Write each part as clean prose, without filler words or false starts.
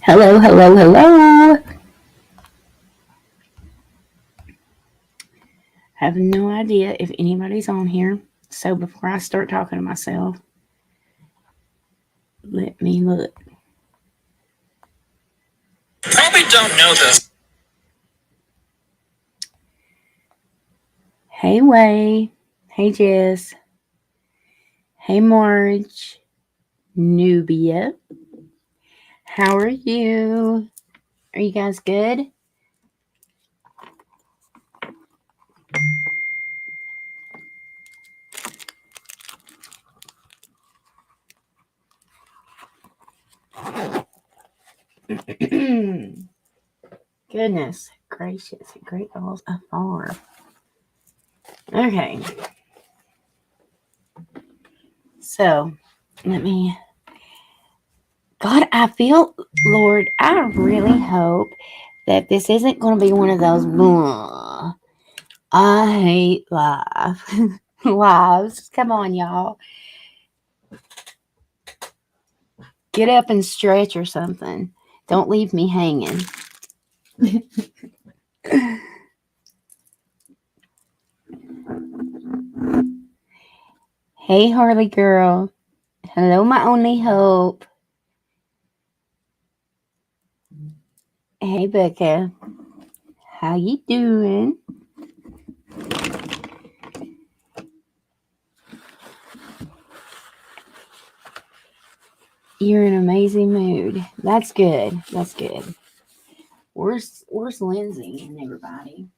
Hello, hello, hello. I have no idea if anybody's on here. So before I start talking to myself, let me look. Probably don't know this. Hey, Way. Hey, Jess. Hey, Marge. Nubia. How are you? Are you guys good? Goodness gracious. Great balls afar. Okay. So, let me... God, I feel, Lord, I really hope that this isn't going to be one of those... I hate lives. Come on, y'all. Get up and stretch or something. Don't leave me hanging. Hey, Harley girl. Hello, my only hope. Hey, Becca. How you doing? You're in an amazing mood. That's good. That's good. Where's Lindsay and everybody?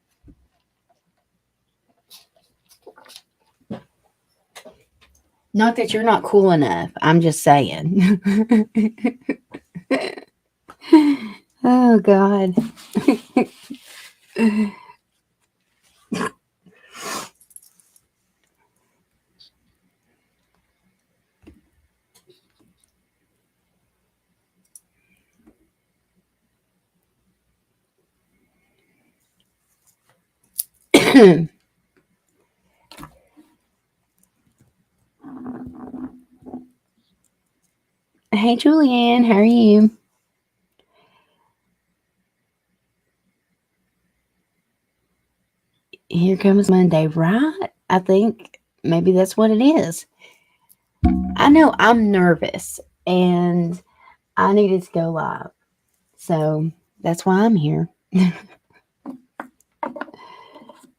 Not that you're not cool enough. I'm just saying. Oh, God. Hey, Julianne. How are you? Here comes Monday, right? I think maybe that's what it is. I know I'm nervous and I needed to go live. So that's why I'm here.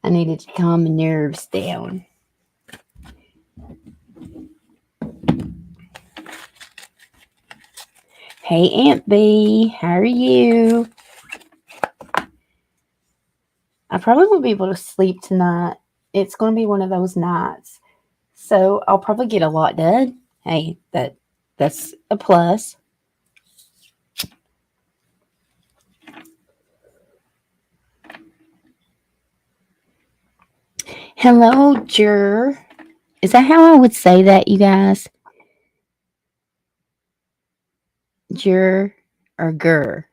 I needed to calm my nerves down. Hey, Aunt B, how are you? I probably won't be able to sleep tonight. It's going to be one of those nights. So I'll probably get a lot done. Hey, that's a plus. Hello, Jur. Is that how I would say that, you guys? Jur or Gur?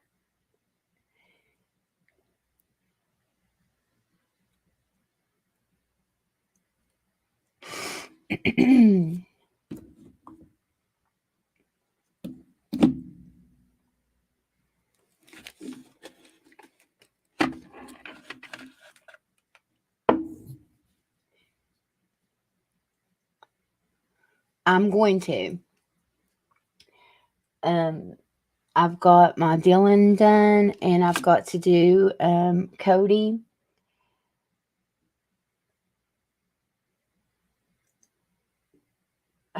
I'm going to. I've got my Dylan done, and I've got to do Cody.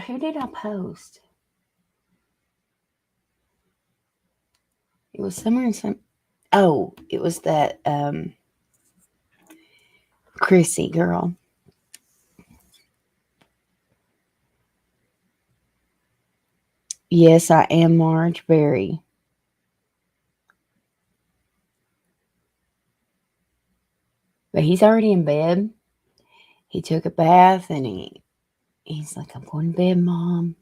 Who did I post? It was somewhere in some... Oh, it was that Chrissy girl. Yes, I am Marge Berry. But he's already in bed. He took a bath and he's like, I'm going to bed, Mom.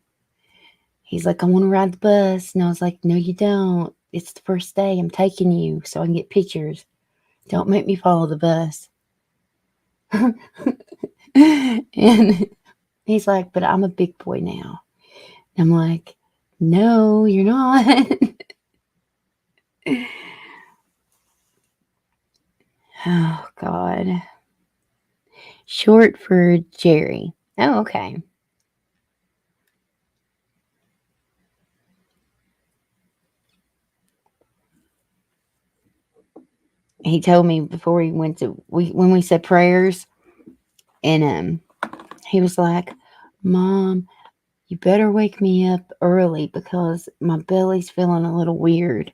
He's like, I want to ride the bus. And I was like, no, you don't. It's the first day. I'm taking you so I can get pictures. Don't make me follow the bus. And he's like, but I'm a big boy now. And I'm like, no, you're not. Oh, God. Short for Jerry. Oh, okay. He told me before he went to when we said prayers, and he was like, "Mom, you better wake me up early because my belly's feeling a little weird."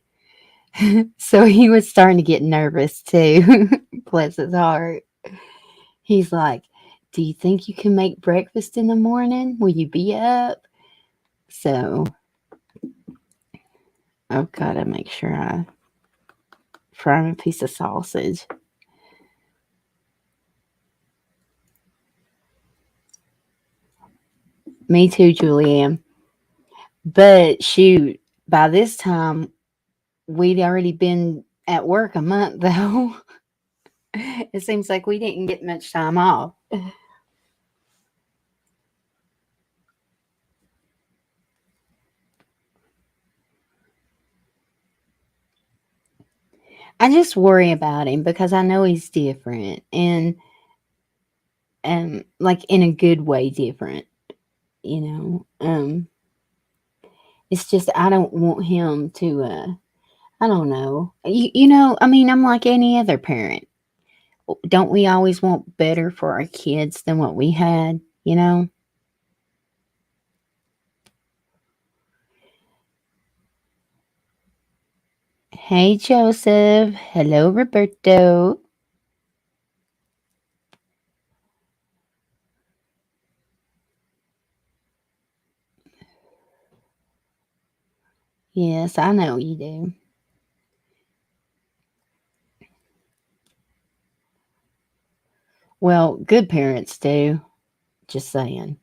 So he was starting to get nervous too. Bless his heart. He's like, "Do you think you can make breakfast in the morning? Will you be up?" So I've got to make sure I fry him a piece of sausage. Me too, Julianne. But shoot, by this time, we'd already been at work a month, though. It seems like we didn't get much time off. I just worry about him because I know he's different and like in a good way different, you know. It's just I don't want him to I don't know. You know, I mean, I'm like any other parent. Don't we always want better for our kids than what we had, you know? Hey, Joseph. Hello, Roberto. Yes, I know you do. Well, good parents do. Just saying.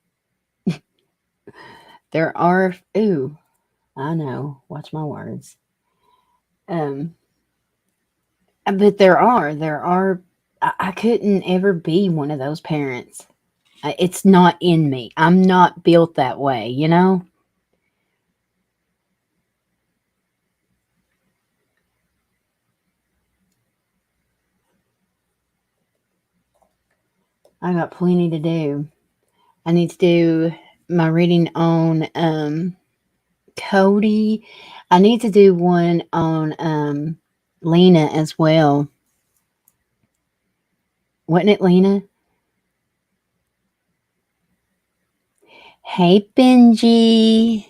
There are, ooh, I know. Watch my words. Um, but I couldn't ever be one of those parents. It's not in me. I'm not built that way, you know? I got plenty to do. I need to do my reading on Cody. I need to do one on Lena as well. Wasn't it Lena? Hey, Benji.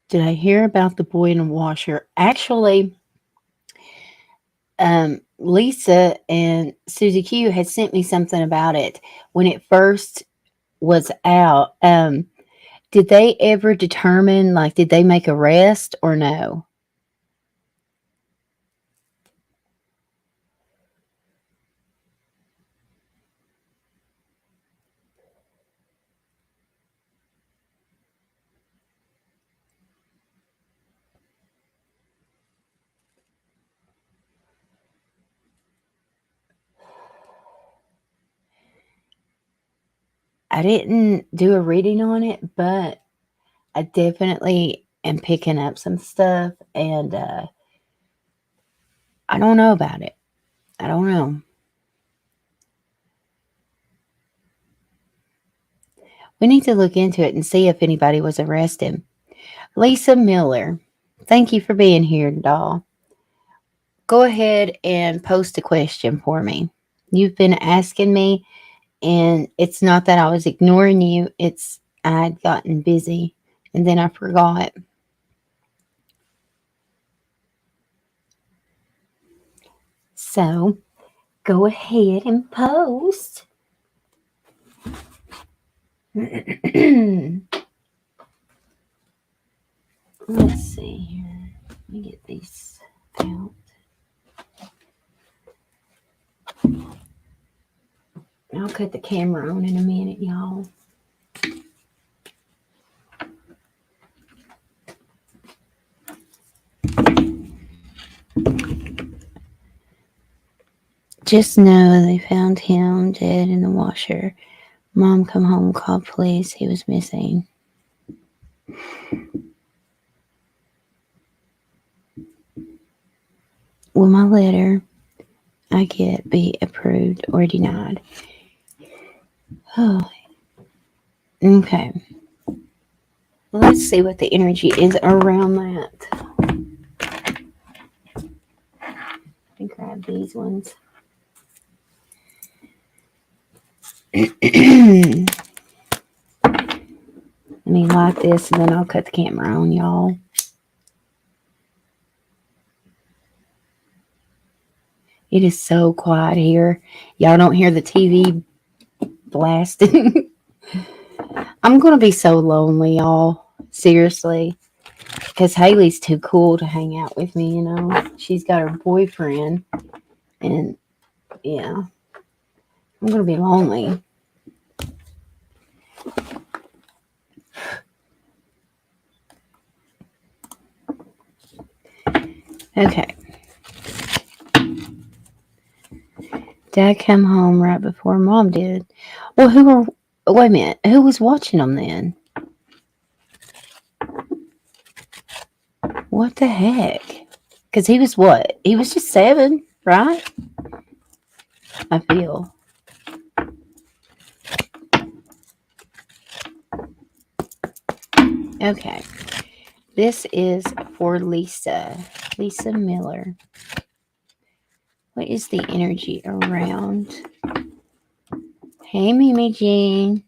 Did I hear about the boy in the washer? Actually, Lisa and Susie Q had sent me something about it when it first was out. Did they ever determine, like, did they make arrest or no? I didn't do a reading on it, but I definitely am picking up some stuff, and I don't know about it. I don't know. We need to look into it and see if anybody was arrested. Lisa Miller, thank you for being here, doll. Go ahead and post a question for me. You've been asking me, and it's not that I was ignoring you, it's I'd gotten busy and then I forgot. So go ahead and post. Let's see here. Let me get these out. I'll cut the camera on in a minute, y'all. Just know they found him dead in the washer. Mom, come home, call police. He was missing. Will my letter I get be approved or denied? Oh, okay. Let's see what the energy is around that. I grab these ones. Let me light this and then I'll cut the camera on, y'all. It is so quiet here. Y'all don't hear the TV blasting. I'm going to be so lonely, y'all. Seriously. Because Haley's too cool to hang out with me, you know. She's got her boyfriend. And, yeah. I'm going to be lonely. Okay. Dad came home right before Mom did. Well, wait a minute. Who was watching them then? What the heck? Because he was what? He was just 7, right? I feel. Okay. This is for Lisa. Lisa Miller. What is the energy around? Hey, Mimi Jean.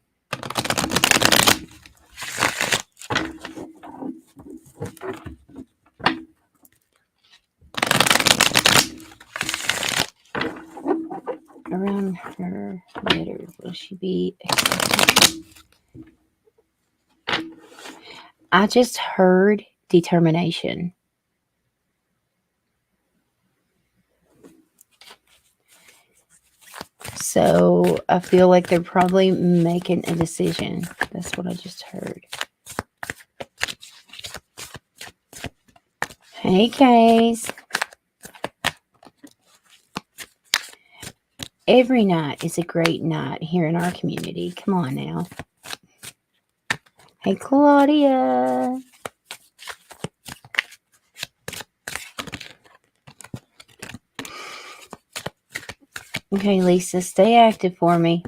Around her letter, will she be accepted? I just heard determination. So I feel like they're probably making a decision. That's what I just heard. Hey, Kays. Every night is a great night here in our community. Come on now. Hey, Claudia. Okay, Lisa, stay active for me.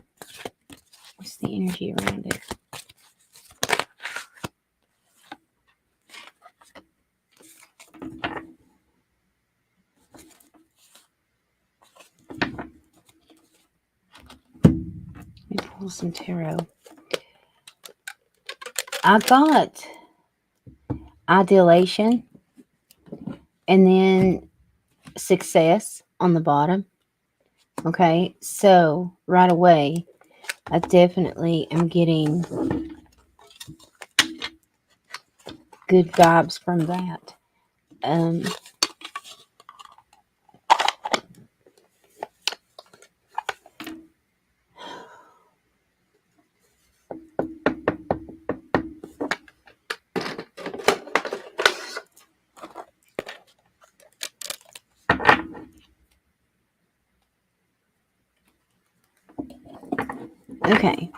What's the energy around it? Let me pull some tarot. I got ideation and then success on the bottom. Okay, so right away, I definitely am getting good vibes from that. Okay.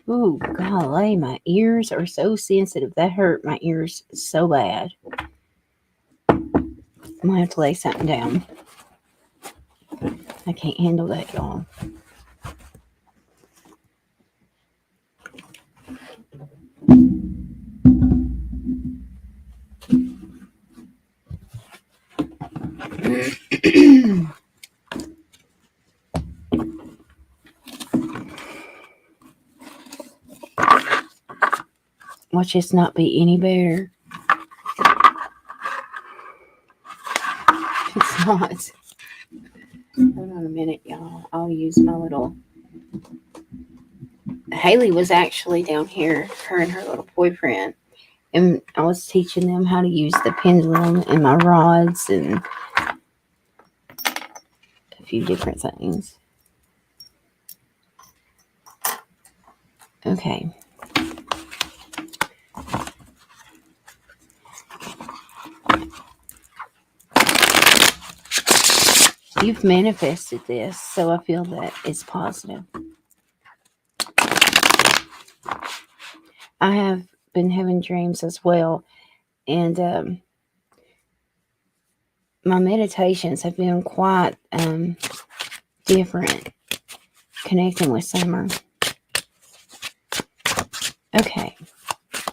Ooh, golly, my ears are so sensitive. That hurt my ears so bad. I'm going to have to lay something down. I can't handle that, y'all. Watch this not be any better. It's not. Hold on a minute, y'all. I'll use my little Haley was actually down here, her and her little boyfriend, and I was teaching them how to use the pendulum and my rods and a few different things. Okay. You've manifested this, so I feel that it's positive. I have been having dreams as well, and my meditations have been quite different, connecting with Summer. Okay.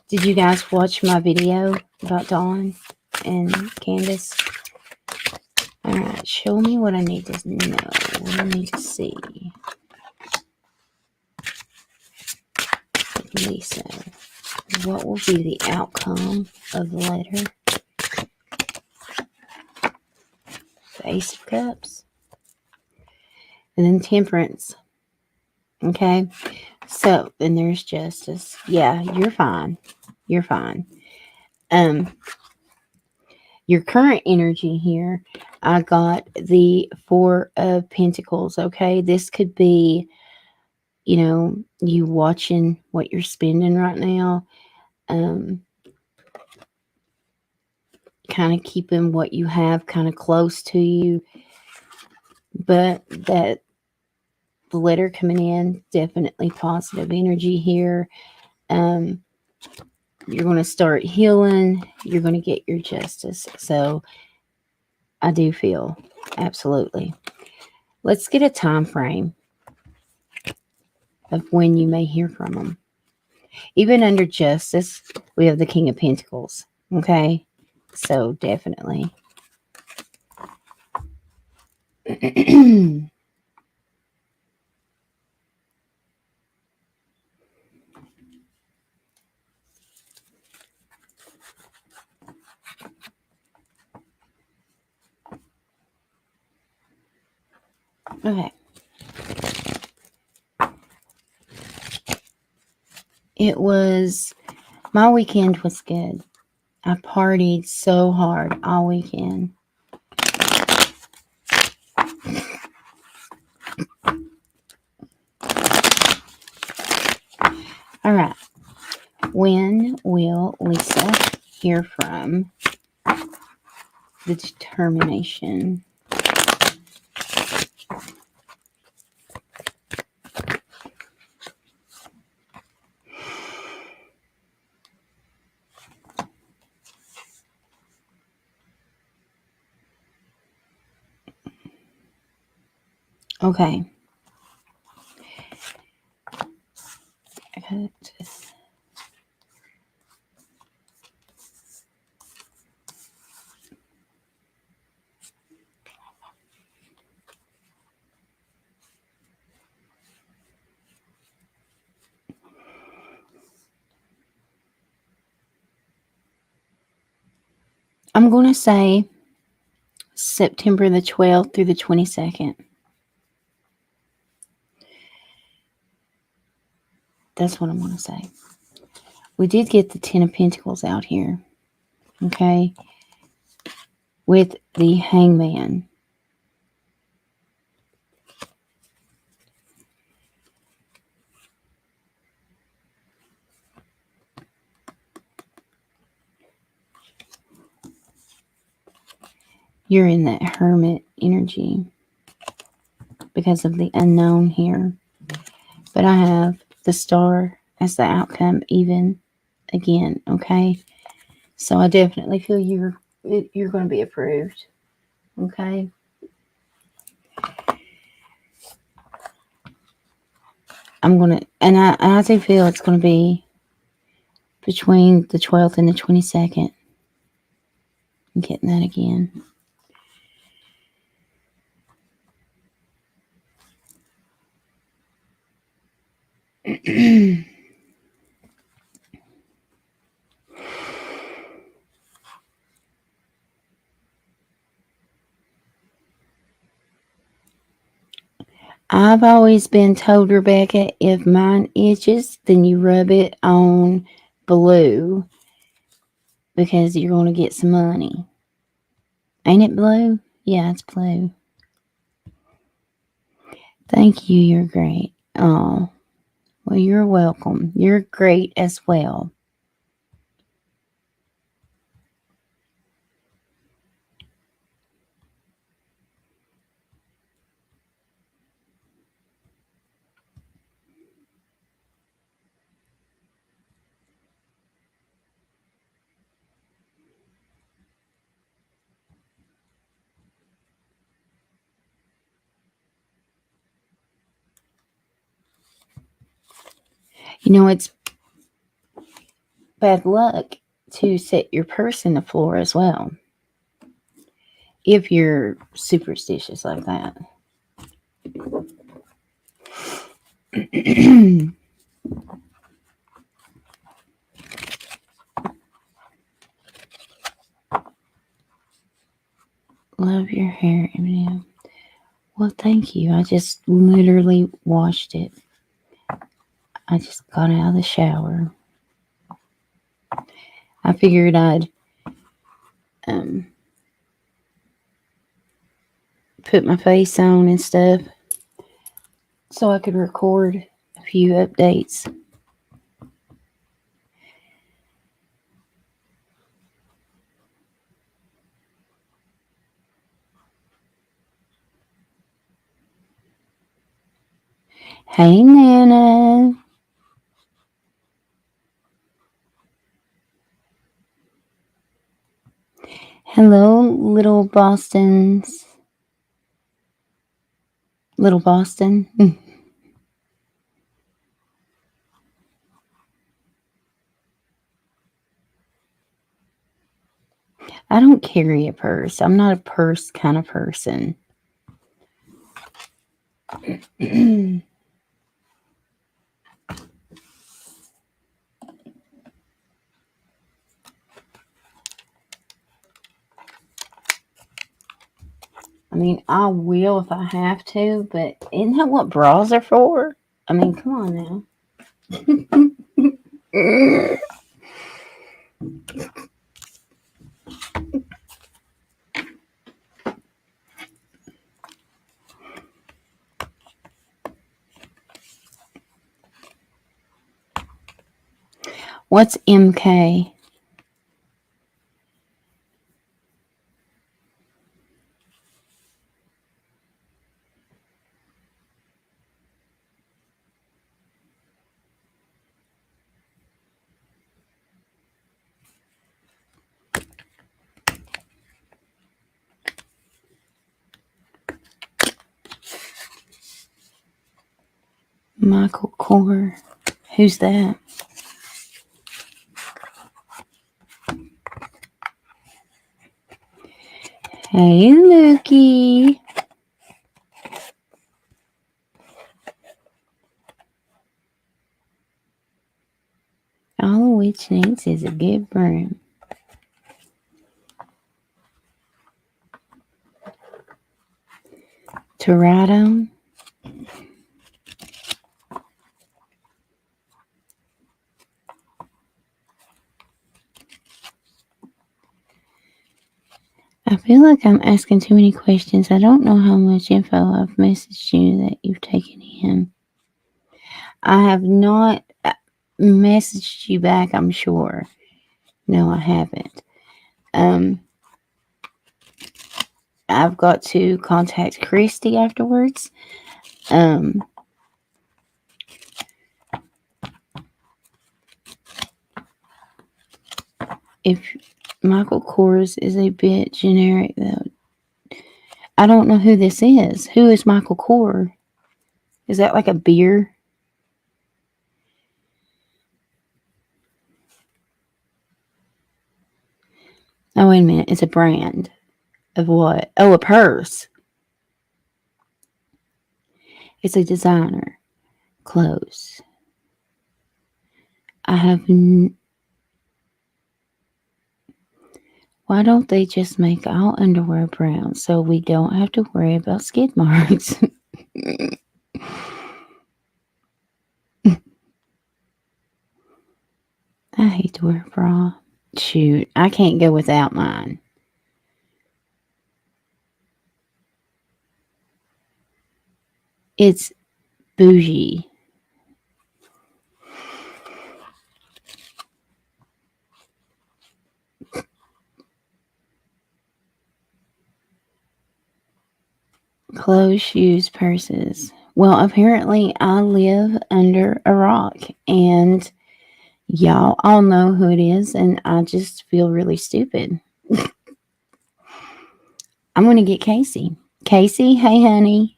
Did you guys watch my video about Dawn and Candace? Alright, show me what I need to know, what I need to see. Lisa, what will be the outcome of the letter? The Ace of Cups. And then Temperance. Okay, so then there's Justice. Yeah, you're fine. You're fine. Your current energy here, I got the Four of Pentacles. Okay, this could be, you watching what you're spending right now. Kind of keeping what you have kind of close to you, but that the letter coming in, definitely positive energy here. You're going to start healing. You're going to get your justice. So I do feel absolutely. Let's get a time frame of when you may hear from them. Even under justice, we have the King of Pentacles. Okay, so definitely. Okay. My weekend was good. I partied so hard all weekend. All right. When will Lisa hear from the determination? Okay. I'm going to say September the 12th through the 22nd. That's what I'm going to say. We did get the Ten of Pentacles out here. Okay. With the Hangman. You're in that Hermit energy because of the unknown here. But I have the Star as the outcome even again, okay? So I definitely feel you're going to be approved, okay? And I do feel it's going to be between the 12th and the 22nd. I'm getting that again. I've always been told, Rebecca, if mine itches, then you rub it on blue because you're going to get some money. Ain't it blue? Yeah, it's blue. Thank you. You're great. Oh, well, you're welcome. You're great as well. You know, it's bad luck to set your purse in the floor as well, if you're superstitious like that. Love your hair, Eminem. Well, thank you. I just literally washed it. I just got out of the shower. I figured I'd put my face on and stuff so I could record a few updates. Hey, Nana. Hello, little Bostons. Little Boston. I don't carry a purse. I'm not a purse kind of person. I mean, I will if I have to, but isn't that what bras are for? I mean, come on now. What's MK? Michael Kor. Who's that? Hey, Lukey. All a witch needs is a good broom. To ride on. I feel like I'm asking too many questions. I don't know how much info I've messaged you that you've taken in. I have not messaged you back, I'm sure. No, I haven't. I've got to contact Christy afterwards. If Michael Kors is a bit generic, though, I don't know who this is. Who is Michael Kors? Is that like a beer? Oh, wait a minute. It's a brand of what? Oh, a purse. It's a designer. Clothes. I have. Why don't they just make all underwear brown so we don't have to worry about skid marks? I hate to wear a bra. Shoot, I can't go without mine. It's bougie. Clothes, shoes, purses. Well, apparently I live under a rock, and y'all all know who it is, and I just feel really stupid. I'm going to get Casey. Casey, hey, honey.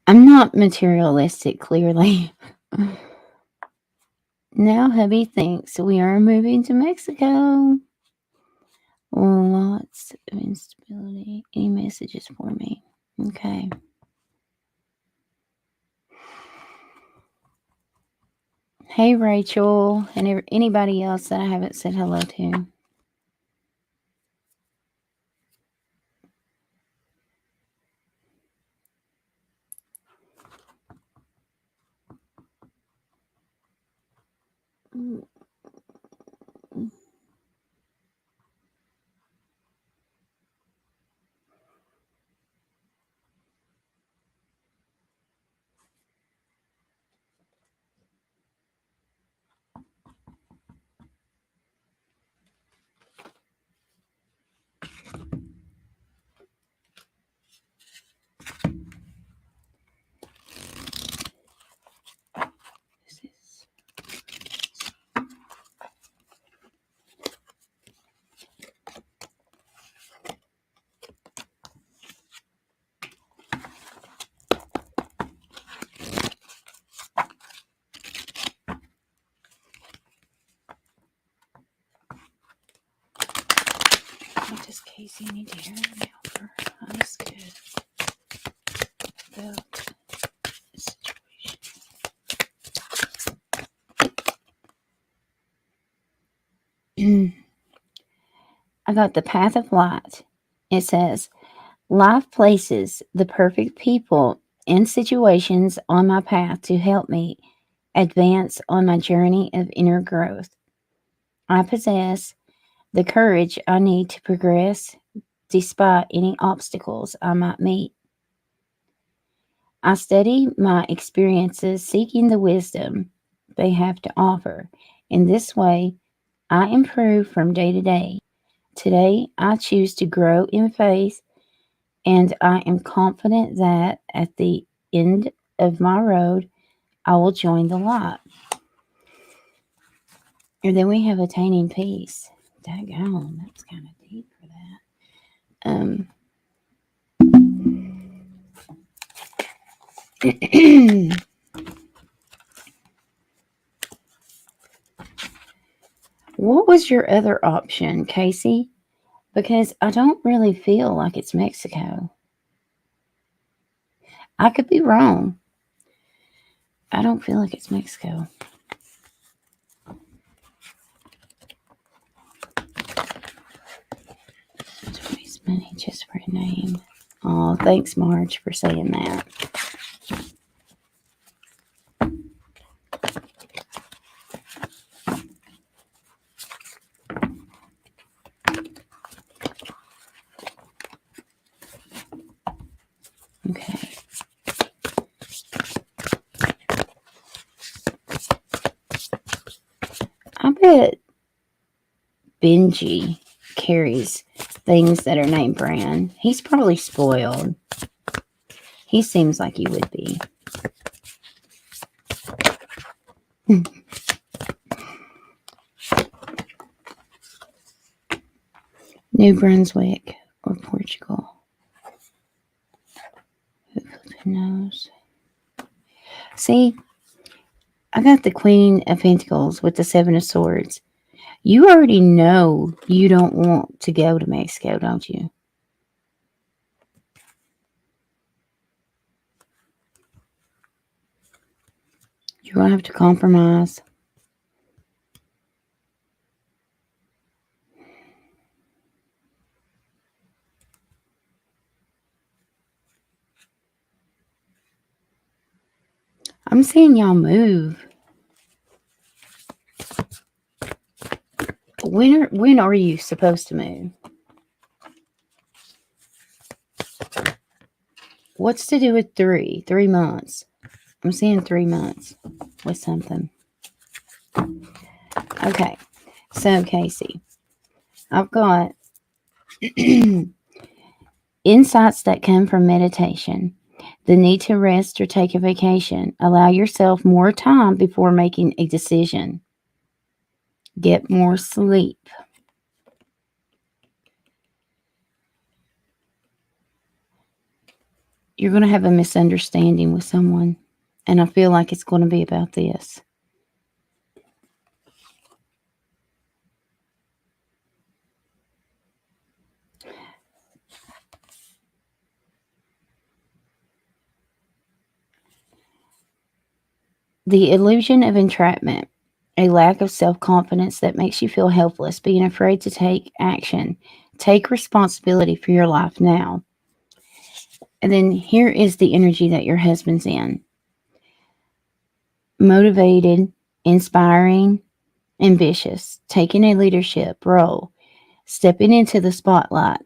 I'm not materialistic, clearly. Now, hubby thinks we are moving to Mexico. Lots of instability. Any messages for me? Okay. Hey, Rachel, and anybody else that I haven't said hello to. What does Casey need to hear now for highest good about the situation? I got the path of light. It says, life places the perfect people and situations on my path to help me advance on my journey of inner growth. I possess the courage I need to progress despite any obstacles I might meet. I study my experiences, seeking the wisdom they have to offer. In this way, I improve from day to day. Today, I choose to grow in faith, and I am confident that at the end of my road, I will join the light. And then we have attaining peace. Daggone, that's kind of deep for that. What was your other option, Casey? Because I don't really feel like it's Mexico. I could be wrong. I don't feel like it's Mexico. To waste money just for a name. Oh, thanks, Marge, for saying that. Okay. I bet Benji carries things that are name brand. He's probably spoiled. He seems like he would be. New Brunswick or Portugal. Who knows? See, I got the Queen of Pentacles with the Seven of Swords. You already know you don't want to go to Mexico, don't you? You're going to have to compromise. I'm seeing y'all move. When are you supposed to move? What's to do with 3 months? I'm seeing 3 months with something. Okay. So, Casey, I've got insights that come from meditation. The need to rest or take a vacation. Allow yourself more time before making a decision. Get more sleep. You're going to have a misunderstanding with someone, and I feel like it's going to be about this. The illusion of entrapment, a lack of self-confidence that makes you feel helpless, being afraid to take action. Take responsibility for your life now. And then here is the energy that your husband's in. Motivated, inspiring, ambitious, taking a leadership role, stepping into the spotlight.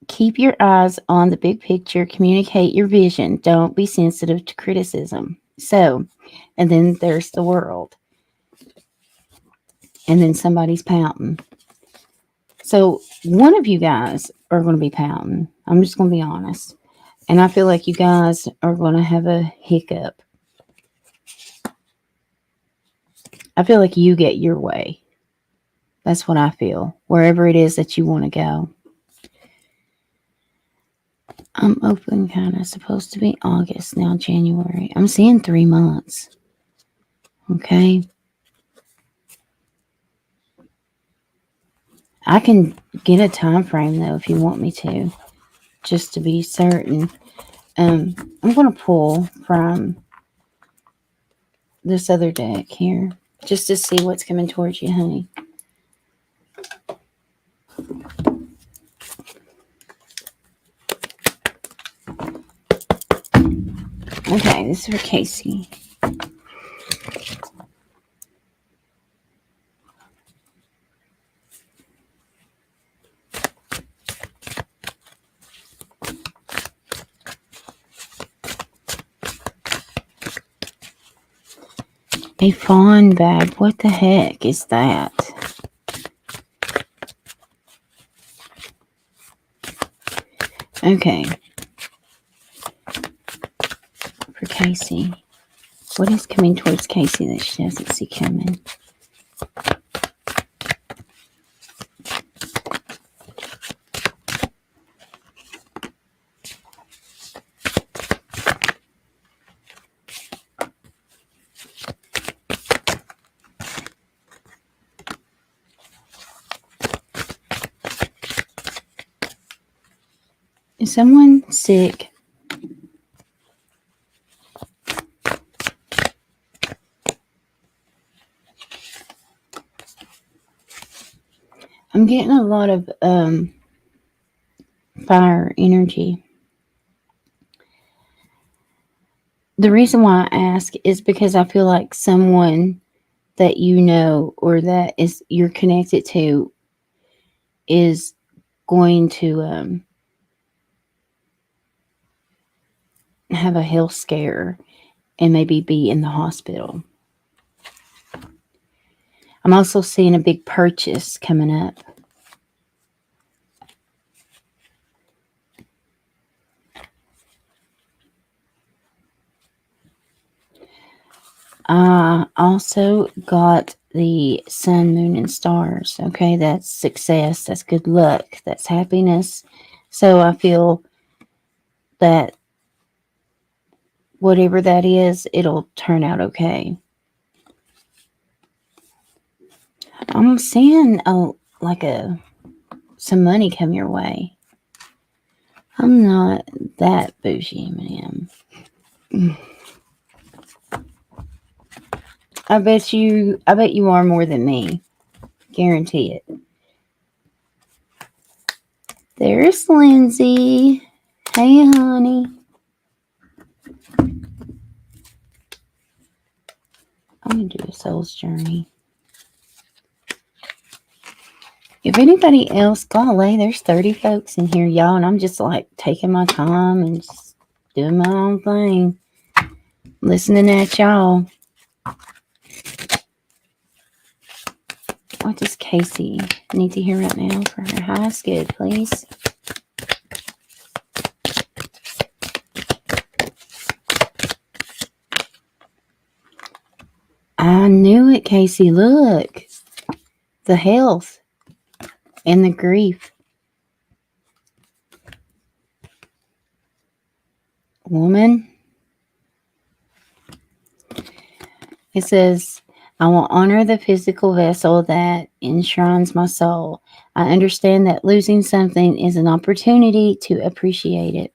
Keep your eyes on the big picture, communicate your vision, don't be sensitive to criticism. So, and then there's the world. And then somebody's pouting. So, one of you guys are going to be pouting. I'm just going to be honest. And I feel like you guys are going to have a hiccup. I feel like you get your way. That's what I feel. Wherever it is that you want to go. I'm open kind of supposed to be August, now January. I'm seeing 3 months. Okay. I can get a time frame though if you want me to, just to be certain. I'm going to pull from this other deck here just to see what's coming towards you, honey. Okay, this is for Casey. A fawn bag. What the heck is that? Okay. For Casey. What is coming towards Casey that she doesn't see coming? Is someone sick? I'm getting a lot of fire energy. The reason why I ask is because I feel like someone that you know or that is you're connected to is going to have a health scare and maybe be in the hospital. I'm also seeing a big purchase coming up. I also got the sun, moon, and stars. Okay, that's success. That's good luck. That's happiness. So I feel that whatever that is, it'll turn out okay. I'm seeing some money come your way. I'm not that bougie, ma'am. I bet you are more than me. Guarantee it. There's Lindsay. Hey, honey. I'm going to do a soul's journey. If anybody else, golly, there's 30 folks in here, y'all, and I'm just like taking my time and just doing my own thing. Listening at y'all. What does Casey need to hear right now for her highest good, please? I knew it, Casey. Look. The health and the grief. Woman. It says, I will honor the physical vessel that enshrines my soul. I understand that losing something is an opportunity to appreciate it.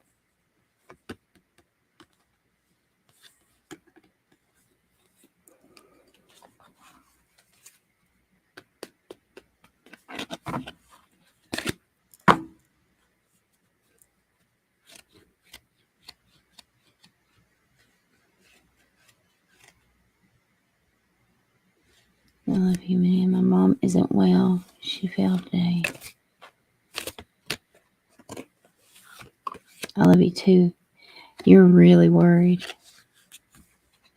I love you, man. My mom isn't well. She fell today. I love you too. You're really worried.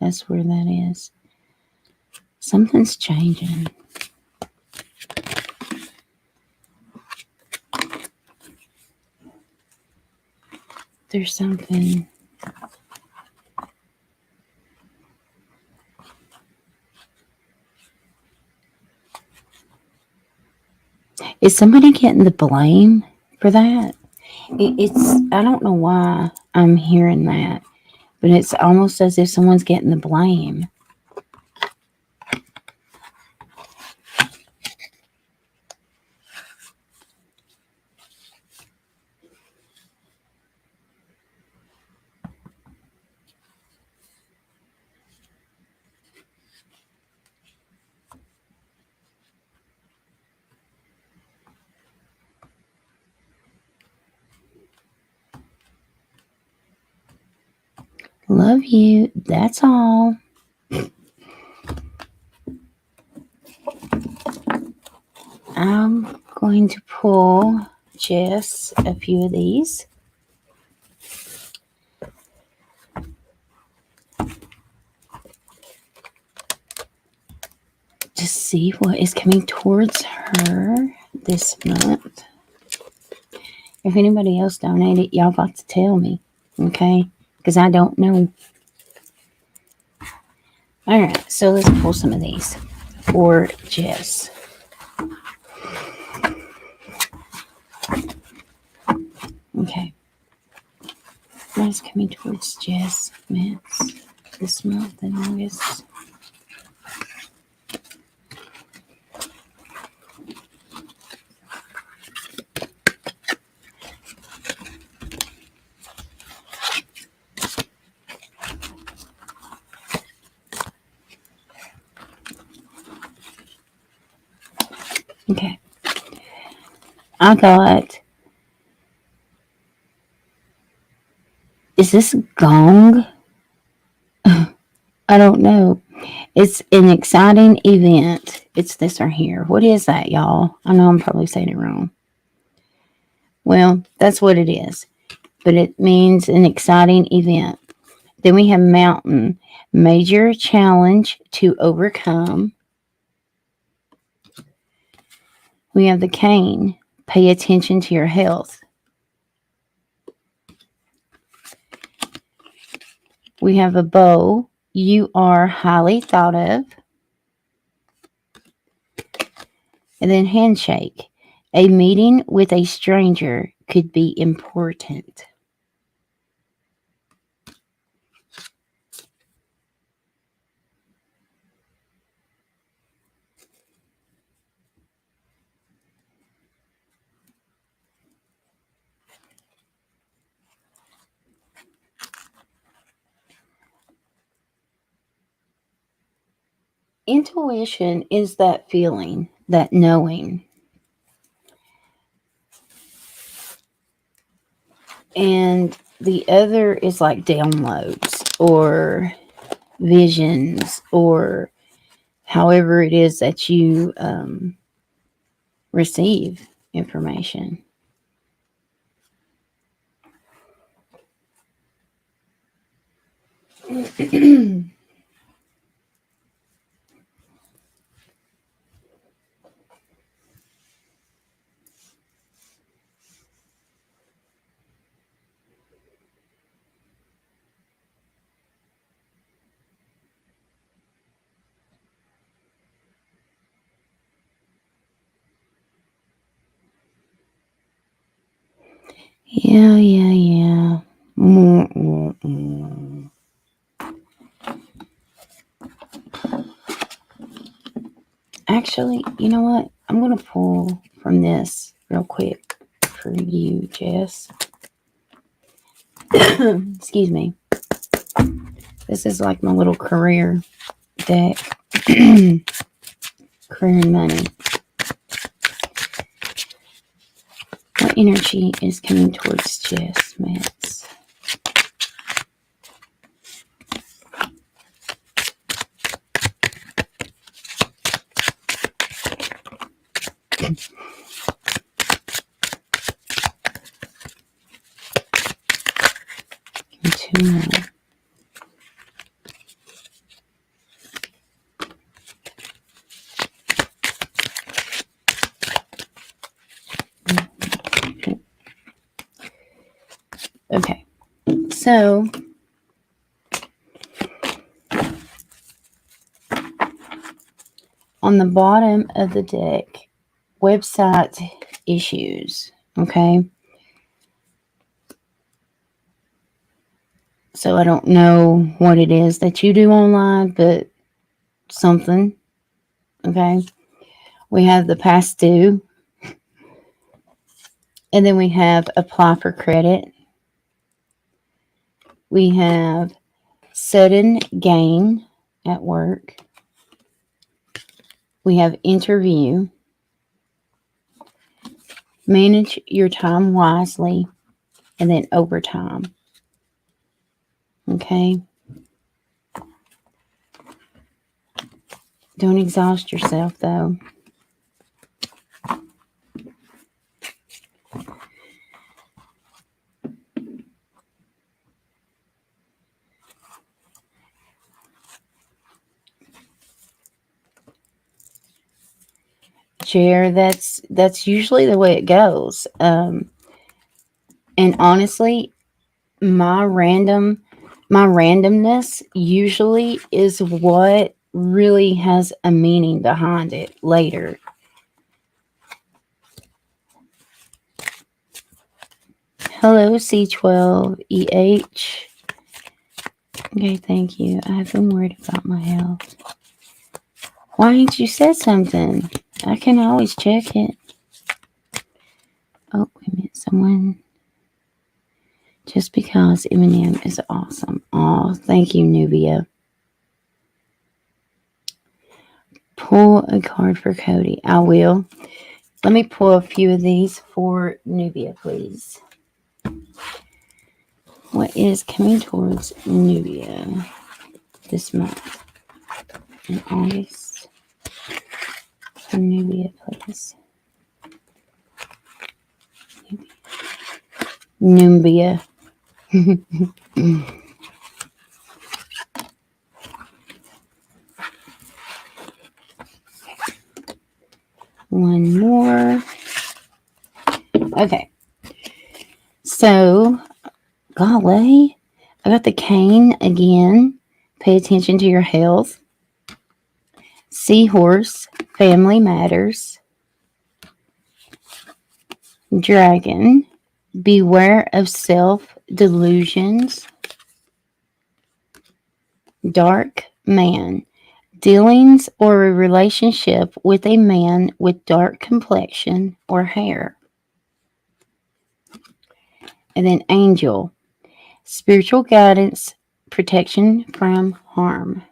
That's where that is. Something's changing. There's something. Is somebody getting the blame for that? It's, I don't know why I'm hearing that, but it's almost as if someone's getting the blame. Love you. That's all. I'm going to pull just a few of these. To see what is coming towards her this month. If anybody else donated, y'all got to tell me, okay? Because I don't know. All right, so let's pull some of these for Jess. Okay. What is coming towards Jess this month in August? Okay. I got, is this gong? I don't know. It's an exciting event. It's this right here. What is that, y'all? I know I'm probably saying it wrong. Well, that's what it is. But it means an exciting event. Then we have mountain. Major challenge to overcome. We have the cane. Pay attention to your health. We have a bow. You are highly thought of. And then handshake. A meeting with a stranger could be important. Intuition is that feeling, that knowing. And the other is like downloads or visions or however it is that you receive information. Yeah. Actually, you know what? I'm going to pull from this real quick for you, Jess. Excuse me. This is like my little career deck. Career and money. What energy is coming towards Jess Metz? Two more. Okay, so on the bottom of the deck, website issues. Okay, so I don't know what it is that you do online, but something. Okay, we have the past due, and then we have apply for credit. We have sudden gain at work. We have interview. Manage your time wisely. And then overtime. Okay? Don't exhaust yourself, though. Share, that's usually the way it goes. And honestly, my randomness usually is what really has a meaning behind it later. Hello, C12EH. Okay, thank you. I have been worried about my health. Why ain't you said something? I can always check it. Oh, we met someone. Just because Eminem is awesome. Oh, thank you, Nubia. Pull a card for Cody. I will. Let me pull a few of these for Nubia, please. What is coming towards Nubia this month? In August. For Nubia, please. Nubia. One more. Okay. So, golly, I got the cane again. Pay attention to your health. Seahorse, family matters. Dragon, beware of self-delusions. Dark man, dealings or a relationship with a man with dark complexion or hair. And then angel, spiritual guidance, protection from harm.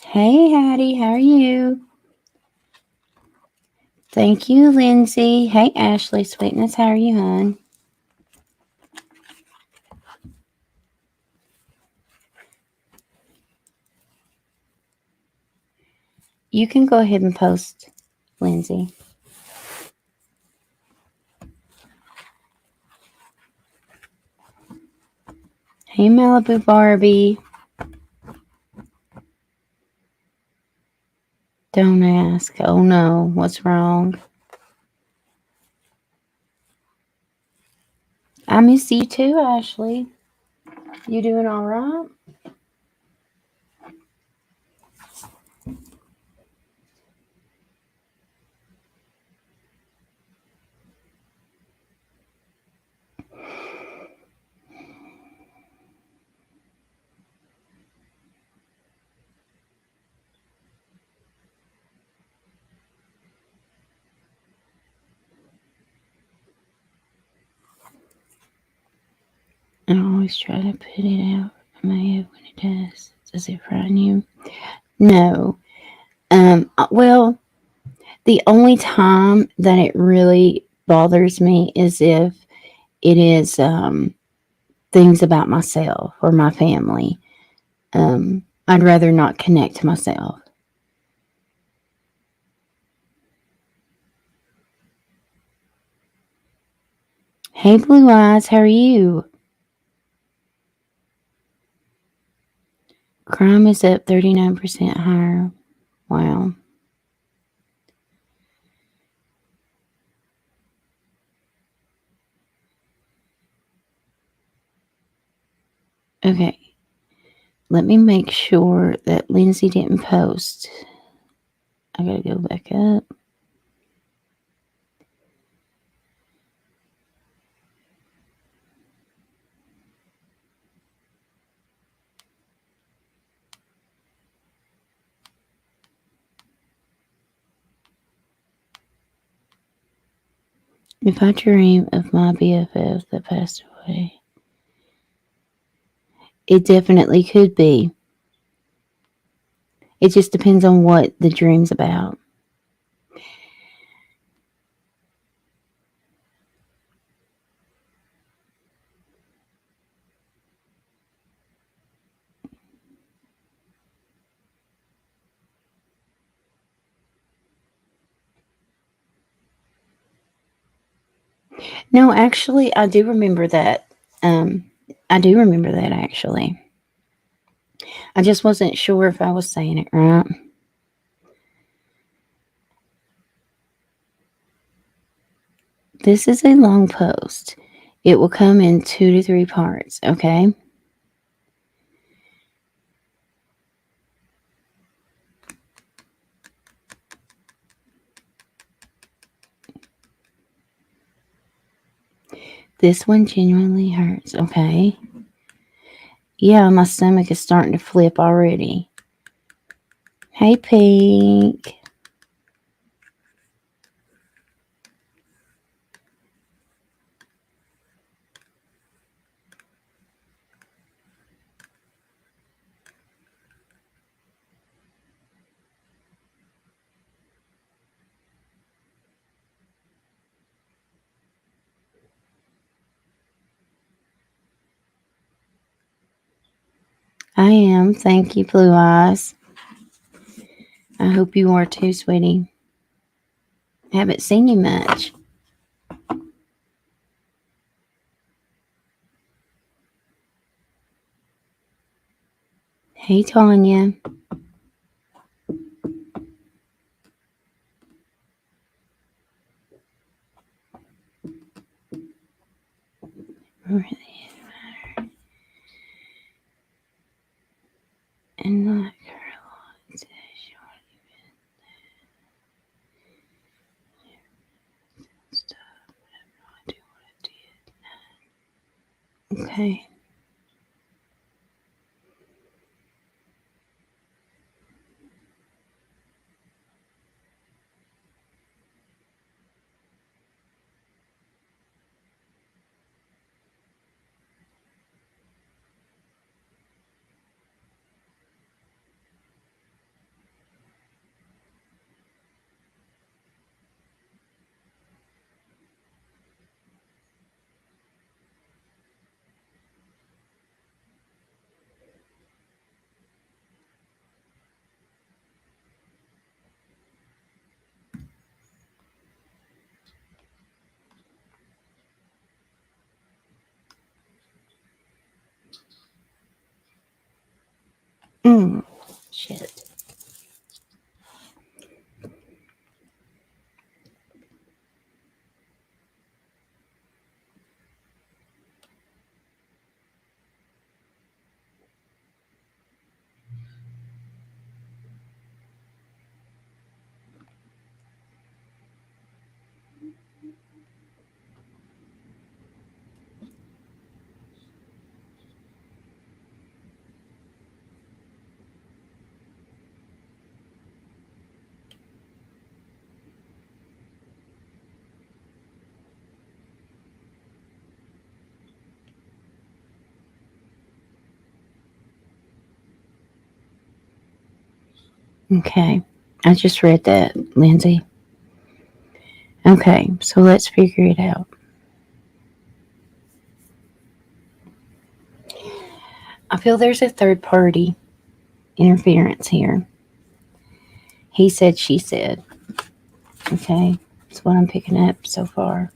Hey, Hattie, how are you? Thank you, Lindsay. Hey, Ashley, sweetness, how are you, hon? You can go ahead and post, Lindsay. Hey, Malibu Barbie. Don't ask. Oh no, what's wrong? I miss you too, Ashley. You doing all right? I always try to put it out of my head when it does. Does it frighten you? No. Well, the only time that it really bothers me is if it is things about myself or my family. I'd rather not connect to myself. Hey, Blue Eyes, how are you? Crime is up 39% higher. Wow. Okay. Let me make sure that Lindsay didn't post. I gotta go back up. If I dream of my BFF that passed away, it definitely could be. It just depends on what the dream's about. No, actually, I do remember that. I do remember that, actually. I just wasn't sure if I was saying it right. This is a long post. It will come in 2 to 3 parts, okay? This one genuinely hurts, okay? Yeah, my stomach is starting to flip already. Hey, Pink. I am. Thank you, Blue Eyes. I hope you are too, sweetie. Haven't seen you much. Hey, Tanya. Really matter. And not Caroline says you stuff. I have no idea what I did. Okay. Shit. Okay. I just read that, Lindsay. Okay, so let's figure it out. I feel there's a third party interference here. He said, she said. Okay, that's what I'm picking up so far.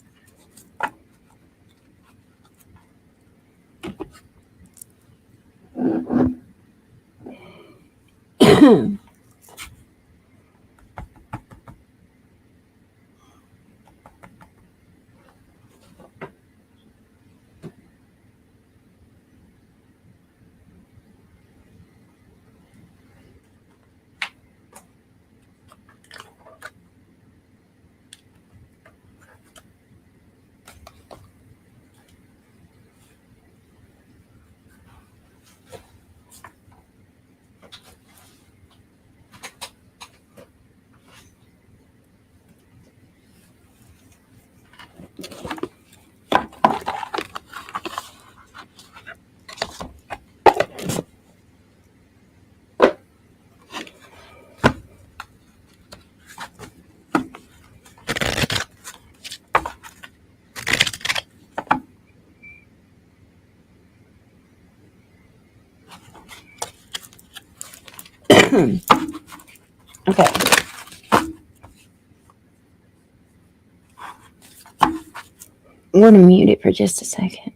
Okay. I'm going to mute it for just a second.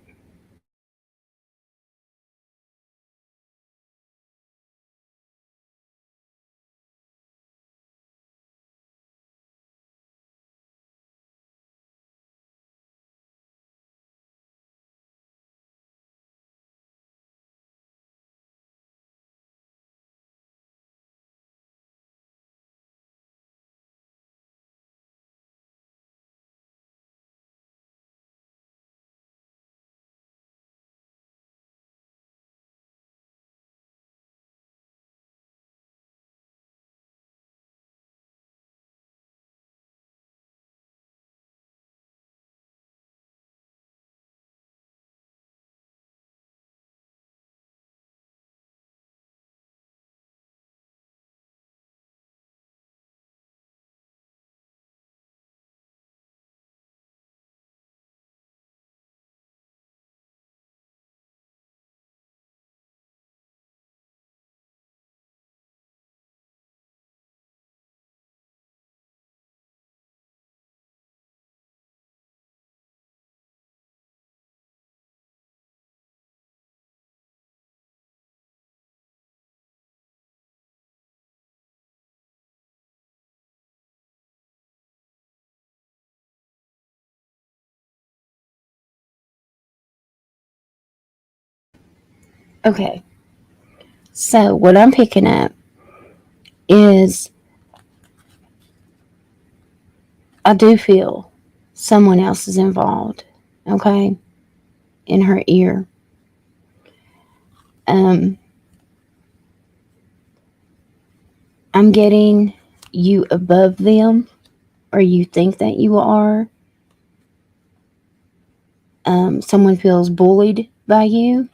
Okay. So, what I'm picking up is I do feel someone else is involved, okay, in her ear. Um, I'm getting you above them, or you think that you are. Someone feels bullied by you.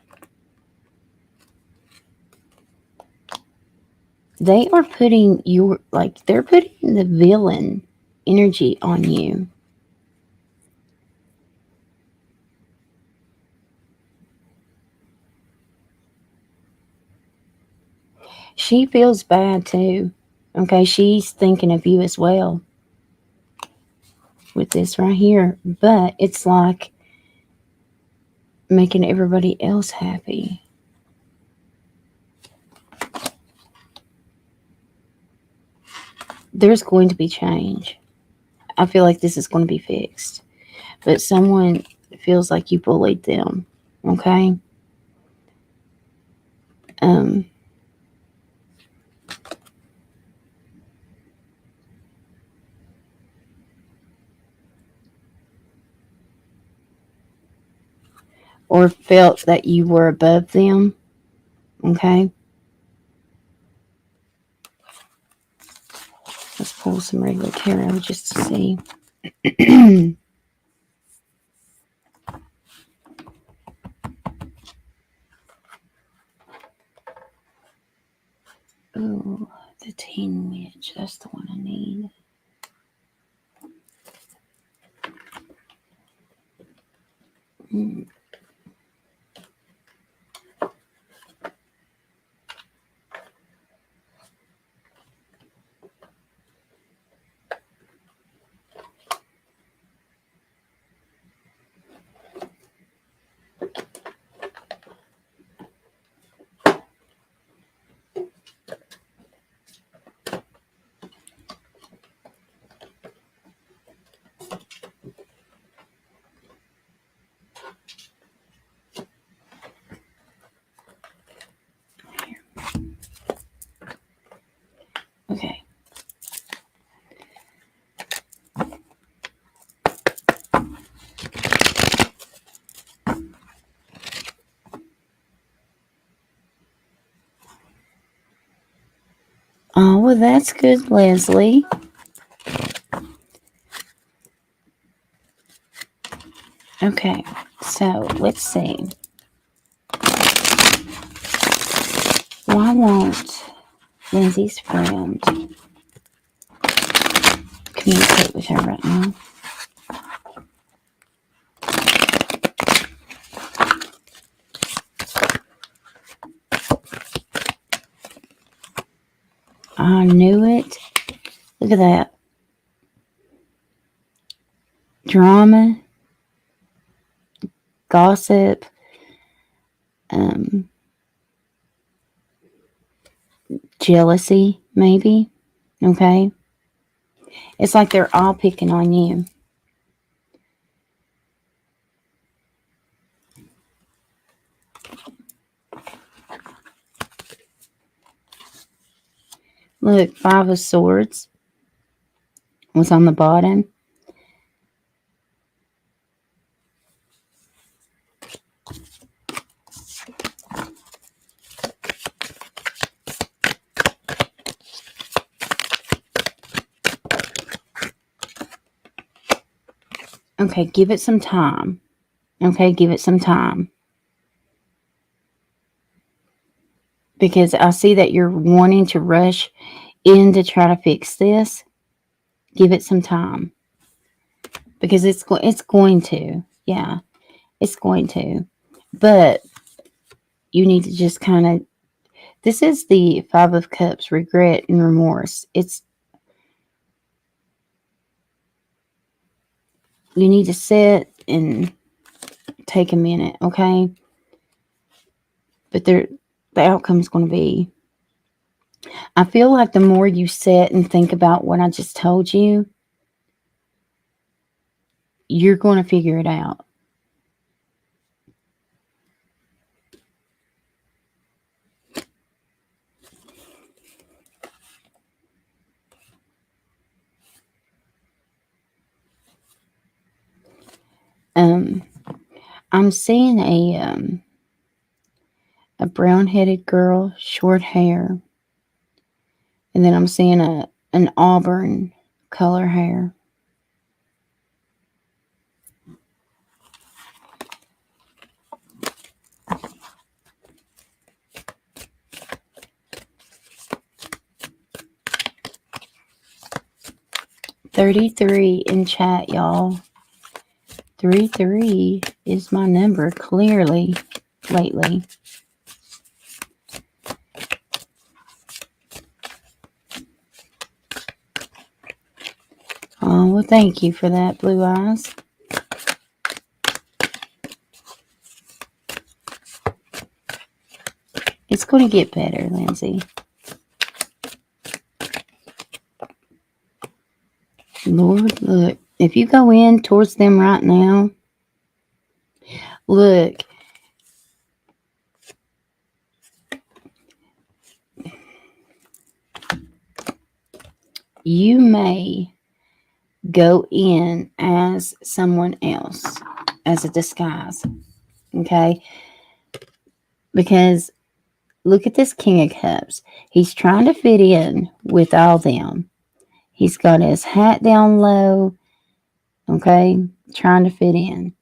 They are putting they're putting the villain energy on you. She feels bad too. Okay, she's thinking of you as well with this right here. But it's like making everybody else happy. there's going to be change. I feel like this is going to be fixed. But someone feels like you bullied them. Okay? Or felt that you were above them. Okay? Let's pull some regular tarot just to see. Oh, the Teen Witch. That's the one I need. Okay. Oh, well, that's good, Leslie. Okay, so let's see. Why won't Lindsay's friend communicate with her right now? I knew it. Look at that. Drama, gossip, jealousy, maybe. Okay? It's like they're all picking on you. Look, 5 of Swords was on the bottom. Okay, give it some time. Okay, give it some time. Because I see that you're wanting to rush in to try to fix this. Give it some time. Because it's going to. Yeah, it's going to. But you need to just kind of... This is the 5 of Cups, regret and remorse. You need to sit and take a minute, okay? But the outcome is going to be... I feel like the more you sit and think about what I just told you, you're going to figure it out. I'm seeing a brown-headed girl, short hair, and then I'm seeing an auburn color hair. $33 in chat, y'all. 33 is my number, clearly, lately. Oh, well, thank you for that, Blue Eyes. It's going to get better, Lindsay. Lord, look. If you go in towards them right now, look. You may go in as someone else, as a disguise. Okay? Because look at this King of Cups. He's trying to fit in with all them. He's got his hat down low. Okay? Trying to fit in.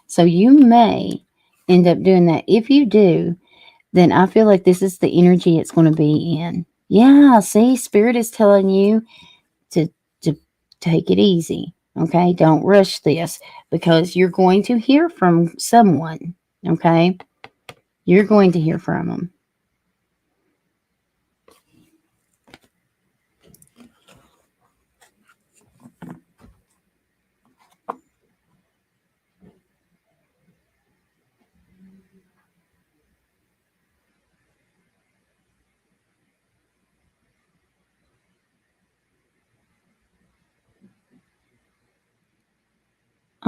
So you may end up doing that. If you do, then I feel like this is the energy it's going to be in. Yeah, see, Spirit is telling you to take it easy. Okay, don't rush this because you're going to hear from someone. Okay, you're going to hear from them.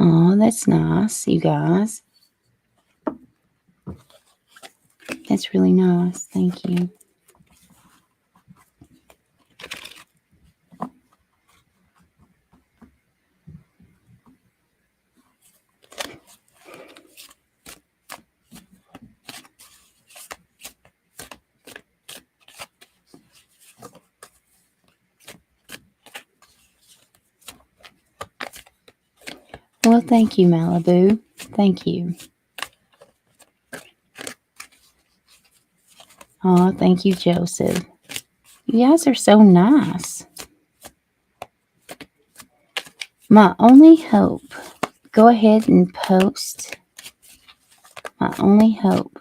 Oh, that's nice, you guys. That's really nice. Thank you. Well, thank you, Malibu. Thank you. Oh, thank you, Joseph. You guys are so nice. My only hope. Go ahead and post. My only hope.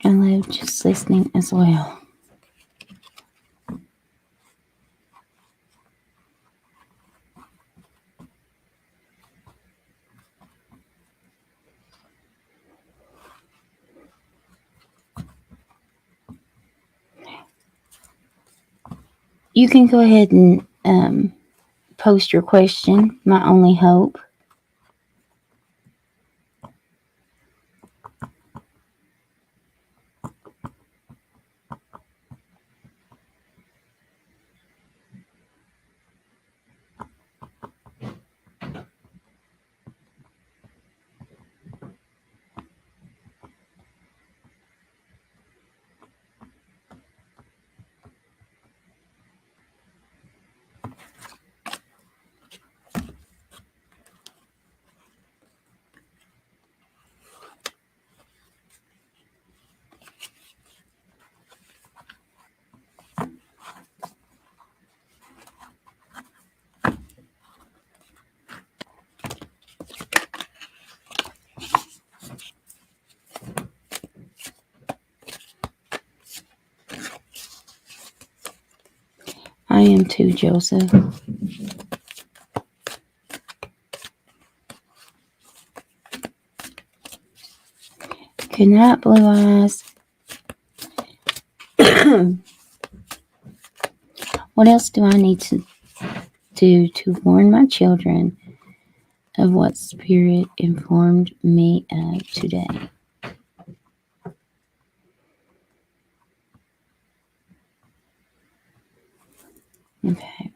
I love just listening as well. You can go ahead and post your question. My only hope. I am too, Joseph. Good night, Blue Eyes. What else do I need to do to warn my children of what Spirit informed me of today? Okay.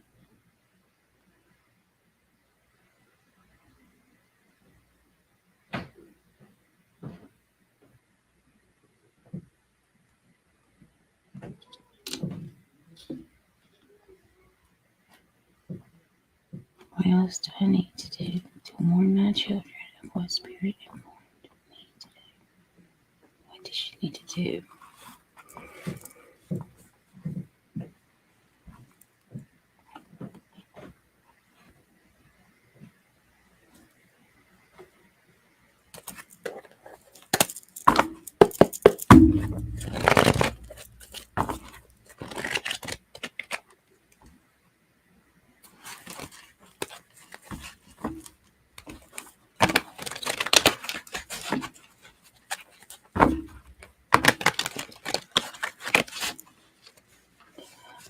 What else do I need to do to warn my children of what Spirit informed me today? What does she need to do?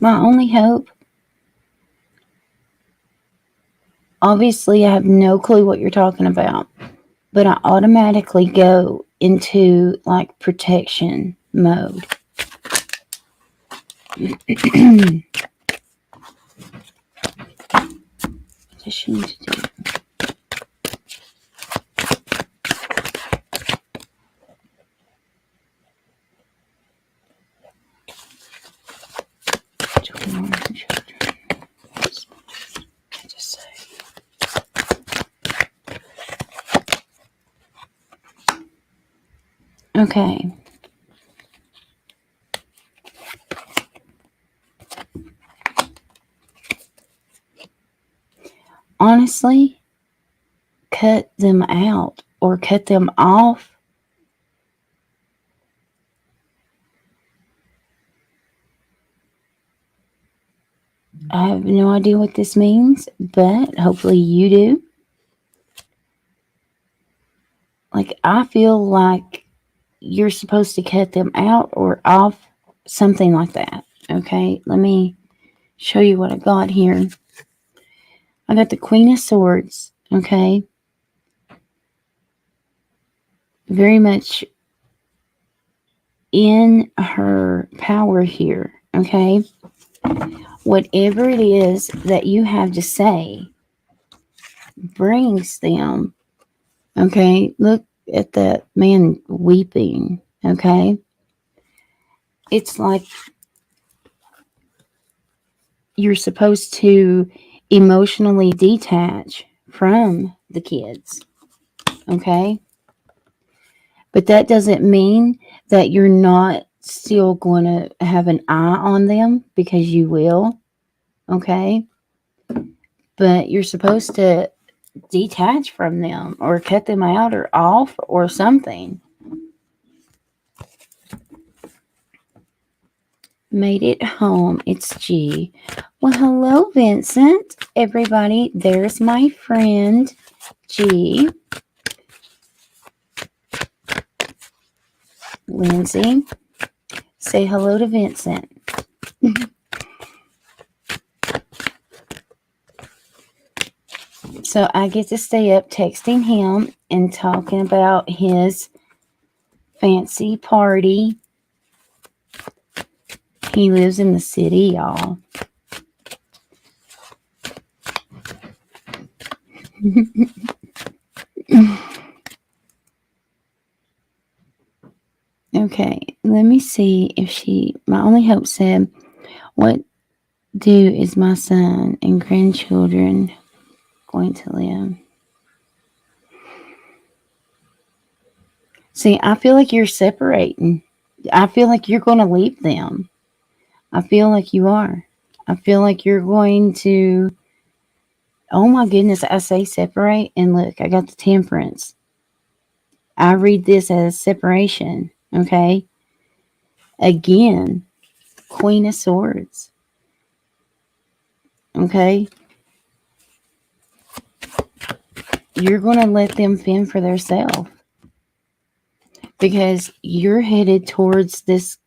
my only hope. Obviously, I have no clue what you're talking about, but I automatically go into like protection mode. What you need to do? Okay. Honestly, cut them out or cut them off. I have no idea what this means, but hopefully you do. Like, I feel like you're supposed to cut them out or off, something like that. Okay, let me show you what I got here. I got the Queen of Swords. Okay, very much in her power here. Okay, whatever it is that you have to say brings them. Okay, look at that man weeping. Okay, it's like you're supposed to emotionally detach from the kids. Okay, but that doesn't mean that you're not still going to have an eye on them, because you will. Okay, but you're supposed to detach from them or cut them out or off or something. Made it home. It's G. Well, hello, Vincent. Everybody, there's my friend G. Lindsay, say hello to Vincent. So I get to stay up texting him and talking about his fancy party. He lives in the city, y'all. Okay, let me see if my only hope said, what do is my son and grandchildren going to live? See, I feel like you're separating. I feel like you're going to leave them. I feel like you are. I feel like you're going to. Oh my goodness, I say separate, and look, I got the Temperance. I read this as separation, okay? Again, Queen of Swords, okay? You're going to let them fend for themselves, because you're headed towards this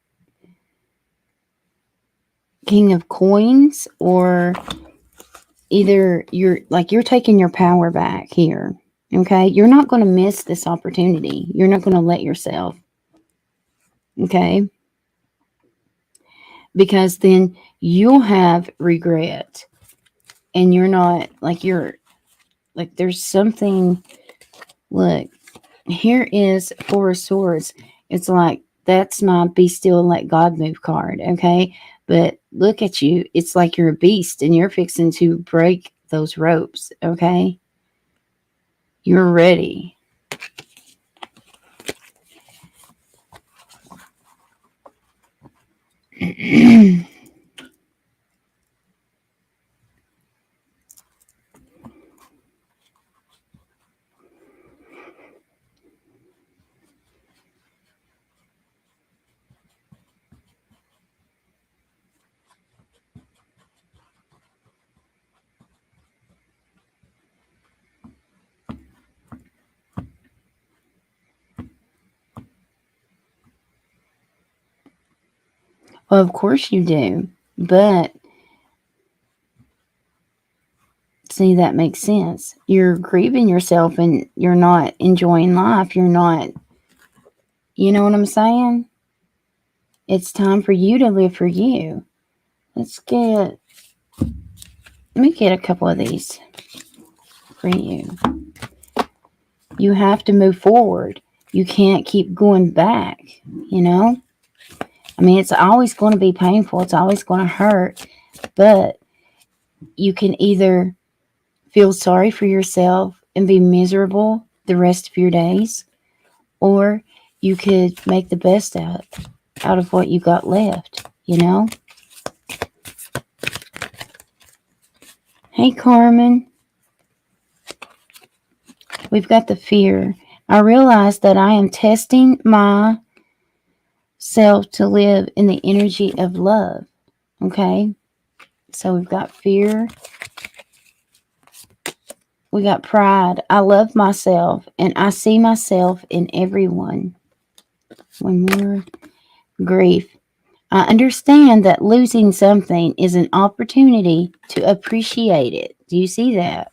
King of Coins, or either you're taking your power back here. Okay, you're not going to miss this opportunity. You're not going to let yourself. Okay, because then you'll have regret, and you're not like there's something. Look, here is Four of Swords. It's like, that's my be still and let God move card. Okay, but look at you. It's like you're a beast and you're fixing to break those ropes. Okay, you're ready. Well, of course you do. But see, that makes sense. You're grieving yourself and you're not enjoying life. You're not, you know what I'm saying? It's time for you to live for you. Let me get a couple of these for you. You have to move forward. You can't keep going back, you know? I mean, it's always going to be painful. It's always going to hurt. But you can either feel sorry for yourself and be miserable the rest of your days, or you could make the best out of what you got left, you know? Hey, Carmen. We've got the fear. I realize that I am testing myself to live in the energy of love. Okay? So we've got fear. We got pride. I love myself and I see myself in everyone. One more. Grief. I understand that losing something is an opportunity to appreciate it. Do you see that?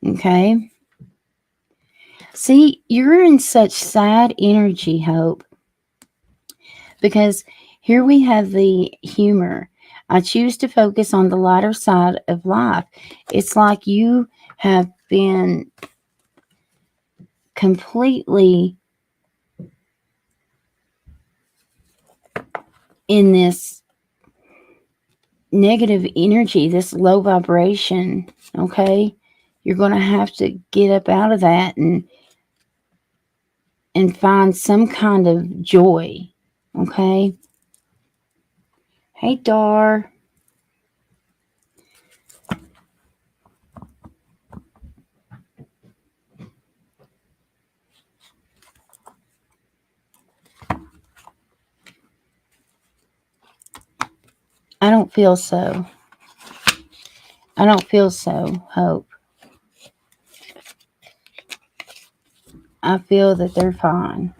Okay. See, you're in such sad energy, Hope, because here we have the humor. I choose to focus on the lighter side of life. It's like you have been completely in this negative energy, this low vibration, okay? You're going to have to get up out of that and find some kind of joy, okay? Hey, Dar. I don't feel so. I don't feel so, Hope. I feel that they're fine.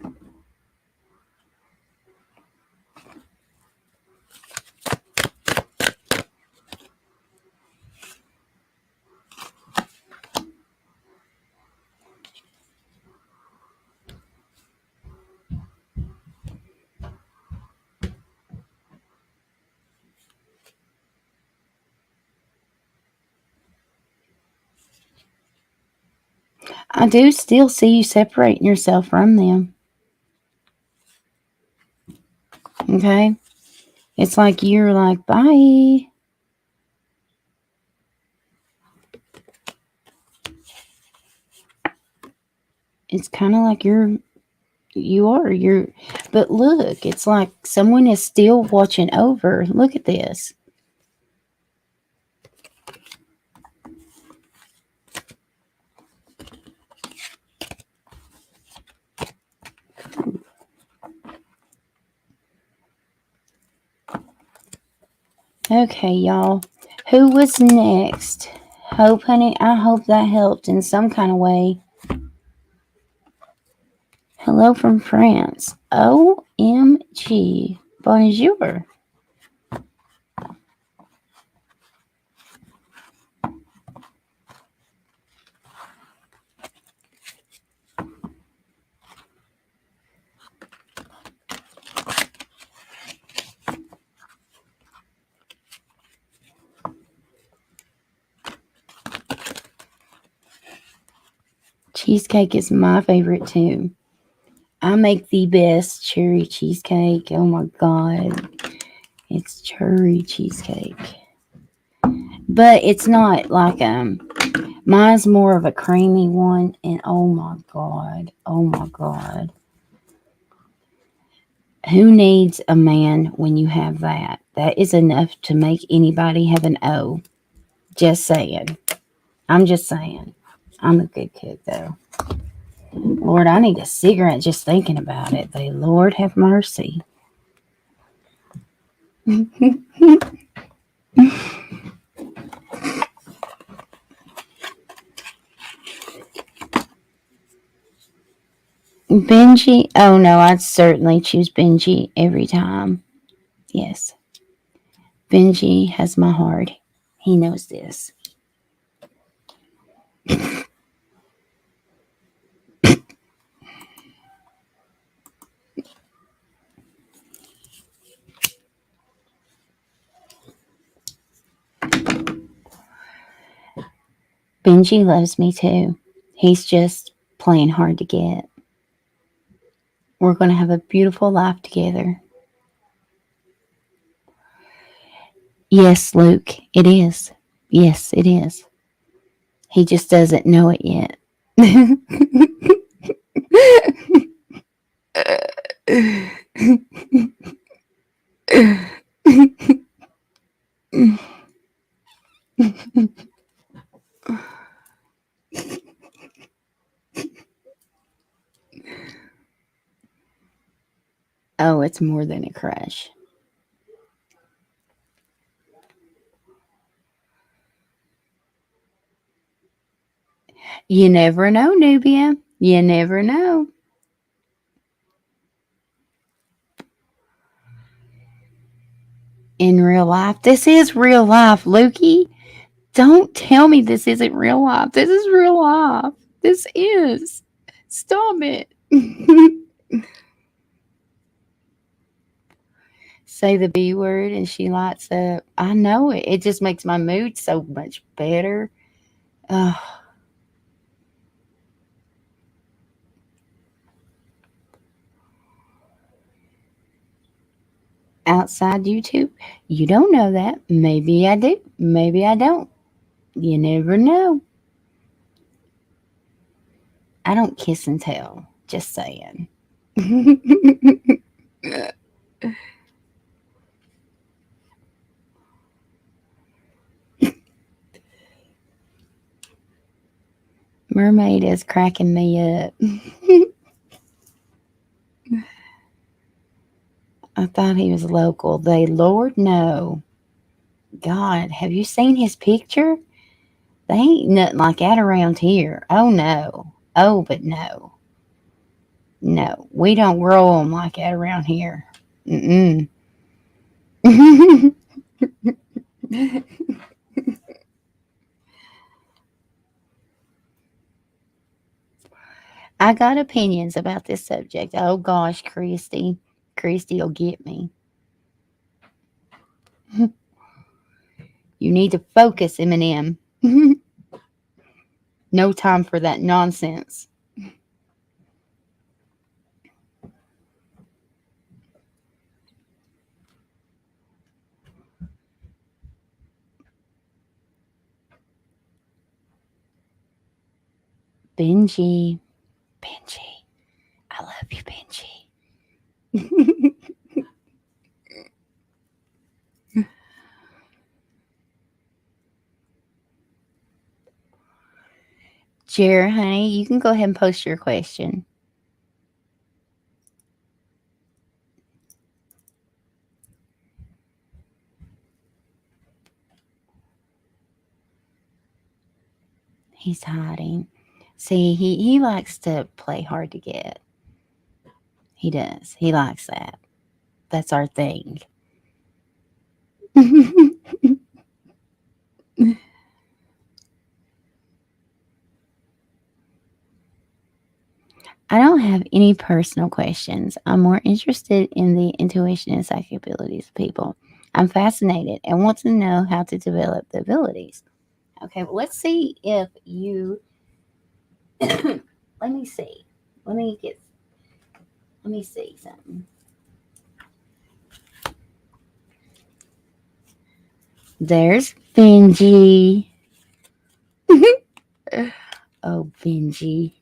I do still see you separating yourself from them. Okay? It's like you're like, bye. It's kind of like you're, but look, it's like someone is still watching over. Look at this. Okay, y'all. Who was next? Hope, honey. I hope that helped in some kind of way. Hello from France. OMG. Bonjour. Cheesecake is my favorite too. I make the best cherry cheesecake. Oh my god. It's cherry cheesecake. But it's not like mine's more of a creamy one, and oh my god. Oh my god. Who needs a man when you have that? That is enough to make anybody have an O. Just saying. I'm just saying. I'm a good cook though. Lord, I need a cigarette just thinking about it. The Lord have mercy. Benji? Oh no, I'd certainly choose Benji every time. Yes. Benji has my heart. He knows this. Benji loves me too. He's just playing hard to get. We're going to have a beautiful life together. Yes, Luke, it is. Yes, it is. He just doesn't know it yet. Oh, it's more than a crush. You never know, Nubia. You never know. In real life, this is real life, Lukey. Don't tell me this isn't real life. This is real life. This is. Stop it. Say the B word and she lights up. I know it. It just makes my mood so much better. Ugh. Outside YouTube, you don't know that. Maybe I do. Maybe I don't. You never know. I don't kiss and tell. Just saying. Mermaid is cracking me up. I thought he was local. They, Lord, no. God, have you seen his picture? They ain't nothing like that around here. Oh, no. Oh, but no. No, we don't grow them like that around here. Mm-mm. I got opinions about this subject. Oh, gosh, Christy. Christy will get me. You need to focus, Eminem. No time for that nonsense. Benji. Benji. I love you, Benji. Jer, honey, you can go ahead and post your question. He's hiding. See, he likes to play hard to get. He does. He likes that. That's our thing. I don't have any personal questions. I'm more interested in the intuition and psychic abilities of people. I'm fascinated and want to know how to develop the abilities. Okay, well, let's see if you. Let me see. Let me see something. There's Benji. Oh, Benji.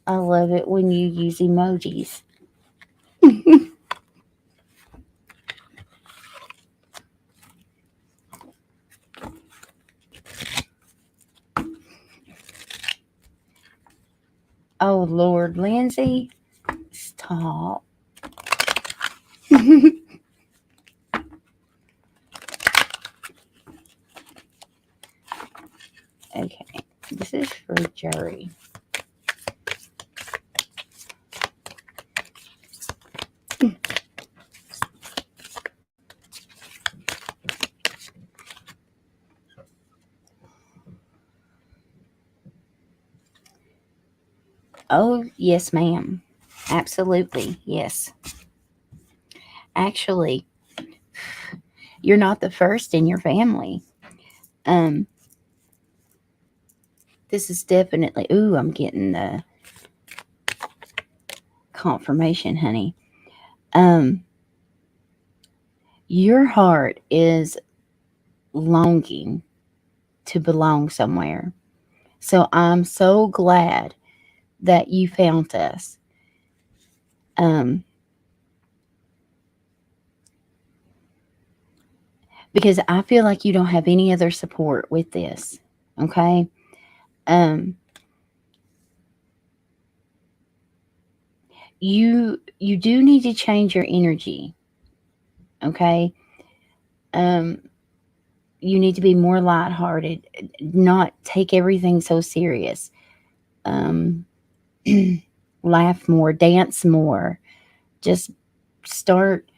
I love it when you use emojis. Oh, Lord, Lindsay. Stop. Okay, this is for Jerry. Oh, yes, ma'am. Absolutely. Yes. Actually, you're not the first in your family. Um, this is definitely, ooh, I'm getting the confirmation, honey. Um, your heart is longing to belong somewhere. So I'm so glad that you found us. Um, because I feel like you don't have any other support with this. Okay. Um, you do need to change your energy. Okay. Um, you need to be more lighthearted, not take everything so serious. Um, laugh more, dance more, just start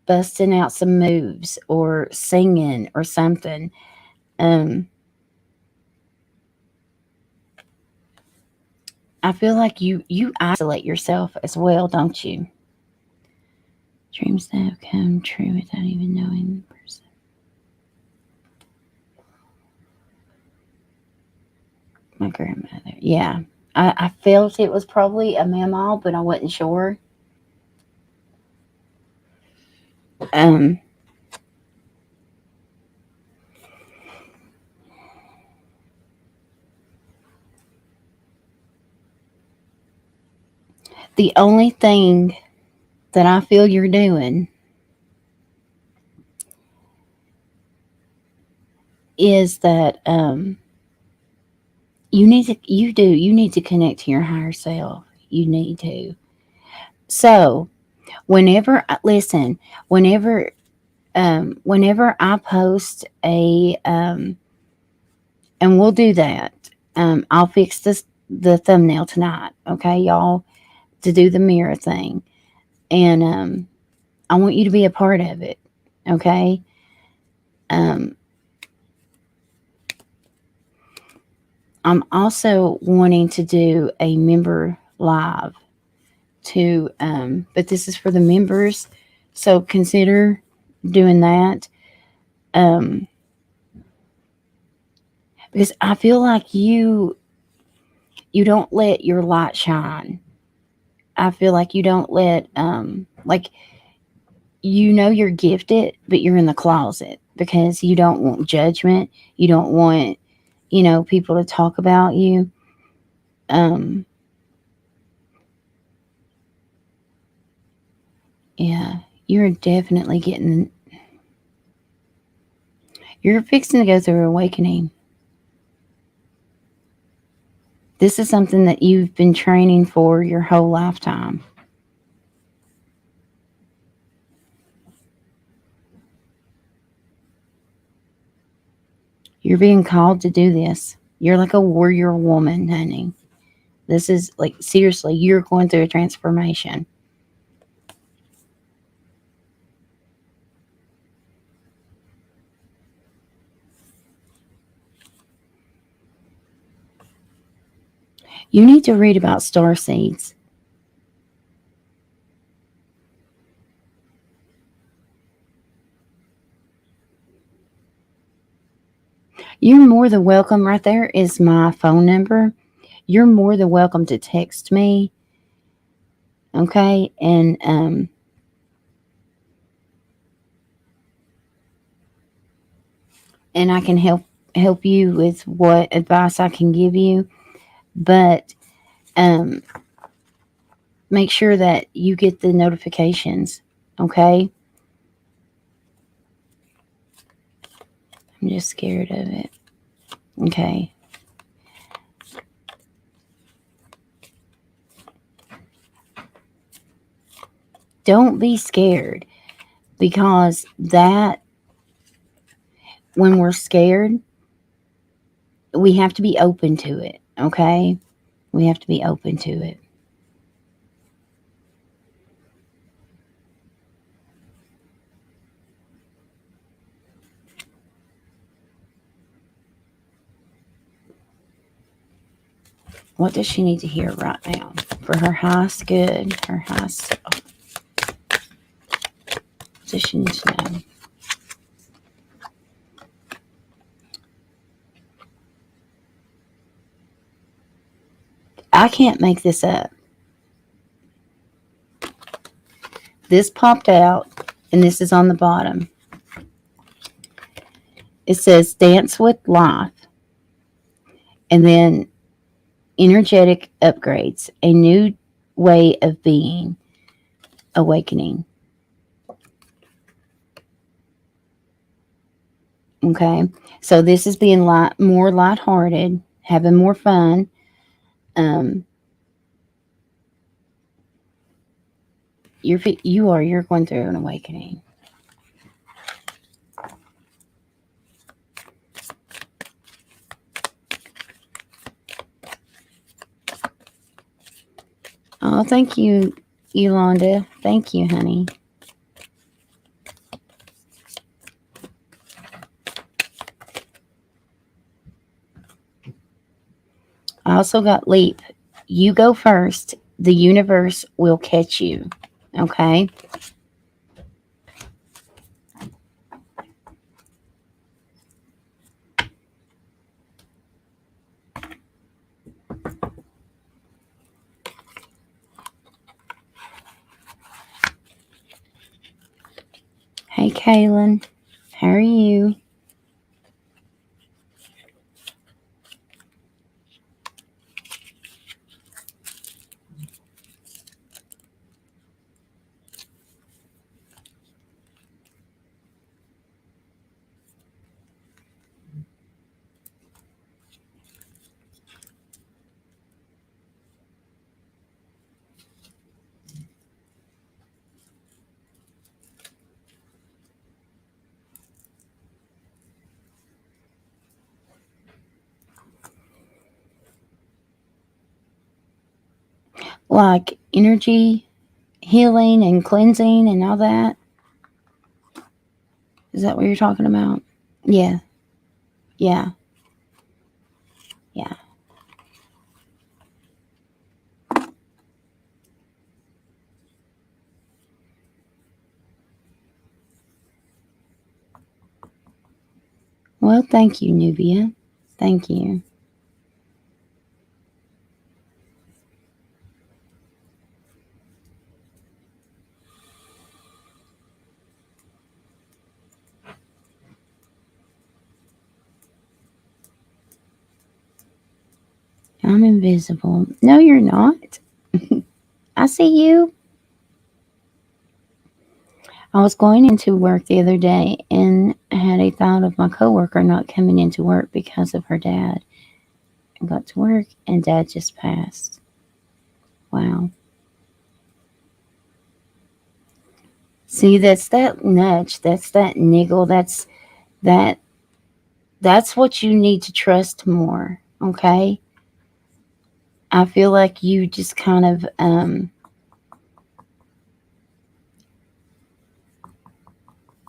busting out some moves or singing or something. Um, I feel like you isolate yourself as well, don't you? Dreams that have come true without even knowing the person. My grandmother. Yeah. I felt it was probably a mammal, but I wasn't sure. Um, the only thing that I feel you're doing is that you need to connect to your higher self. You need to. So listen, whenever whenever I post a and we'll do that. I'll fix the thumbnail tonight, okay, y'all, to do the mirror thing, and I want you to be a part of it, okay. Um, I'm also wanting to do a member live too, but this is for the members, so consider doing that. Um, because I feel like you don't let your light shine. I feel like you don't let like you know you're gifted, but you're in the closet because you don't want judgment. You don't want, people to talk about you. Um, yeah, you're definitely you're fixing to go through awakening. This is something that you've been training for your whole lifetime. You're being called to do this. You're like a warrior woman, honey. This is like, seriously, you're going through a transformation. You need to read about star seeds. You're more than welcome. Right there is my phone number. You're more than welcome to text me. Okay. And I can help you with what advice I can give you. But um make sure that you get the notifications. Okay. I'm just scared of it. Okay. Don't be scared, because that when we're scared, we have to be open to it. Okay. We have to be open to it. What does she need to hear right now for her highest good, her highest self? What does she need to know? I can't make this up. This popped out, and this is on the bottom. It says, dance with life. And then energetic upgrades, a new way of being, awakening. Okay, so this is being more lighthearted, having more fun. You're going through an awakening. Oh, thank you, Yolanda. Thank you, honey. I also got leap. You go first. The universe will catch you. Okay? Hey, Kaylin. How are you? Like energy healing and cleansing and all that. Is that what you're talking about? Yeah. Yeah. Yeah. Well, thank you, Nubia. Thank you. I'm invisible. No, you're not. I see you. I was going into work the other day and had a thought of my coworker not coming into work because of her dad. I got to work and dad just passed. Wow. See, that's that nudge. That's that niggle. That that's what you need to trust more. Okay. I feel like you just kind of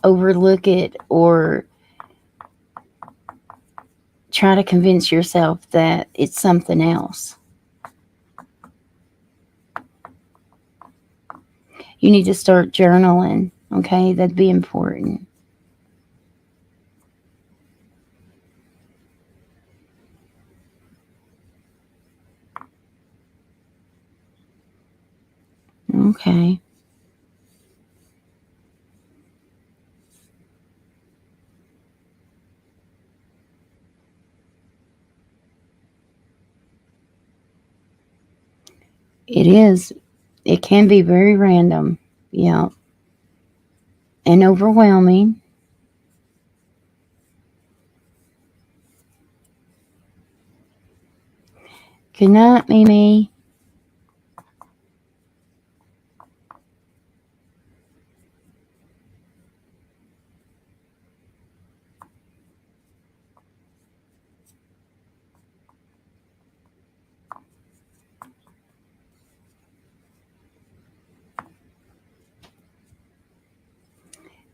overlook it or try to convince yourself that it's something else. You need to start journaling. Okay, that'd be important. Okay. It is. It can be very random. Yeah. And overwhelming. Good night, Mimi.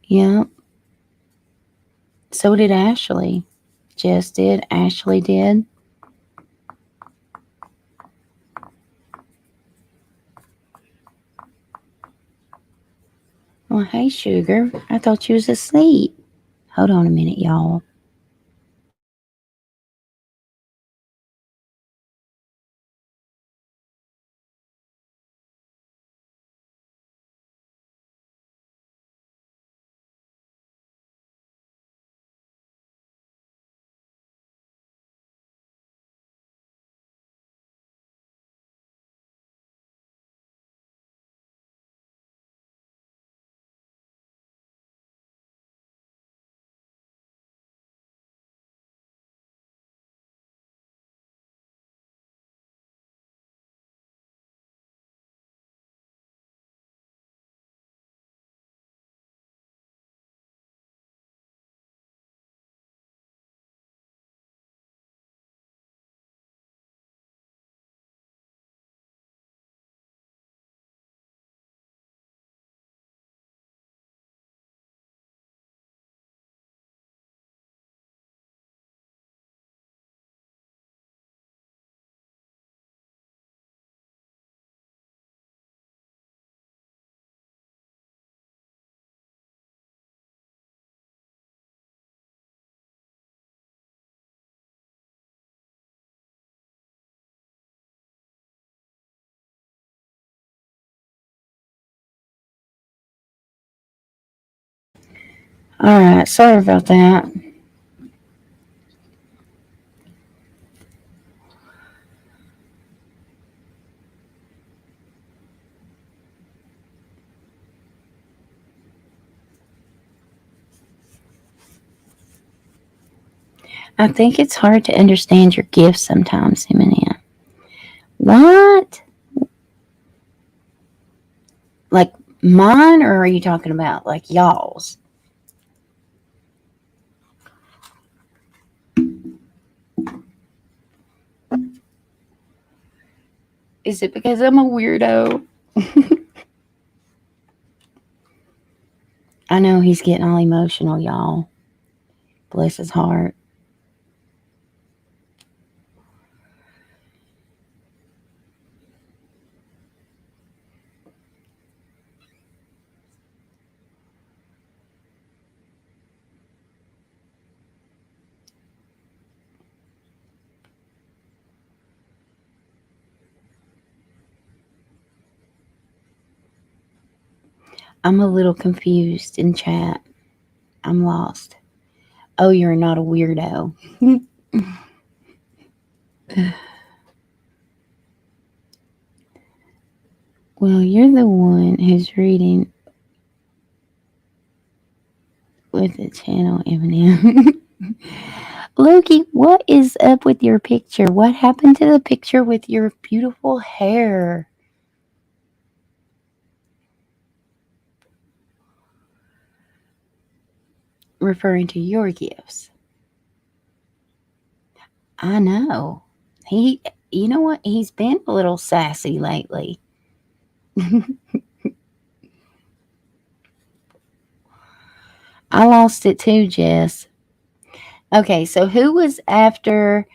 Yeah. So did Ashley. Jess did. Ashley did. Well, hey, sugar. I thought you was asleep. Hold on a minute, y'all. All right, sorry about that. I think it's hard to understand your gifts sometimes, Eminem. What? Like mine, or are you talking about like y'all's? Is it because I'm a weirdo? I know he's getting all emotional, y'all. Bless his heart. I'm a little confused in chat. I'm lost. Oh, you're not a weirdo. Well, you're the one who's reading with the channel, Eminem. Loki, what is up with your picture? What happened to the picture with your beautiful hair? Referring to your gifts. I know. You know what? He's been a little sassy lately. I lost it too, Jess. Okay, so who was after?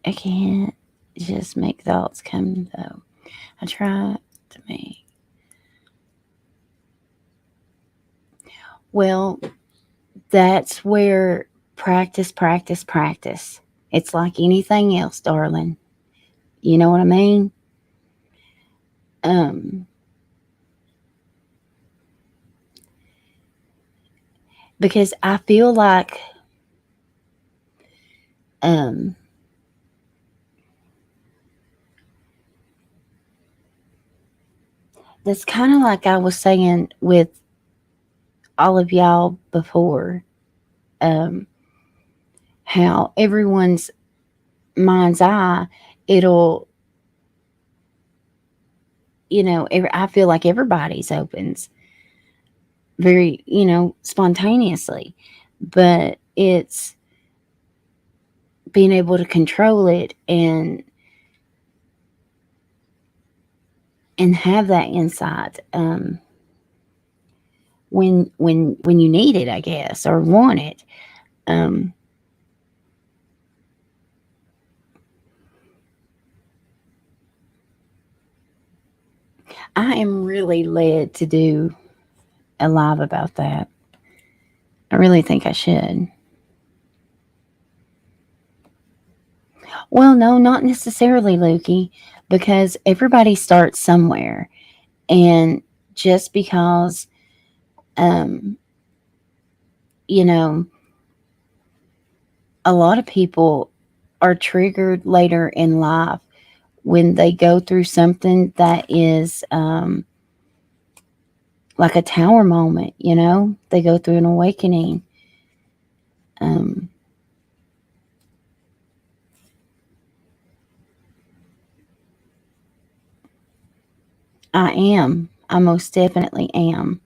I can't just make thoughts come though. I try to make. Well, that's where practice, practice, practice. It's like anything else, darling. You know what I mean? Um, because I feel like um that's kind of like I was saying with all of y'all before. Um, how everyone's mind's eye, it'll, I feel like everybody's opens very, spontaneously, but it's being able to control it and have that insight when you need it, I guess, or want it. Um, I am really led to do a live about that. I really think I should. Well, no, not necessarily, Lukey, because everybody starts somewhere. And just because, um, you know, a lot of people are triggered later in life when they go through something that is like a tower moment, they go through an awakening. Um, I am. I most definitely am.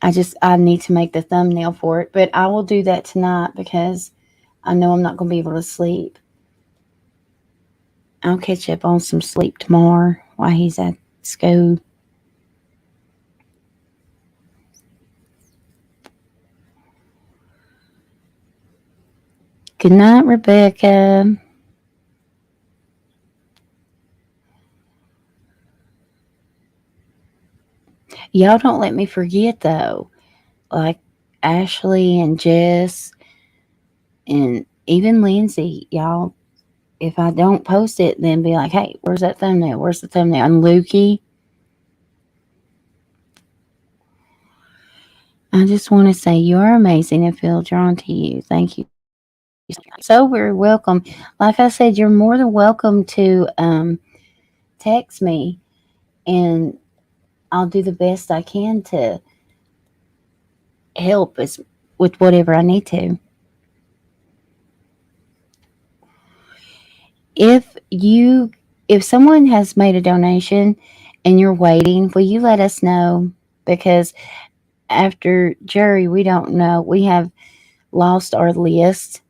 I need to make the thumbnail for it, but I will do that tonight because I know I'm not going to be able to sleep. I'll catch up on some sleep tomorrow while he's at school. Good night, Rebecca. Y'all don't let me forget though. Like Ashley and Jess and even Lindsay, y'all, if I don't post it, then be like, hey, where's that thumbnail? Where's the thumbnail? And Lukey, I just want to say you are amazing and feel drawn to you. Thank you so very welcome. Like I said, you're more than welcome to text me, and I'll do the best I can to help with whatever I need to. If you if someone has made a donation and you're waiting, will you let us know? Because after Jerry, we don't know. We have lost our list.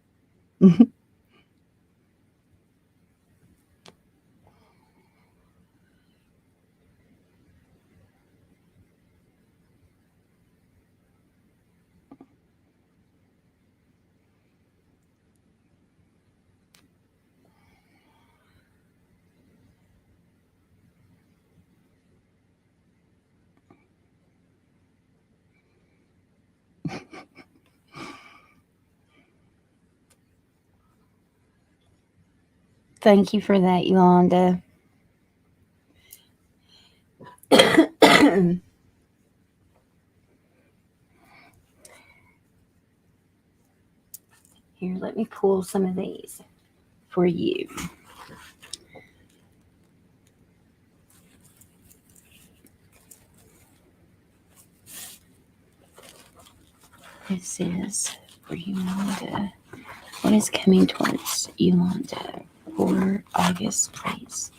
Thank you for that, Yolanda. Here, let me pull some of these for you. This is for Yolanda. What is coming towards Yolanda for August, please?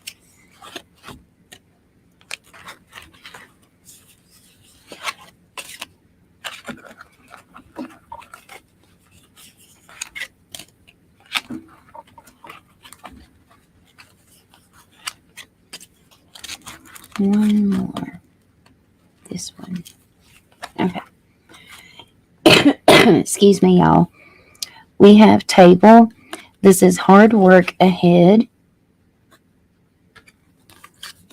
One more. This one. Okay. Excuse me, y'all. We have table. This is hard work ahead.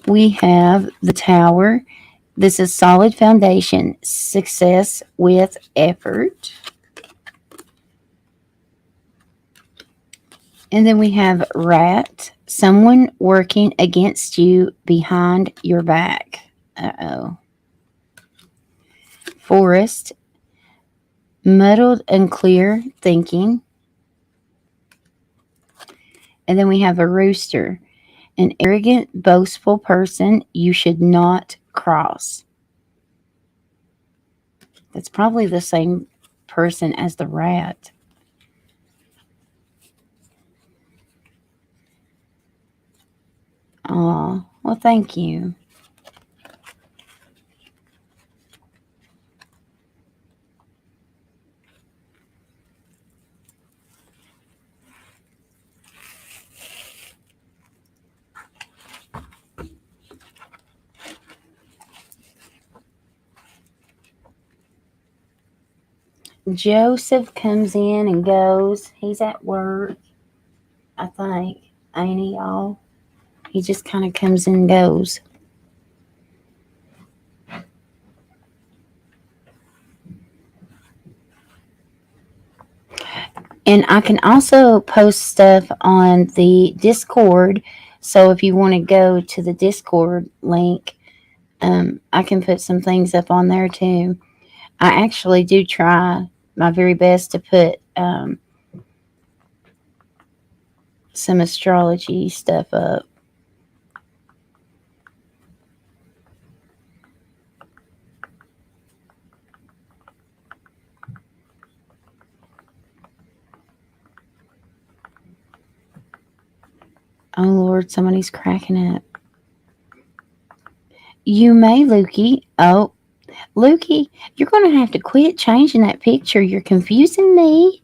We have the tower. This is solid foundation, success with effort. And then we have rat, someone working against you behind your back. Uh-oh. Forest, muddled and clear thinking. And then we have a rooster, an arrogant, boastful person you should not cross. That's probably the same person as the rat. Oh, well, thank you. Joseph comes in and goes. He's at work, I think. Ain't he, y'all? He just kind of comes and goes. And I can also post stuff on the Discord. So if you want to go to the Discord link, I can put some things up on there too. I actually do try my very best to put some astrology stuff up. Oh Lord, somebody's cracking up. You may, Lukey. Oh, Lukey, you're going to have to quit changing that picture. You're confusing me.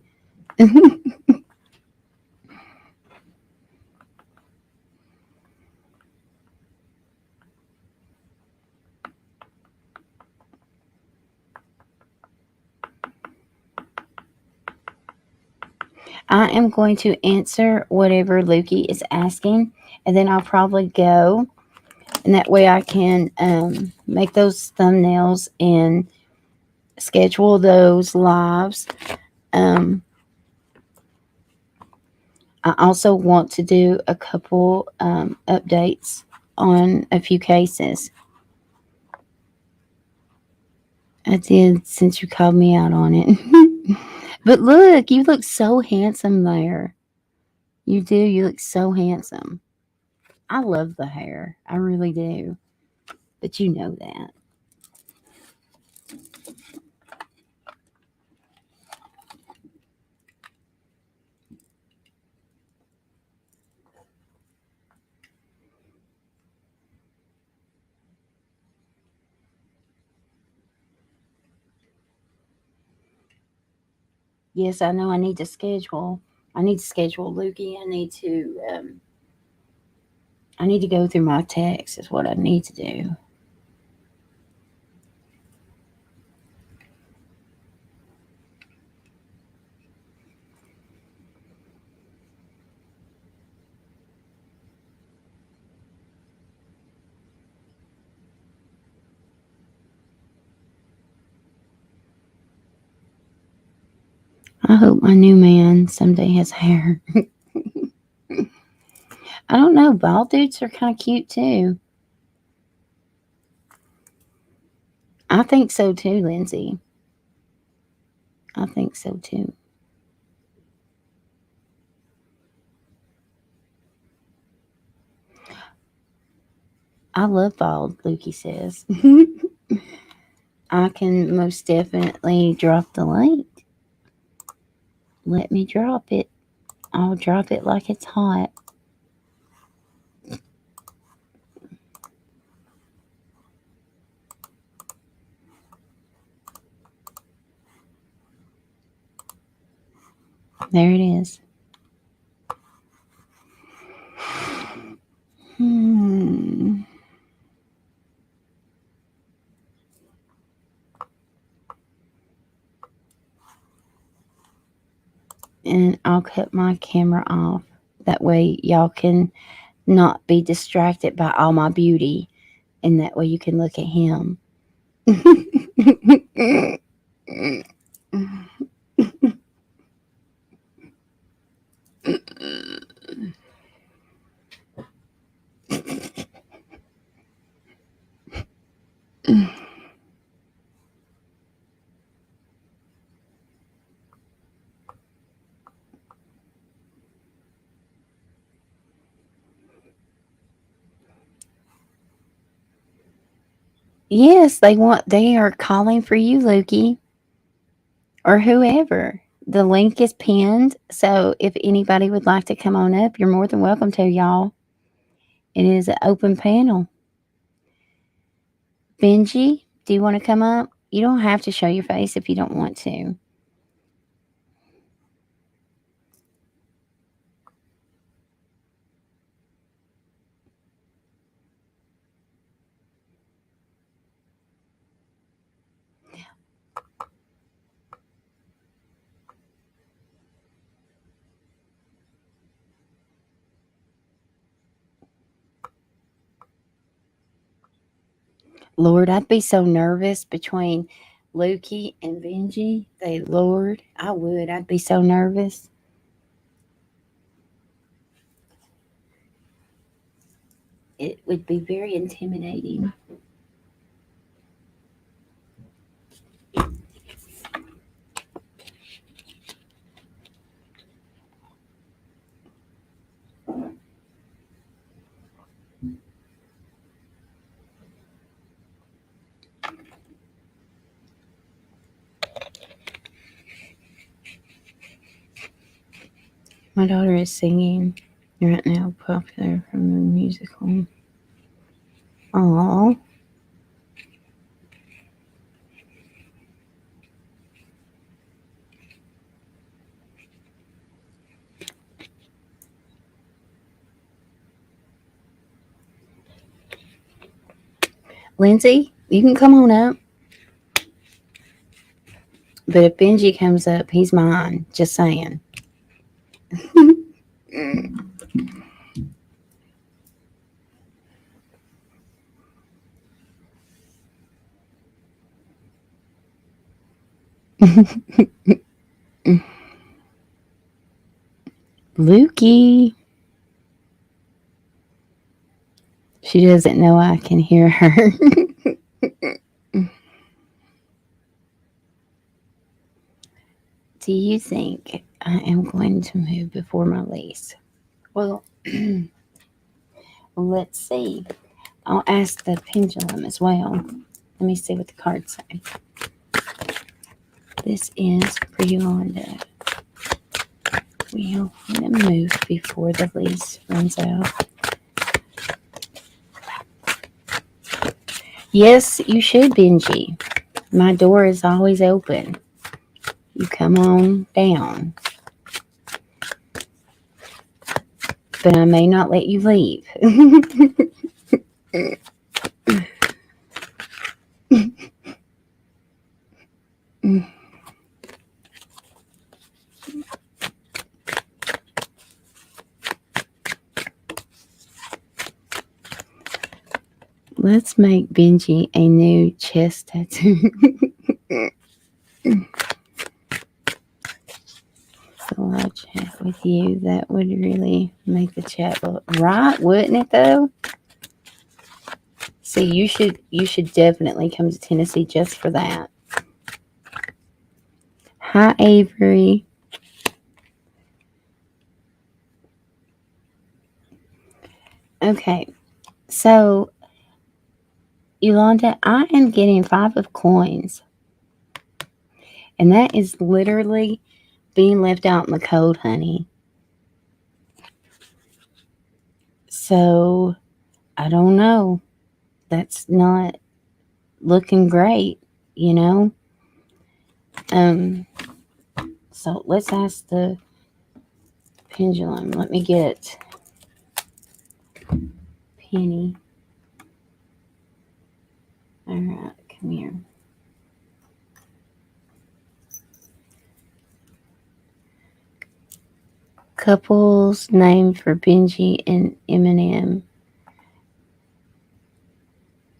I am going to answer whatever Lukey is asking, and then I'll probably go, and that way I can make those thumbnails and schedule those lives. Um, I also want to do a couple updates on a few cases. I did since you called me out on it. But look, you look so handsome there. You do. You look so handsome. I love the hair. I really do. But you know that. Yes, I know I need to schedule. I need to schedule Lukey. I need to go through my texts is what I need to do. I hope my new man someday has hair. I don't know. Bald dudes are kind of cute too. I think so too, Lindsay. I think so too. I love bald, Lukey says. I can most definitely drop the link. Let me drop it. I'll drop it like it's hot. There it is. Hmm. And I'll cut my camera off. That way, y'all can not be distracted by all my beauty. And that way, you can look at him. Yes, they are calling for you, Loki, or whoever. The link is pinned, so if anybody would like to come on up, you're more than welcome to, y'all. It is an open panel. Benji, do you want to come up? You don't have to show your face if you don't want to. Lord, I'd be so nervous between Lukey and Benji. Lord, I would. I'd be so nervous. It would be very intimidating. My daughter is singing right now, popular from the musical. Aww. Lindsay, you can come on up. But if Benji comes up, he's mine. Just saying. Lukey. She doesn't know I can hear her. Do you think I am going to move before my lease? Well, let's see. I'll ask the pendulum as well. Let me see what the cards say. This is for Yolanda. We want to move before the lease runs out. Yes, you should, Benji. My door is always open. You come on down. But I may not let you leave. Let's make Benji a new chest tattoo. So I'll chat with you. That would really make the chat look right, wouldn't it though? See, you should definitely come to Tennessee just for that. Hi, Avery. Okay, so Yolanda, I am getting 5 of coins. And that is literally being left out in the cold, honey. So, I don't know. That's not looking great, you know? So let's ask the pendulum. Let me get Penny. All right, come here. Couples name for Benji and Eminem.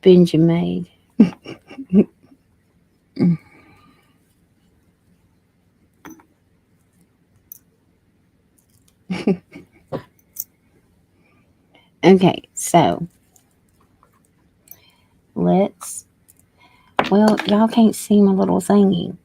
Benjamin. Okay, so let's. Well, y'all can't see my little thingy.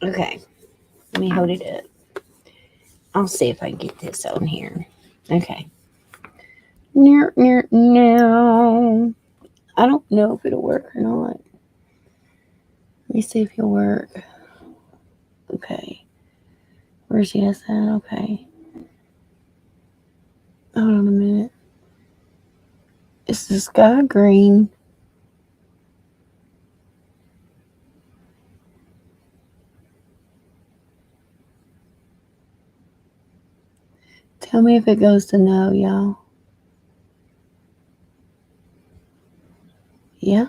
Okay, let me hold it up. I'll see if I can get this on here. Okay. No. I don't know if it'll work or not. Let me see if it'll work. Okay. Where's yes at? Okay. Hold on a minute. It's the sky green. Tell me if it goes to no, y'all. Yeah?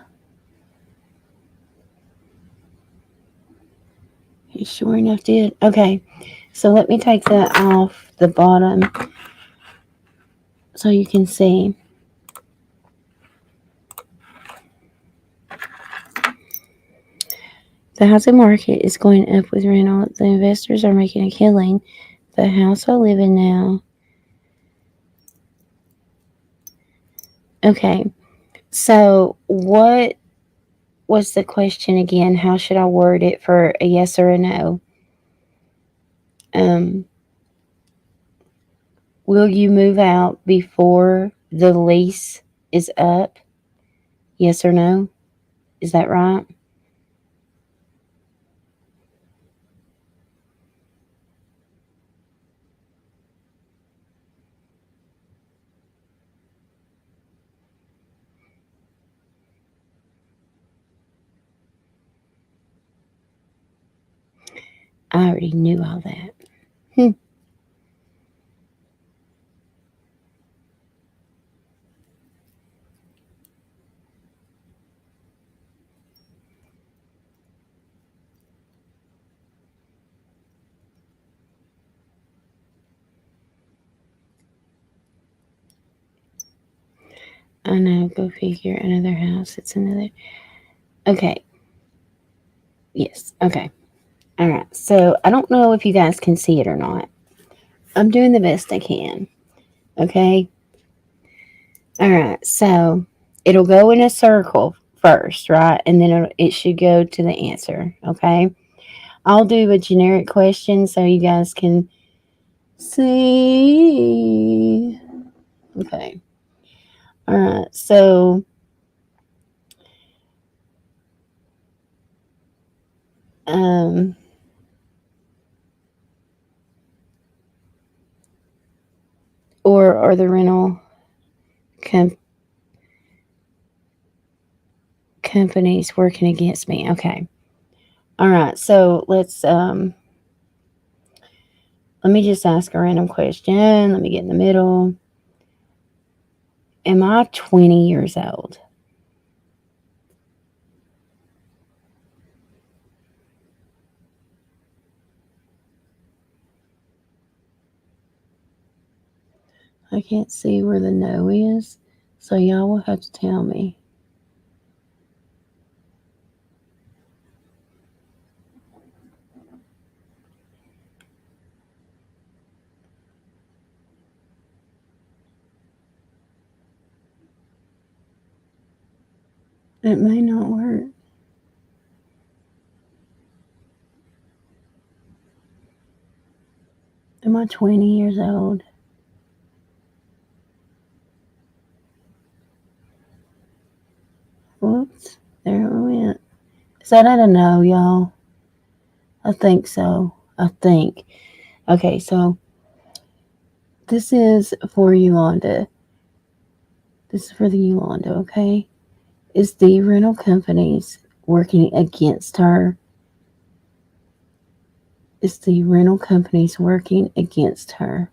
It sure enough did. Okay, so let me take that off the bottom so you can see. The housing market is going up with rental. The investors are making a killing. The house I live in now. Okay, so what was the question again? How should I word it for a yes or a no? Will you move out before the lease is up? Yes or no? Is that right? I already knew all that. I know, go figure. Another house. It's another. Okay. Yes. Okay. All right. So I don't know if you guys can see it or not. I'm doing the best I can. Okay. All right. So it'll go in a circle first, right? And then it should go to the answer. Okay. I'll do a generic question so you guys can see. Okay. All right. So or the rental companies working against me. Okay. All right. So let me just ask a random question. Let me get in the middle. Am I 20 years old? I can't see where the no is, so y'all will have to tell me. It may not work. Am I 20 years old? Whoops. There it went. Is that a no, y'all? I think so. I think. Okay, so this is for Yolanda. This is for the Yolanda, okay? Is the rental companies working against her? Is the rental companies working against her?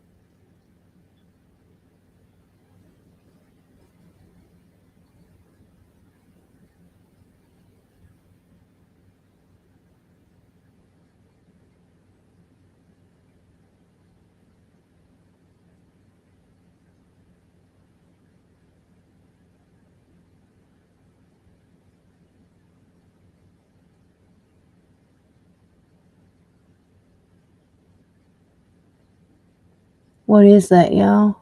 What is that, y'all?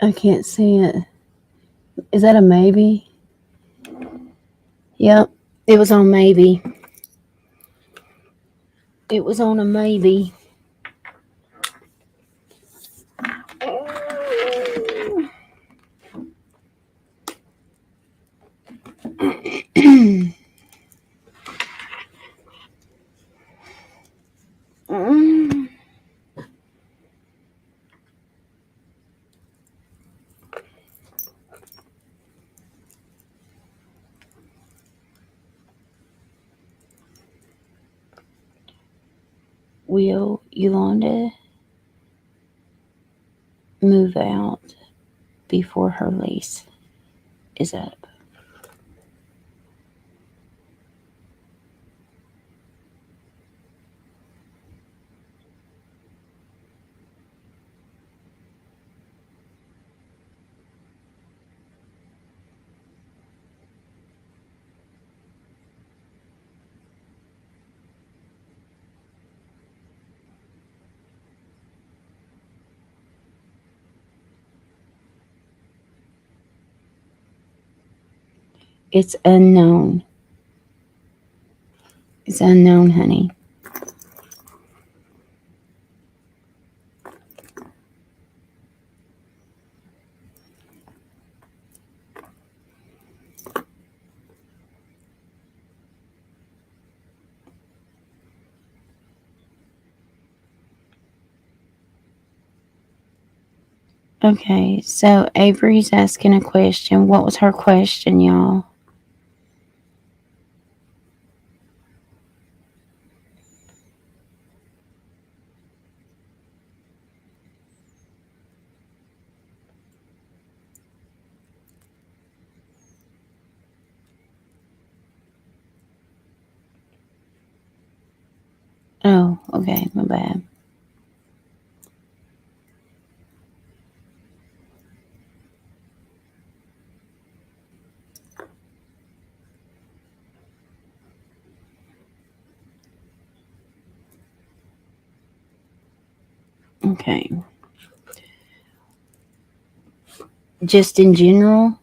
I can't see it. Is that a maybe? Yep, it was on maybe. It was on a maybe. Will Yolanda move out before her lease is up. It's unknown. It's unknown, honey. Okay, so Avery's asking a question. What was her question, y'all? Oh, okay, my bad. Okay. Just in general?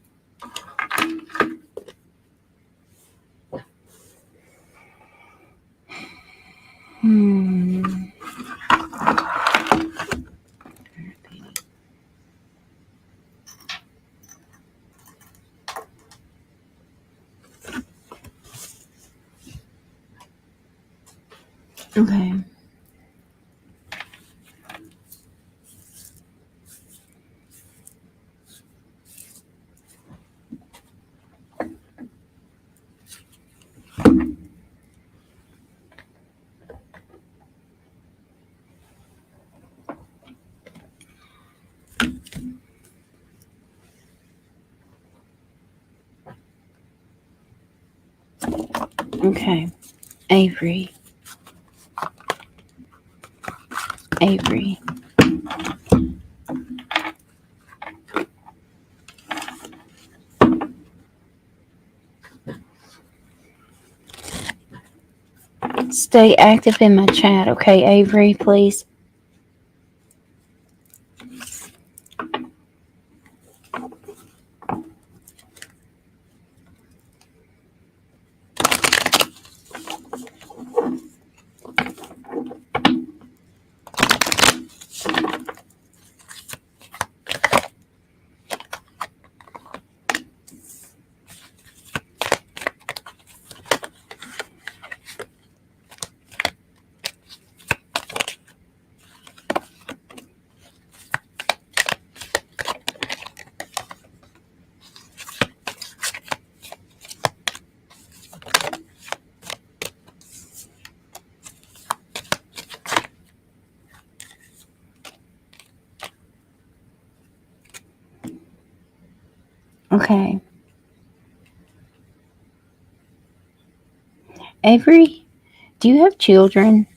Okay. Okay. Avery. Avery. Stay active in my chat, okay, Avery, please? Okay. Avery, do you have children?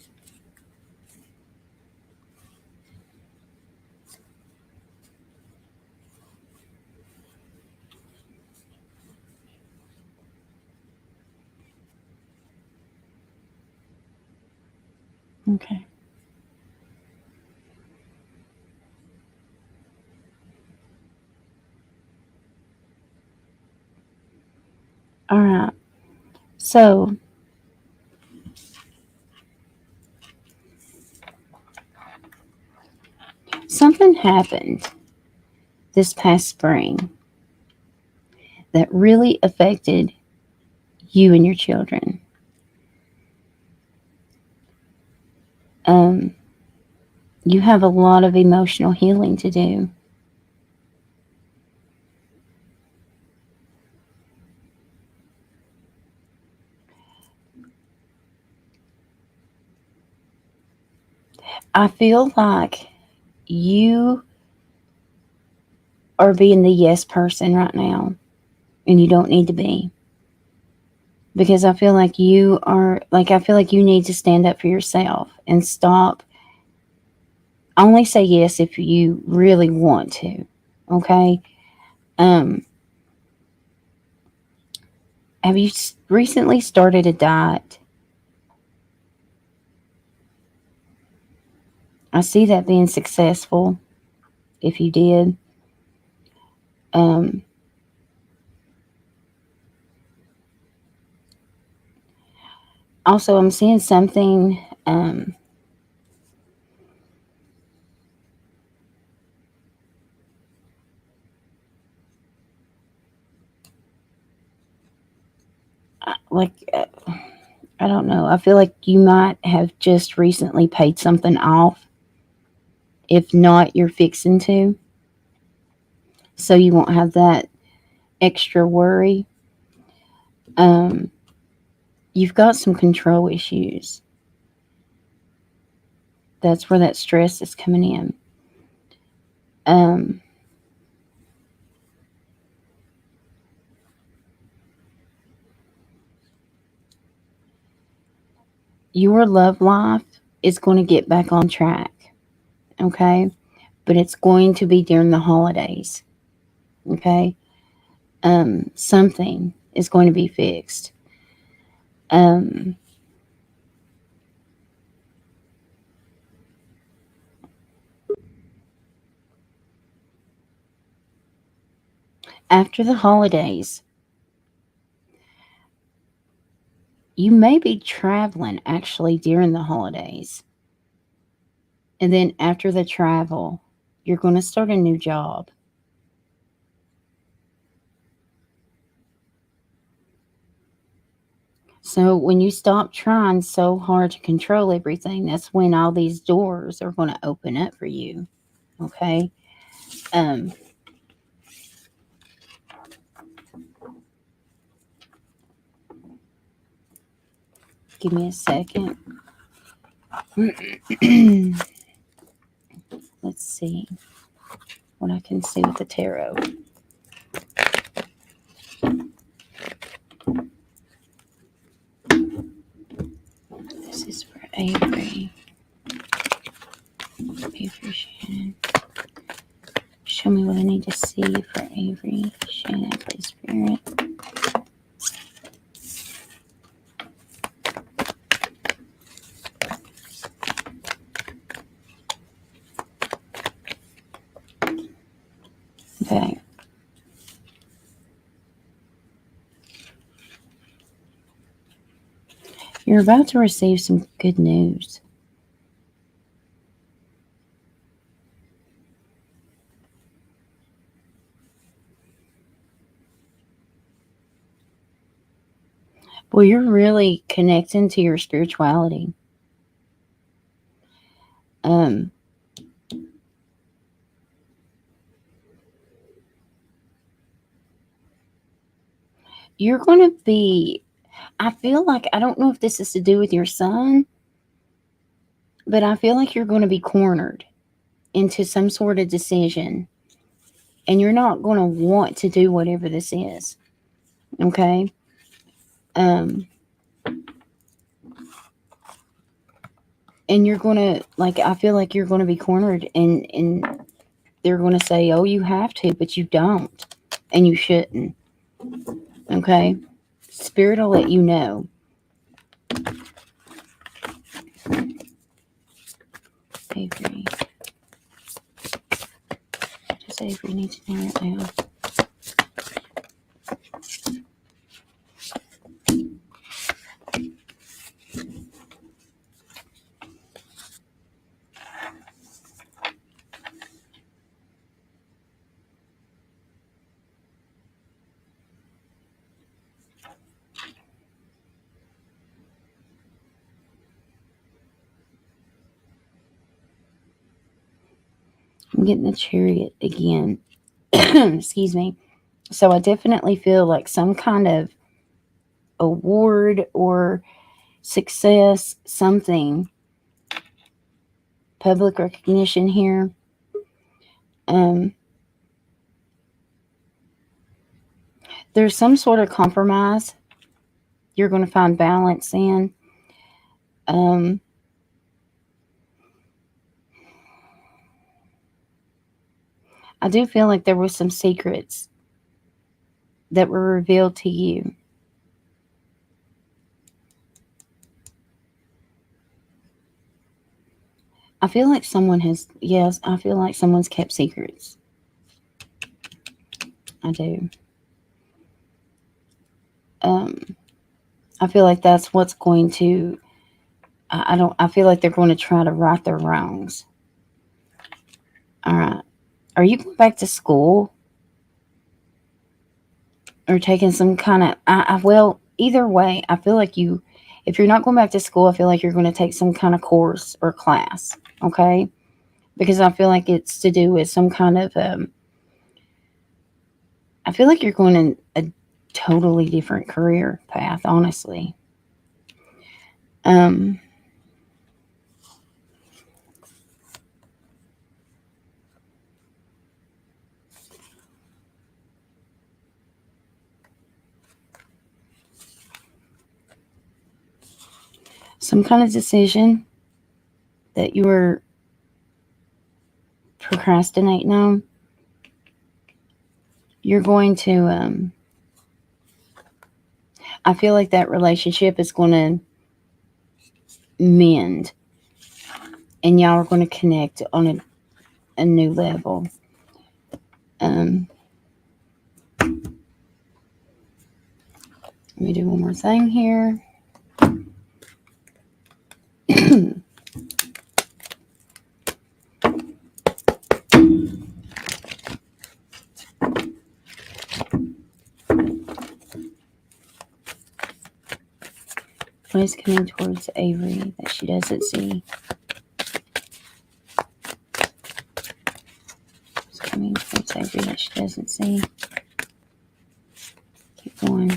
Okay. All right. So, something happened this past spring that really affected you and your children. Um, you have a lot of emotional healing to do. I feel like you are being the yes person right now, and you don't need to be. Because I feel like I feel like you need to stand up for yourself and stop. Only say yes if you really want to. Okay? Um, have you recently started a diet? I see that being successful if you did. Um, Also, I'm seeing something. Like, I don't know. I feel like you might have just recently paid something off. If not, you're fixing to. So you won't have that extra worry. Um, you've got some control issues. That's where that stress is coming in. Um, your love life is going to get back on track. Okay. But it's going to be during the holidays. Okay. Something is going to be fixed. Um, After the holidays, you may be traveling actually during the holidays. And then after the travel, you're going to start a new job. So when you stop trying so hard to control everything, that's when all these doors are going to open up for you. Okay. Um, Give me a second. Let's see what I can see with the tarot. This is for Avery. Avery Shannon. Show me what I need to see for Avery Shannon, please, Spirit. Okay. You're about to receive some good news. Well, you're really connecting to your spirituality. Um, you're going to be, I feel like, I don't know if this is to do with your son, but I feel like you're going to be cornered into some sort of decision, and you're not going to want to do whatever this is. Okay. Um, and you're going to, like, I feel like you're going to be cornered, and they're going to say, oh, you have to, but you don't, and you shouldn't. Okay. Spirit will let you know. Avery. What does Avery need to know right now? I'm getting the Chariot again. Excuse me. So I definitely feel like some kind of award or success, something, public recognition here. Um, there's some sort of compromise you're going to find balance in. I do feel like there was some secrets that were revealed to you. I feel like someone has, yes, I feel like someone's kept secrets. I do. I feel like that's what's going to, I feel like they're going to try to right their wrongs. All right. Are you going back to school? Or taking some kind of, well, either way, I feel like if you're not going back to school, I feel like you're going to take some kind of course or class. Okay. Because I feel like it's to do with some kind of, I feel like you're going in a totally different career path, honestly. Um, some kind of decision that you were procrastinating on, you're going to, I feel like that relationship is going to mend and y'all are going to connect on a new level. Let me do one more thing here. What is coming towards Avery that she doesn't see? What's coming towards Avery that she doesn't see? Keep going.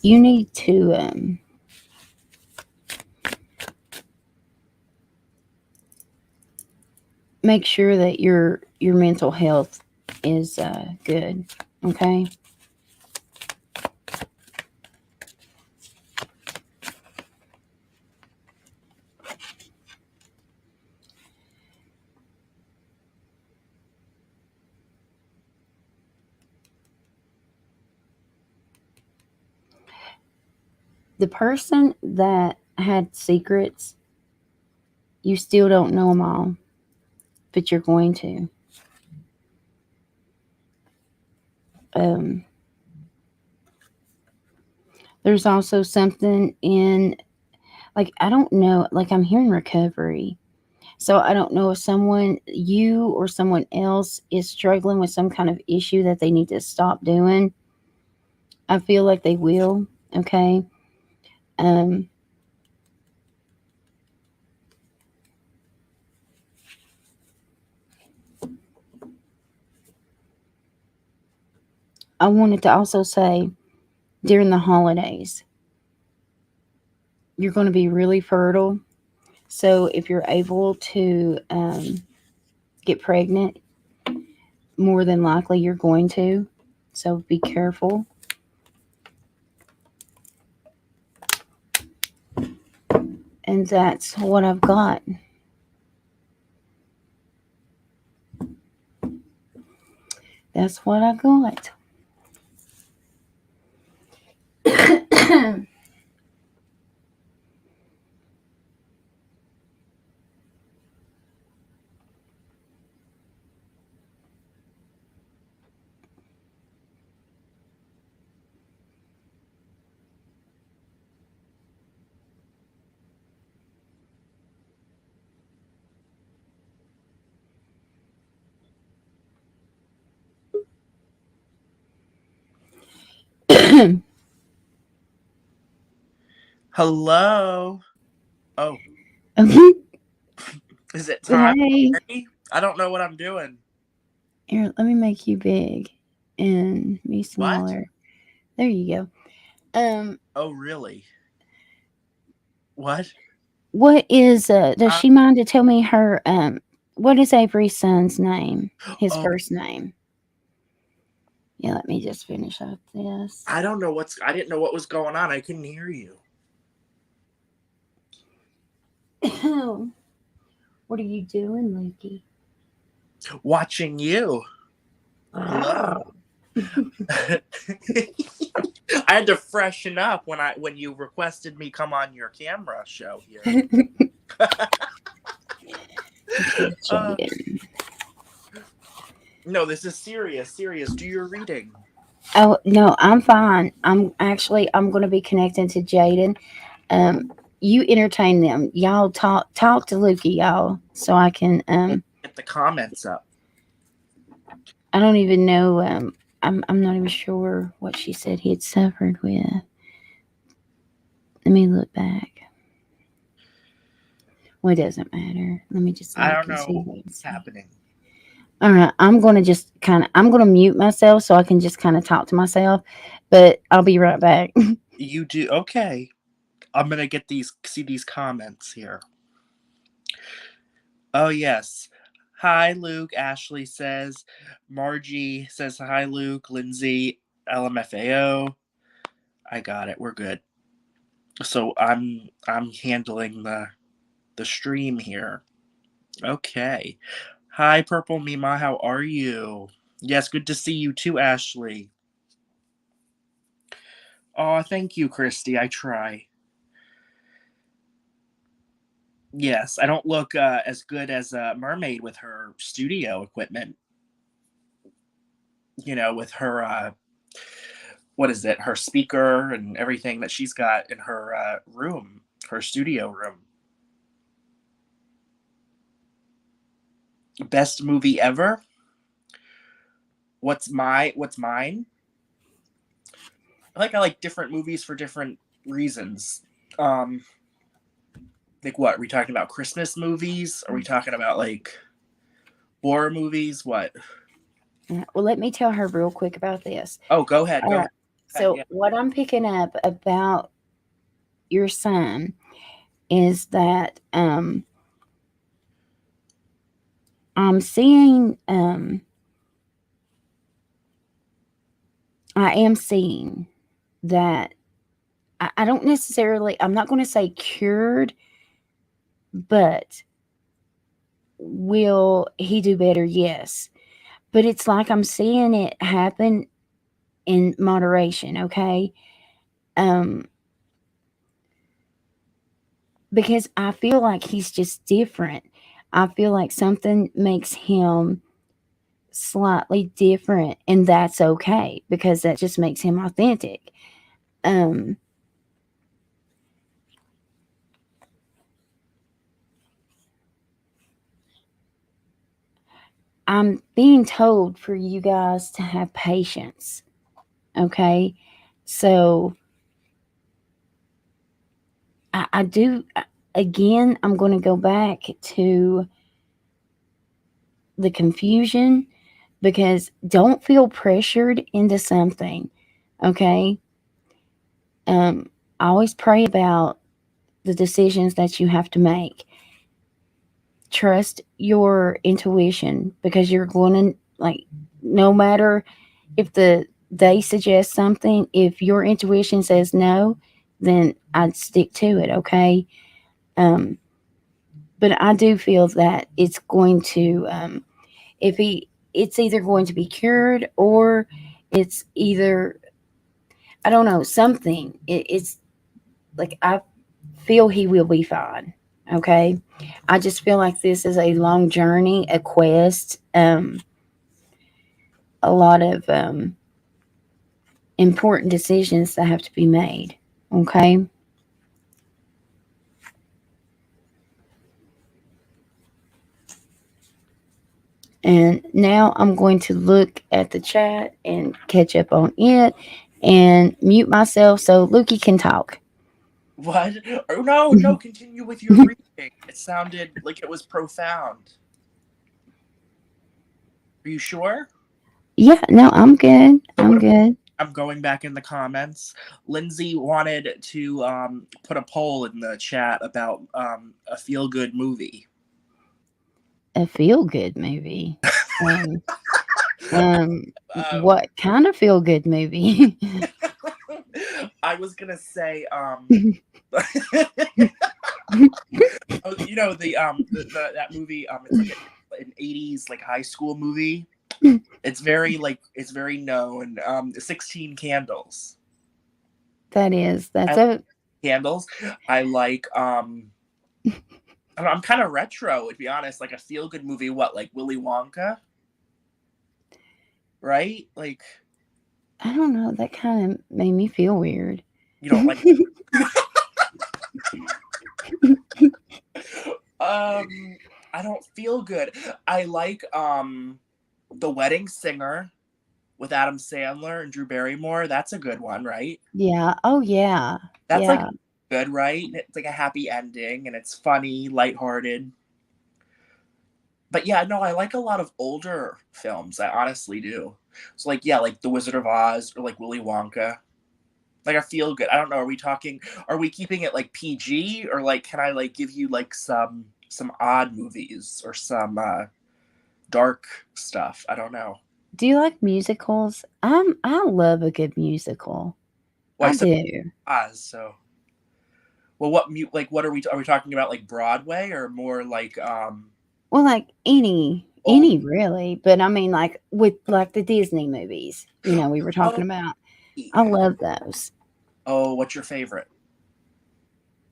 You need to make sure that your mental health is good. Okay. The person that had secrets, you still don't know them all, but you're going to. There's also something in, like, I don't know, like, I'm hearing recovery. So I don't know if you or someone else is struggling with some kind of issue that they need to stop doing. I feel like they will. Okay. I wanted to also say during the holidays, you're going to be really fertile. So if you're able to get pregnant, more than likely you're going to. So be careful. And that's what I've got. That's what I got. Hello. Oh. Is it time? Hey, I don't know what I'm doing. here, let me make you big and me smaller. There you go. Oh, really? What? What is does she mind to tell me her what is Avery's son's name? His Oh, first name. Yeah, let me just finish up this. I don't know I didn't know what was going on. I couldn't hear you. What are you doing, Lukey? Watching you. Hello. I had to freshen up when you requested me come on your camera show here. No, this is serious. Do your reading. Oh no, I'm fine. I'm going to be connecting to Jaden. You entertain them. Y'all talk to Lukey, y'all, so I can Get the comments up. I don't even know. I'm not even sure what she said he had suffered with. Let me look back. Well, it doesn't matter. Let me just look I don't and see know what's what's happening. All right, I'm gonna mute myself so I can just kind of talk to myself, but I'll be right back. You do okay. I'm gonna see these comments here. Oh yes. Hi Luke, Ashley says. Margie says hi Luke, Lindsay, LMFAO. I got it. We're good. So I'm handling the stream here. Okay. Hi Purple Mima, how are you? Yes, good to see you too, Ashley. Oh, thank you, Christy. I try. Yes, I don't look as good as Mermaid with her studio equipment. You know, with her what is it? Her speaker and everything that she's got in her room, her studio room. Best movie ever? What's mine? I like different movies for different reasons. Like what? Are we talking about Christmas movies? Are we talking about like horror movies? What? Well, let me tell her real quick about this. Oh, go ahead. Go ahead. So, Yeah. what I'm picking up about your son is that I'm seeing I am seeing that I don't necessarily, I'm not going to say cured, but will he do better? Yes. But it's like I'm seeing it happen in moderation, okay? Um, because I feel like he's just different. I feel like something makes him slightly different, and that's okay because that just makes him authentic. Um, I'm being told for you guys to have patience. Okay. So I do, again, I'm going to go back to the confusion because don't feel pressured into something. Okay. Um, I always pray about the decisions that you have to make. Trust your intuition because you're going to, like, no matter if they suggest something, if your intuition says no, then I'd stick to it, okay? Um, but I do feel that it's going to, if he, it's either going to be cured or it's either, I don't know, something. It's like I feel he will be fine, okay? I just feel like this is a long journey, a quest, a lot of important decisions that have to be made, okay? And now I'm going to look at the chat and catch up on it and mute myself so Lukey can talk. What? Oh, no, continue with your reading. It sounded like it was profound. Are you sure? Yeah, no, I'm good. I'm good. I'm going back in the comments. Lindsay wanted to put a poll in the chat about a feel-good movie. A feel-good movie. What kind of feel-good movie? I was gonna say, you know the that movie. It's like an '80s like high school movie. It's very known. 16 Candles. That's Candles. I like I'm kind of retro, to be honest. Like a feel good movie. What, like Willy Wonka? Right? Like, I don't know. That kind of made me feel weird. you don't like. I don't feel good. I like The Wedding Singer with Adam Sandler and Drew Barrymore. That's a good one, right? Yeah. Oh, yeah. That's Yeah. like good, right? It's like a happy ending and it's funny, lighthearted. But yeah, no, I like a lot of older films. I honestly do. So like, yeah, like The Wizard of Oz or like Willy Wonka. Like I feel good. I don't know. Are we keeping it like PG or like, can I like give you like some odd movies or some dark stuff? I don't know. Do you like musicals? I love a good musical. Well, I I said do. Oz, so. Well, what are we talking about, like Broadway or more like Well, like any old? really, but I mean like with like the Disney movies, we were talking Oh, about. I love those. oh, what's your favorite?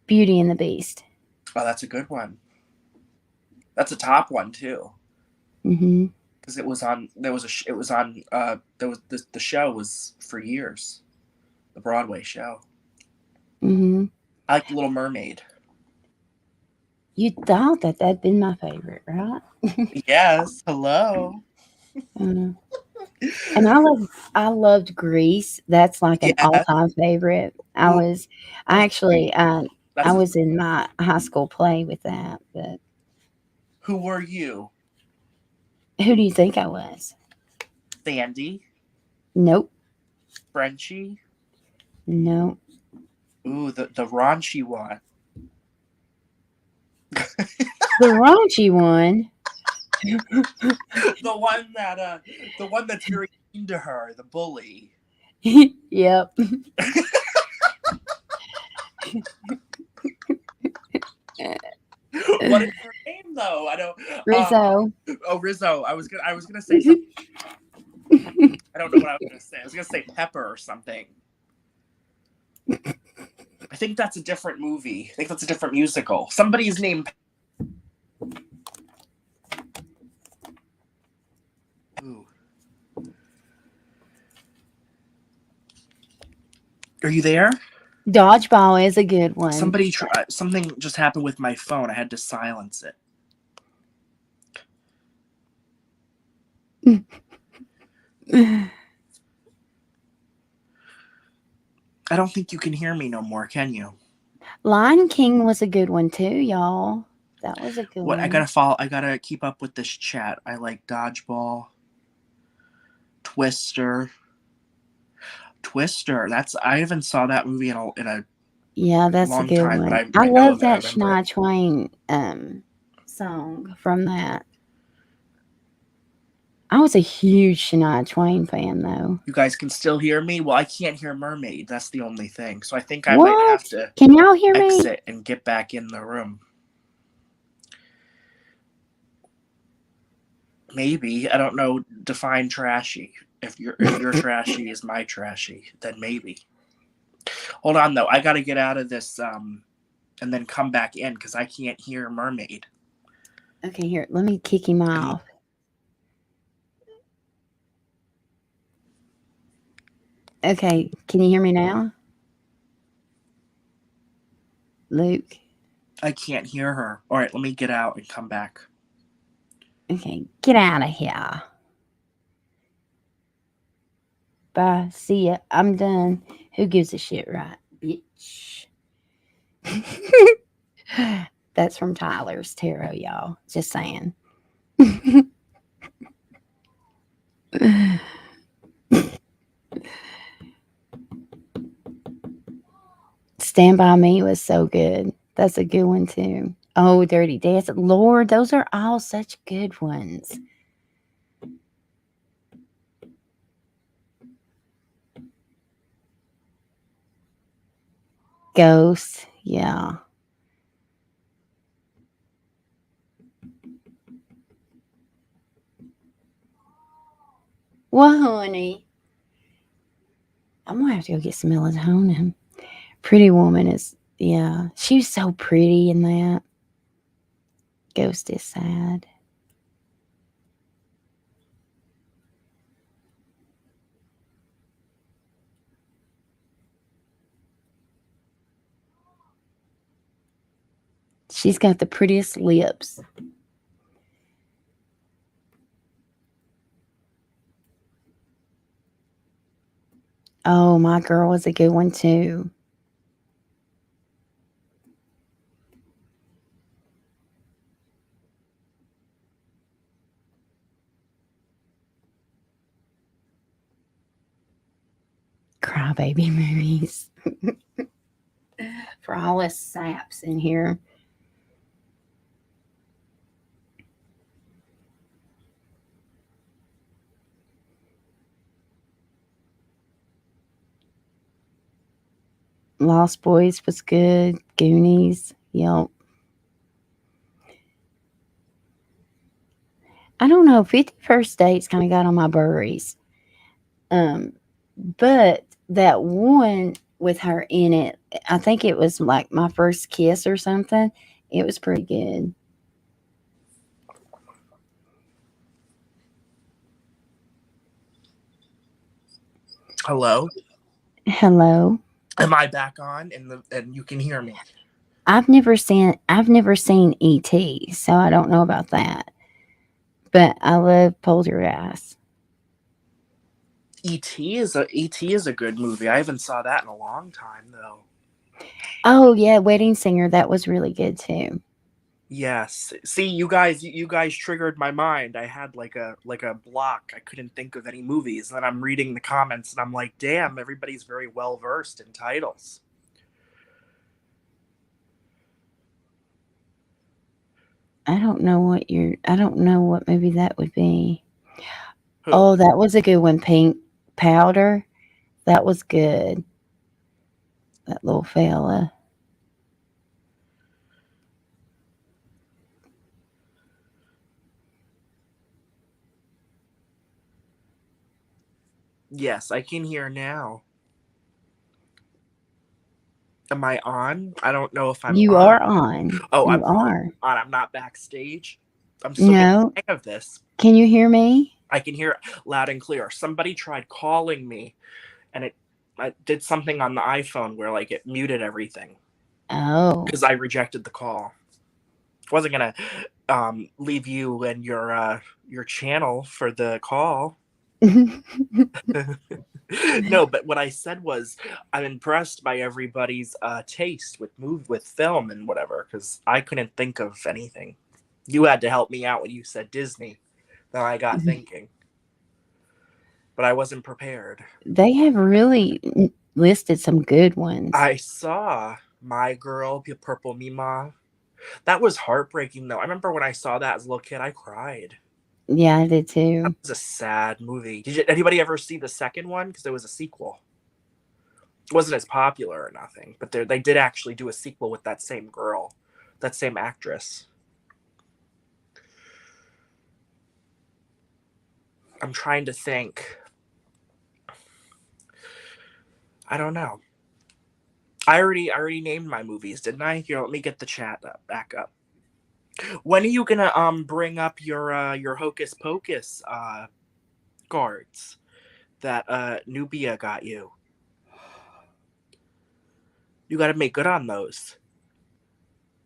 Beauty and the Beast. Oh, that's a good one. That's a top one too. Mm-hmm. Because it was on. There was a. It was on. There was the show was for years. The Broadway show. Mm-hmm. I like The Little Mermaid. You thought that that'd been my favorite, right? Yes. Hello. And I loved Grease. That's like an Yeah. all-time favorite. Ooh, I actually I that's was in my high school play with that. But who were you? who do you think I was? Sandy. Nope. Frenchie. Nope. Ooh, the raunchy one. The raunchy one. the one that's very mean to her, the bully. Yep. What is her name though? I don't. Rizzo. Oh, Rizzo. I was gonna say something. I don't know what I was gonna say. I was gonna say Pepper or something. I think that's a different movie. I think that's a different musical. Somebody's named. Ooh. Are you there? Dodgeball is a good one. Something just happened with my phone. I had to silence it. I don't think you can hear me no more, can you? Lion King was a good one too, y'all. That was a good one. I gotta keep up with this chat. I like Dodgeball. Twister. I even saw that movie in a that's long a good time, one. but I know love that I that remember Shania it. Twain song from that. I was a huge Shania Twain fan though. You guys can still hear me? Well, I can't hear Mermaid. That's the only thing. So I think I What? might have to Can y'all hear me? exit and get back in the room. Maybe. I don't know. Define trashy. If your trashy is my trashy, then maybe. Hold on though. I gotta get out of this and then come back in because I can't hear Mermaid. Okay, here. Let me kick him off. Okay, can you hear me now? Luke? I can't hear her. All right, let me get out and come back. Okay, get out of here. Bye. See ya. I'm done. Who gives a shit, right? Bitch. That's from Tyler's tarot, y'all. Just saying. Stand By Me was so good. That's a good one too. Oh, Dirty Dancing. Lord, those are all such good ones. Ghost, yeah. Well, honey, I'm gonna have to go get some melatonin. Pretty Woman is, yeah, she's so pretty in that. Ghost is sad. She's got the prettiest lips. Oh, My Girl was a good one too. Crybaby movies. For all us saps in here. Lost Boys was good. Goonies. Yep. I don't know. 51st Dates kind of got on my burries. But that one with her in it, I think it was like My First Kiss or something. It was pretty good. Hello? Hello. Am I back on and you can hear me? I've never seen E.T., so I don't know about that. But I love Poltergeist. E.T. is a good movie. I haven't saw that in a long time though. Oh yeah, Wedding Singer, that was really good too. Yes. See, you guys triggered my mind. I had like a block. I couldn't think of any movies. And then I'm reading the comments and I'm like, damn, everybody's very well versed in titles. I don't know what movie that would be. Who? Oh, that was a good one. Pink Powder. That was good. That little fella. Yes, I can hear now. Am I on? I don't know if I'm You on. are on. Oh, You I'm are. on. I'm not backstage. I'm still No. getting of this. Can you hear me? I can hear it loud and clear. Somebody tried calling me and I did something on the iPhone where like it muted everything. Oh. Because I rejected the call. Wasn't gonna leave you and your channel for the call. No, but what I said was I'm impressed by everybody's taste with film and whatever, because I couldn't think of anything. You had to help me out when you said Disney. Then I got thinking, but I wasn't prepared. They have really listed some good ones. I saw My Girl, Purple Mima. That was heartbreaking though. I remember when I saw that as a little kid, I cried. Yeah, I did too. That was a sad movie. Did anybody ever see the second one? Because there was a sequel. It wasn't as popular or nothing, but they did actually do a sequel with that same girl, that same actress. I'm trying to think. I don't know. I already named my movies, didn't I? Here, let me get the chat back up. When are you gonna bring up your Hocus Pocus cards that Nubia got you? You got to make good on those.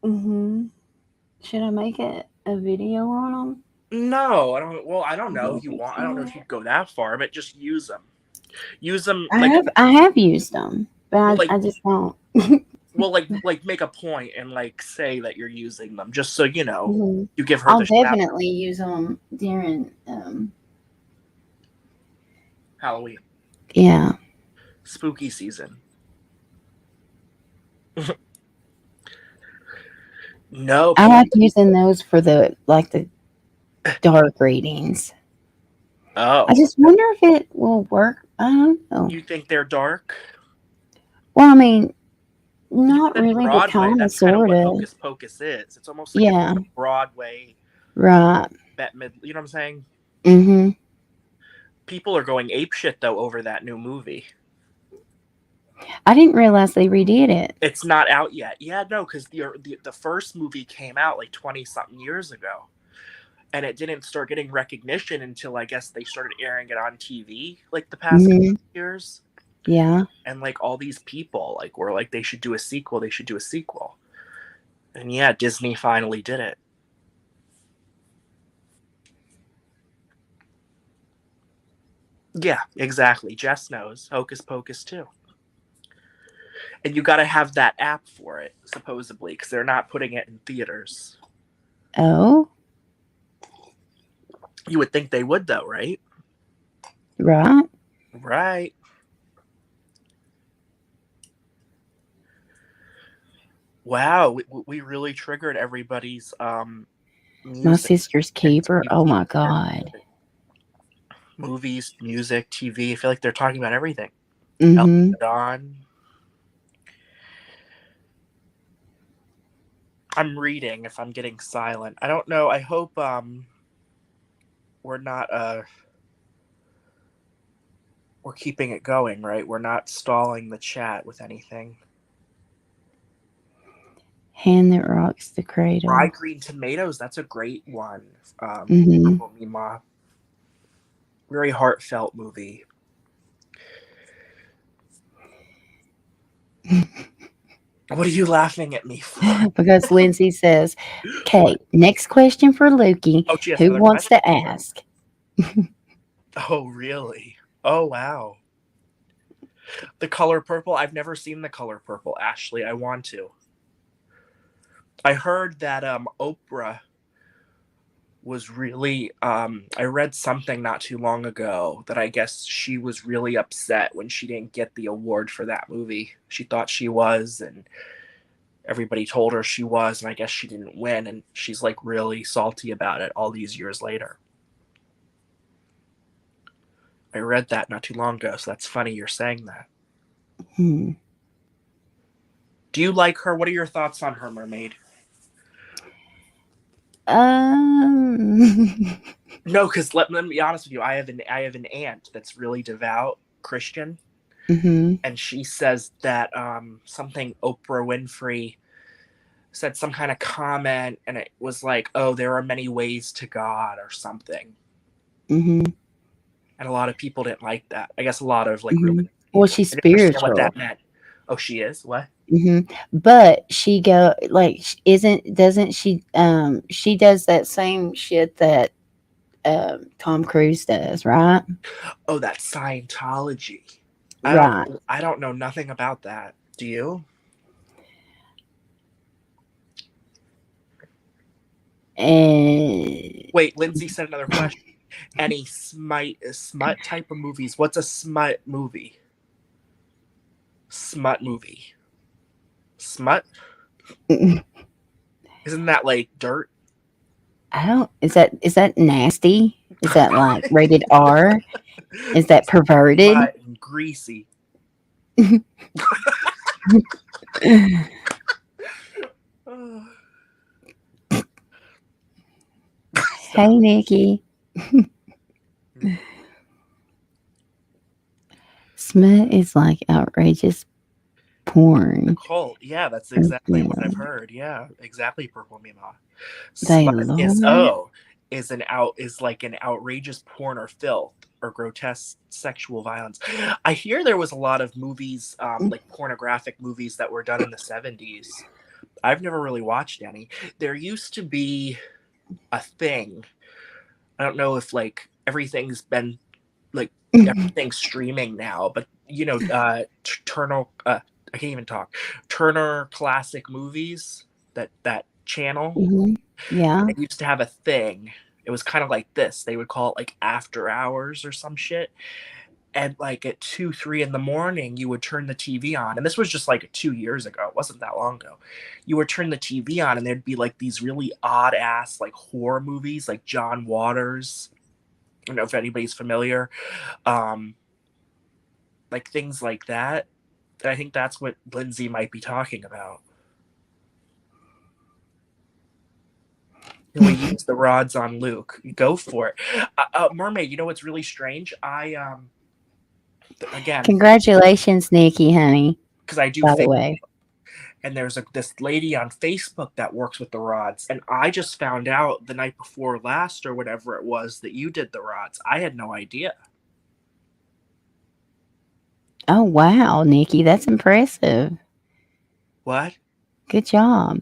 Should I make a video on them? No, I don't. Well, I don't know if you want. I don't know if you'd go that far, but just use them. Use them. I have used them, but well, like I just won't. Well, like make a point and like say that you're using them, just so you know. Mhm. You give her I'll the shout. definitely use them during, Halloween, yeah. spooky season. No, I like using those for the dark readings. oh, I just wonder if it will work. I don't know. you think they're dark? Well, I mean, You not said really, but Broadway. kind of, That's kind of sort what of. Hocus Pocus is. It's almost like Yeah. a Broadway Right. Bette Midler. You know what I'm saying? Mm-hmm. People are going apeshit though over that new movie. I didn't realize they redid it. It's not out yet. Yeah, no, because the first movie came out like 20-something years ago. And it didn't start getting recognition until I guess they started airing it on TV like the past couple of years. Yeah. And like all these people like were like they should do a sequel, they should do a sequel. And yeah, Disney finally did it. Yeah, exactly. Jess knows. Hocus Pocus too. And you got to have that app for it, supposedly, because they're not putting it in theaters. Oh. You would think they would, though, right? Right. Right. Wow, we really triggered everybody's music. My sister's keeper. Oh my God. Movies, music, TV. I feel like they're talking about everything. Mm-hmm. Don. I'm reading if I'm getting silent. I don't know. I hope we're not we're keeping it going, right? We're not stalling the chat with anything. Hand that rocks the cradle. Fried green tomatoes, that's a great one. Mm-hmm. Very heartfelt movie. What are you laughing at me for? Because Lindsay says, okay, next question for Lukey. Oh, she has Who another wants question? to ask? Oh, really? Oh, wow. The Color Purple? I've never seen The Color Purple, Ashley. I want to. I heard that Oprah was really I read something not too long ago that I guess she was really upset when she didn't get the award for that movie. She thought she was, and everybody told her she was, and I guess she didn't win, and she's like really salty about it all these years later. I read that not too long ago, so that's funny you're saying that. Do you like her? What are your thoughts on her, Mermaid? No, because let me be honest with you. I have an aunt that's really devout Christian, and she says that something Oprah Winfrey said, some kind of comment, and it was like, "Oh, there are many ways to God" or something. And a lot of people didn't like that. I guess a lot of like religious people. Well, she's I didn't understand spiritual. what that meant. Oh, she is? What? But she doesn't she she does that same shit that Tom Cruise does, right? Oh, that's Scientology. Right. I don't know nothing about that. Do you? Wait, Lindsay sent another question. Any smut type of movies? What's a smut movie? Smut movie. Smut? Isn't that like dirt? I don't. Is that nasty? Is that like rated R? Is that perverted? Smut and greasy. Hey, Nikki. Smut is like outrageous porn. Cult. Yeah, that's exactly what I've heard. Yeah, exactly, Purple Mima. They Smut is like an outrageous porn or filth or grotesque sexual violence. I hear there was a lot of movies, like pornographic movies that were done in the 70s. I've never really watched any. There used to be a thing. I don't know if like everything's been like everything's streaming now, but you know, I can't even talk. Turner Classic Movies, that channel. Mm-hmm. Yeah. They used to have a thing. It was kind of like this. They would call it like After Hours or some shit. And like at 2, 3 in the morning, you would turn the TV on. And this was just like 2 years ago. It wasn't that long ago. You would turn the TV on and there'd be like these really odd ass like horror movies, like John Waters. I don't know if anybody's familiar. Like things like that. And I think that's what Lindsay might be talking about. Can we use the rods on Luke? Go for it. Mermaid, you know what's really strange? Again, Congratulations, Nikki, honey. because I do By the Facebook, way, and there's this lady on Facebook that works with the rods, and I just found out the night before last or whatever it was that you did the rods. I had no idea. oh wow, Nikki, that's impressive. What? Good job.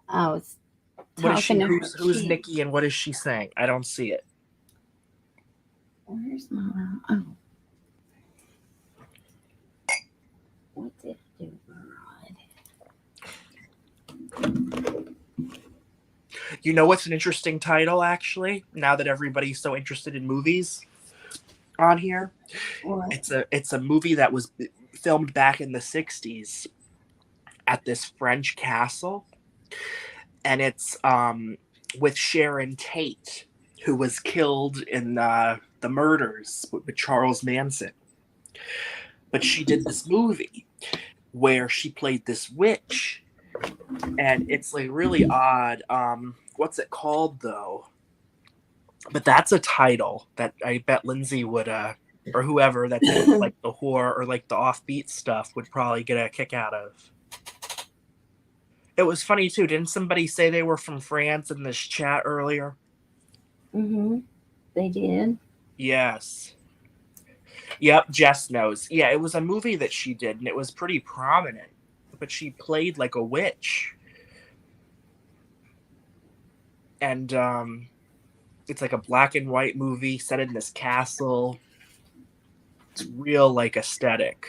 I was What is she? talking to her. Who's Nikki, and what is she saying? I don't see it. Where's my? Oh, what did I do with my rod? You know what's an interesting title, actually? Now that everybody's so interested in movies on here, What? it's a movie that was filmed back in the 60s at this French castle, and it's with Sharon Tate, who was killed in the murders with Charles Manson. But she did this movie where she played this witch, and it's like really odd. What's it called though? But that's a title that I bet Lindsay would or whoever that's like the horror or like the offbeat stuff would probably get a kick out of. It was funny too. Didn't somebody say they were from France in this chat earlier? Mm-hmm. They did. Yes. Yep, Jess knows. Yeah, it was a movie that she did, and it was pretty prominent. But she played like a witch. And it's like a black and white movie set in this castle. It's real like aesthetic.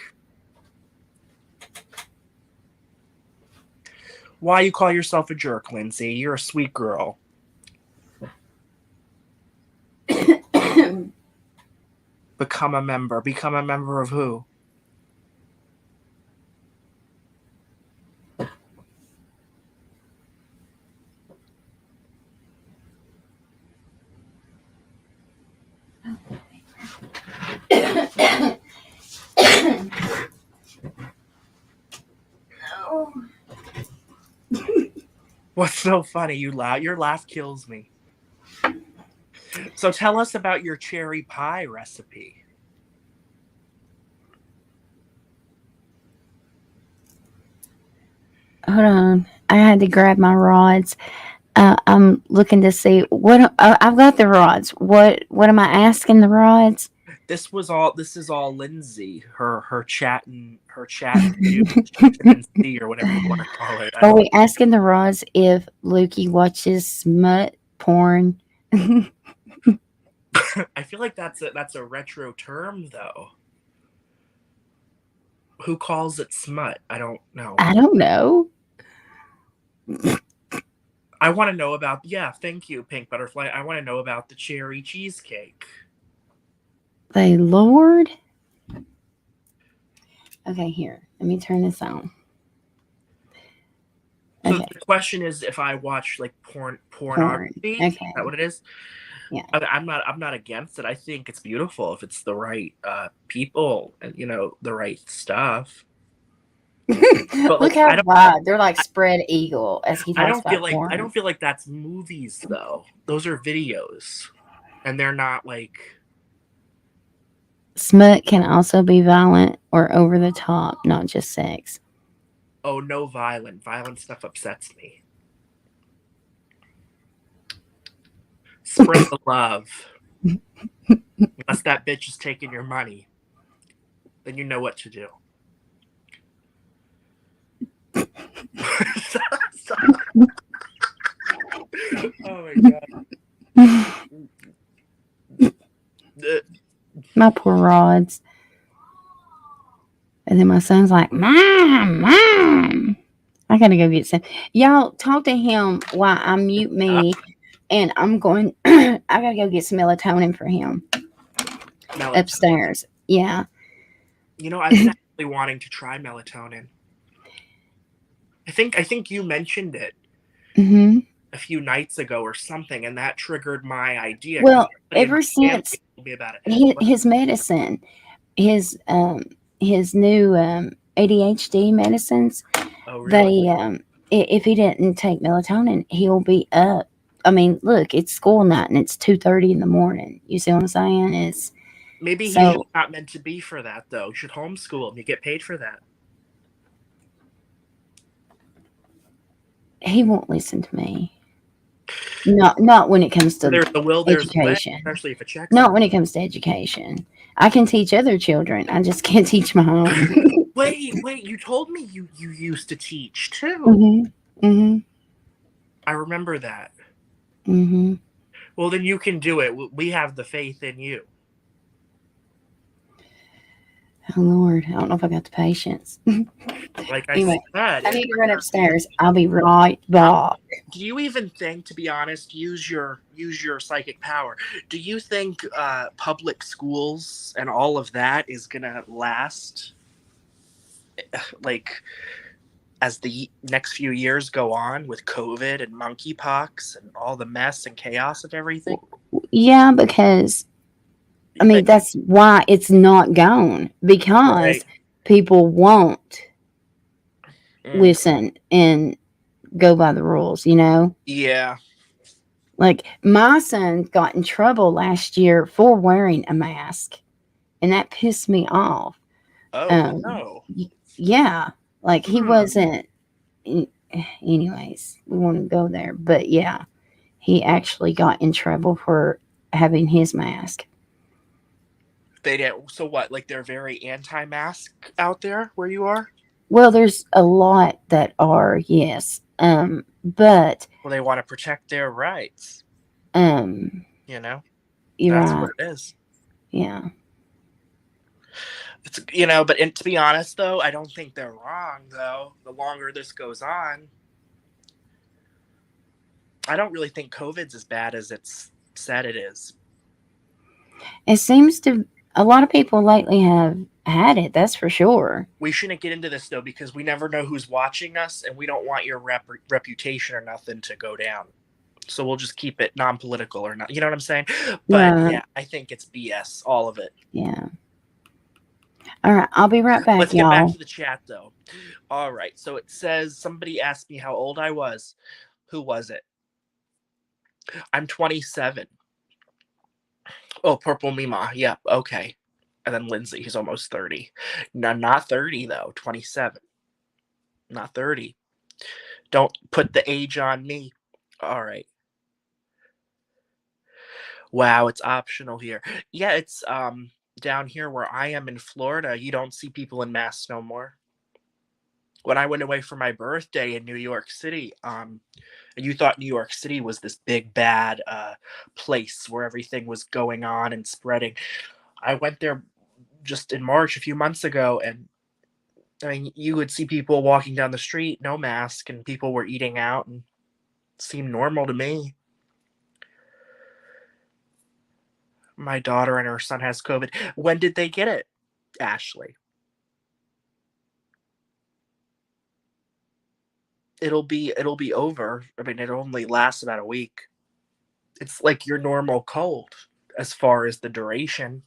Why you call yourself a jerk, Lindsay? You're a sweet girl. Become a member. Become a member of who? Oh. What's so funny? You laugh. Your laugh kills me. So tell us about your cherry pie recipe. Hold on. I had to grab my rods. I'm looking to see what I've got the rods. What am I asking the rods? This is all Lindsay. Her chat and GNC or whatever you want to call it. Are we asking the rods if Lukey watches smut porn? I feel like that's a retro term though. Who calls it smut? I don't know. I don't know. I want to know about, thank you, Pink Butterfly. I want to know about the cherry cheesecake. Thy Lord. Okay, here. Let me turn this on. So Okay. the question is if I watch like pornography. Okay. Is that what it is? Yeah. I'm not against it. I think it's beautiful if it's the right people and the right stuff. But Look how wide they're like spread eagle as he talks about porn. I don't feel like that's movies though. Those are videos, and they're not like. Smut can also be violent or over the top, not just sex. Oh, no violent. Violent stuff upsets me. Spread the love. Unless that bitch is taking your money, then you know what to do. Oh my god. My poor rods. And then my son's like, Mom. I gotta go get some. Y'all talk to him while I mute me, and I'm going. I gotta go get some melatonin for him upstairs. Yeah. You know, I've been actually wanting to try melatonin. I think you mentioned it a few nights ago or something, and that triggered my idea. Well, ever since me about it. his medicine, his new ADHD medicines, Oh, really? If he didn't take melatonin, he'll be up. I mean, look, it's school night and it's 2:30 in the morning. You see what I'm saying? It's maybe so, he's just not meant to be for that, though. You should homeschool him. You get paid for that. he won't listen to me. Not when it comes to There's the will, there's the way, education. especially if it checks. Not when it comes to education. I can teach other children. I just can't teach my own. Wait! You told me you used to teach too. I remember that. Well, then you can do it. We have the faith in you. Oh Lord, I don't know if I got the patience. Like Anyway, I said, I need to run upstairs. I'll be right back. Do you even think, to be honest, use your psychic power? Do you think public schools and all of that is gonna last, like, as the next few years go on with COVID and monkeypox and all the mess and chaos of everything? Yeah, because I mean that's why it's not gone, because people won't listen and go by the rules, you know? Yeah. Like my son got in trouble last year for wearing a mask, and that pissed me off. Oh, no. Yeah, like he wasn't. Anyways, we won't go there, but yeah, he actually got in trouble for having his mask. They didn't. So what? Like they're very anti-mask out there where you are? Well, there's a lot that are, yes. But well, they want to protect their rights. You know, that's right. what it is. Yeah. It's but to be honest though, I don't think they're wrong though. The longer this goes on, I don't really think COVID's as bad as it's said it is. It seems to a lot of people lately have had it. That's for sure. We shouldn't get into this though because we never know who's watching us, and we don't want your reputation or nothing to go down. So we'll just keep it non-political or not. You know what I'm saying? But yeah, I think it's BS, all of it. Yeah. All right, I'll be right back. Let's get back to the chat though. All right, so it says somebody asked me how old I was. Who was it? I'm 27. Oh, Purple Mima. Yep. Yeah, okay. And then Lindsay, he's almost 30. No, not 30 though. 27. Not 30. Don't put the age on me. All right. Wow, it's optional here. Yeah, it's down here where I am in Florida. You don't see people in masks no more. When I went away for my birthday in New York City, and you thought New York City was this big bad place where everything was going on and spreading. I went there just in March a few months ago, and I mean, you would see people walking down the street, no mask, and people were eating out, and it seemed normal to me. My daughter and her son has COVID. When did they get it, Ashley? It'll be over. I mean, it only lasts about a week. It's like your normal cold as far as the duration,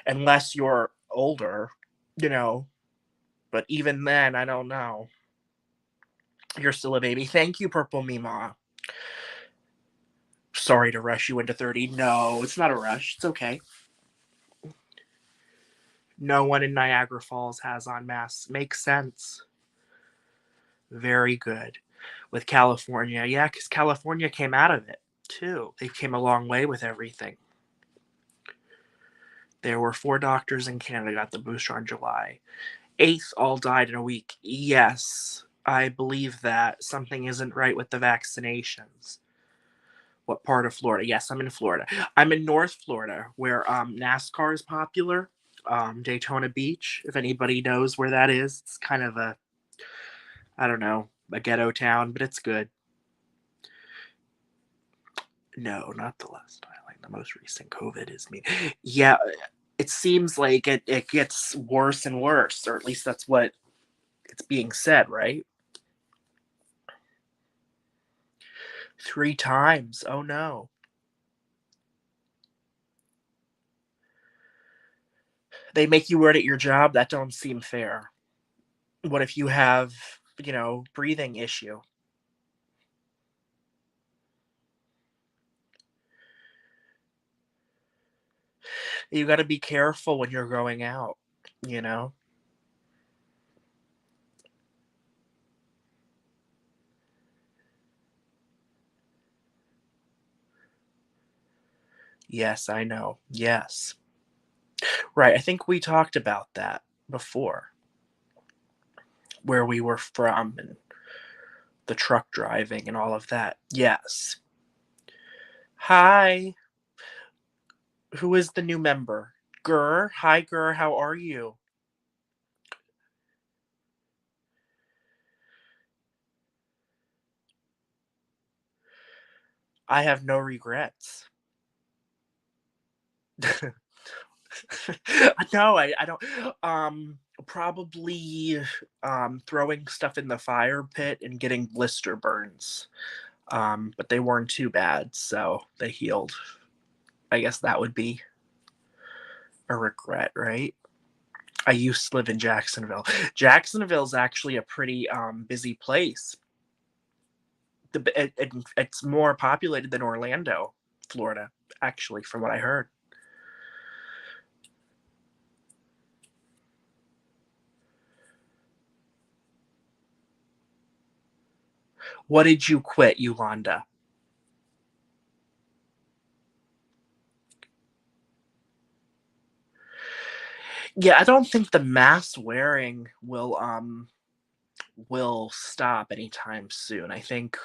unless you're older, But even then, I don't know. You're still a baby. Thank you, Purple Mima. Sorry to rush you into 30. No, it's not a rush. It's okay. No one in Niagara Falls has on masks. Makes sense. Very good. With California, yeah, because California came out of it, too. They came a long way with everything. There were 4 doctors in Canada got the booster on July 8th, all died in a week. Yes, I believe that. Something isn't right with the vaccinations. What part of Florida? Yes, I'm in Florida. I'm in North Florida, where NASCAR is popular. Daytona Beach. If anybody knows where that is, it's kind of a, I don't know, a ghetto town, but it's good. No, not the last highlight. The most recent COVID is me. Yeah, it seems like it gets worse and worse, or at least that's what it's being said, right? 3 times. Oh no. They make you work at your job? That don't seem fair. What if you have, breathing issue? You got to be careful when you're going out, you know? Yes, I know. Yes. Right. I think we talked about that before, where we were from and the truck driving and all of that. Yes. Hi. Who is the new member? Gur. Hi, Gur. How are you? I have no regrets. No, I don't. Probably throwing stuff in the fire pit and getting blister burns. But they weren't too bad, so they healed. I guess that would be a regret, right? I used to live in Jacksonville. Jacksonville's actually a pretty busy place. It's more populated than Orlando, Florida, actually, from what I heard. What did you quit, Yolanda? Yeah, I don't think the mask wearing will stop anytime soon. I think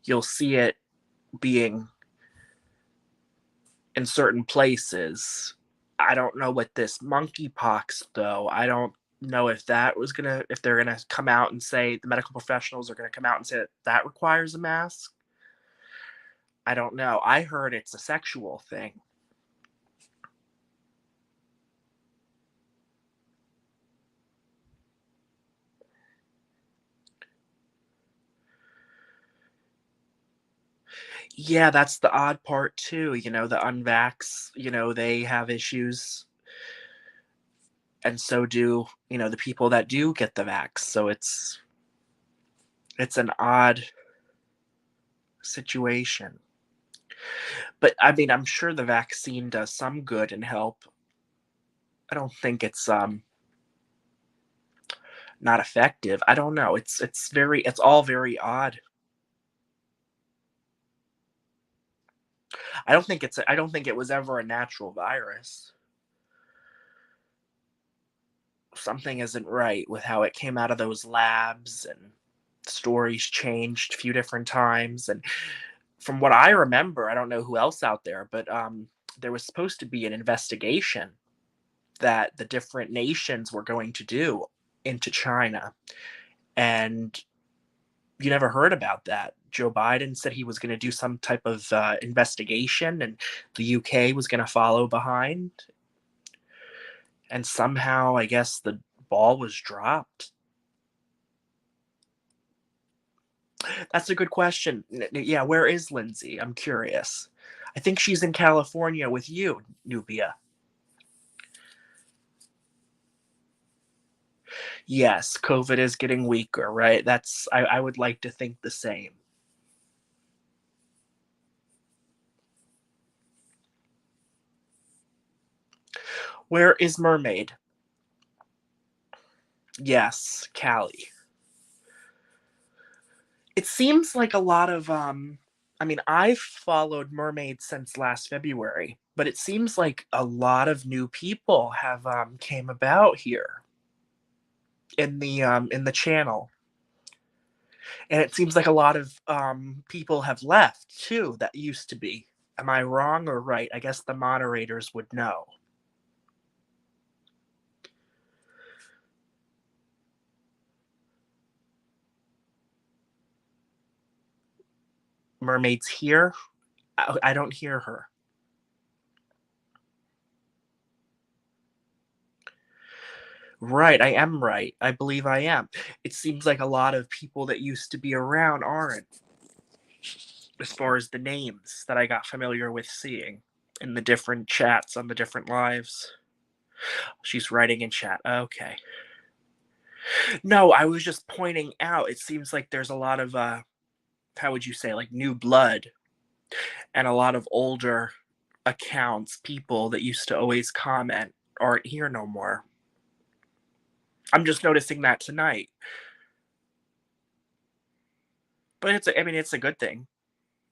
you'll see it being in certain places. I don't know what this monkeypox though. I don't know if if they're gonna come out and say the medical professionals are gonna come out and say that that requires a mask. I don't know. I heard it's a sexual thing. Yeah, that's the odd part too. The unvax, they have issues, and so do, the people that do get the vax. So it's an odd situation. But I mean, I'm sure the vaccine does some good and help. I don't think it's not effective. I don't know. It's all very odd. I don't think it was ever a natural virus. Something isn't right with how it came out of those labs, and stories changed a few different times. And from what I remember, I don't know who else out there, but there was supposed to be an investigation that the different nations were going to do into China. And you never heard about that. Joe Biden said he was going to do some type of investigation, and the UK was going to follow behind. And somehow, I guess the ball was dropped. That's a good question. Yeah, where is Lindsay? I'm curious. I think she's in California with you, Nubia. Yes, COVID is getting weaker, right? I would like to think the same. Where is Mermaid? Yes, Callie. It seems like a lot of I mean, I've followed Mermaid since last February, but it seems like a lot of new people have came about here in the channel. And it seems like a lot of people have left too that used to be. Am I wrong or right? I guess the moderators would know. Mermaid's here. I don't hear her. Right, I am right. I believe I am. It seems like a lot of people that used to be around aren't, as far as the names that I got familiar with seeing in the different chats on the different lives. She's writing in chat. Okay. No, I was just pointing out, it seems like there's a lot of, how would you say, like new blood and a lot of older accounts, people that used to always comment aren't here no more. I'm just noticing that tonight. But it's a good thing.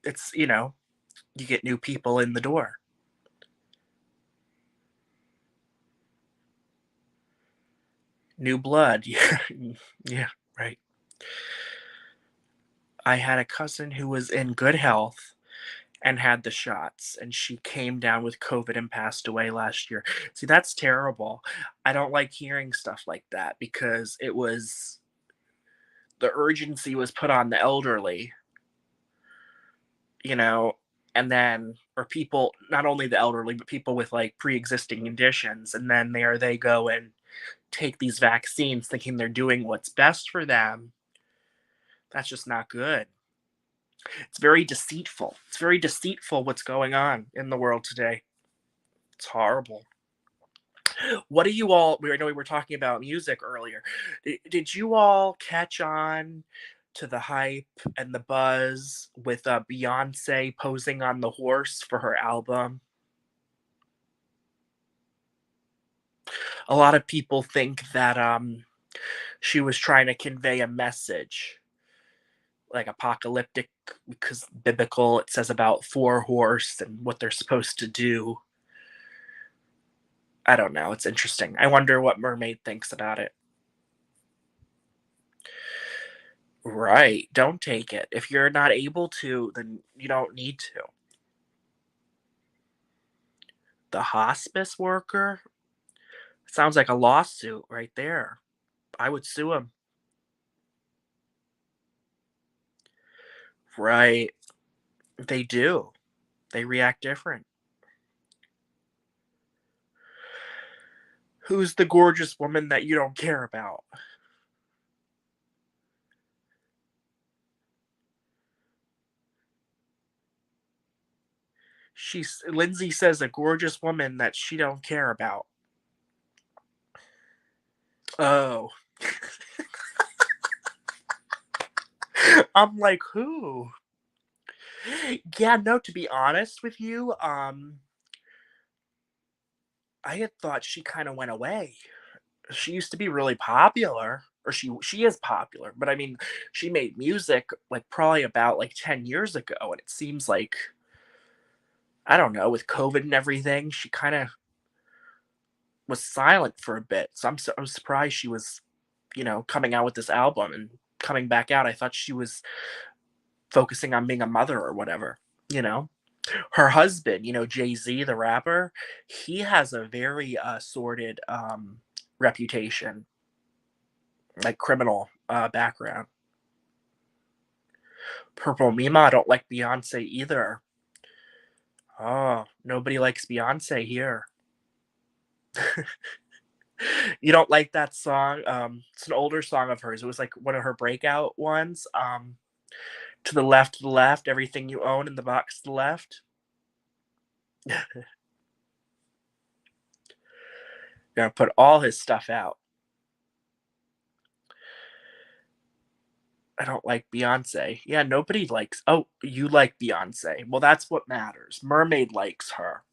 It's, you get new people in the door. New blood. Yeah, yeah, right. I had a cousin who was in good health and had the shots, and she came down with COVID and passed away last year. See, that's terrible. I don't like hearing stuff like that because the urgency was put on the elderly, you know, and then, or people, not only the elderly, but people with like pre-existing conditions, and then they go and take these vaccines thinking they're doing what's best for them. That's just not good. It's very deceitful. It's very deceitful what's going on in the world today. It's horrible. What do you all? I know we were talking about music earlier. Did you all catch on to the hype and the buzz with Beyonce posing on the horse for her album? A lot of people think that she was trying to convey a message, like apocalyptic, because biblical. It says about 4 horse and what they're supposed to do. I don't know. It's interesting. I wonder what Mermaid thinks about it. Right. Don't take it. If you're not able to, then you don't need to. The hospice worker? Sounds like a lawsuit right there. I would sue him. Right. They do. They react different. Who's the gorgeous woman that you don't care about? Lindsay says a gorgeous woman that she don't care about. Oh. I'm like, who? Yeah, no, to be honest with you, I had thought she kind of went away. She used to be really popular, or she is popular, but I mean, she made music like probably about like 10 years ago, and it seems like, I don't know, with COVID and everything, she kind of was silent for a bit. So I was surprised she was, coming out with this album and coming back out. I thought she was focusing on being a mother or whatever, you know? Her husband, Jay-Z, the rapper, he has a very sordid reputation, like criminal background. Purple Mima, I don't like Beyonce either. Oh, nobody likes Beyonce here. You don't like that song? It's an older song of hers. It was like one of her breakout ones. To the left, everything you own in the box to the left. Gonna put all his stuff out. I don't like Beyonce. Yeah, nobody likes. Oh, you like Beyonce. Well, that's what matters. Mermaid likes her.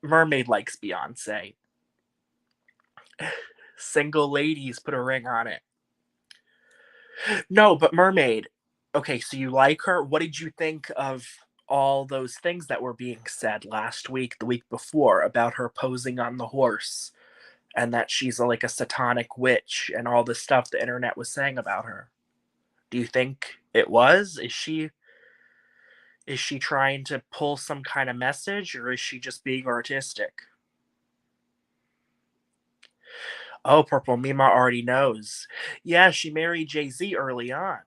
Mermaid likes Beyonce. Single ladies put a ring on it. No, but Mermaid. Okay, so you like her. What did you think of all those things that were being said last week, the week before, about her posing on the horse and that she's like a satanic witch and all the stuff the internet was saying about her? Do you think it was? Is she trying to pull some kind of message, or is she just being artistic? Oh, Purple Mima already knows. Yeah, she married Jay-Z early on.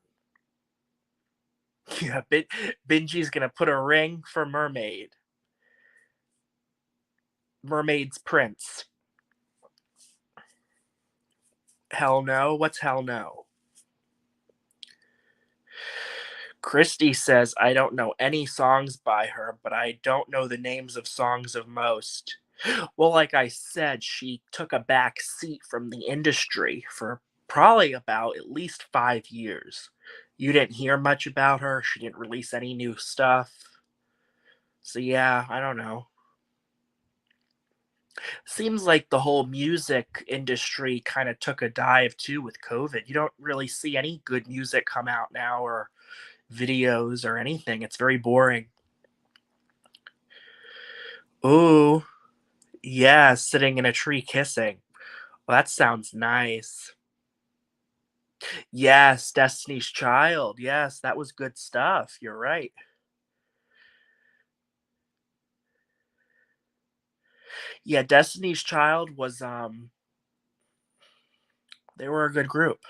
Yeah, Benji's gonna put a ring for Mermaid. Mermaid's prince. Hell no? What's hell no? Christy says, I don't know any songs by her, but I don't know the names of songs of most. Well, like I said, she took a back seat from the industry for probably about at least 5 years. You didn't hear much about her. She didn't release any new stuff. So, yeah, I don't know. Seems like the whole music industry kind of took a dive too with COVID. You don't really see any good music come out now or videos or anything. It's very boring. Ooh, yeah, sitting in a tree kissing. Well, that sounds nice. Yes, Destiny's Child. Yes, that was good stuff. You're right. Yeah, Destiny's Child was they were a good group.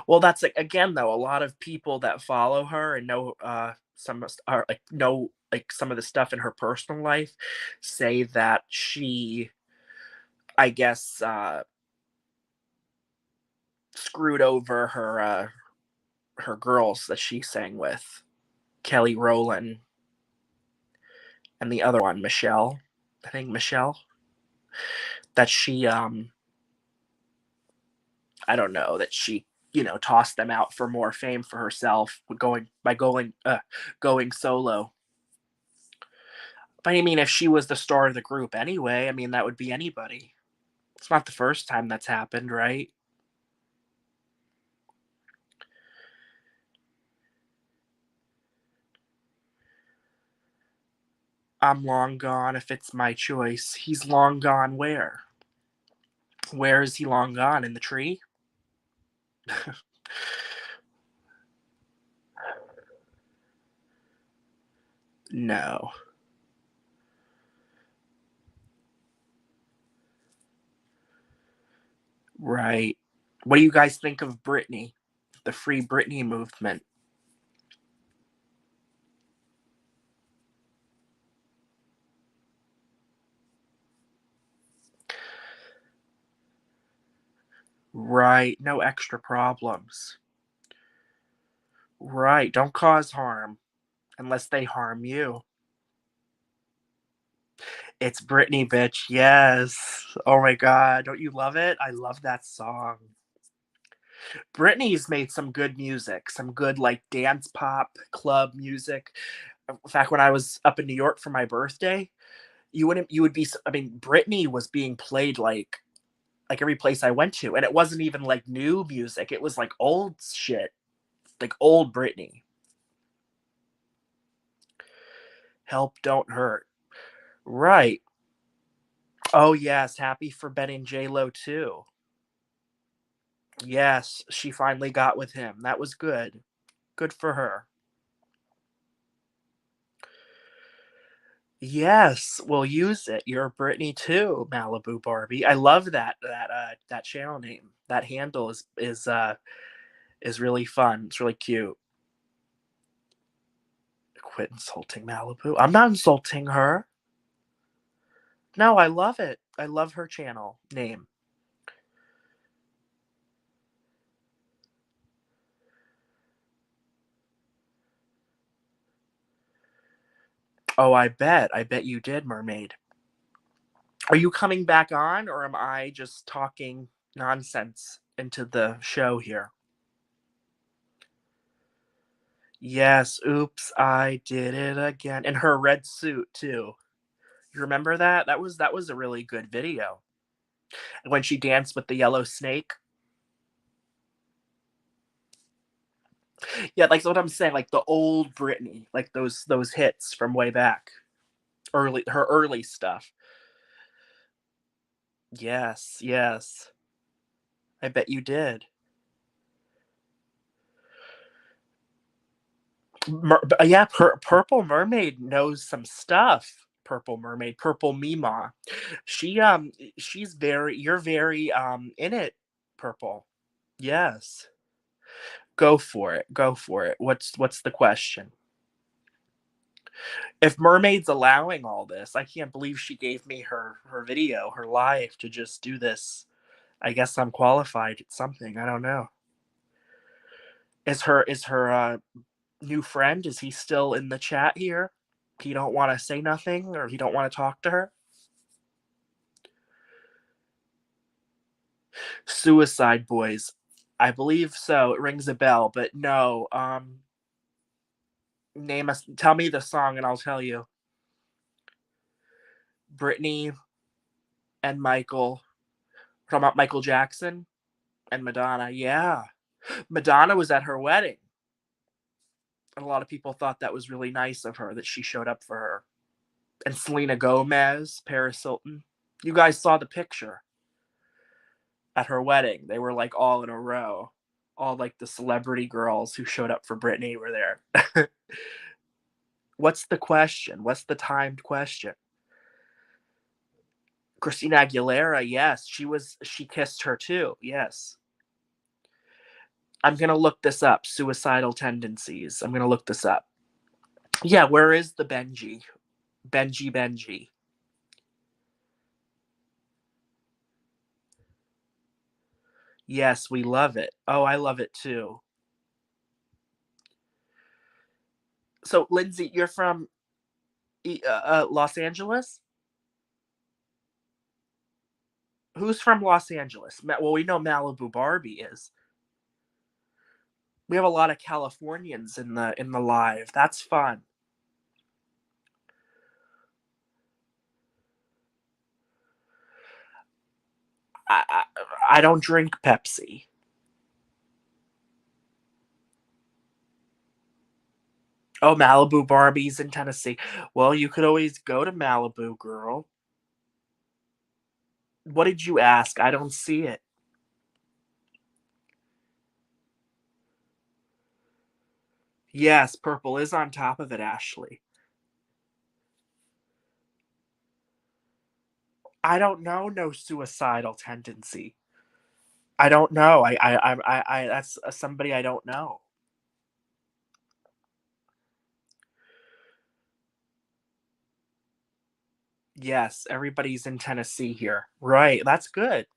Well, that's like again though, a lot of people that follow her and know are like know like some of the stuff in her personal life say that she I guess screwed over her girls that she sang with, Kelly Rowland and the other one, Michelle. I think Michelle. That she I don't know, that she, tossed them out for more fame for herself going solo. But I mean, if she was the star of the group anyway, I mean that would be anybody. It's not the first time that's happened, right? I'm long gone if it's my choice. He's long gone where? Where is he long gone? In the tree? No. Right. What do you guys think of Britney? The Free Britney movement? Right. No extra problems. Right. Don't cause harm unless they harm you. It's Britney, bitch. Yes. Oh my God. Don't you love it? I love that song. Britney's made some good music, some good like dance pop club music. In fact, when I was up in New York for my birthday, you would be I mean, Britney was being played like every place I went to, and it wasn't even like new music. It was like old shit, like old Britney. Help don't hurt. Right. Oh yes, happy for Ben and J Lo too. Yes, she finally got with him. That was good. Good for her. Yes, we'll use it. You're Britney too, Malibu Barbie. I love that channel name. That handle is really fun. It's really cute. Quit insulting Malibu. I'm not insulting her. No, I love it. I love her channel name. Oh, I bet. I bet you did, Mermaid. Are you coming back on, or am I just talking nonsense into the show here? Yes, oops, I did it again. In her red suit too. You remember that? That was a really good video. When she danced with the yellow snake. Yeah, like what I'm saying, like the old Britney, like those hits from way back. Her early stuff. Yes, yes. I bet you did. Yeah, Purple Mermaid knows some stuff. Purple Mermaid, Purple Mima. She's very you're very in it, Purple. Yes. Go for it. Go for it. What's the question? If Mermaid's allowing all this, I can't believe she gave me her video, her live, to just do this. I guess I'm qualified at something. I don't know. Is her new friend, is he still in the chat here? He don't want to say nothing, or he don't want to talk to her? Suicide Boys. I believe so. It rings a bell, but no. Tell me the song and I'll tell you. Britney and Michael. We're talking about Michael Jackson and Madonna. Yeah. Madonna was at her wedding. And a lot of people thought that was really nice of her, that she showed up for her. And Selena Gomez, Paris Hilton. You guys saw the picture at her wedding. They were like all in a row. All like the celebrity girls who showed up for Britney were there. What's the question? What's the timed question? Christina Aguilera, yes. She kissed her too, yes. I'm going to look this up. Suicidal tendencies. I'm going to look this up. Yeah, where is the Benji? Benji. Yes, we love it. Oh, I love it too. So, Lindsay, you're from Los Angeles? Who's from Los Angeles? Well, we know Malibu Barbie is. We have a lot of Californians in the live. That's fun. I don't drink Pepsi. Oh, Malibu Barbie's in Tennessee. Well, you could always go to Malibu, girl. What did you ask? I don't see it. Yes, purple is on top of it, Ashley. I don't know. No suicidal tendency. I don't know. I that's somebody I don't know. Yes, everybody's in Tennessee here. Right, that's good.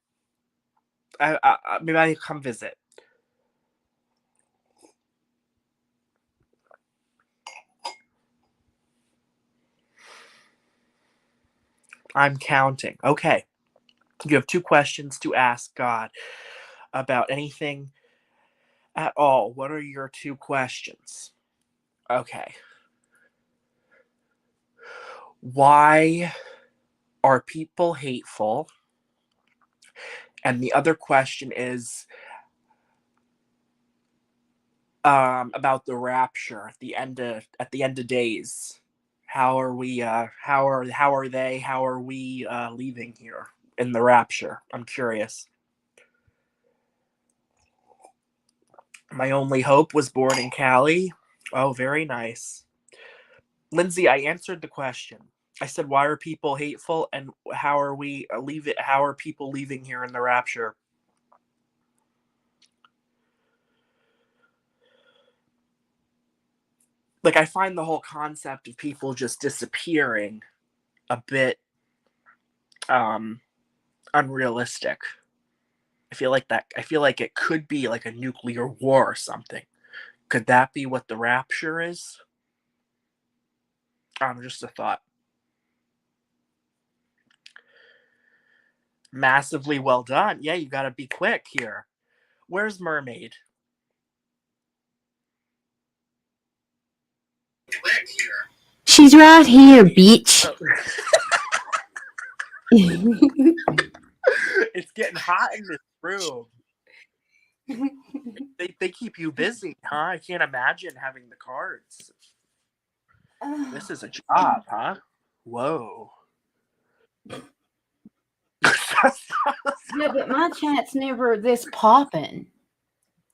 Maybe I come visit. I'm counting. Okay. You have 2 questions to ask God about anything at all. What are your 2 questions? Okay. Why are people hateful? And the other question is about the rapture at the end of days. How are we how are we leaving here in the rapture? I'm curious. My only hope was born in Cali. Oh, very nice. Lindsay, I answered the question. I said, why are people hateful, and how are we how are people leaving here in the rapture? Like, I find the whole concept of people just disappearing a bit unrealistic. I feel like it could be like a nuclear war or something. Could that be what the rapture is? Just a thought. Massively well done. Yeah, you gotta be quick here. Where's Mermaid? She's right here, bitch. It's getting hot in this room. They keep you busy, huh? I can't imagine having the cards. This is a job, huh? Whoa. Yeah, but my chat's never this popping.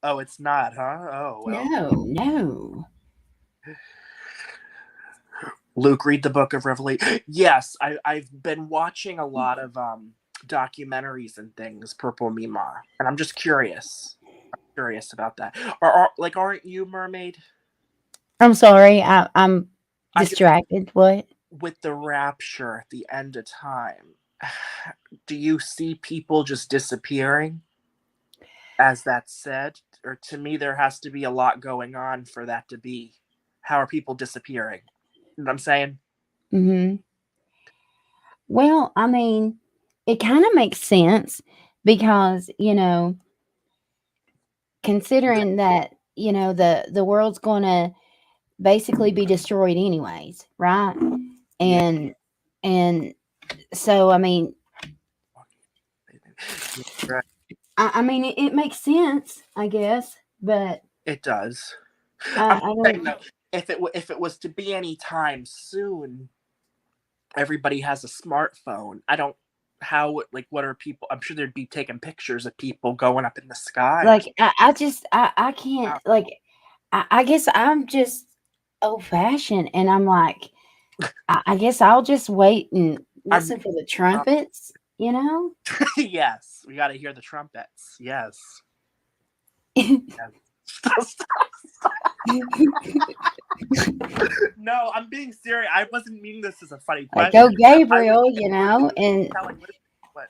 Oh, it's not, huh? Oh, well. No. Luke, read the book of Revelation. Yes, I've been watching a lot of documentaries and things, Purple Mima, and I'm just curious. curious about that. Aren't you, Mermaid? I'm sorry, I'm I just, distracted. What? with the rapture at the end of time, do you see people just disappearing? As that said, or to me, there has to be a lot going on for that to be. How are people disappearing? You know what I'm saying? Mm-hmm. Well, I mean, it kind of makes sense because, considering that, the world's going to basically be destroyed anyways, right? Yeah. And and so, I mean, Right. I mean, it makes sense, I guess, but It does. I'm I saying don't though, if it was to be any time soon, everybody has a smartphone. I don't. How like what are people? I'm sure they'd be taking pictures of people going up in the sky or like. I can't something. like. I guess I'm just old fashioned, and I'm like, I guess I'll just wait and I'm listen for the trumpets, you know? yes, we got to hear the trumpets. Yes. Yes. No, I'm being serious. I wasn't meaning this as a funny Like, question. go I was Gabriel, and telling what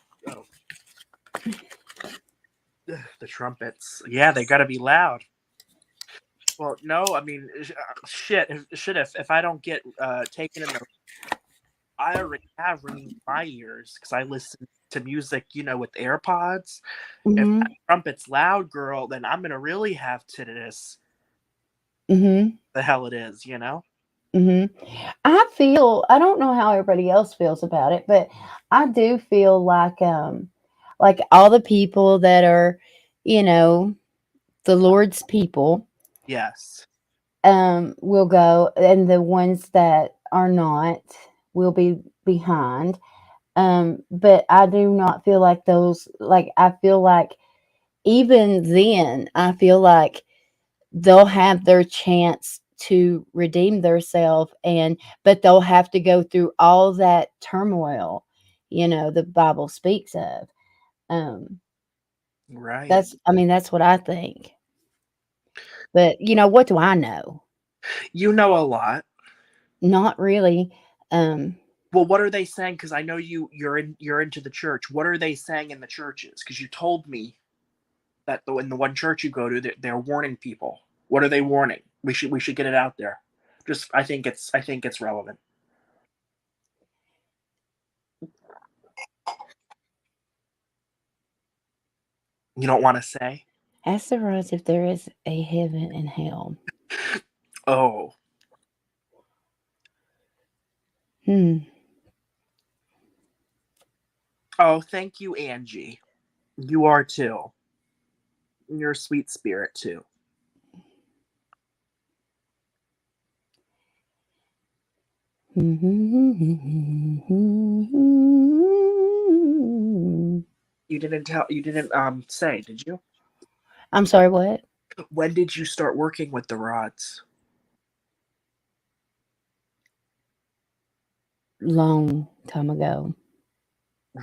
the trumpets. Yeah, they got to be loud. Well, no, I mean, shit. If I don't get taken in the, I already have ringing in my ears because I listen to music, with AirPods. If hmm that trumpet's loud, girl, then I'm gonna really have tinnitus. hmm The hell it is. hmm I don't know how everybody else feels about it, but I do feel like all the people that are, you know, the Lord's people, Yes. will go, and the ones that are not will be behind. But I do not feel like those, like, I feel like even then, I feel like they'll have their chance to redeem themselves, but they'll have to go through all that turmoil, the Bible speaks of. Um, Right. that's what I think. But, what do I know? You know a lot. Not really. Um, Well, what are they saying? Because I know you're into the church. What are they saying in the churches? Because you told me that in the one church you go to, they're warning people. What are they warning? We should get it out there. Just I think it's relevant. You don't want to say? ask the Rose if there is a heaven and hell. Oh, Hmm. oh, thank you, Angie. You are too. You're a sweet spirit too. You didn't say, did you? I'm sorry, what? When did you start working with the rods? Long time ago.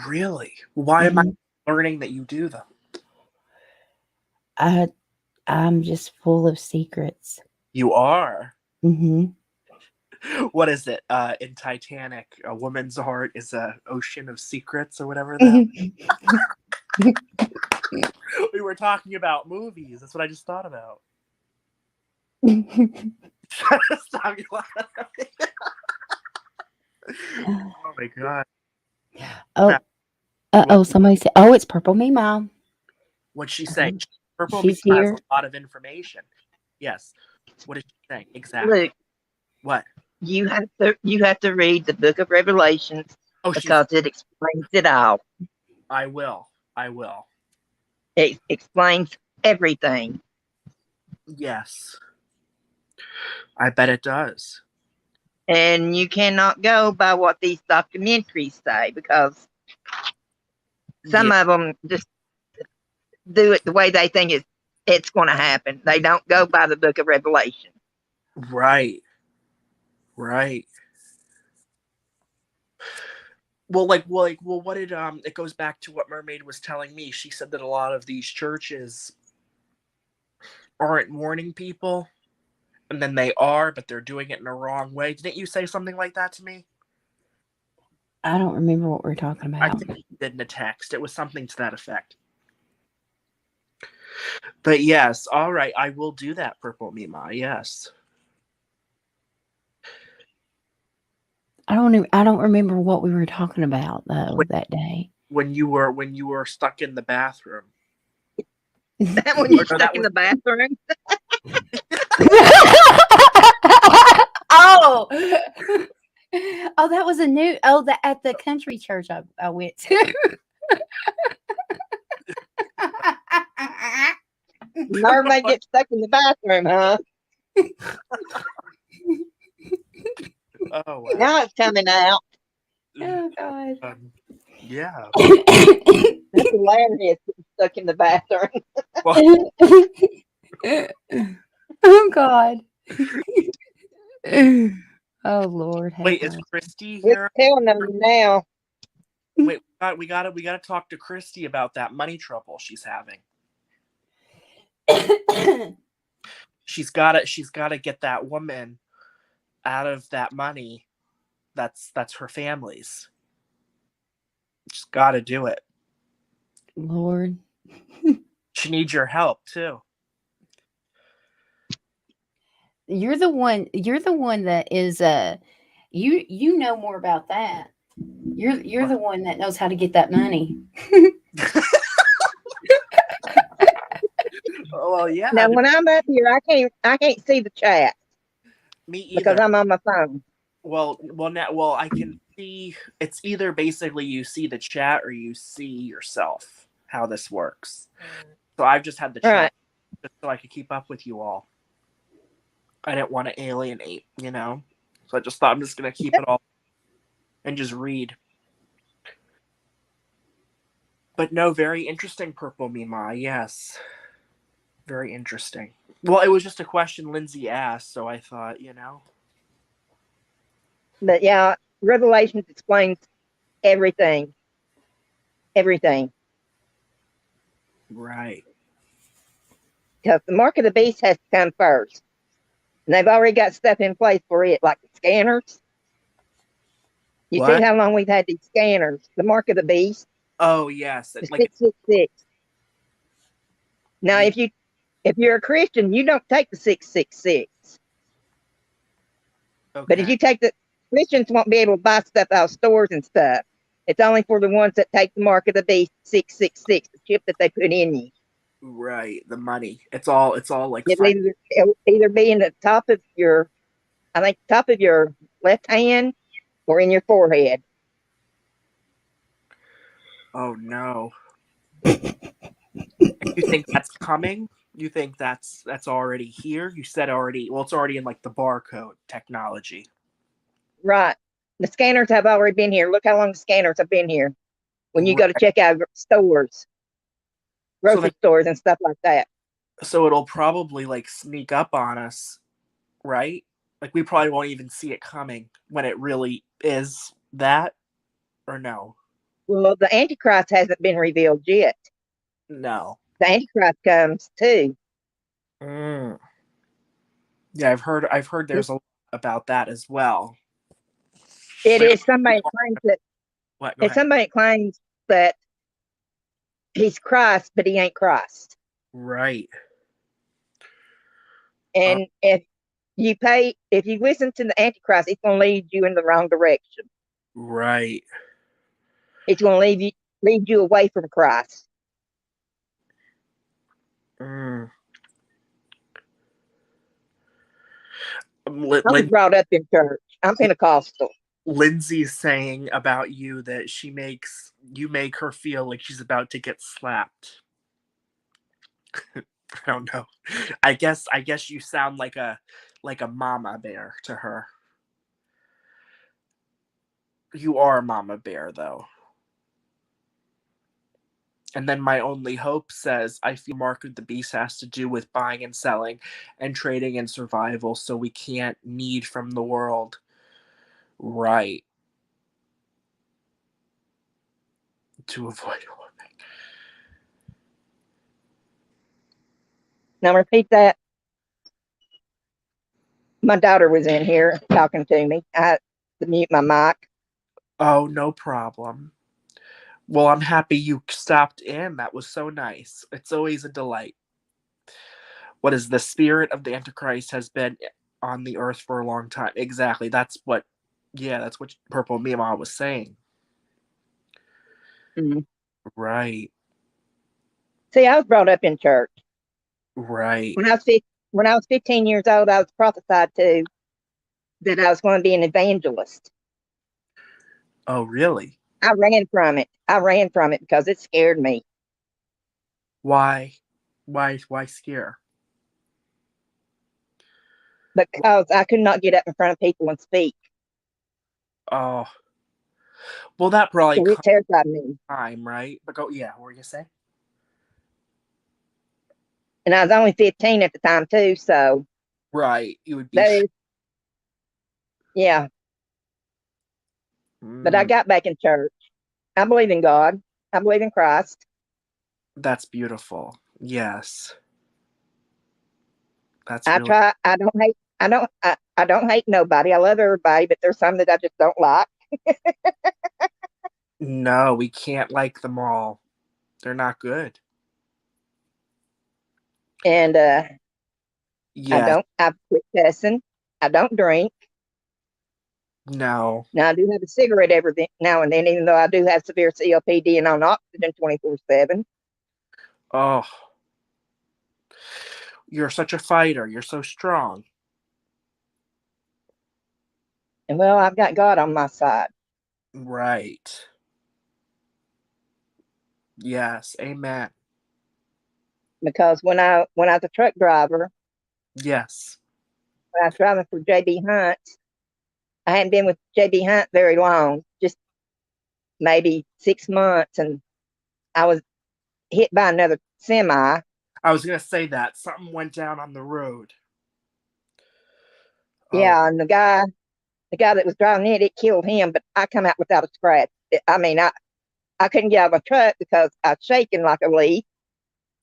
Really? Why am I hmm learning that you do them? I I'm just full of secrets. You are. hmm What is it? In Titanic, a woman's heart is a ocean of secrets, or whatever the hell. We were talking about movies. That's what I just thought about. Stop you laughing. Oh my god. oh, Now, what somebody said, "Oh, it's Purple Me Mom." what'd she say? Purple Meat She's has here. a lot of information. Yes. What is she saying? Exactly. Luke, What? you have to read the book of Revelations Oh, she's. because it explains it all. I will. I will. It explains everything. Yes. I bet it does. And you cannot go by what these documentaries say because some Yeah. of them just do it the way they think it's going to happen. They don't go by the book of Revelation. Right. Right. Well, what did it goes back to what Mermaid was telling me. She said that a lot of these churches aren't warning people, and then they are, but they're doing it in a wrong way. Didn't you say something like that to me? I don't remember what we're talking I about. think you did in a text. It was something to that effect. But yes, all right, I will do that, Purple Mima. Yes. I don't remember what we were talking about though that day. When you were stuck in the bathroom. When you're Or no, stuck that in was the bathroom. Oh, oh, that was a new. Oh, that at the country church I went to. Mermaid gets stuck in the bathroom, huh? oh wow. Now it's coming out. Oh God. Yeah. That's hilarious. Stuck in the bathroom. Well, Oh God. Oh Lord, have wait, is mercy. Christy It's here? telling them now. Wait, we gotta talk to Christy about that money trouble she's having. She's gotta get that woman out of that money. That's her family's. She's gotta do it. Lord. She needs your help too. You're the one that is you know more about that. You're the one that knows how to get that money. Oh, well, yeah. Now, when I'm up here, I can't see the chat Me either. because I'm on my phone. Well, I can see. It's either basically you see the chat or you see yourself. How this works. So I've just had the chat Right. just so I could keep up with you all. I didn't want to alienate, So I just thought I'm just gonna keep it all and just read. But no, very interesting, Purple Mima. Yes, very interesting. Well, it was just a question Lindsay asked, so I thought, But yeah, Revelations explains everything. Everything. Right. Because the mark of the beast has to come first. And they've already got stuff in place for it, like the scanners. You see What? how long we've had these scanners. The mark of the beast, Oh yes, the like 666. Now, yeah, if you're a Christian, you don't take the 666. okay. But if you take Christians won't be able to buy stuff out of stores and stuff. It's only for the ones that take the mark of the beast 666, the chip that they put in you. Right, the money. It's all like It'll either be in the top of your, I think, top of your left hand or in your forehead. Oh no. You think that's coming? You think that's already here? You said already. Well, it's already in like the barcode technology. Right. The scanners have already been here. Look how long the scanners have been here. When you Right. go to check out stores, grocery stores and stuff like that. So it'll probably like sneak up on us, right? Like we probably won't even see it coming when it really is that, or no? Well, the Antichrist hasn't been revealed yet. No. The Antichrist comes too. Mm. Yeah, I've heard there's a lot about that as well. It Like, is somebody claims that what? Go ahead. somebody claims that he's Christ, but he ain't Christ. Right. And if you listen to the Antichrist, it's going to lead you in the wrong direction. Right. It's going to lead you away from Christ. Mm. I was brought up in church. I'm Pentecostal. Lindsay's saying about you that you make her feel like she's about to get slapped. I don't know. I guess you sound like a mama bear to her. You are a mama bear though. And then My Only Hope says, I feel Mark of the Beast has to do with buying and selling and trading and survival, so we can't need from the world. Right. To avoid a woman. Now repeat that. My daughter was in here talking to me. I had to mute my mic. Oh, no problem. Well, I'm happy you stopped in. That was so nice. It's always a delight. What is the spirit of the Antichrist has been on the earth for a long time. Exactly. That's what Purple Mima was saying. Mm-hmm. Right. See, I was brought up in church. Right. When I was 15 years old, I was prophesied to that I was going to be an evangelist. Oh, really? I ran from it. Because it scared me. Why? Why scare? Because I could not get up in front of people and speak. Oh. Well, that probably So it terrified me. time, right? But go, yeah, what were you saying? And I was only 15 at the time too, so Right. You would be that is, yeah. But I got back in church. I believe in God. I believe in Christ. That's beautiful. Yes. That's I really try. I don't hate nobody. I love everybody, but there's some that I just don't like. No, we can't like them all. They're not good. And Yes. I quit cussing. I don't drink. No. Now I do have a cigarette every now and then, even though I do have severe COPD and on oxygen 24/7. Oh. You're such a fighter. You're so strong. And well, I've got God on my side. Right. Yes. Amen. Because when I was a truck driver, Yes. when I was driving for JB Hunt, I hadn't been with JB Hunt very long, just maybe 6 months, and I was hit by another semi. I was going to say that. Something went down on the road. Yeah, Oh. and the guy that was driving it killed him, but I come out without a scratch. I mean, I couldn't get out of my truck because I was shaking like a leaf,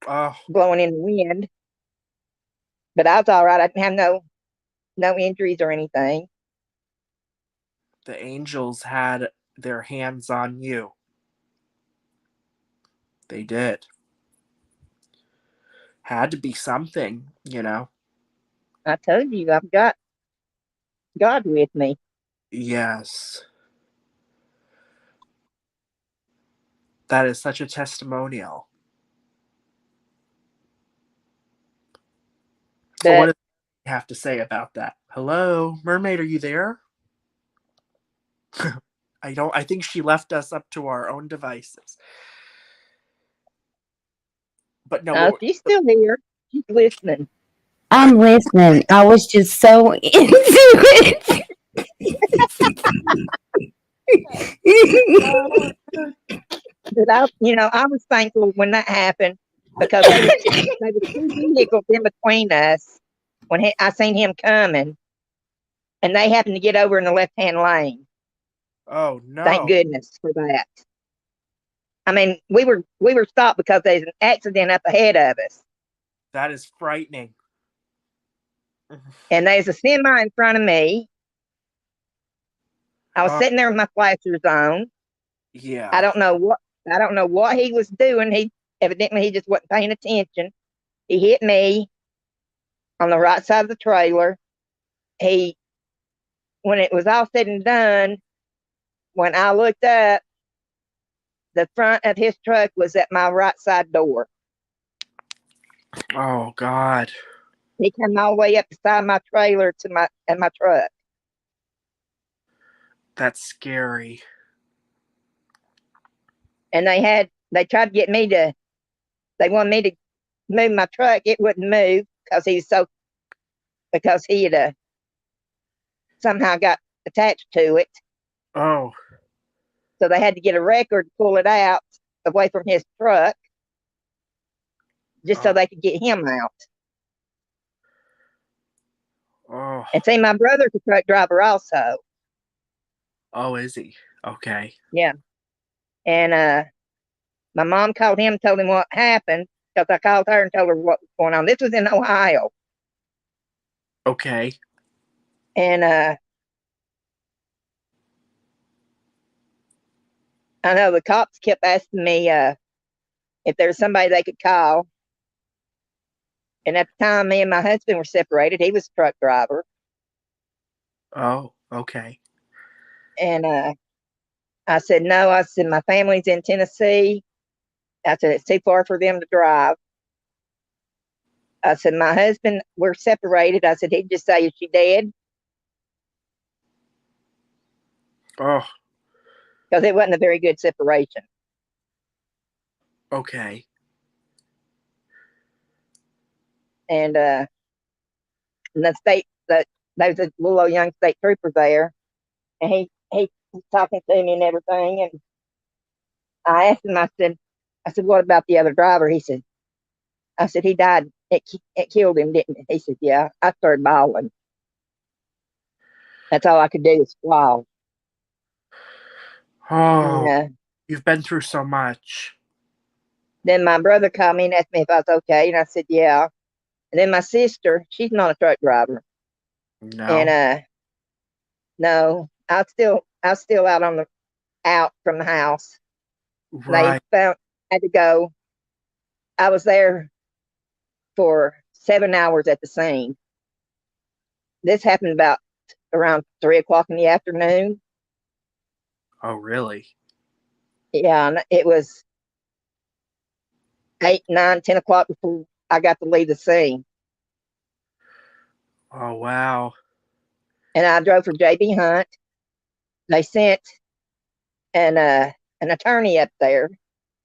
Oh. blowing in the wind. But I was all right. I didn't have no injuries or anything. The angels had their hands on you. They did. Had to be something, you know. I told you, I've got God with me. Yes. That is such a testimonial. So what But do you have to say about that? Hello, Mermaid, are you there? I think she left us up to our own devices. But no, she's still here. She's listening. I'm listening. I was just so into it. But I was thankful when that happened because there was 2 vehicles in between us when I seen him coming, and they happened to get over in the left-hand lane. oh no. Thank goodness for that. I mean, we were stopped because there's an accident up ahead of us, That is frightening. and there's a semi in front of me. I was sitting there with my flashers on. Yeah. I don't know what he was doing. He evidently just wasn't paying attention. He hit me on the right side of the trailer. When it was all said and done, when I looked up, the front of his truck was at my right side door. Oh God. He came all the way up beside my trailer to my truck. That's scary. And they tried to get me to, they wanted me to move my truck. It wouldn't move because he had somehow got attached to it. Oh. So they had to get a record to pull it out away from his truck just so they could get him out. Oh. And see, my brother's a truck driver also. Oh, is he? Okay. Yeah. And my mom called him, told him what happened. because I called her and told her what was going on. This was in Ohio. Okay. And I know the cops kept asking me if there was somebody they could call. And at the time, me and my husband were separated. He was a truck driver. Oh, okay. And I said, no. I said, my family's in Tennessee. I said, it's too far for them to drive. I said, my husband, we're separated. I said, he'd just say, is she dead? Oh, Because it wasn't a very good separation. okay. And the state, there was a little old young state trooper there. And he was talking to me and everything. And I asked him, I said, what about the other driver? I said, he died. It killed him, didn't it? He said, yeah. I started bawling. That's all I could do was squall. Oh, And, you've been through so much. then my brother called me and asked me if I was okay. And I said, yeah. And then my sister, she's not a truck driver. No. And no, I was still out from the house. Right. I had to go. I was there for 7 hours at the scene. This happened about around 3 o'clock in the afternoon. Oh, really? Yeah, and it was 8, 9, 10 o'clock before I got to leave the scene. Oh, wow. And I drove for JB Hunt. They sent an attorney up there,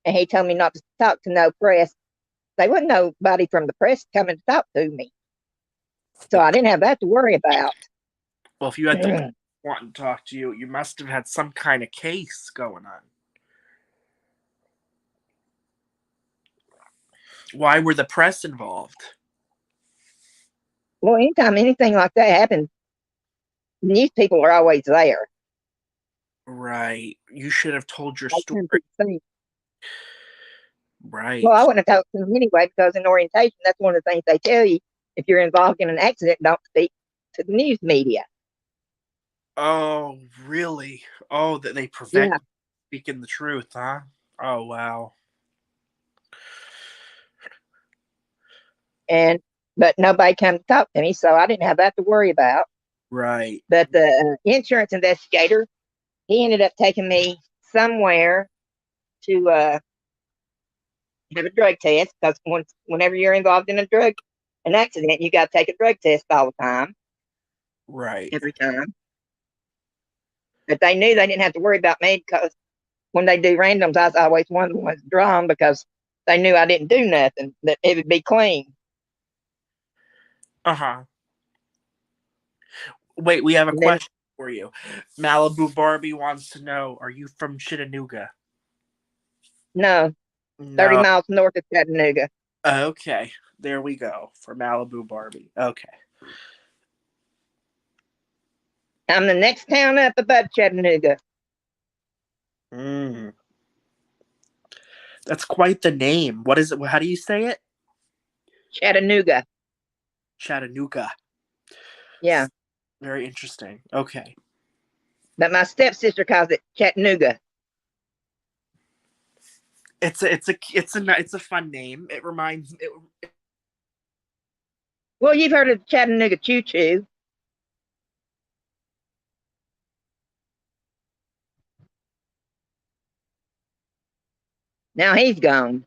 and he told me not to talk to no press. They wouldn't nobody from the press coming to talk to me. So I didn't have that to worry about. Well, if you had the wanting to talk to you, you must have had some kind of case going on. Why were the press involved? Well, anytime anything like that happens, news people are always there. Right. You should have told your I story. come to the scene. Right. Well, I wouldn't have talked to them anyway, because in orientation, that's one of the things they tell you. If you're involved in an accident, don't speak to the news media. Oh, really? Oh, that they prevent Yeah. speaking the truth, huh? Oh, wow. But nobody came to talk to me, so I didn't have that to worry about. Right. But the insurance investigator, he ended up taking me somewhere to have a drug test, because whenever you're involved in an accident, you got to take a drug test all the time. Right. Every time. But they knew they didn't have to worry about me, because when they do randoms, I was always one of the ones drawn, because they knew I didn't do nothing, that it would be clean. Uh-huh. Wait, we have a question for you. Malibu Barbie wants to know, are you from Chattanooga? No, 30 miles north of Chattanooga. Okay, there we go, for Malibu Barbie. Okay. I'm the next town up above Chattanooga. That's quite the name. What is it? How do you say it? Chattanooga. Chattanooga. Yeah. Very interesting. Okay. But my stepsister calls it Chattanooga. It's a fun name. It reminds me. Well, you've heard of Chattanooga Choo Choo. Now he's gone.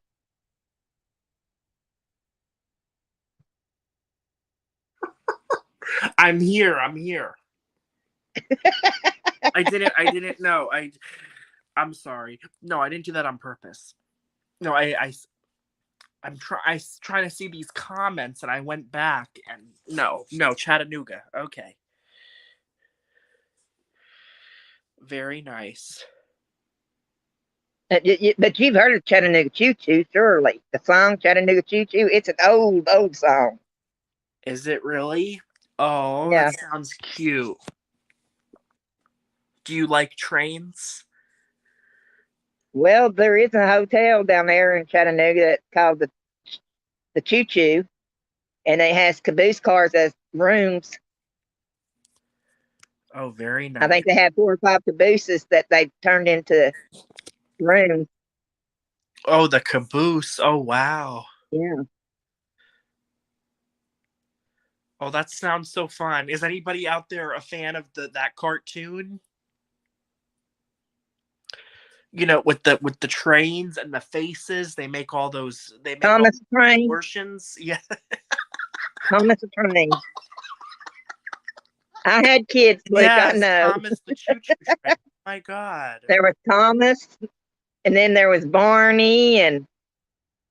I'm here. I didn't know. I'm sorry. No, I didn't do that on purpose. No, I'm trying to see these comments, and I went back, and no, Chattanooga. Okay. Very nice. But you've heard of Chattanooga Choo Choo, surely. The song Chattanooga Choo Choo, it's an old song. Is it really? Oh, Yeah. that sounds cute. Do you like trains? Well, there is a hotel down there in Chattanooga that's called the the choo-choo, and it has caboose cars as rooms. Oh, very nice. I think they have 4 or 5 cabooses that they've turned into rooms. Oh, the caboose. Oh, wow. Yeah. Oh, that sounds so fun. Is anybody out there a fan of that cartoon? You know, with the trains and the faces, they make all those. They make all Thomas Train. portions. Yeah. Thomas Train. I had kids, Luke. Yes, I know. Thomas the Choo Choo Train. Oh my God. There was Thomas, and then there was Barney, and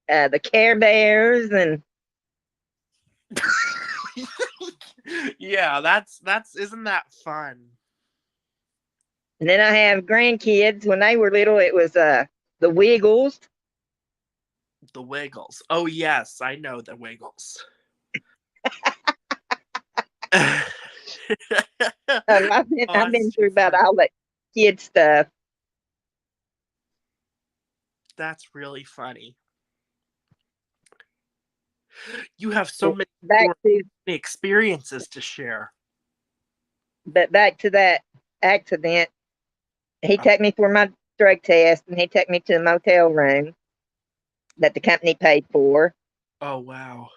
the Care Bears, and Yeah, that's isn't that fun? then I have grandkids. When they were little, it was the Wiggles. The Wiggles. Oh yes, I know the Wiggles. I've been through about all that kid stuff. That's really funny. You have so many experiences to share. But back to that accident, he took me for my drug test, and he took me to the motel room that the company paid for. Oh wow.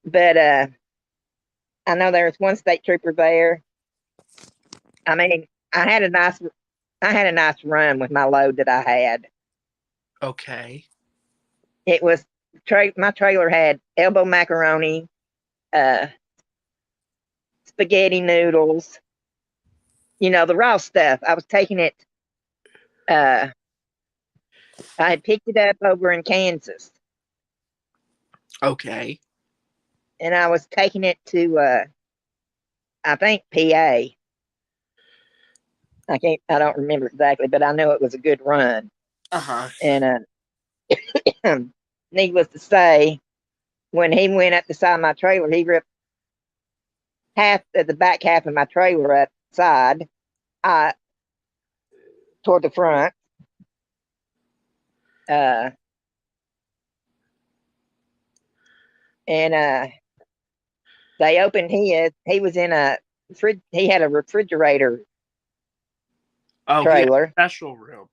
But I know there was one state trooper there. I mean, I had a nice run with my load that I had. Okay. It was my trailer had elbow macaroni, spaghetti noodles, the raw stuff. I was taking it. I had picked it up over in Kansas. Okay. And I was taking it to, I think, PA. I don't remember exactly, but I know it was a good run. Uh-huh. And needless to say, when he went up the side of my trailer, he ripped half of the back half of my trailer upside, toward the front. And they opened his. He was in he had a refrigerator trailer. He had a special room.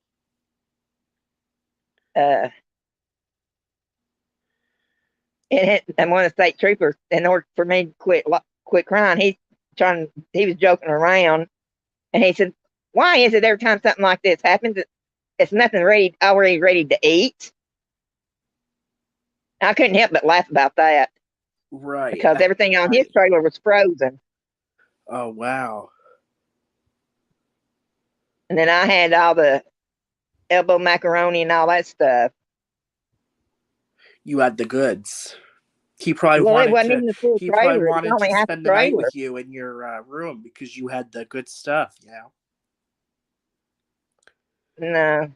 And one of the state troopers, in order for me to quit crying, he was joking around, and he said, "Why is it every time something like this happens, it's nothing already ready to eat?" I couldn't help but laugh about that. Right. Because everything on his trailer was frozen. Oh wow. And then I had all the elbow macaroni and all that stuff. You had the goods. He probably Well, it wanted wasn't to. even a full He trailer. probably It was wanted only to half a spend the night trailer. with you in your room because you had the good stuff. No.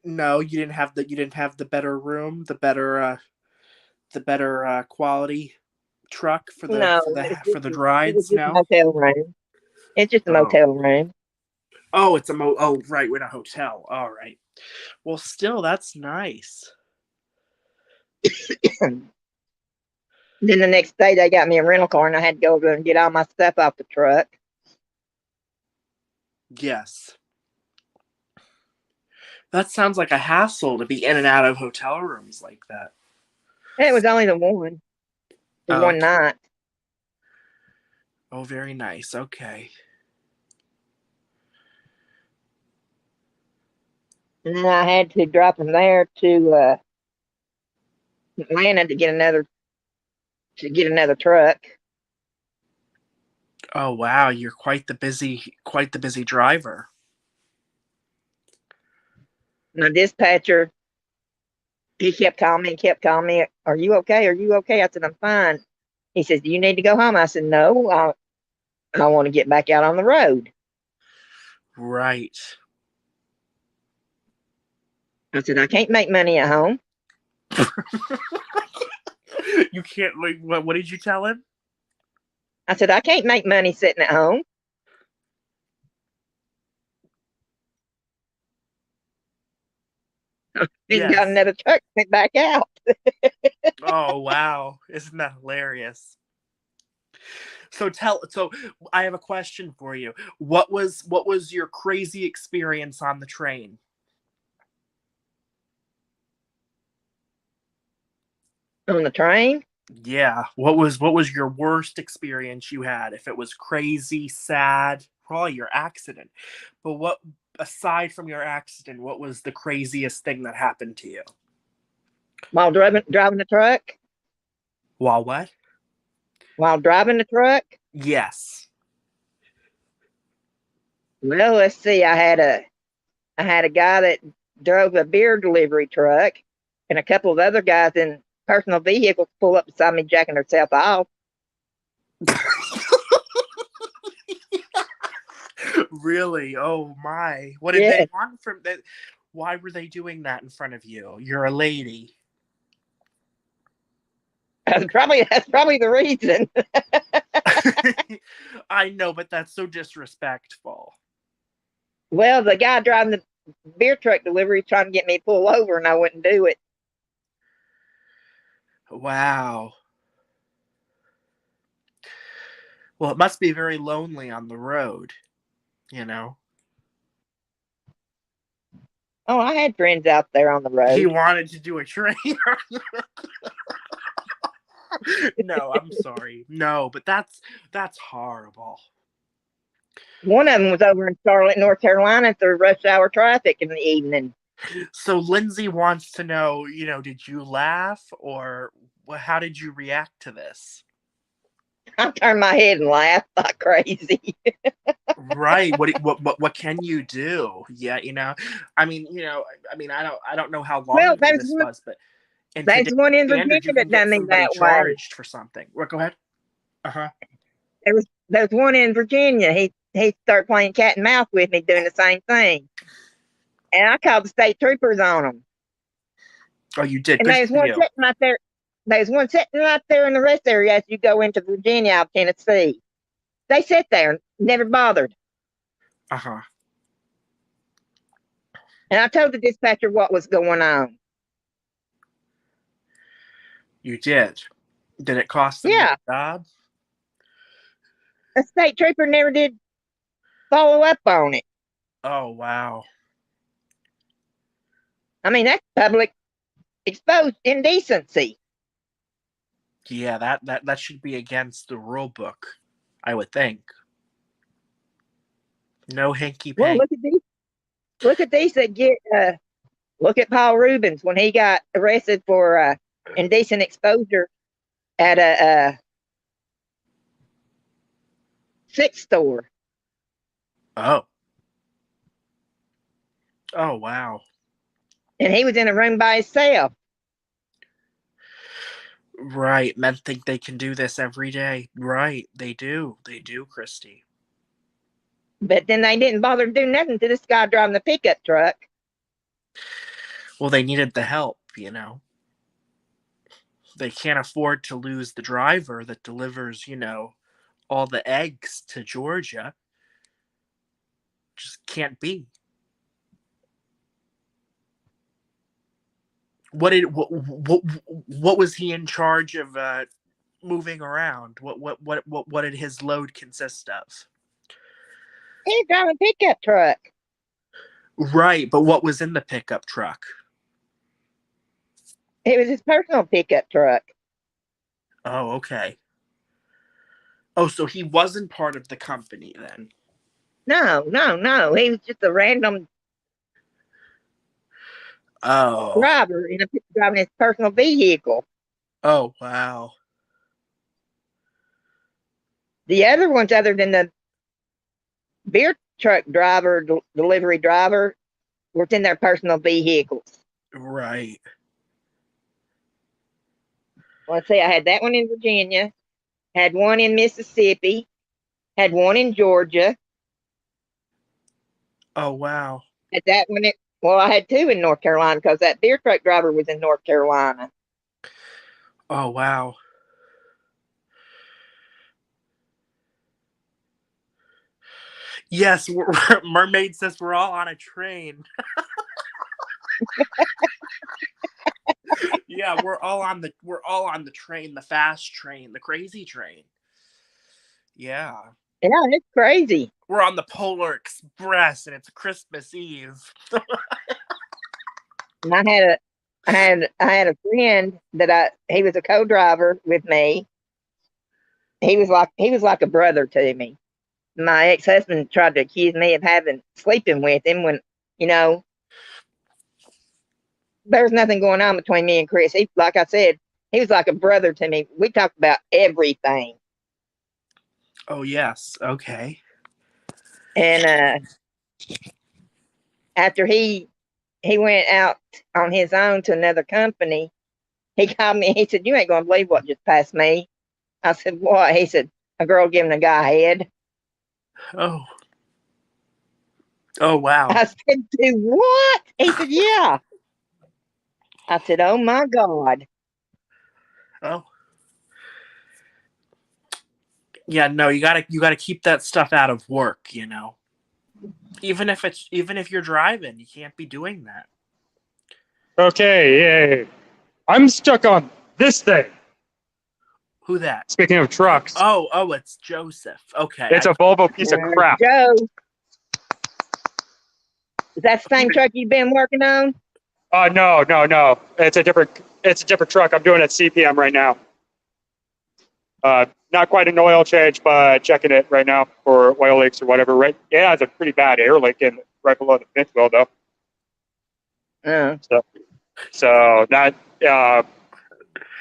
No, you didn't have the better room, the better quality truck for the drives. It was just a motel room. It's just a motel room. Oh, it's right, we're in a hotel. All right. Well, still, that's nice. Then the next day they got me a rental car, and I had to go over and get all my stuff off the truck. Yes. That sounds like a hassle to be in and out of hotel rooms like that. It was only the one. One night. Oh, very nice. Okay. And then I had to drop him there to Atlanta to get another truck. Oh wow, you're quite the busy driver. My dispatcher, he kept calling me. "Are you okay? Are you okay?" I said, "I'm fine." He says, "Do you need to go home?" I said, "No, I want to get back out on the road." Right. I said, "I can't make money at home." You can't. What did you tell him? I said, "I can't make money sitting at home." and got Yes. another truck, went back out. Oh wow. Isn't that hilarious? So I have a question for you. What was your crazy experience on the train? On the train? Yeah. What was your worst experience you had? If it was crazy, sad, probably your accident. But what aside from your accident, what was the craziest thing that happened to you? While driving the truck? While what? While driving the truck? Yes. Well, let's see. I had a guy that drove a beer delivery truck, and a couple of other guys in personal vehicles pull up beside me, jacking herself off. Really? Oh my. What did Yeah, they want from that? Why were they doing that in front of you? You're a lady. that's probably the reason. I know, but that's so disrespectful. Well, the guy driving the beer truck delivery trying to get me to pull over, and I wouldn't do it. Wow. Well, it must be very lonely on the road, you know? Oh, I had friends out there on the He road. wanted to do a train. No, I'm sorry. No, but that's horrible. One of them was over in Charlotte, North Carolina, through rush hour traffic in the evening. So Lindsay wants to know, did you laugh or how did you react to this? I turned my head and laughed like crazy. Right. What can you do? Yeah, I don't know how long Well, ago this was, but in there's today's one in standard, Virginia you can that get done me somebody that way. charged for something. Well, go ahead. Uh-huh. There's one in Virginia. He started playing cat and mouse with me, doing the same thing, and I called the state troopers on him. Oh, you did. And Good there's for one you. sitting right there. There's one sitting right there in the rest area as you go into Virginia out of Tennessee. They sit there, never bothered. Uh-huh. And I told the dispatcher what was going on. You did. Did it cost them their Yeah, job? a state trooper never did follow up on it. Oh, wow. I mean, that's public exposed indecency. Yeah, that should be against the rule book, I would think. No hanky Well, panky. look at these that get. Look at Paul Rubens when he got arrested for indecent exposure at a sex store. Oh. Oh, wow. And he was in a room by himself. Right. Men think they can do this every day. Right. They do. They do, Christy. But then they didn't bother to do nothing to this guy driving the pickup truck. Well, they needed the help, They can't afford to lose the driver that delivers, all the eggs to Georgia. Just can't be. What was he in charge of moving around? What did his load consist of? He was driving a pickup truck. Right, but what was in the pickup truck? It was his personal pickup truck. Oh, okay. Oh, so he wasn't part of the company then. No. He was just a random Oh. driver driving his personal vehicle. Oh, wow. The other ones, other than the beer truck driver, delivery driver, were in their personal vehicles. Right. Let's see, I had that one in Virginia, had one in Mississippi, had one in Georgia, Oh, wow. had that one. Well, I had two in North Carolina because that beer truck driver was in North Carolina. Oh, wow. Yes, Mermaid says we're all on a train. Yeah, we're all on the train, the fast train, the crazy train. Yeah. Yeah, it's crazy. We're on the Polar Express and it's Christmas Eve. And I had a friend that he was a co-driver with me. He was like a brother to me. My ex-husband tried to accuse me of sleeping with him when, there's nothing going on between me and Chris. Like I said, he was like a brother to me. We talked about everything. Oh yes, okay. And after he went out on his own to another company, he called me. He said, "You ain't gonna believe what just passed me." I said, "What?" He said, "A girl giving a guy head." Oh. Oh wow. I said, "Do what?" He said, "Yeah." I said, "Oh my God." Oh. Yeah, no, you gotta keep that stuff out of work, Even if you're driving, you can't be doing that. Okay, yay. I'm stuck on this thing. Who that? Speaking of trucks, Oh, it's Joseph. Okay. it's a Volvo piece of crap. Joe, is that the same truck you've been working on? No. It's a different truck. I'm doing it CPM right now. Not quite an oil change, but checking it right now for oil leaks or whatever. Right? Yeah, it's a pretty bad air leak right below the fifth wheel, though. So that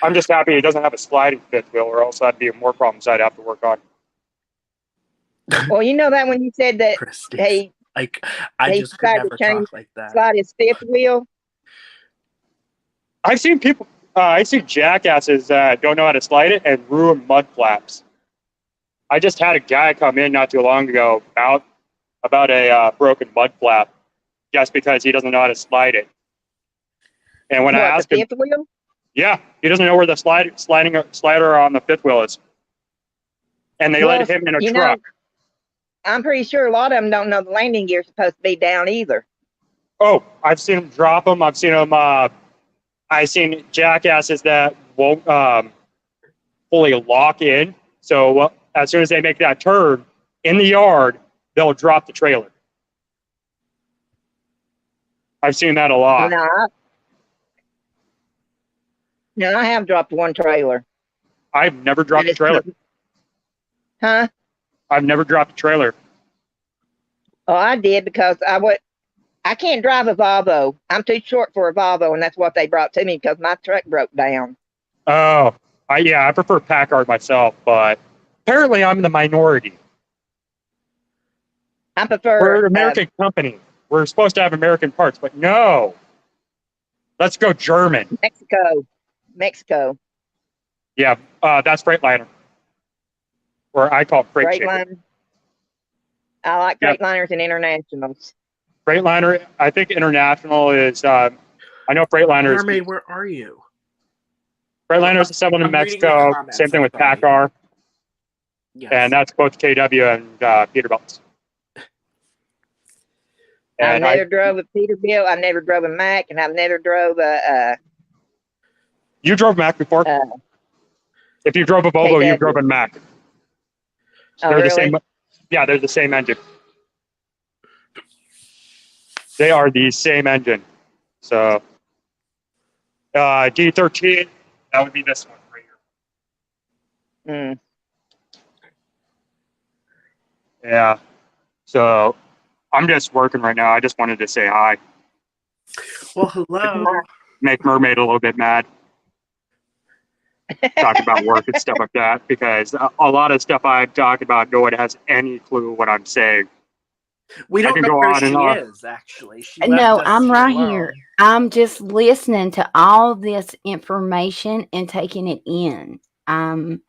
I'm just happy it doesn't have a sliding fifth wheel, or else that'd be more problems I'd have to work on. Well, you know that when you said that Christy. I he just could decided never to change, talk like that. slide his fifth wheel. I've seen people. I see jackasses that don't know how to slide it and ruin mud flaps. I just had a guy come in not too long ago about a broken mud flap, just because he doesn't know how to slide it. And when I asked the him, fifth wheel? yeah, he doesn't know where the slider on the fifth wheel is, and they let him in a truck. I'm pretty sure a lot of them don't know the landing gear is supposed to be down either. Oh, I've seen them drop them. I've seen them. I've seen jackasses that won't fully lock in. So as soon as they make that turn in the yard, they'll drop the trailer. I've seen that a lot. No, I have dropped one trailer. I've never dropped a trailer. Huh? I've never dropped a trailer. Oh, I did because I can't drive a Volvo. I'm too short for a Volvo, and that's what they brought to me because my truck broke down. Oh, I prefer Packard myself, but apparently I'm the minority. I prefer. We're an American company. We're supposed to have American parts, but no. Let's go German. Mexico. Yeah, that's Freightliner. Or I call it Freightliner. I like Freightliners and Internationals. Freightliner, I think International is, I know Freightliner is. Mermaid, where are you? Freightliner is the one in Mexico. Same thing with Packard. Yes. And that's both KW and Peterbilt. I've never drove a Peterbilt. I've never drove a Mack, and I've never drove a. You drove Mack before? If you drove a Volvo, you drove a Mack. Oh, they're really? the same. Yeah, they're the same engine. They are the same engine. So D13, that would be this one right here. Yeah. So I'm just working right now. I just wanted to say hi. Well, hello. Make Mermaid a little bit mad. Talk about work and stuff like that, because a lot of stuff I'm talking about, no one has any clue what I'm saying. We don't know where she is, actually. No, I'm right here. I'm just listening to all this information and taking it in. I'm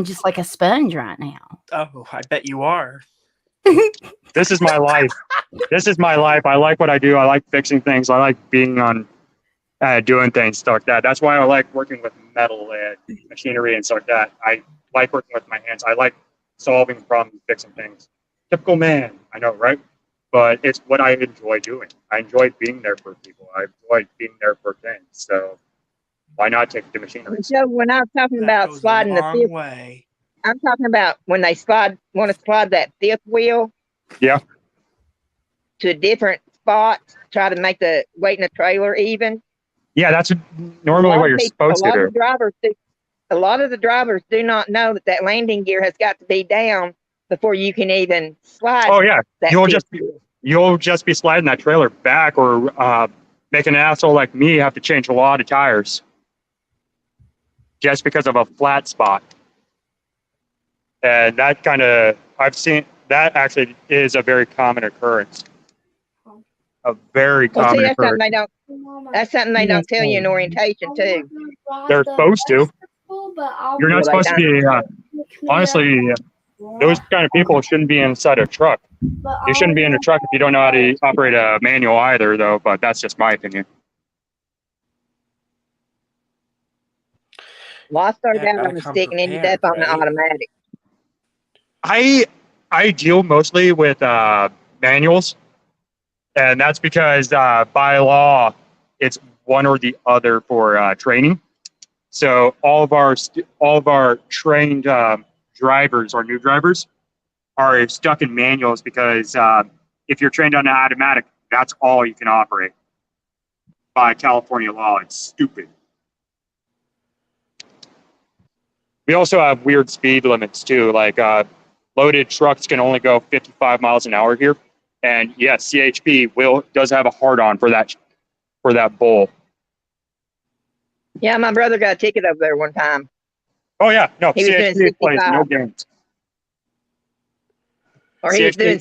just like a sponge right now. Oh, I bet you are. This is my life. This is my life. I like what I do. I like fixing things. I like being on doing things, stuff like that. That's why I like working with metal and machinery and stuff like that. I like working with my hands. I like solving problems, fixing things. Typical man, I know, right? but it's what I enjoy doing. I enjoy being there for people. I enjoy being there for things. So why not take the machine? So when I was talking That about goes a sliding the long fifth, way. I'm talking about when they want to slide that fifth wheel Yeah. to a different spot, try to make the weight in the trailer even. Yeah, that's normally what you're supposed to do. A lot of the drivers do not know that that landing gear has got to be down before you can even slide. Oh yeah, that you'll just be sliding that trailer back, or making an asshole like me have to change a lot of tires just because of a flat spot. And that kind of, I've seen that actually is a very common occurrence. A very common occurrence. That's something they don't tell you in orientation too. They're supposed to. You're not supposed to be. Honestly, those kind of people shouldn't be inside a truck. You shouldn't be in a truck if you don't know how to operate a manual either, though. But that's just my opinion. Well, I started out on the stick and ended up on the automatic. I deal mostly with manuals, and that's because by law it's one or the other for training. So all of our trained drivers or new drivers are stuck in manuals because if you're trained on an automatic, that's all you can operate. By California law, it's stupid. We also have weird speed limits too, like loaded trucks can only go 55 miles an hour here. And yes, CHP does have a hard-on for that bull. Yeah, my brother got a ticket over there one time. Oh yeah, no, he was CHP doing plays no games. Or he was doing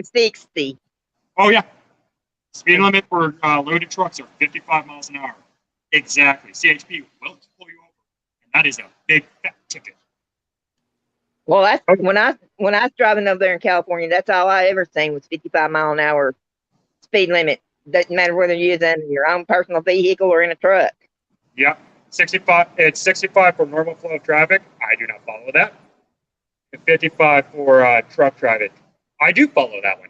60. Oh yeah, speed limit for loaded trucks are 55 miles an hour. Exactly. CHP will pull you over, and that is a big fat ticket. Well, that's when I was driving over there in California, that's all I ever seen was 55 mile an hour speed limit. Doesn't matter whether you're using your own personal vehicle or in a truck. Yeah, 65. It's 65 for normal flow of traffic. I do not follow that. And 55 for truck traffic. I do follow that one.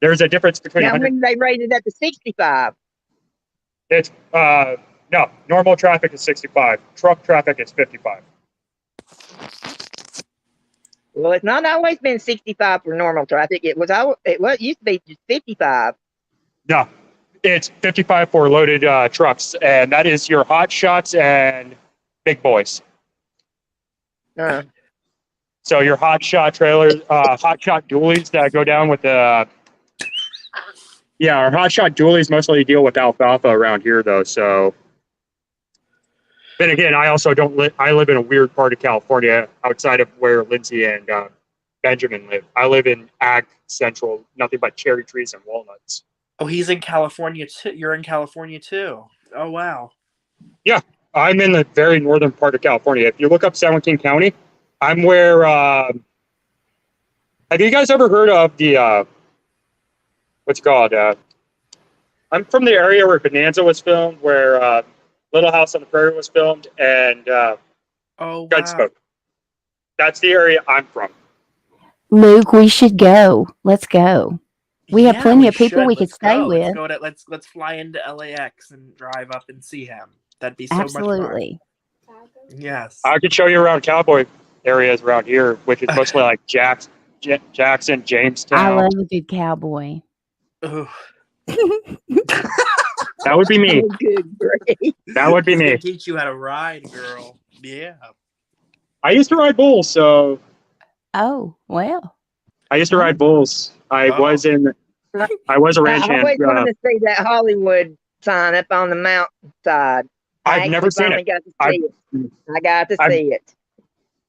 There's a difference between. Now, when they rated it to 65? It's no, normal traffic is 65. Truck traffic is 55. Well, it's not always been 65 for normal traffic. It used to be just 55. No, it's 55 for loaded trucks, and that is your hot shots and big boys. So your hot shot trailers, hot shot dualies that go down with the. Yeah, our hot shot dualies mostly deal with alfalfa around here, though. So, then again, I also don't live. I live in a weird part of California, outside of where Lindsay and Benjamin live. I live in Ag Central, nothing but cherry trees and walnuts. Oh, he's in California too. You're in California too. Oh wow. Yeah, I'm in the very northern part of California. If you look up San Joaquin County, I'm where. Have you guys ever heard of the? What's it called? I'm from the area where Bonanza was filmed, where Little House on the Prairie was filmed, and Gunsmoke. That's the area I'm from. Luke, we should go. Let's go. We have plenty of people we could stay with. Let's fly into LAX and drive up and see him. That'd be so Absolutely. much fun. Yes. I could show you around cowboy areas around here, which is mostly like Jackson, Jamestown. I love a good cowboy. That would be me. That would be me. Teach you how to ride, girl. Yeah. I used to ride bulls, so. Oh well. I used to ride bulls. I was a ranch hand. I always wanted to see that Hollywood sign up on the mountainside. I've never seen it. I got to see it.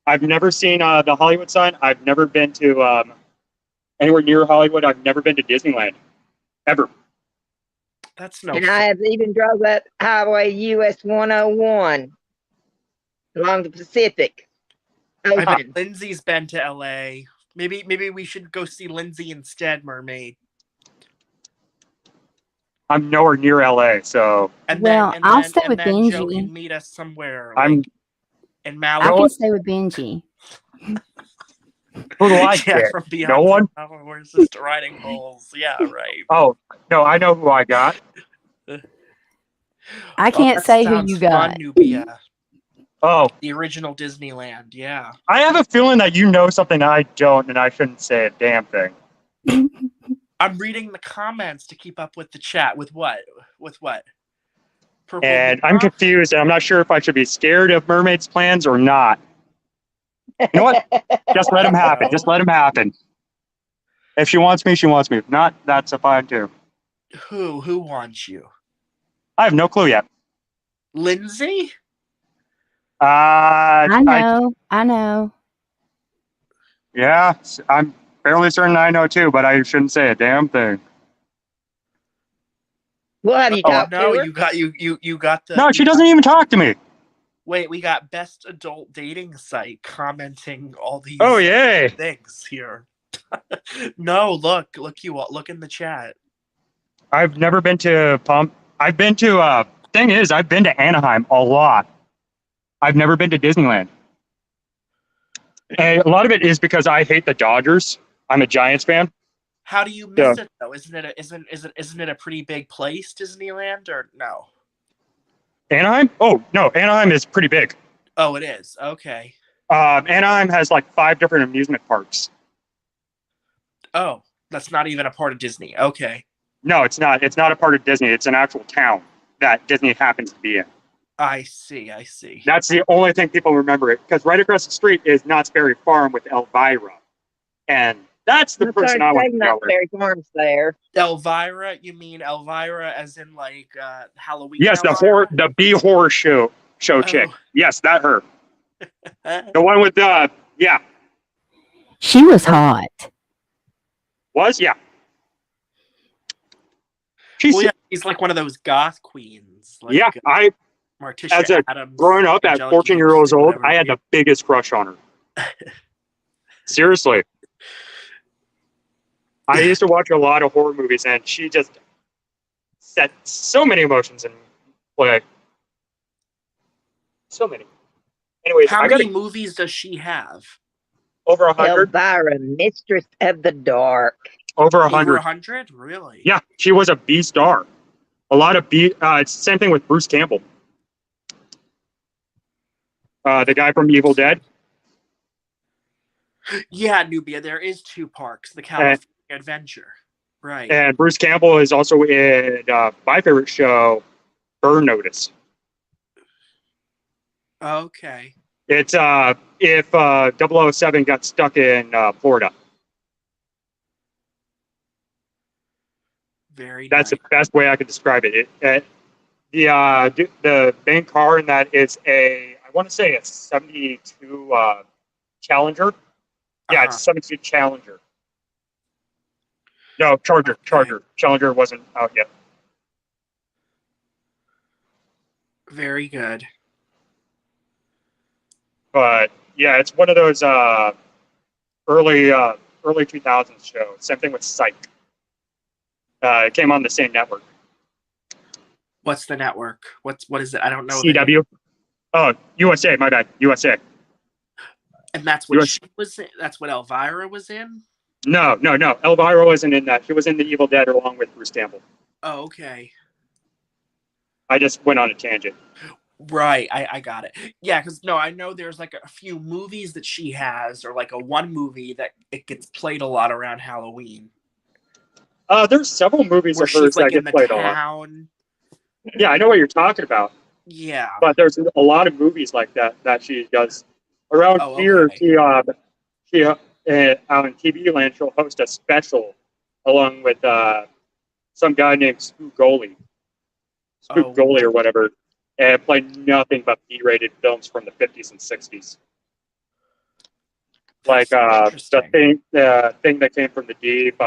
I've never seen the Hollywood sign. I've never been to anywhere near Hollywood. I've never been to Disneyland. Ever. That's no. And I have even drove that highway US 101 along the Pacific. I bet Lindsay's been to LA. Maybe we should go see Lindsay instead, Mermaid. I'm nowhere near LA, so. I'll stay with Benji. Joe can meet us somewhere. In Malibu. I can stay with Benji. Who do I Yeah, get? from Beyond No one? the Horses to Riding Bulls. Yeah, right. Oh, no, I know who I got. I can't that say who sounds you fun, got. Nubia. Oh, The original Disneyland, yeah. I have a feeling that you know something I don't, and I shouldn't say a damn thing. I'm reading the comments to keep up with the chat. With what? With what? Purple And I'm Mima? confused, and I'm not sure if I should be scared of Mermaid's plans or not. You know what? Just let him happen. Just let him happen. If she wants me, she wants me. If not, that's fine too. Who wants you? I have no clue yet. Lindsay? I know. Yeah, I'm fairly certain I know too, but I shouldn't say a damn thing. Well, have you Oh talked no, to her? you got the. No, she doesn't even talk to me. Wait, we got best adult dating site commenting all these Oh, yay. things here. No, look in the chat. I've never been to I've been to, thing is, I've been to Anaheim a lot. I've never been to Disneyland. And a lot of it is because I hate the Dodgers. I'm a Giants fan. How do you miss it though? Isn't it a pretty big place, Disneyland, or no? Anaheim? Oh, no, Anaheim is pretty big. Oh, it is. Okay. Anaheim has like 5 different amusement parks. Oh, that's not even a part of Disney. Okay. No, it's not. It's not a part of Disney. It's an actual town that Disney happens to be in. I see. That's the only thing people remember it, because right across the street is Knott's Berry Farm with Elvira. And that's the person I want to go with. Berry Farm's there. Elvira? You mean Elvira as in like Halloween? Yes, Elvira? the bee horror show chick. Yes, that her. The one with yeah. She was hot. Yeah. She's like one of those goth queens. Like, yeah, Morticia Adams. Growing up at 14 years old, I had the biggest crush on her. Seriously. I used to watch a lot of horror movies, and she just set so many emotions in play. So many. Anyways, how many movies does she have? Over 100. Elvira, Mistress of the Dark. Over 100. Over 100? Really? Yeah, she was a B star. A lot of B. It's the same thing with Bruce Campbell. The guy from Evil Dead. Yeah, Nubia, there is 2 parks. The California Adventure. Right. And Bruce Campbell is also in my favorite show, Burn Notice. Okay. It's if 007 got stuck in Florida. Very That's nice. the best way I could describe it. The main car in that is I want to say a 72 Challenger. Yeah, it's a 72 Challenger. No, Charger. Challenger wasn't out yet. Very good. But yeah, it's one of those early 2000s shows. Same thing with Psych. It came on the same network. What's the network? What is it? I don't know. CW. Oh, USA. My bad. USA. And that's what she was in? That's what Elvira was in? No. Elvira wasn't in that. She was in The Evil Dead along with Bruce Campbell. Oh, okay. I just went on a tangent. Right, I got it. Yeah, because I know there's like a few movies that she has, or like a one movie that it gets played a lot around Halloween. There's several movies where of hers like that get played a lot. Yeah, I know what you're talking about. Yeah. But there's a lot of movies like that she does. Around here, she on TV Land, she'll host a special along with some guy named Spook Goalie or whatever, and play nothing but B-rated films from the 50s and 60s. Like the thing that came from the deep,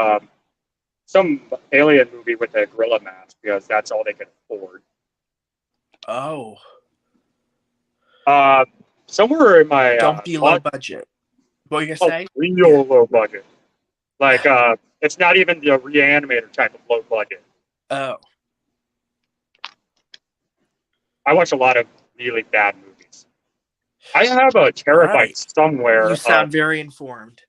some alien movie with a gorilla mask, because that's all they could afford. Oh. Somewhere in my don't be low budget. What are you gonna say? Real low budget. Like it's not even the Reanimator type of low budget. Oh. I watch a lot of really bad movies. I have a terabyte somewhere. You sound very informed.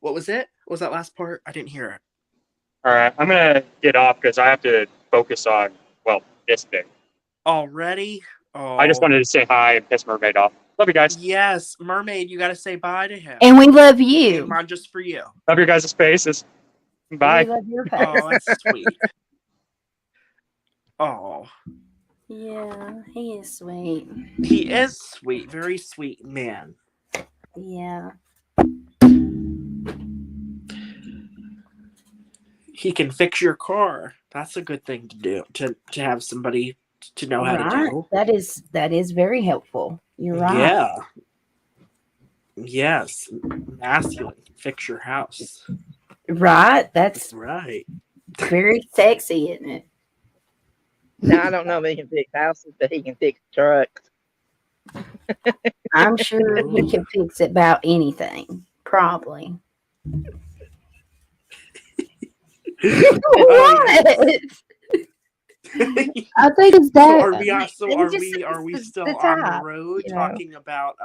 What was it? What was that last part? I didn't hear it. All right, I'm gonna get off because I have to focus on this thing. Already? Oh. I just wanted to say hi and piss Mermaid off. Love you guys. Yes, Mermaid, you got to say bye to him. And we love you. Came on just for you. Love your guys' faces. Bye. We love your face. Oh, that's sweet. Oh. Yeah, he is sweet. He is sweet. Very sweet man. Yeah. He can fix your car. That's a good thing to do. To have somebody to know how to do. That is very helpful. You're right. Yeah. Yes. Masculine. Fix your house. Right. That's right. very sexy, isn't it? Now, I don't know if he can fix houses, but he can fix trucks. I'm sure he can fix about anything. Probably. What? I think it's that. Are we still on the road talking about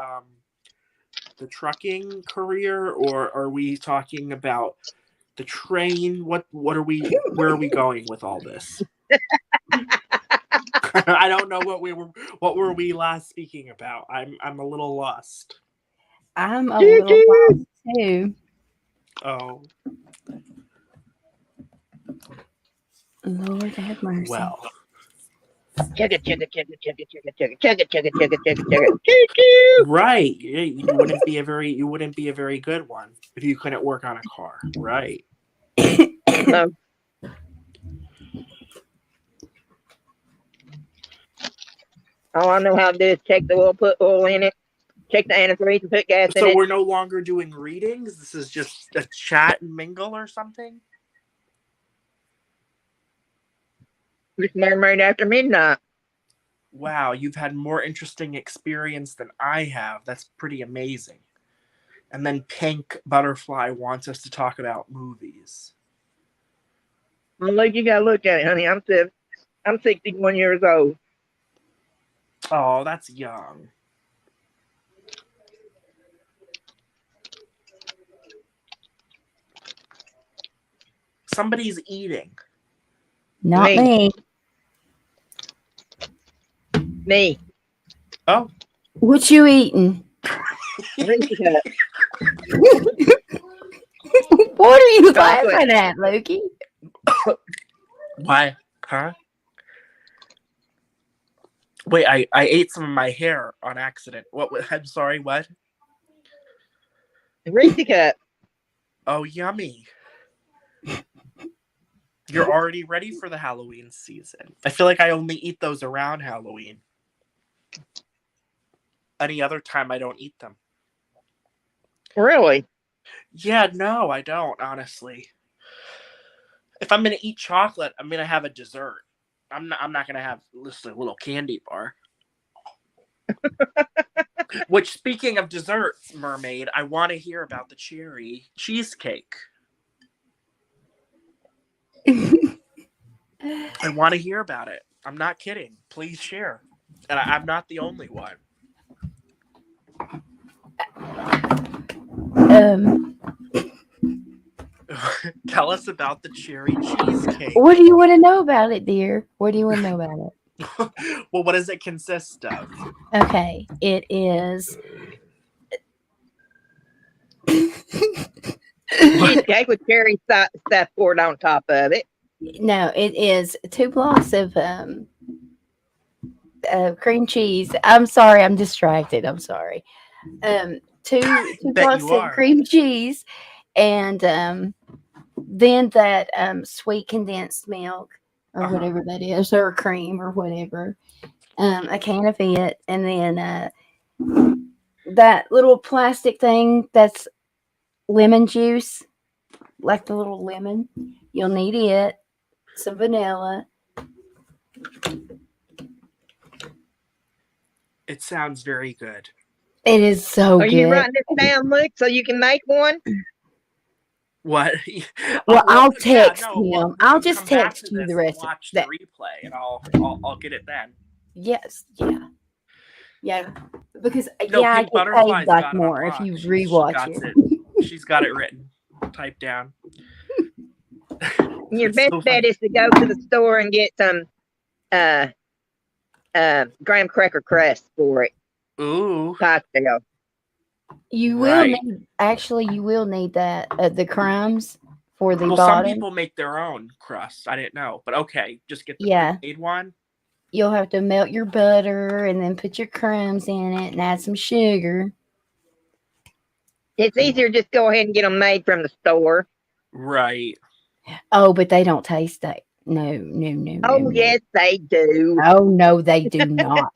the trucking career, or are we talking about the train? What are we? Where are we going with all this? I don't know what were we last speaking about. I'm a little lost. I'm a little lost too. Oh. Lord have mercy. Well. Chugga, chugga, chugga, chugga, chugga, chugga, chugga, chugga, chugga, chugga, chugga. Right. You wouldn't be a very good one if you couldn't work on a car. Right. No. All I know how to do is check the oil, put oil in it, check the antifreeze, and put gas in it. So we're no longer doing readings? This is just a chat and mingle or something? It's Mermaid after midnight. Wow, you've had more interesting experience than I have. That's pretty amazing. And then Pink Butterfly wants us to talk about movies. Well, look, you gotta look at it, honey. I'm 61 years old. Oh, that's young. Somebody's eating. Not me. Me. Oh. What you eating? What are you laughing at, Loki? Why? Huh? Wait, I ate some of my hair on accident. What? I'm sorry, what? Reese cup. Oh, yummy. You're already ready for the Halloween season. I feel like I only eat those around Halloween. Any other time, I don't eat them. Really? Yeah, no, I don't, honestly. If I'm going to eat chocolate, I'm going to have a dessert. I'm not going to have just a little candy bar. Which, speaking of desserts, Mermaid, I want to hear about the cherry cheesecake. I want to hear about it. I'm not kidding. Please share. And I'm not the only one. Tell us about the cherry cheesecake. What do you want to know about it, dear? What do you want to know about it? Well, what does it consist of? Okay, it is. Cheesecake with cherry stuff poured on top of it. No, it is 2 blocks of cream cheese. I'm sorry, I'm distracted. I'm sorry. Two blocks of cream cheese, and then that sweet condensed milk or whatever that is, or cream or whatever. A can of it, and then that little plastic thing that's lemon juice, like the little lemon. You'll need it. Some vanilla. It sounds very good. It is so good. Are you writing this down, Luke, so you can make one? What? Well, I'll text him. I'll just text you the rest of the replay, and I'll get it then. Yes. Yeah. Because no, I Pink Butterfly's like got more it if you rewatch it. She's got it written. type down. Your It's best so bet funny. is to go to the store and get some graham cracker crust for it. Ooh, Cocktail. You will right. need, actually, you will need that, the crumbs for the Well, some bottom. people make their own crust. I didn't know, but okay, just get the Yeah. pre-made one. You'll have to melt your butter and then put your crumbs in it and add some sugar. It's easier just go ahead and get them made from the store. Right. Oh, but they don't taste that. No, no, no, no, Oh, no. yes, they do. Oh, no, they do not.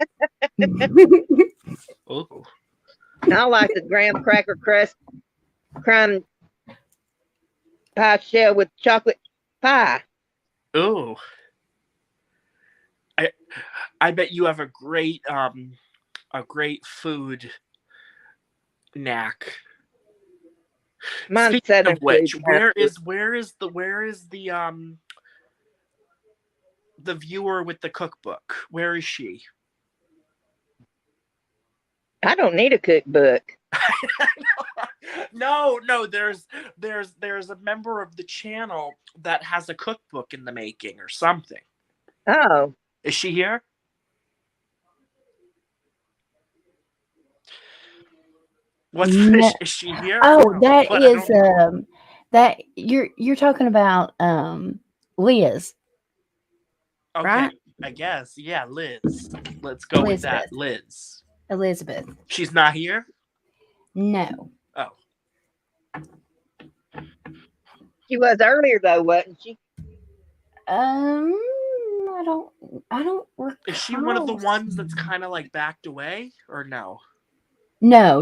Ooh. I like the graham cracker crust crumb pie shell with chocolate pie. Ooh. I bet you have a great food knack. Mine's Speaking Southern of which, food. where is the viewer with the cookbook? Where is she? I don't need a cookbook. No, there's a member of the channel that has a cookbook in the making or something. Oh, Is she here? What's No. is she here? Oh, No, that but I is don't know. that you're talking about Liz, Okay, right? I guess. Yeah, Liz. Let's go with that. Liz. Elizabeth. She's not here? No. Oh. she was earlier though, wasn't she? I don't recall. Is she one of the ones that's kind of like backed away or no? No.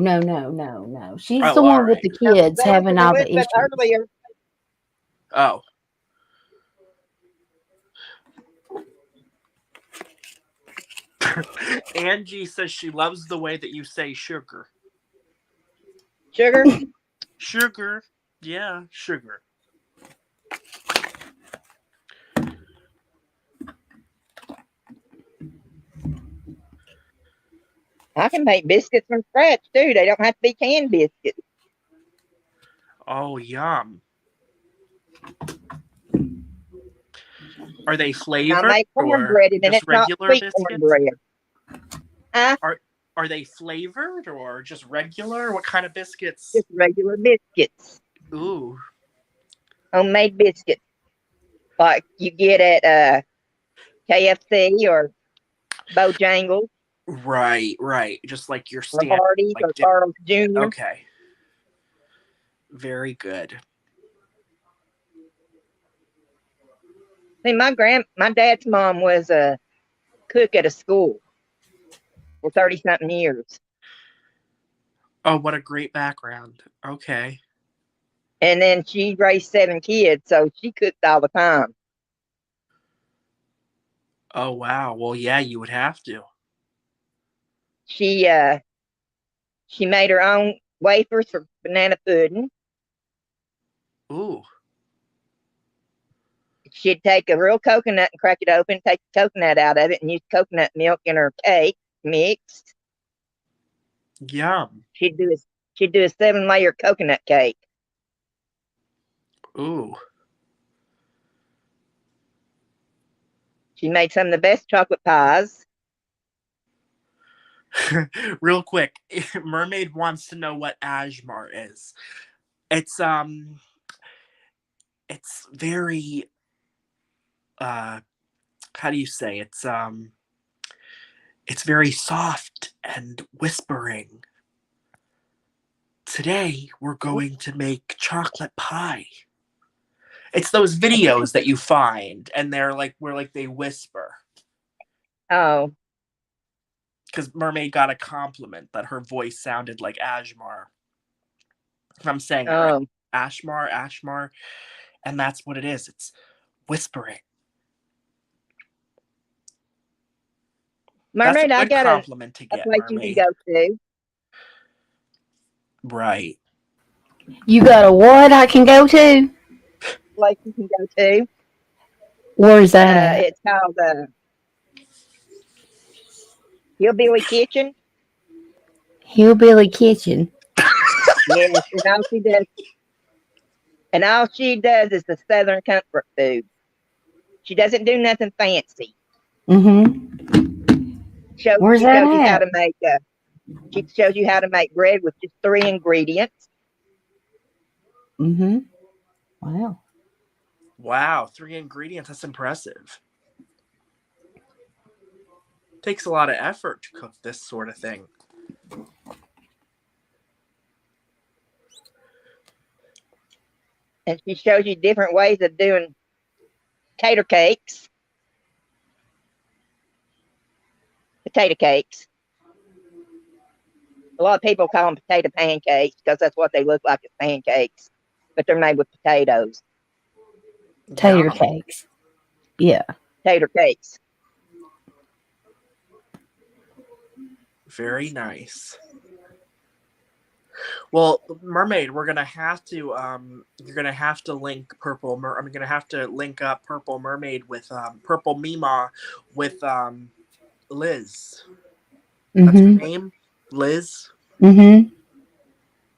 She's Oh, the one all with right. the kids That having was all the Elizabeth issues. earlier. Oh. Angie says she loves the way that you say sugar. Sugar? Sugar. Yeah, sugar. I can make biscuits from scratch too. They don't have to be canned biscuits. Oh, yum. Are they I flavored make or cornbread and then just it's not regular sweet biscuits? cornbread. Are they flavored or just regular? What kind of biscuits? Just regular biscuits. Ooh. Homemade biscuits. Like you get at KFC or Bojangles Right. Just like your or standard. Hardee's Like or Carl's Jr. okay. Very good. See, my dad's mom was a cook at a school for 30-something years. Oh, what a great background. Okay. And then she raised 7 kids, so she cooked all the time. Oh, wow. Well, yeah, you would have to. She made her own wafers for banana pudding. Ooh. She'd take a real coconut and crack it open, take the coconut out of it, and use coconut milk in her cake mixed. Yum. She'd do a 7-layer coconut cake. Ooh. She made some of the best chocolate pies. Real quick, Mermaid wants to know what Ajmar is. It's very how do you say? It's very soft and whispering. Today we're going to make chocolate pie. It's those videos that you find and they're like where they whisper. Oh. Because Mermaid got a compliment that her voice sounded like Ajmar. If I'm saying it right. Ashmar. And that's what it is. It's whispering. Mermaid, that's a I good got compliment to a get, place Mermaid. you can go to. Right. You got a what I can go to? Place you can go to. Where's that at? It's called Hillbilly Kitchen. Hillbilly Kitchen. Yes, and all she does, And all she does is the Southern comfort food. She doesn't do nothing fancy. Mm-hmm. She Where's that shows you how at? to make. She shows you how to make bread with just 3 ingredients. Mm-hmm. Wow. Wow, 3 ingredients. That's impressive. Takes a lot of effort to cook this sort of thing. And she shows you different ways of doing tater cakes. Potato cakes. A lot of people call them potato pancakes because that's what they look like as pancakes, but they're made with potatoes. Tater Yum. cakes. Yeah. Tater cakes. Very nice. Well, Mermaid, we're gonna have to you're gonna have to link I'm gonna have to link up Purple Mermaid with Purple Mima with Liz. That's her Mm-hmm. name? Liz? Mm-hmm.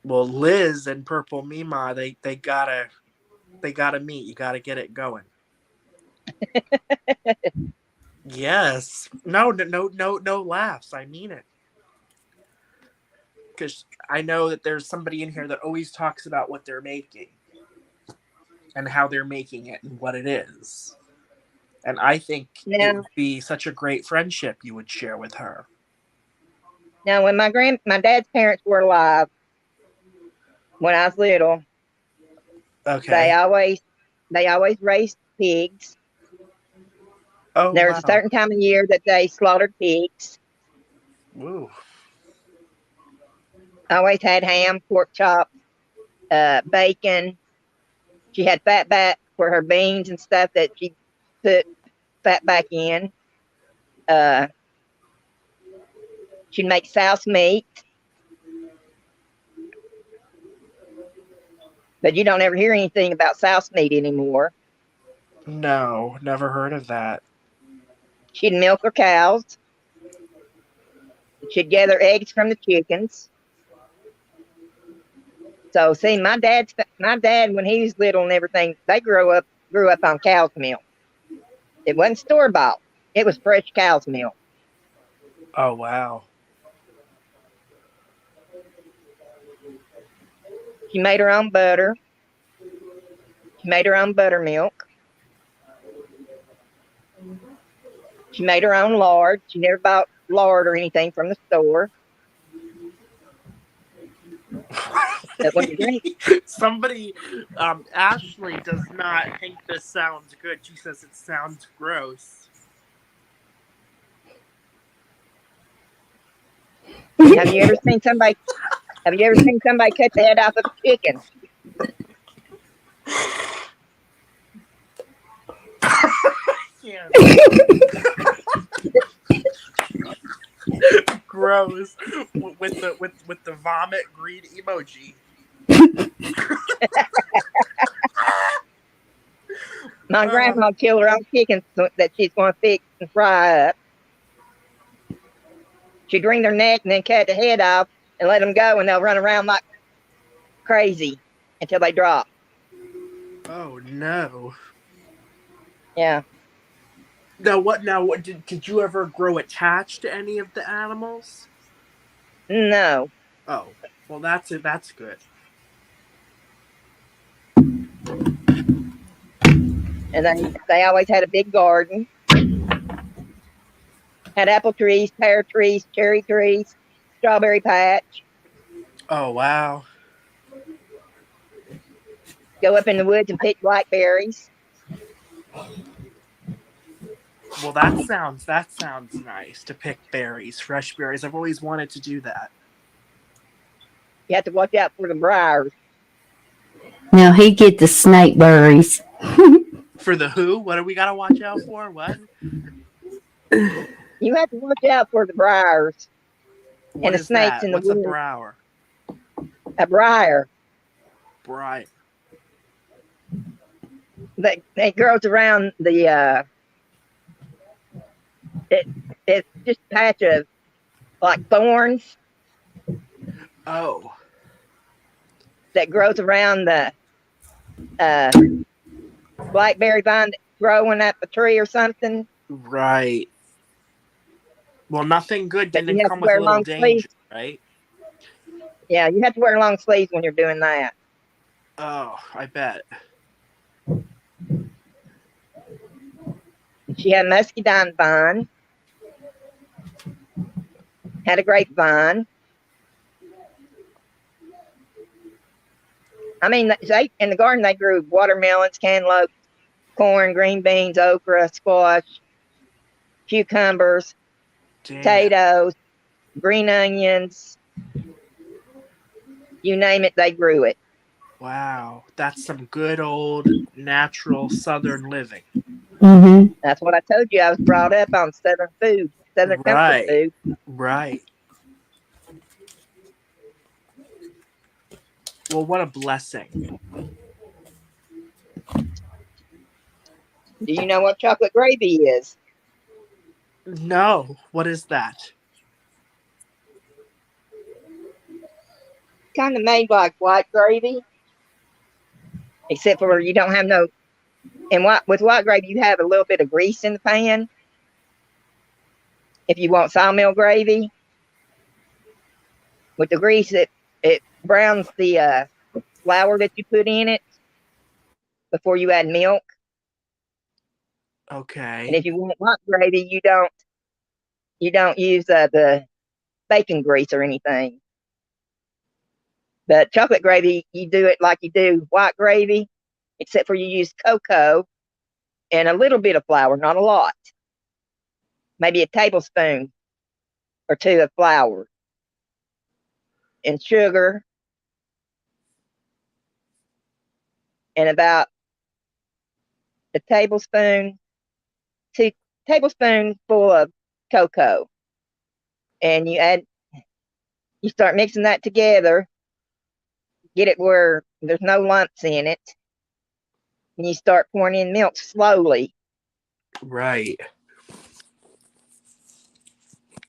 Well, Liz and Purple Mima, they gotta meet. You gotta get it going. Yes. No laughs. I mean it. Because I know that there's somebody in here that always talks about what they're making and how they're making it and what it is. And I think it would be such a great friendship you would share with her. Now, when my dad's parents were alive, when I was little, Okay. they always raised pigs. Oh, There was a certain time of year that they slaughtered pigs. Woo. Always had ham, pork chops, bacon. She had fat back for her beans and stuff that she put fat back in. She'd make souse meat. But you don't ever hear anything about souse meat anymore. No, never heard of that. She'd milk her cows. She'd gather eggs from the chickens. So, see, my dad, when he was little and everything, they grew up on cow's milk. It wasn't store-bought. It was fresh cow's milk. Oh, wow. She made her own butter. She made her own buttermilk. She made her own lard. She never bought lard or anything from the store. Somebody, Ashley does not think this sounds good. She says it sounds gross. Have you ever seen somebody cut the head off of a chicken? Yeah. Gross. With the vomit greed emoji. My grandma killed her own chickens that she's going to fix and fry up. She'd wring their neck and then cut the head off and let them go, and they'll run around like crazy until they drop. Oh no. Yeah. What did you ever grow attached to any of the animals? No. Oh, well that's good. And they always had a big garden. Had apple trees, pear trees, cherry trees, strawberry patch. Oh wow. Go up in the woods and pick blackberries. Well, that sounds nice to pick berries, fresh berries. I've always wanted to do that. You have to watch out for the briars. Now he get the snake berries. For the who? What do we gotta watch out for? What? You have to watch out for the briars and the snakes in the woods. What's a briar? A briar. Briar. It grows around the. It's just a patch of like thorns. Oh. That grows around blackberry vine that's growing up a tree or something. Right. Well, nothing good But didn't you have come to with a wear little long sleeves. danger, right? Yeah, you have to wear long sleeves when you're doing that. Oh, I bet. And she had a muscadine vine, had a grapevine. I mean, they in the garden they grew watermelons, cantaloupe, corn, green beans, okra, squash, cucumbers, Damn. potatoes, green onions. You name it, they grew it. Wow. That's some good old natural Southern living. Mm-hmm. That's what I told you. I was brought up on Southern food, Southern comfort Right. food. Right. Well, what a blessing. Do you know what chocolate gravy is? No. What is that? Kind of made like white gravy, except for you don't have no. And with white gravy, you have a little bit of grease in the pan. If you want sawmill gravy, with the grease, it browns the flour that you put in it before you add milk. And Okay. if you want white gravy, you don't use the bacon grease or anything. But chocolate gravy, you do it like you do white gravy, except for you use cocoa and a little bit of flour, not a lot. Maybe a tablespoon or two of flour and sugar and about a tablespoon, 2 tablespoons full of cocoa. And you start mixing that together, get it where there's no lumps in it. And you start pouring in milk slowly. Right.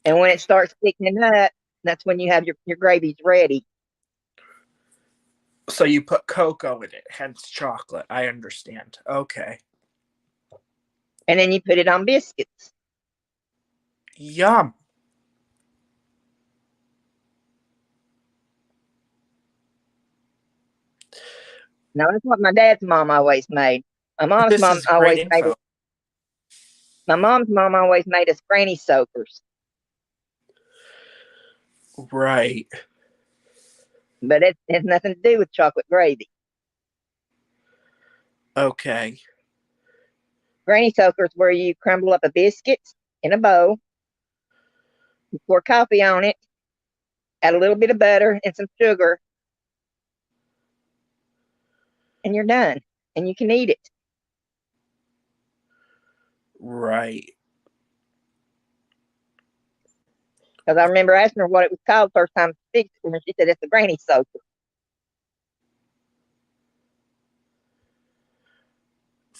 And when it starts thickening up, that's when you have your gravy's ready. So you put cocoa in it, hence chocolate. I understand. Okay. And then you put it on biscuits. Yum. Now that's what my dad's mom always made. My mom's This mom is always great made info. it. My mom's mom always made us granny soakers, Right. but it has nothing to do with chocolate gravy. Okay. Granny soakers where you crumble up a biscuit in a bowl, you pour coffee on it, add a little bit of butter and some sugar, and you're done. And you can eat it. Right. Because I remember asking her what it was called the first time she fixed it, and she said it's a granny soaker.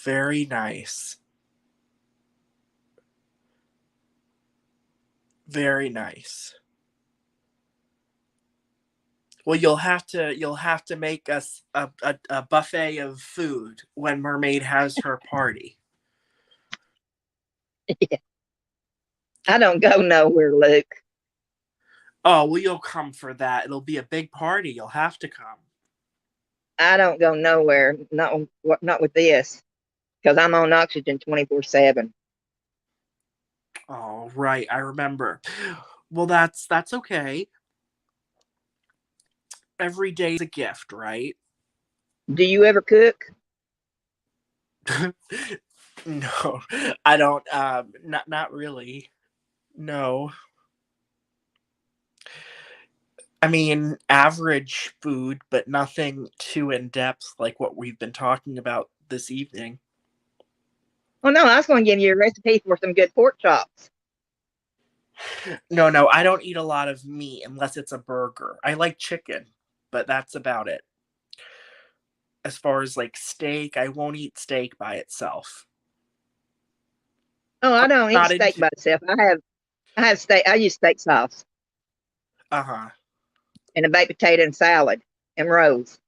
Very nice. Very nice. Well, you'll have to make us a buffet of food when Mermaid has her party. Yeah. I don't go nowhere, Luke. Oh, well, you'll come for that. It'll be a big party. You'll have to come. I don't go nowhere. Not with this. Because I'm on oxygen 24/7. Oh, right. I remember. Well, that's okay. Every day's a gift, right? Do you ever cook? No, I don't. Not really. No. I mean, average food, but nothing too in depth like what we've been talking about this evening. Oh no, I was going to give you a recipe for some good pork chops. No, I don't eat a lot of meat unless it's a burger. I like chicken, but that's about it. As far as like steak, I won't eat steak by itself. Oh, I don't eat Not steak into. by itself. I have steak. I use steak sauce Uh-huh. and a baked potato and salad and rolls.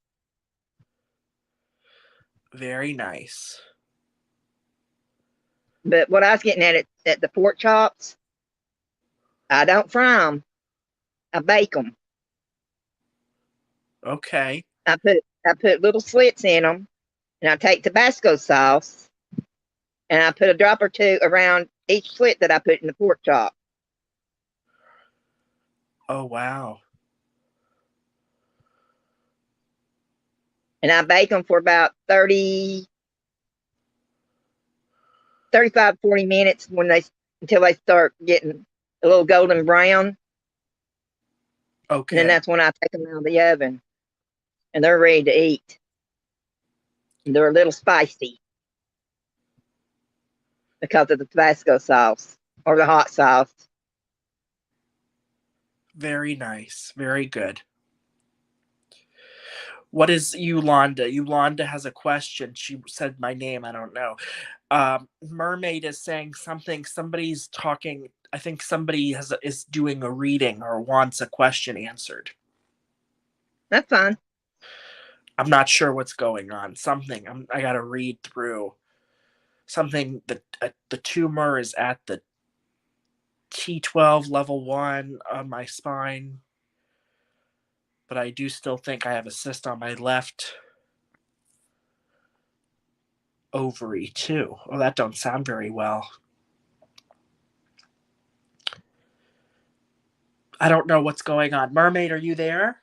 Very nice. But what I was getting at the pork chops, I don't fry them. I bake them. Okay. I put little slits in them, and I take Tabasco sauce, and I put a drop or two around each slit that I put in the pork chop. Oh, wow. And I bake them for about 35, 40 minutes until they start getting a little golden brown. Okay. And then that's when I take them out of the oven. And they're ready to eat. And they're a little spicy because of the Tabasco sauce or the hot sauce. Very nice. Very good. What is Yolanda? Yolanda has a question. She said my name. I don't know. Mermaid is saying something. Somebody's talking. I think somebody is doing a reading or wants a question answered. That's fine. I'm not sure what's going on. Something. I got to read through. Something. The tumor is at the T12 level 1 on my spine. But I do still think I have a cyst on my left ovary too. Oh, that don't sound very well. I don't know what's going on. Mermaid, are you there?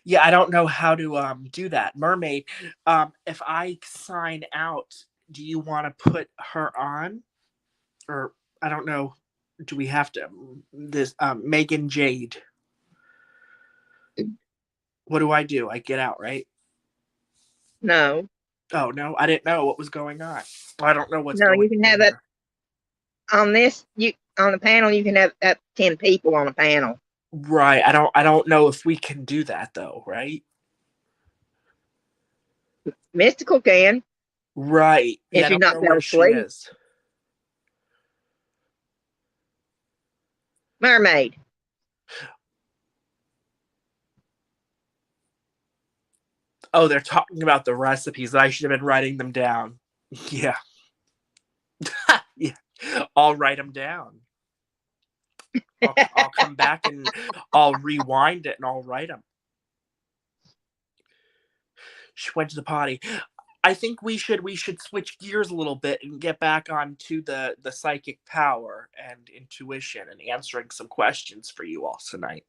Yeah, I don't know how to do that. Mermaid, if I sign out, do you want to put her on? Or I don't know. Do we have to? This Megan Jade. What do? I get out, right? No. Oh no, I didn't know what was going on. I don't know what's No, going you can have on. it on this. On the panel, you can have up to 10 people on a panel. Right. I don't know if we can do that though, right? Mystical can. Right. Yeah, If I you're don't not know fell where she asleep. is. Mermaid. Oh, they're talking about the recipes. I should have been writing them down. Yeah. Yeah. I'll write them down. I'll come back and I'll rewind it and I'll write them. She went to the potty. I think we should switch gears a little bit and get back onto the psychic power and intuition and answering some questions for you all tonight.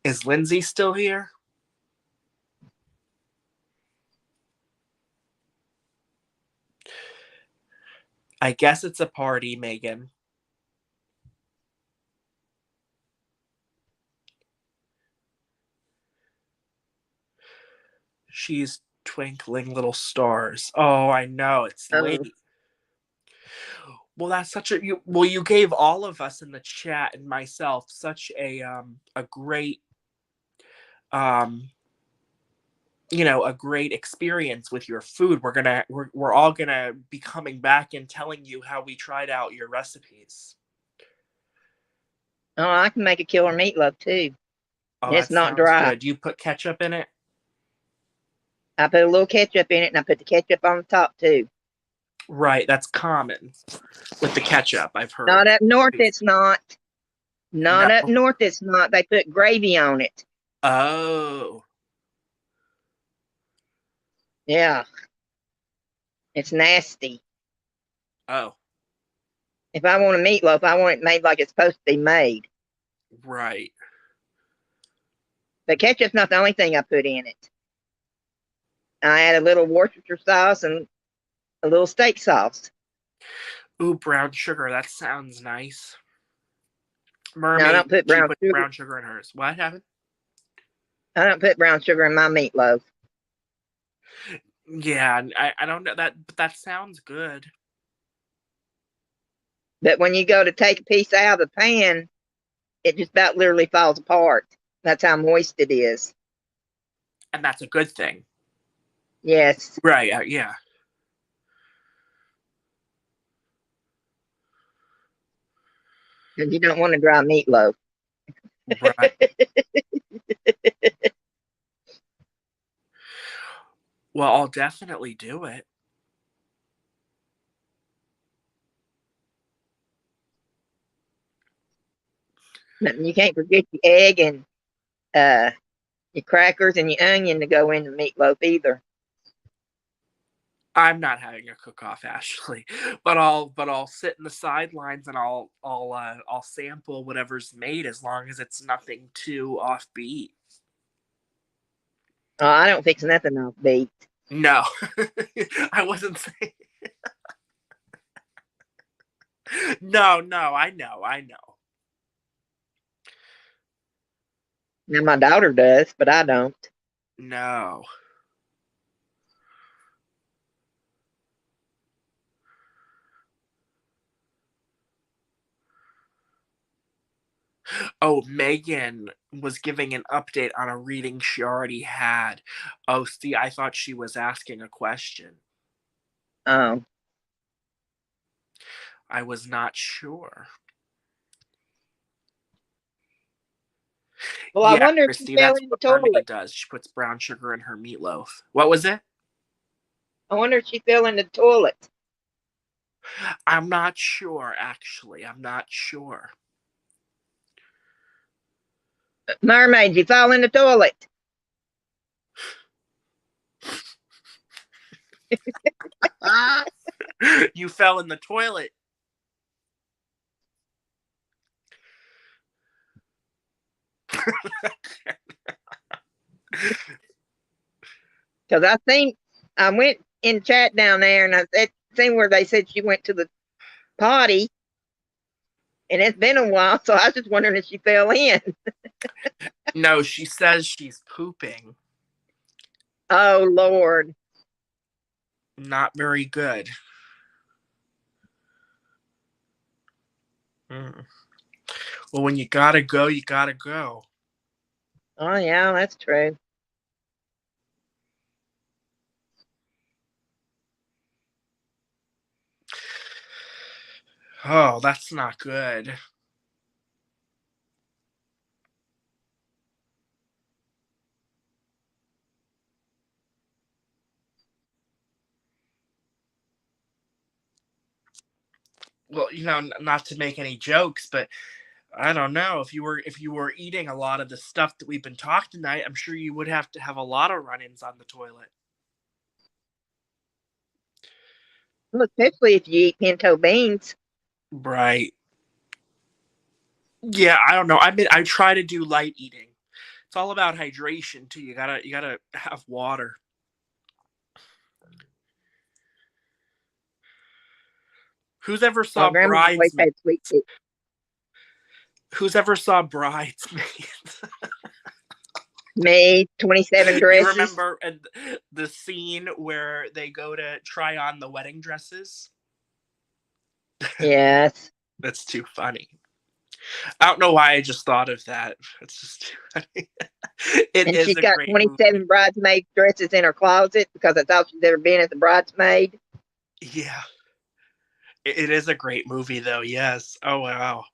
Is Lindsay still here? I guess it's a party, Megan. She's twinkling little stars. Oh, I know. It's late. Well, that's such a you gave all of us in the chat and myself such a great a great experience with your food. We're all gonna be coming back and telling you how we tried out your recipes. Oh, I can make a killer meatloaf too. Oh, It's that not sounds dry. good. Do you put ketchup in it? I put a little ketchup in it, and I put the ketchup on the top too. Right, that's common with the ketchup, I've heard. Not up north, it's not. Not No. up north, it's not. They put gravy on it. Oh. Yeah. It's nasty. Oh. If I want a meatloaf, I want it made like it's supposed to be made. Right. But ketchup's not the only thing I put in it. I add a little Worcestershire sauce and a little steak sauce. Ooh, brown sugar. That sounds nice. Mermaid, no, I don't put brown sugar. Brown sugar in hers. What happened? I don't put brown sugar in my meatloaf. Yeah, I don't know that, but that sounds good. But when you go to take a piece out of the pan, it just about literally falls apart. That's how moist it is. And that's a good thing. Yes. Right, yeah. Because you don't want to dry meatloaf. Right. Well, I'll definitely do it. But you can't forget your egg and your crackers and your onion to go in the meatloaf either. I'm not having a cook-off, Ashley, but I'll sit in the sidelines and I'll sample whatever's made as long as it's nothing too offbeat. Oh, I don't fix nothing off beat. No, I wasn't saying. No, I know. Now my daughter does, but I don't. No. Oh, Megan was giving an update on a reading she already had. Oh, see, I thought she was asking a question. Oh. I was not sure. Well, I Yeah, wonder if she Christy, fell that's in the what Mermaid toilet. does. She puts brown sugar in her meatloaf. What was it? I wonder if she fell in the toilet. I'm not sure, actually. I'm not sure. Mermaid, you fall in the toilet. You fell in the toilet. Because I went in chat down there and I seen where they said she went to the potty. And it's been a while, so I was just wondering if she fell in. No, she says she's pooping. Oh, Lord. Not very good. Well, when you gotta go, you gotta go. Oh, yeah, that's true. Oh, that's not good. Well, not to make any jokes, but I don't know, if you were eating a lot of the stuff that we've been talking tonight, I'm sure you would have to have a lot of run-ins on the toilet. Well, especially if you eat pinto beans. Right. Yeah, I don't know. I try to do light eating. It's all about hydration too. You gotta have water. Who's ever My saw grandma always Bridesmaids? had sweet tea. Who's ever saw Bridesmaids? Made 27 You dresses. remember the scene where they go to try on the wedding dresses? Yes. That's too funny. I don't know why I just thought of that. It's just too funny. And she's got 27 bridesmaid dresses in her closet because that's all she's ever been as a bridesmaid. Yeah. It is a great movie, though. Yes. Oh, wow.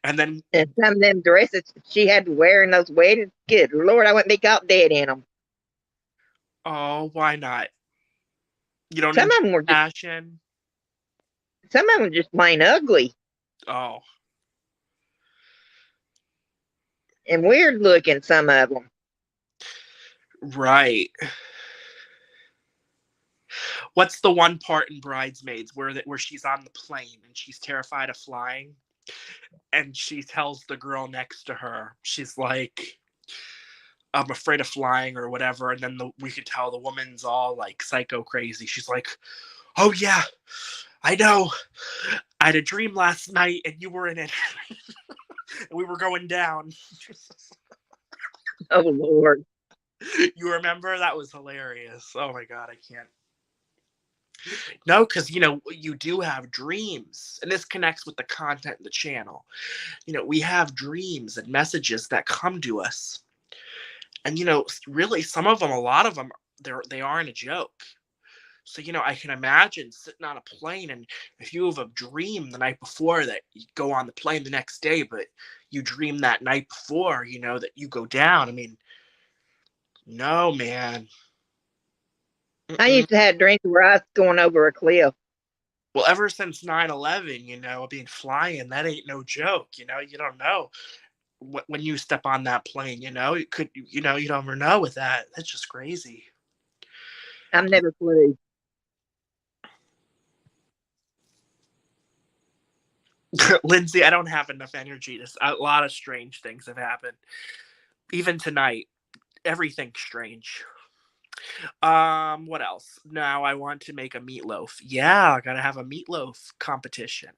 And then some of them dresses she had to wear in those weddings. Good Lord, I wouldn't be caught dead in them. Oh, why not? You don't some of them were fashion? Some of them were just plain ugly. Oh. And weird looking, some of them. Right. What's the one part in Bridesmaids where she's on the plane and she's terrified of flying? And she tells the girl next to her, she's like, I'm afraid of flying or whatever. And then we could tell the woman's all like psycho crazy. She's like, oh yeah, I know. I had a dream last night and you were in it. And we were going down. Oh, Lord. You remember? That was hilarious. Oh my God, I can't. No, because, you do have dreams. And this connects with the content of the channel. We have dreams and messages that come to us. And, really, some of them, a lot of them, they aren't a joke. So, I can imagine sitting on a plane, and if you have a dream the night before that you go on the plane the next day, but you dream that night before, that you go down. I mean, no, man. I Mm-mm. used to have dreams where I was going over a cliff. Well, ever since 9/11, being flying, that ain't no joke. You don't know when you step on that plane, it could, you don't ever know with that. That's just crazy. I've never flew. Lindsay, I don't have enough energy. A lot of strange things have happened. Even tonight, everything's strange. What else? Now I want to make a meatloaf. Yeah, I gotta have a meatloaf competition.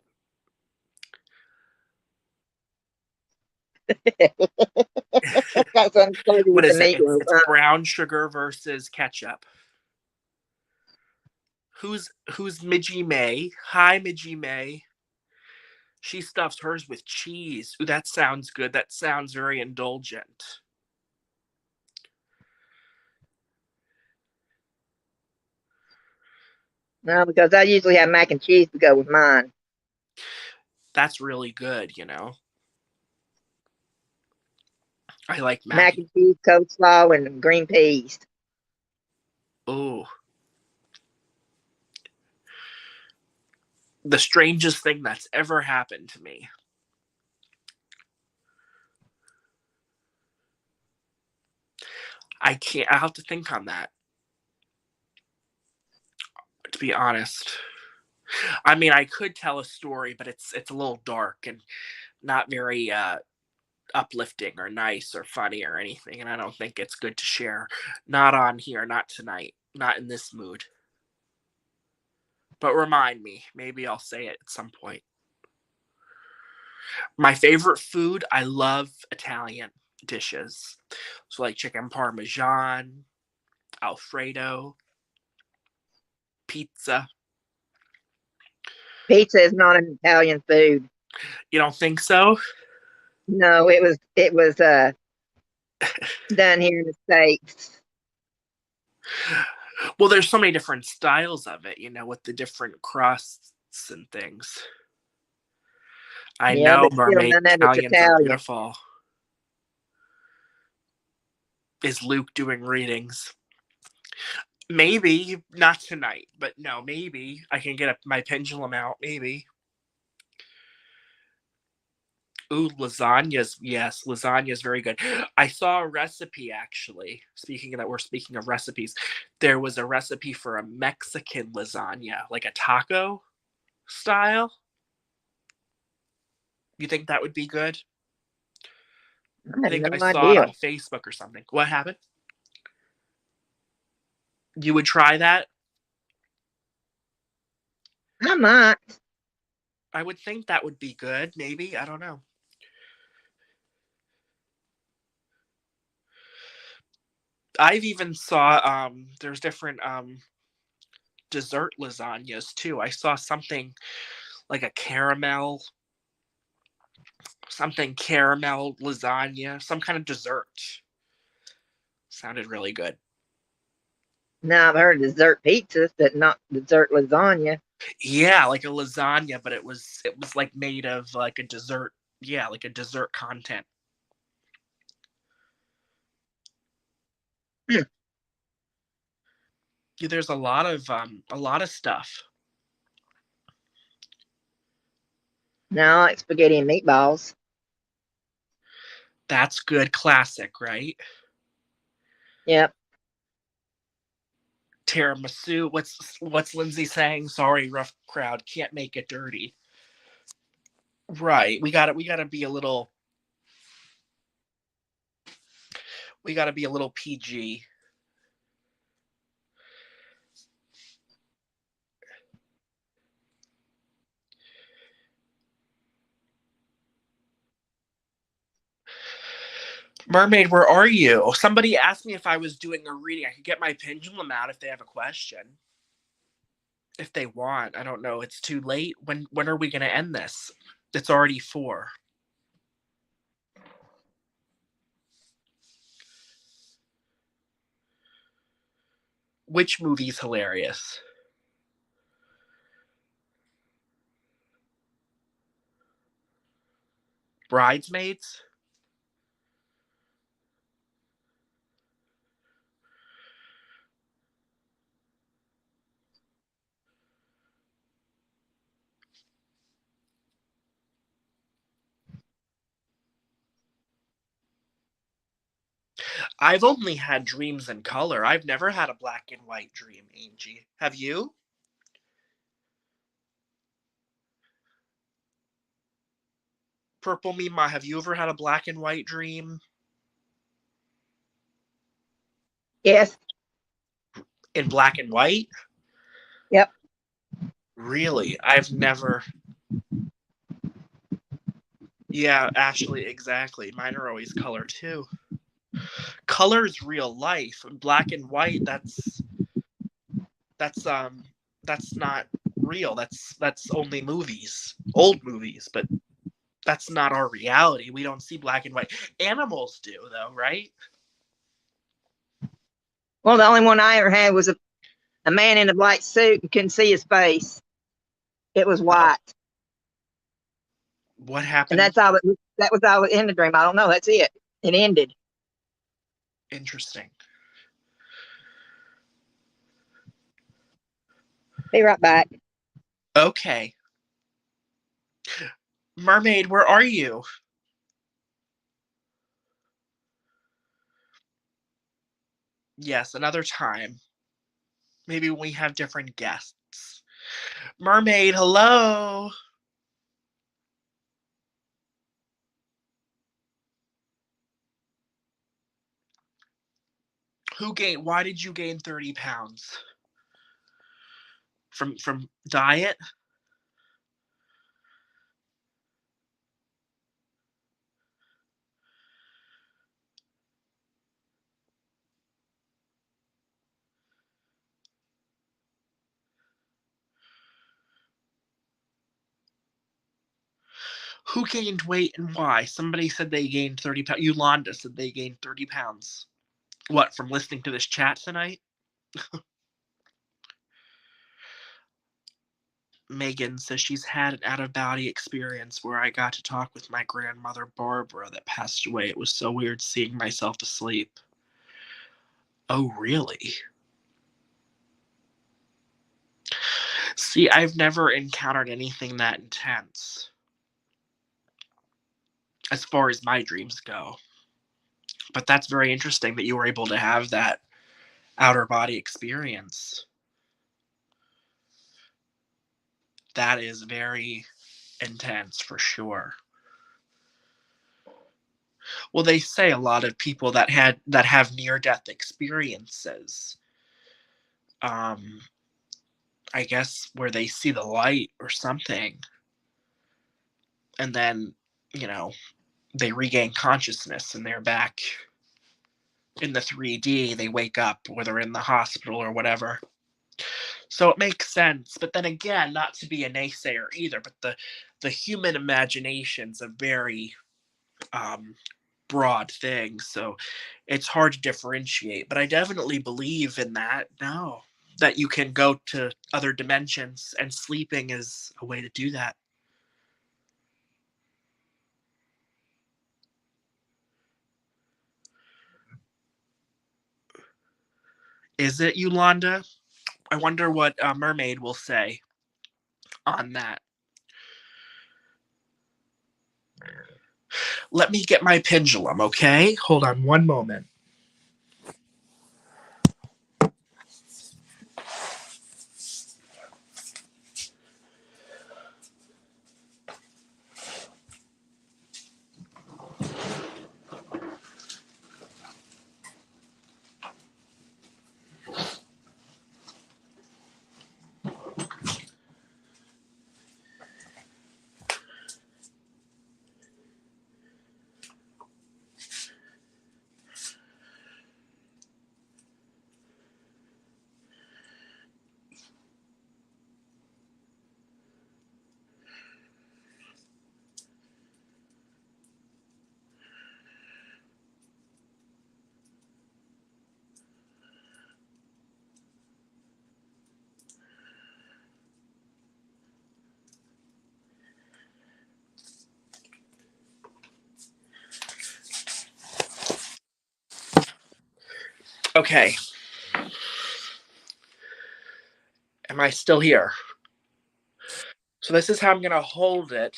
Got something to do What with the is it? meatloaf. It's brown sugar versus ketchup. Who's Midgie May? Hi, Midgie May. She stuffs hers with cheese. Ooh, that sounds good. That sounds very indulgent. No, because I usually have mac and cheese to go with mine. That's really good, I like Mac and cheese, coleslaw, and green peas. Ooh. The strangest thing that's ever happened to me. I can't. I have to think on that, to be honest. I mean, I could tell a story, but it's a little dark and not very uplifting or nice or funny or anything, and I don't think it's good to share. Not on here, not tonight, not in this mood. But remind me, maybe I'll say it at some point. My favorite food, I love Italian dishes. So like chicken parmesan, Alfredo, pizza. Pizza is not an Italian food. You don't think so? No, it was done here in the States. Well, there's so many different styles of it, with the different crusts and things. I Yeah, know, but still Mermaid, none of it's Italians are Italian. beautiful. Is Luke doing readings? Maybe, not tonight, but no, maybe. I can get my pendulum out, maybe. Ooh, lasagna's, yes, lasagna's very good. I saw a recipe, actually. We're speaking of recipes. There was a recipe for a Mexican lasagna, like a taco style. You think that would be good? I I have think I no saw it idea. on Facebook or something. What happened? You would try that? I might. I would think that would be good, maybe. I don't know. I've even saw there's different dessert lasagnas too. I saw something like a caramel lasagna, some kind of dessert. Sounded really good. Now I've heard of dessert pizzas, but not dessert lasagna. Yeah, like a lasagna, but it was like made of like a dessert. Yeah, like a dessert content. Hmm. Yeah, there's a lot of stuff. Now I like spaghetti and meatballs. That's good, classic, right? Yep. Tiramisu. What's Lindsay saying? Sorry, rough crowd. Can't make it dirty. Right. We gotta be a little. We gotta be a little PG. Mermaid, where are you? Somebody asked me if I was doing a reading. I could get my pendulum out if they have a question. If they want. I don't know. It's too late. When are we gonna end this? It's already 4. Which movie's hilarious? Bridesmaids? I've only had dreams in color. I've never had a black and white dream, Angie. Have you? Purple Mima, have you ever had a black and white dream? Yes. In black and white? Yep. Really? I've never. Yeah, Ashley, exactly. Mine are always color too. Color is real life. Black and white, that's not real. That's only movies. Old movies, but that's not our reality. We don't see black and white. Animals do though, right? Well, the only one I ever had was a man in a black suit and couldn't see his face. It was white. What And happened? that's all that was all in the dream. I don't know. That's it. It ended. Interesting. Be right back. Okay. Mermaid, where are you? Yes, another time. Maybe we have different guests. Mermaid, hello. Why did you gain 30 pounds? From diet? Who gained weight and why? Somebody said they gained 30 pounds. Yolanda said they gained 30 pounds. What, from listening to this chat tonight? Megan says she's had an out-of-body experience where I got to talk with my grandmother Barbara that passed away. It was so weird seeing myself asleep. Oh, really? See, I've never encountered anything that intense as far as my dreams go. But that's very interesting that you were able to have that outer body experience. That is very intense for sure. Well, they say a lot of people that have near-death experiences, I guess where they see the light or something, and then, they regain consciousness and they're back in the 3D. They wake up, or they're in the hospital or whatever. So it makes sense. But then again, not to be a naysayer either, but the human imagination's a very broad thing, so it's hard to differentiate. But I definitely believe in that now, that you can go to other dimensions, and sleeping is a way to do that. Is it, Yolanda? I wonder what Mermaid will say on that. Let me get my pendulum, okay? Hold on one moment. Okay. Am I still here? So this is how I'm going to hold it.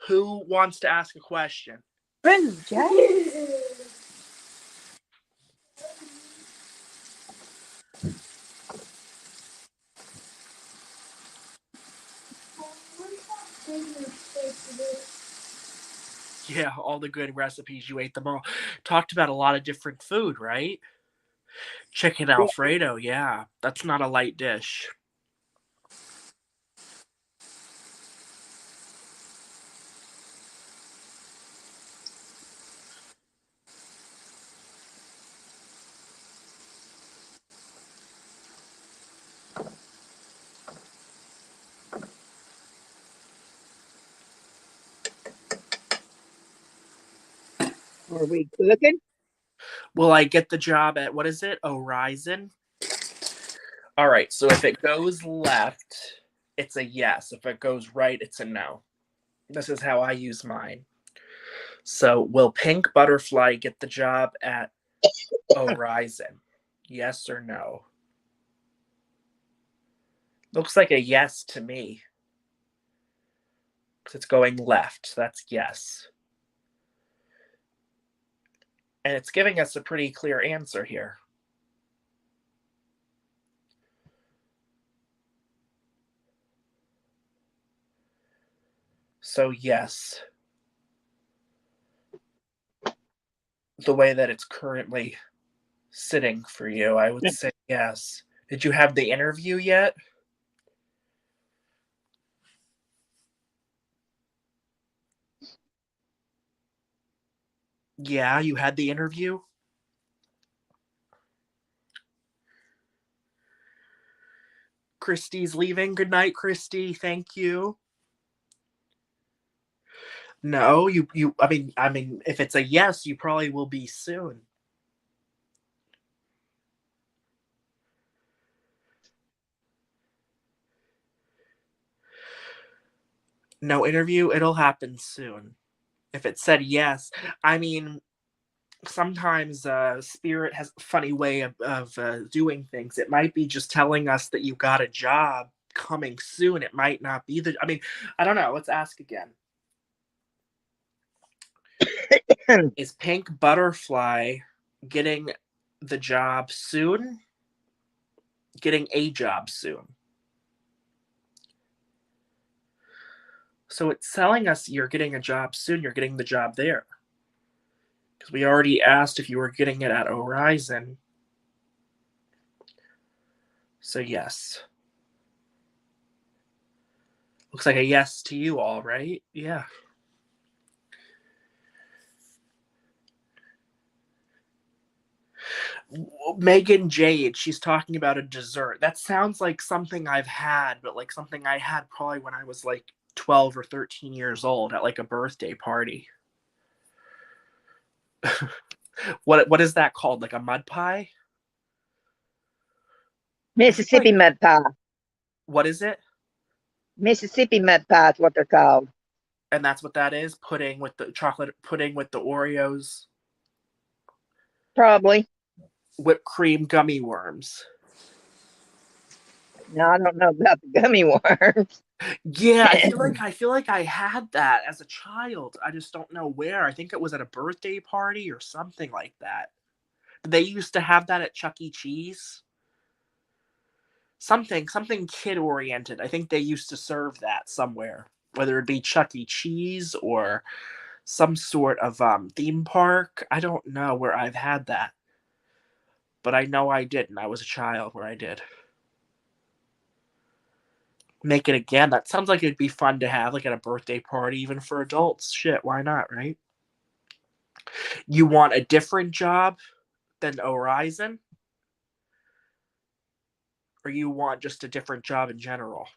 Who wants to ask a question? Rude, Jay. Yeah, all the good recipes. You ate them all. Talked about a lot of different food, right? Chicken Alfredo, yeah. That's not a light dish. Are we cooking? Will I get the job at, what is it? Horizon? All right, so if it goes left, it's a yes. If it goes right, it's a no. This is how I use mine. So will Pink Butterfly get the job at Horizon? Yes or no? Looks like a yes to me. Because it's going left. That's yes. And it's giving us a pretty clear answer here. So yes. The way that it's currently sitting for you, I would say yes. Did you have the interview yet? Yeah, you had the interview? Christy's leaving. Good night, Christy. Thank you. No, I mean, if it's a yes, you probably will be soon. No interview, it'll happen soon. If it said yes, I mean, sometimes Spirit has a funny way of doing things. It might be just telling us that you got a job coming soon. It might not be I mean, I don't know. Let's ask again. Is Pink Butterfly getting the job soon? Getting a job soon? So it's telling us you're getting a job soon. You're getting the job there. Because we already asked if you were getting it at Horizon. So yes. Looks like a yes to you all, right? Yeah. Megan Jade, she's talking about a dessert. That sounds like something I've had, but like something I had probably when I was like 12 or 13 years old at like a birthday party. What is that called? Like a mud pie? Mississippi mud pie. What is it? Mississippi mud pie is what they're called. And that's what that is? Pudding with the chocolate pudding with the Oreos. Probably. Whipped cream gummy worms. No, I don't know about the gummy worms. Yeah, I feel like I had that as a child. I just don't know where. I think it was at a birthday party or something like that. They used to have that at Chuck E. Cheese. Something kid oriented. I think they used to serve that somewhere, whether it be Chuck E. Cheese or some sort of theme park. I don't know where I've had that, but I know I did, and I was a child where I did. Make it again. That sounds like it'd be fun to have, like at a birthday party, even for adults. Shit, why not, right? You want a different job than Horizon? Or you want just a different job in general?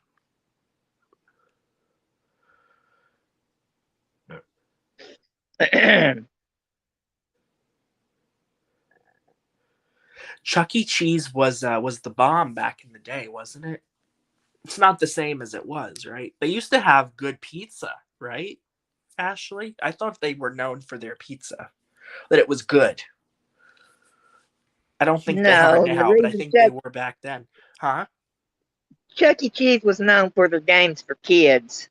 Chuck E. Cheese was the bomb back in the day, wasn't it? It's not the same as it was, right? They used to have good pizza, right? Ashley? I thought they were known for their pizza, that it was good. I don't think they are No, the now, but I reason think they were back then. Huh? Chuck E. Cheese was known for their games for kids.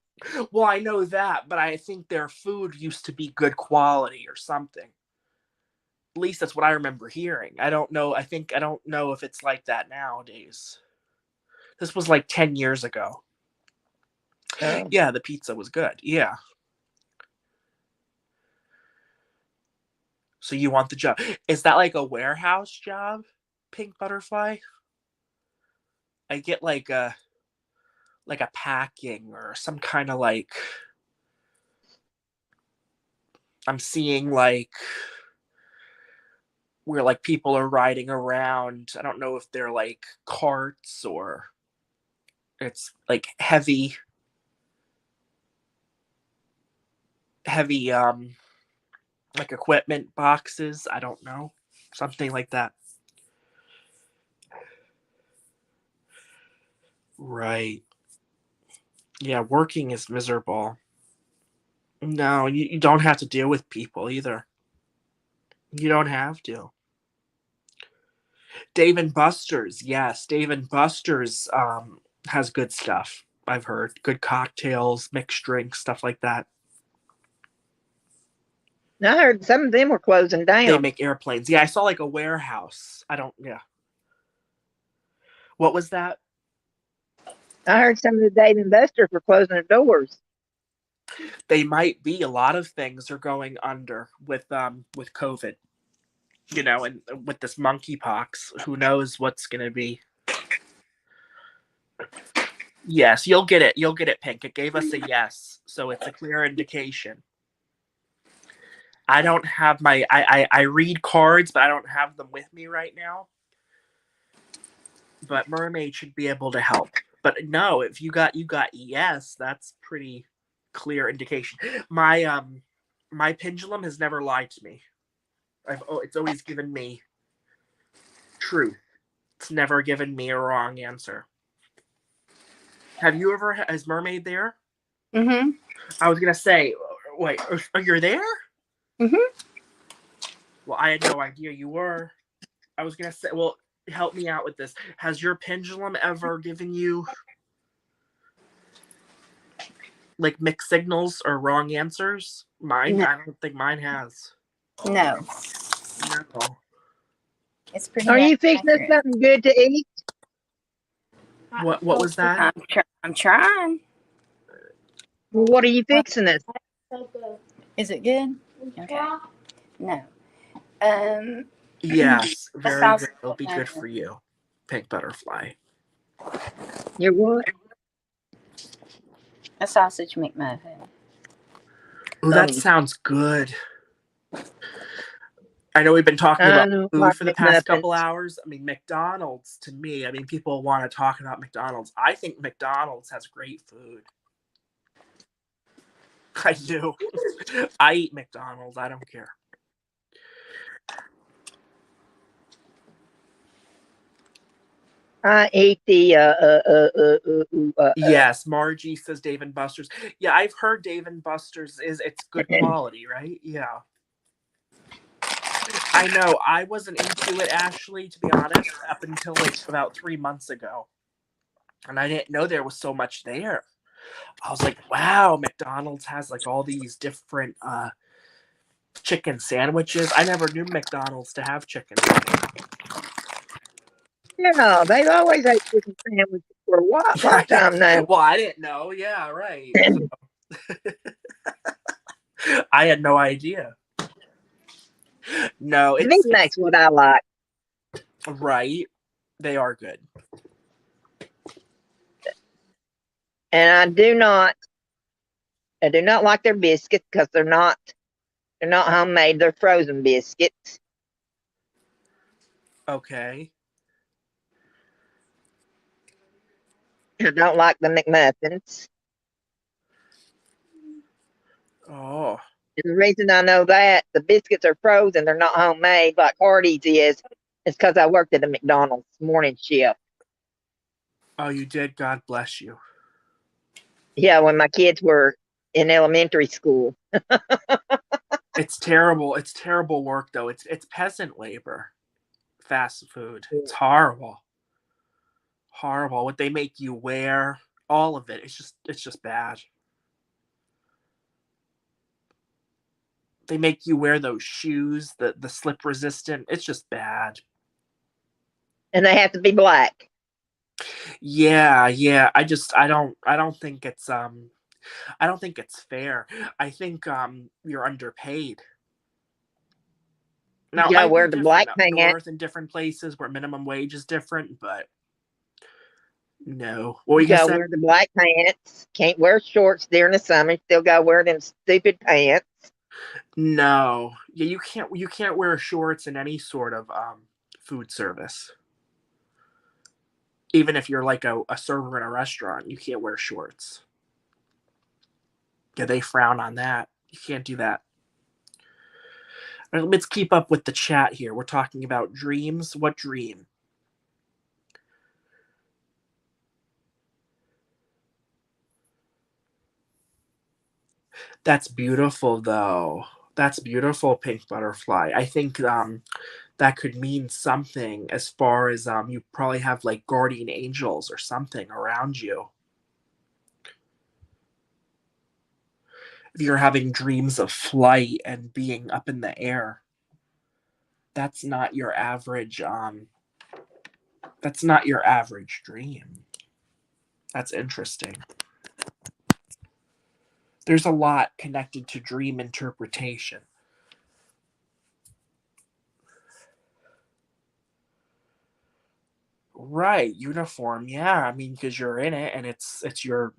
Well, I know that, but I think their food used to be good quality or something. At least that's what I remember hearing. I don't know. I don't know if it's like that nowadays. This was like 10 years ago. Oh. Yeah, the pizza was good. Yeah. So you want the job. Is that like a warehouse job, Pink Butterfly? I get like a packing or some kind of like, I'm seeing like where like people are riding around. I don't know if they're like carts or it's like heavy like equipment boxes. I don't know. Something like that. Right. Yeah, working is miserable. No, you don't have to deal with people either. You don't have to. Dave and Buster's, yes. Dave and Buster's has good stuff, I've heard. Good cocktails, mixed drinks, stuff like that. I heard some of them were closing down. They make airplanes. Yeah, I saw like a warehouse. Yeah. What was that? I heard some of the Dave and Buster's were closing their doors. They might be. A lot of things are going under with COVID. You know, and with this monkeypox, who knows what's going to be. Yes, you'll get it. You'll get it, Pink. It gave us a yes, so it's a clear indication. I don't have my... I read cards, but I don't have them with me right now. But Mermaid should be able to help. But no, if you got yes, that's pretty clear indication. My pendulum has never lied to me. It's always given me truth. It's never given me a wrong answer. Have you ever... Is Mermaid there? Mm-hmm. I was gonna say, wait, are you there? Mm-hmm. Well, I had no idea you were. I was gonna say, well, help me out with this. Has your pendulum ever given you like mixed signals or wrong answers? Mine, No. I don't think mine has. No. No. It's pretty Are you fixing us accurate. something good to eat? What was that? I'm trying. Well, what are you fixing us? Is it good? Okay. No. Yes, The very sausage good. It'll be good for you, Pink Butterfly. Your what? a sausage McMuffin. Oh, that sounds good. I know we've been talking about food for the past couple hours. I mean, McDonald's, to me, I mean, people want to talk about McDonald's. I think McDonald's has great food. I do. I eat McDonald's. I don't care. I ate the yes, Margie says Dave and Buster's. Yeah, I've heard Dave and Buster's it's good quality, right? Yeah. I know. I wasn't into it, Ashley, to be honest, up until like about 3 months ago. And I didn't know there was so much there. I was like, wow, McDonald's has like all these different chicken sandwiches. I never knew McDonald's to have chicken. Yeah, they've always had chicken sandwiches for a long time now. Well, I didn't know. Yeah, right. So. I had no idea. No, That's what I like. Right. They are good. And I do not like their biscuits because they're not homemade. They're frozen biscuits. Okay. I don't like the McMuffins. Oh. And the reason I know that the biscuits are frozen, they're not homemade like Hardee's is because I worked at a McDonald's morning shift. Oh, you did? God bless you. Yeah, when my kids were in elementary school. It's terrible. It's terrible work, though. It's peasant labor. Fast food. It's horrible. Horrible. What they make you wear, all of it. It's just bad. They make you wear those shoes, the slip resistant. It's just bad. And they have to be black. Yeah. I don't think it's I don't think it's fair. I think you're underpaid. Now, You gotta might be wear the black different up pants. north in different places where minimum wage is different, but no. What were You you gonna gotta say? wear the black pants. Can't wear shorts during the summer. Still gotta wear them stupid pants. No. Yeah, you can't wear shorts in any sort of food service. Even if you're like a server in a restaurant, you can't wear shorts. Yeah, they frown on that. You can't do that. All right, let's keep up with the chat here. We're talking about dreams. What dream? That's beautiful, though. That's beautiful, pink butterfly. I think that could mean something as far as you probably have like guardian angels or something around you. If you're having dreams of flight and being up in the air, that's not your average dream. That's interesting. There's a lot connected to dream interpretation. Right, uniform. Yeah, I mean, because you're in it, and it's your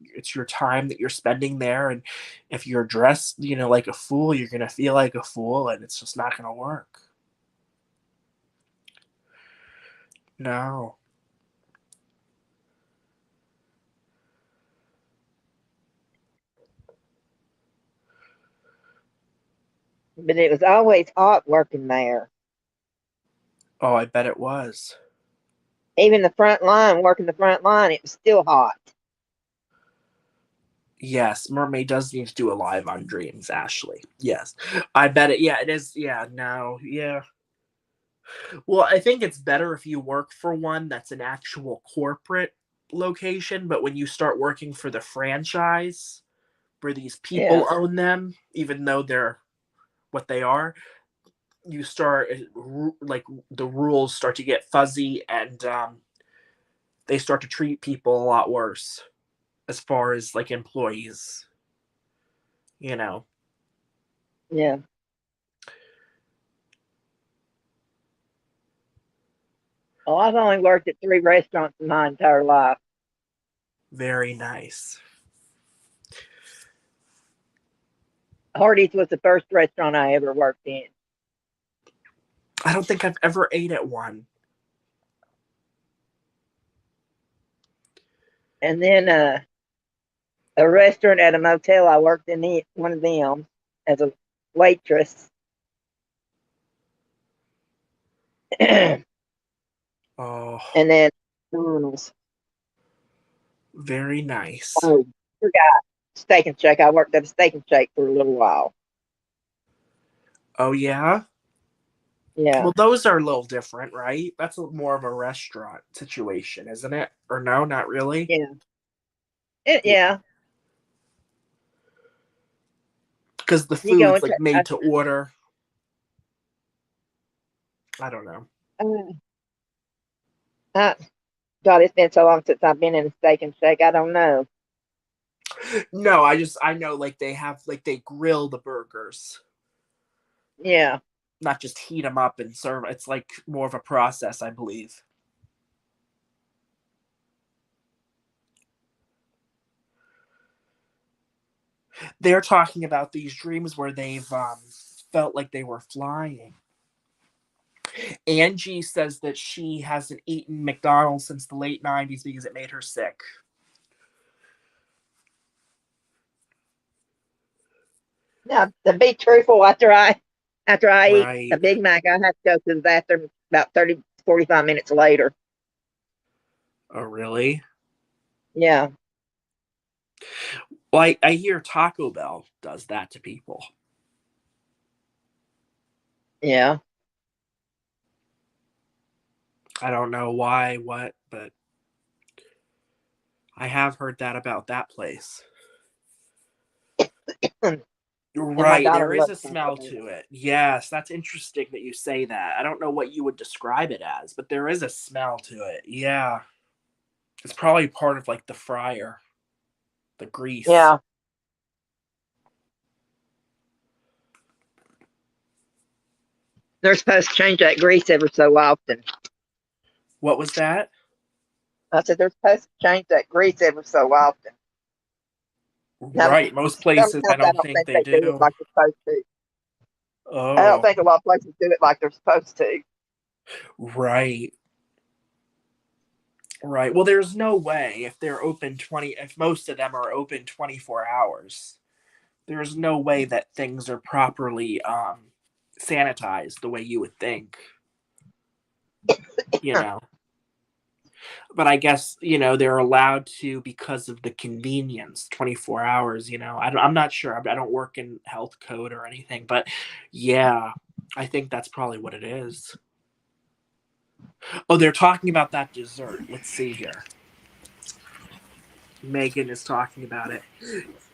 time that you're spending there, and if you're dressed, like a fool, you're gonna feel like a fool, and it's just not gonna work. No. But it was always hot working there. Oh, I bet it was. Even the front line, working the front line, it was still hot. Yes, Mermaid does need to do a live on dreams, Ashley. Yes. I bet it. Yeah, it is. Yeah, no. Yeah. Well, I think it's better if you work for one that's an actual corporate location, but when you start working for the franchise where these people Yeah. own them, even though they're what they are, you start like the rules start to get fuzzy, and they start to treat people a lot worse as far as like employees. Yeah. Oh, I've only worked at 3 restaurants in my entire life. Very nice. Hardee's was the first restaurant I ever worked in. I don't think I've ever ate at one. And then a restaurant at a motel, I worked in one of them as a waitress. And Oh, then McDonald's. very nice. Oh, forgot Steak and Shake. I worked at a Steak and Shake for a little while. Oh, yeah? Yeah. Well, those are a little different, right? That's more of a restaurant situation, isn't it? Or no, not really? Yeah. Yeah. Because the You go food's and like made to order. I don't know. God, it's been so long since I've been in a Steak and Shake. I don't know. No, I know like they grill the burgers. Yeah. Not just heat them up and serve. It's like more of a process, I believe. They're talking about these dreams where they've felt like they were flying. Angie says that she hasn't eaten McDonald's since the late 90s because it made her sick. Now, to be truthful, after I eat a Right. Big Mac, I have to go to the bathroom about 30, 45 minutes later. Oh, really? Yeah. Well, I hear Taco Bell does that to people. Yeah. I don't know why, but I have heard that about that place. And my Right, daughter there is a loves smell Taco Bell. to it. Yes, that's interesting that you say that. I don't know what you would describe it as, but there is a smell to it. Yeah. It's probably part of like the fryer, the grease. Yeah. They're supposed to change that grease every so often. What was that? I said they're supposed to change that grease every so often. Now, Right, most places I sometimes I don't don't think think they they do it do. like they're supposed to. I don't Oh, think a lot of places do it like they're supposed to. right. Right. Well, there's no way if they're open if most of them are open 24 hours, there's no way that things are properly sanitized the way you would think, you know. But I guess, they're allowed to because of the convenience, 24 hours, I'm not sure. I don't work in health code or anything, but yeah, I think that's probably what it is. Oh, they're talking about that dessert. Let's see here. Megan is talking about it.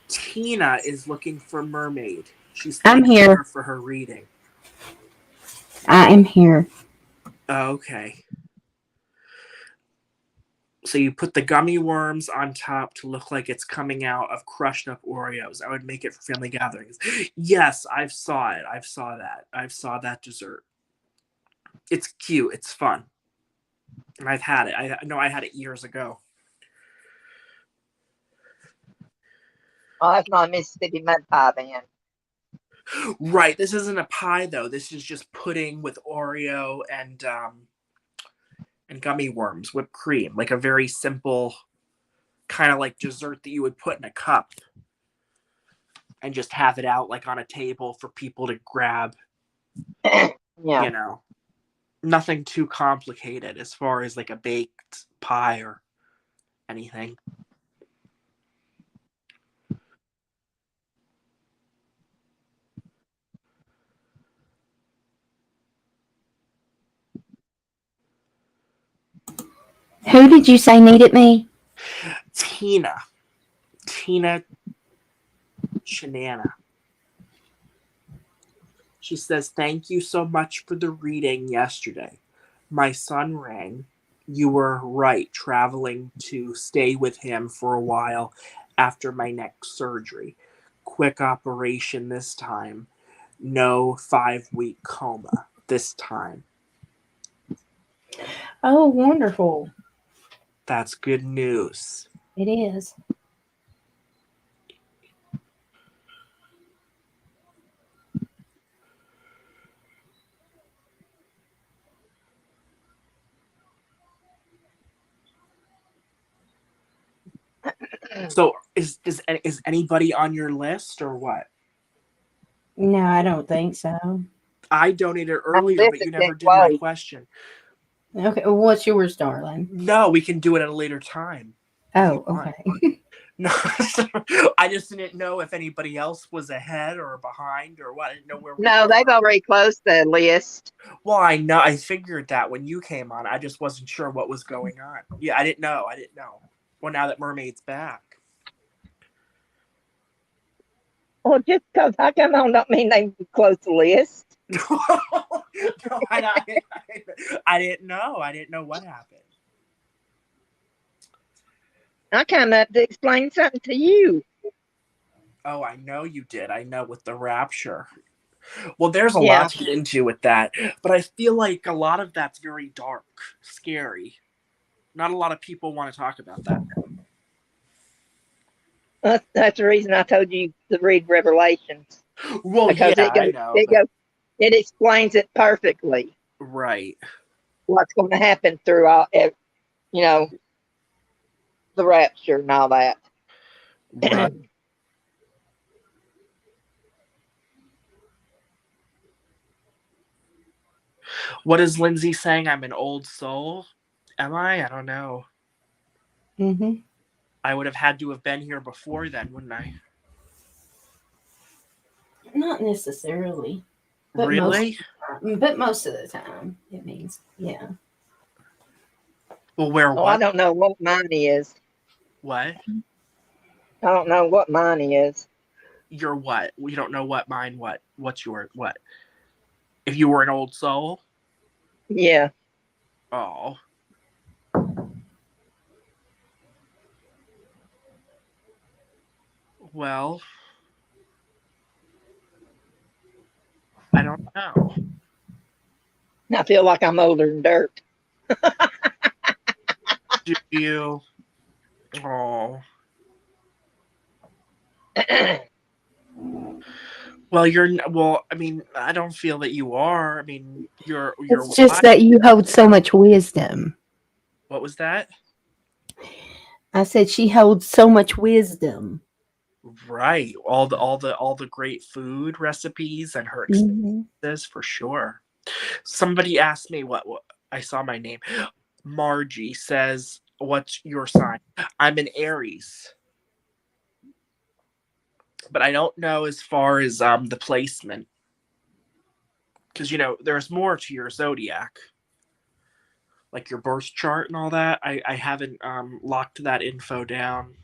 Tina is looking for Mermaid. She's I'm thanking here. her for her reading. I am here. Okay. So you put the gummy worms on top to look like it's coming out of crushed up Oreos. I would make it for family gatherings. Yes, I've saw it. I've saw that. I've saw that dessert. It's cute. It's fun. And I've had it. I know I had it years ago. Oh, that's not a Mississippi mud pie then. Right. This isn't a pie though. This is just pudding with Oreo and gummy worms, whipped cream, like a very simple kind of like dessert that you would put in a cup and just have it out like on a table for people to grab. Yeah. Nothing too complicated as far as like a baked pie or anything. Who did you say needed me? Tina Shanana. She says, "Thank you so much for the reading yesterday. My son rang. You were right, traveling to stay with him for a while after my neck surgery. Quick operation this time. No 5-week coma this time." Oh, wonderful. That's good news. It is. So is anybody on your list or what? No, I don't think so. I donated I'm earlier, but you listening never did my close. question. Okay, well, what's yours, darling? No, we can do it at a later time. Oh, okay. No, I just didn't know if anybody else was ahead or behind or what. I didn't know where we No, were. they've already closed the list. Well, I know. I figured that when you came on. I just wasn't sure what was going on. Yeah, I didn't know. Well, now that Mermaid's back. Well, just because I come on don't mean they closed the list. No, I didn't know. I didn't know what happened. I come up to explain something to you. Oh, I know you did. I know with the rapture. Well, there's a Yeah. lot to get into with that, but I feel like a lot of that's very dark, scary. Not a lot of people want to talk about that. That's the reason I told you to read Revelations. Well, Because yeah, I know. it explains it perfectly. Right. What's going to happen throughout, the rapture and all that. Right. What is Lindsay saying? I'm an old soul? Am I? I don't know. Mm-hmm. I would have had to have been here before then, wouldn't I? Not necessarily. But Really? most of the time, it means, yeah. Well, where Oh, I what? don't know what mine is. What? I don't know what mine is. Your what? We don't know what mine what. What's your what? If you were an old soul? Yeah. Oh. Well, I don't know. I feel like I'm older than dirt. Do you? Oh. Well, well, I mean, I don't feel that you are. I mean, you're It's just what? that you hold so much wisdom. What was that? I said she holds so much wisdom. Right. All the great food recipes and her Mm-hmm. experiences for sure. Somebody asked me what I saw my name. Margie says, "What's your sign?" I'm an Aries. But I don't know as far as the placement. Cuz there's more to your zodiac. Like your birth chart and all that. I haven't locked that info down.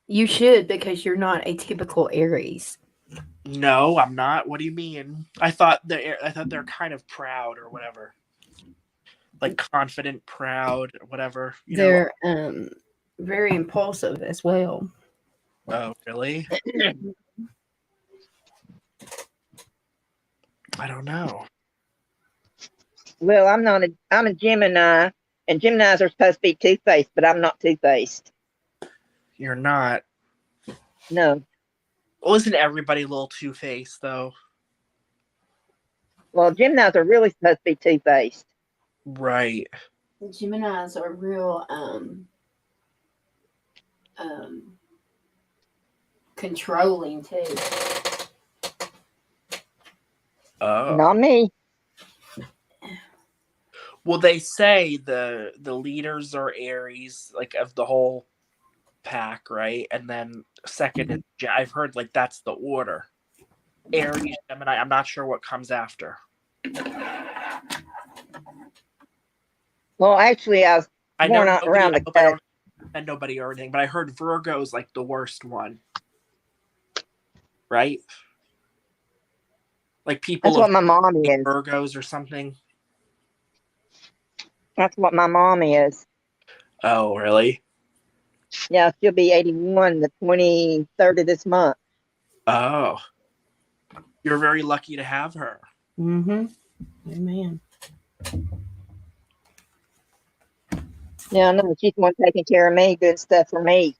You should, because you're not a typical Aries. No, I'm not. What do you mean? I thought they're kind of proud or whatever. Like confident, proud, whatever. They're very impulsive as well. Oh, really? I don't know. Well, I'm a Gemini, and Geminis are supposed to be two-faced, but I'm not two-faced. You're not. No. Well, isn't everybody a little two-faced though? Well, Geminis are really supposed to be two-faced. Right. Geminis are real controlling too. Oh. Not me. Well, they say the leaders are Aries, like of the whole pack, right? And then second is I've heard like that's the order. Aries, Gemini. I'm not sure what comes after. Well, actually, I was I know born nobody. around I the hope I cusp. don't offend nobody or anything, but I heard Virgo's like the worst one, right? Like people That's of what my mom is. Virgos or something. That's what my mom is. Oh, really? Yeah, she'll be 81 the 23rd of this month. Oh, you're very lucky to have her. Mm-hmm. Amen. Yeah, I know. She's the one taking care of me, good stuff for me.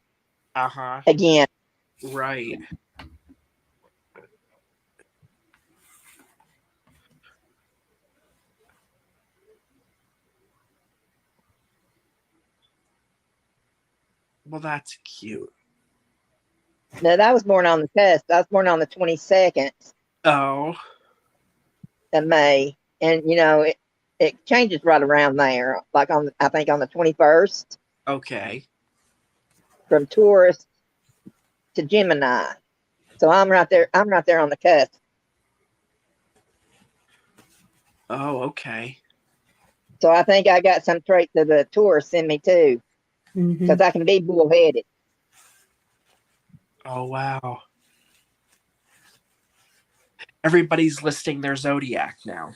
Uh-huh. Again. Right. Well, that's cute. No, I was born on the cusp. I was born on the 22nd Oh. of May. And, it changes right around there. Like I think on the 21st. Okay. From Taurus to Gemini. So I'm right there on the cusp. Oh, okay. So I think I got some traits of the Taurus in me too. Because I can be bullheaded. Oh, wow. Everybody's listing their zodiac now.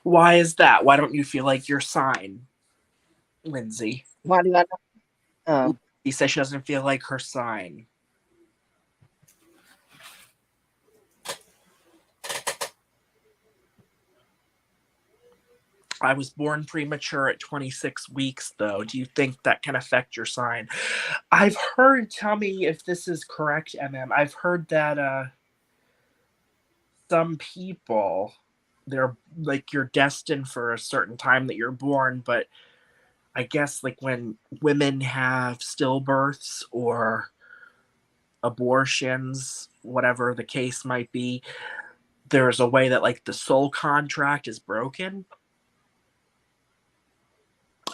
Why is that? Why don't you feel like your sign, Lindsay? Why do I not? Oh. He says she doesn't feel like her sign. I was born premature at 26 weeks, though. Do you think that can affect your sign? I've heard, tell me if this is correct, MM. I've heard that some people, they're like you're destined for a certain time that you're born, but I guess like when women have stillbirths or abortions, whatever the case might be, there's a way that like the soul contract is broken.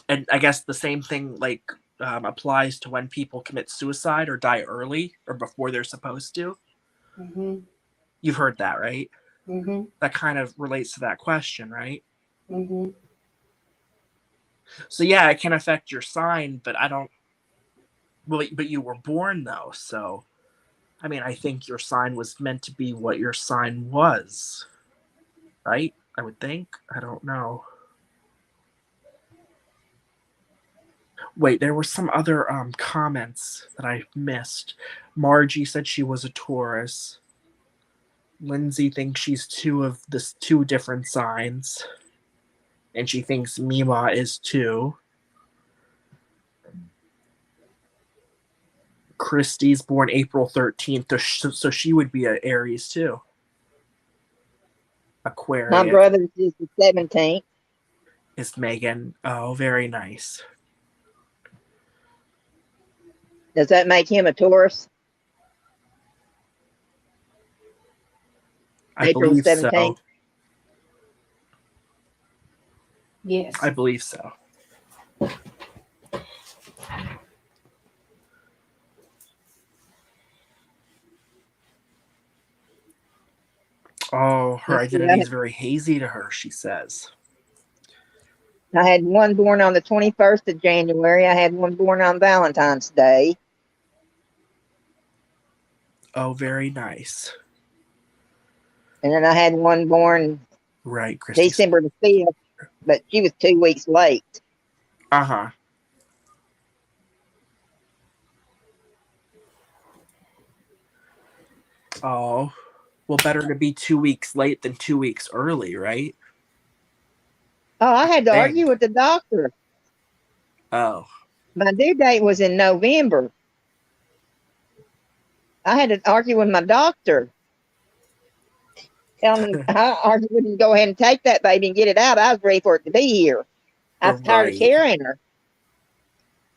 And I guess the same thing like applies to when people commit suicide or die early or before they're supposed to. Mm-hmm. You've heard that, right? Mm-hmm. That kind of relates to that question, right? Mm-hmm. So yeah, it can affect your sign, but I don't. Well, but you were born though, so I mean, I think your sign was meant to be what your sign was, right? I would think. I don't know. Wait, there were some other comments that I missed. Margie said she was a Taurus. Lindsay thinks she's two different signs, and she thinks Mima is too. Christy's born April 13th, so she would be an Aries too. Aquarius. My brother's is the 17th. Is Megan. Oh, very nice. Does that make him a Taurus? I April believe 17th. so. Yes. I believe so. Oh, her Let's see, identity is very hazy to her, she says. I had one born on the 21st of January. I had one born on Valentine's Day. Oh, very nice. And then I had one born Right, Christy. December the 5th, but she was 2 weeks late. Uh-huh. Oh, well, better to be 2 weeks late than 2 weeks early, right? Oh, I had to argue with the doctor. Oh. My due date was in November. I had to argue with my doctor. Tell him I argued with him to go ahead and take that baby and get it out. I was ready for it to be here. I was tired of carrying her.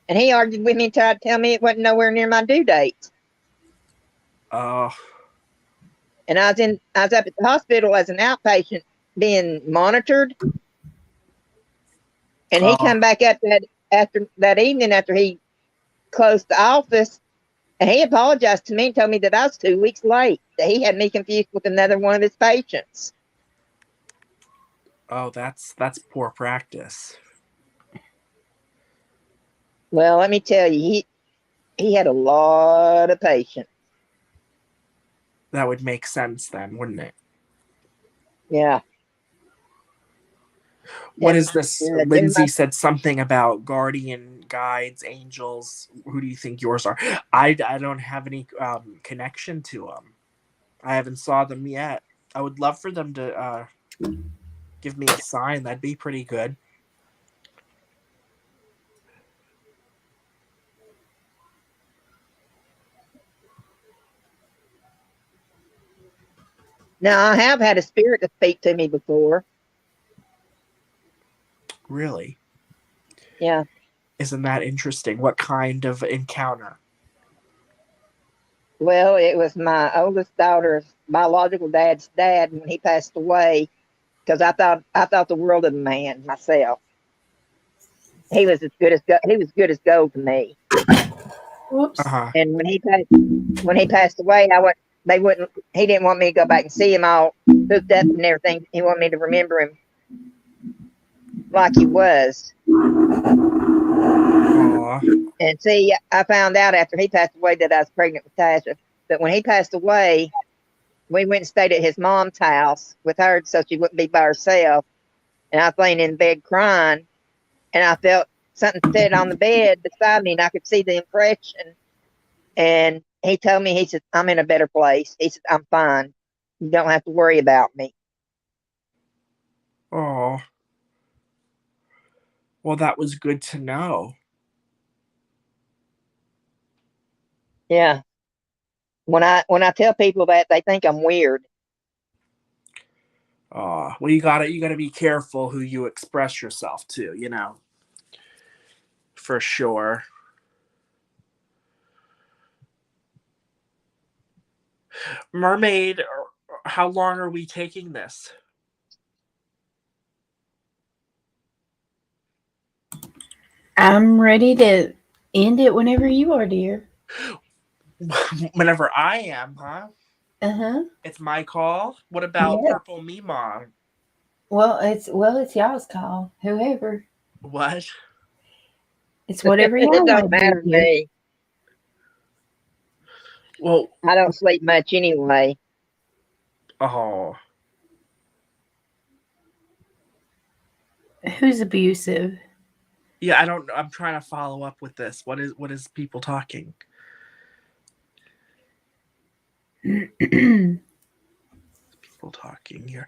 And he argued with me and tried to tell me it wasn't nowhere near my due date. Oh. And I was up at the hospital as an outpatient being monitored. And he come back up that evening after he closed the office, and he apologized to me and told me that I was 2 weeks late, that he had me confused with another one of his patients. Oh, that's poor practice. Well, let me tell you, he had a lot of patients. That would make sense then, wouldn't it? Yeah. What is this? Lindsay said something about guardian, guides, angels. Who do you think yours are? I don't have any connection to them. I haven't saw them yet. I would love for them to give me a sign. That'd be pretty good. Now, I have had a spirit to speak to me before. Really? Yeah. Isn't that interesting? What kind of encounter? Well, it was my oldest daughter's biological dad's dad when he passed away, because I thought the world of the man myself. He was good as gold to me. Whoops. Uh-huh. And when he passed away, he didn't want me to go back and see him all hooked up and everything. He wanted me to remember him like he was. Aww. And see, I found out after he passed away that I was pregnant with Tasha. But when he passed away, we went and stayed at his mom's house with her so she wouldn't be by herself. And I was laying in bed crying, and I felt something sit on the bed beside me, and I could see the impression. And he told me, he said, I'm in a better place. He said, I'm fine. You don't have to worry about me. Oh. Well, that was good to know. Yeah. When I tell people that, they think I'm weird. Well, you gotta be careful who you express yourself to, you know. For sure. Mermaid, how long are we taking this? I'm ready to end it whenever you are, dear. Whenever I am, huh? Uh-huh. It's my call. What about Yeah. Purple Mima? Well, it's y'all's call. Whoever. What? It's whatever y'all It don't want to matter to do. me. Well, I don't sleep much anyway. oh, Who's abusive? yeah. I don't. I'm trying to follow up with this. What is people talking? People talking here.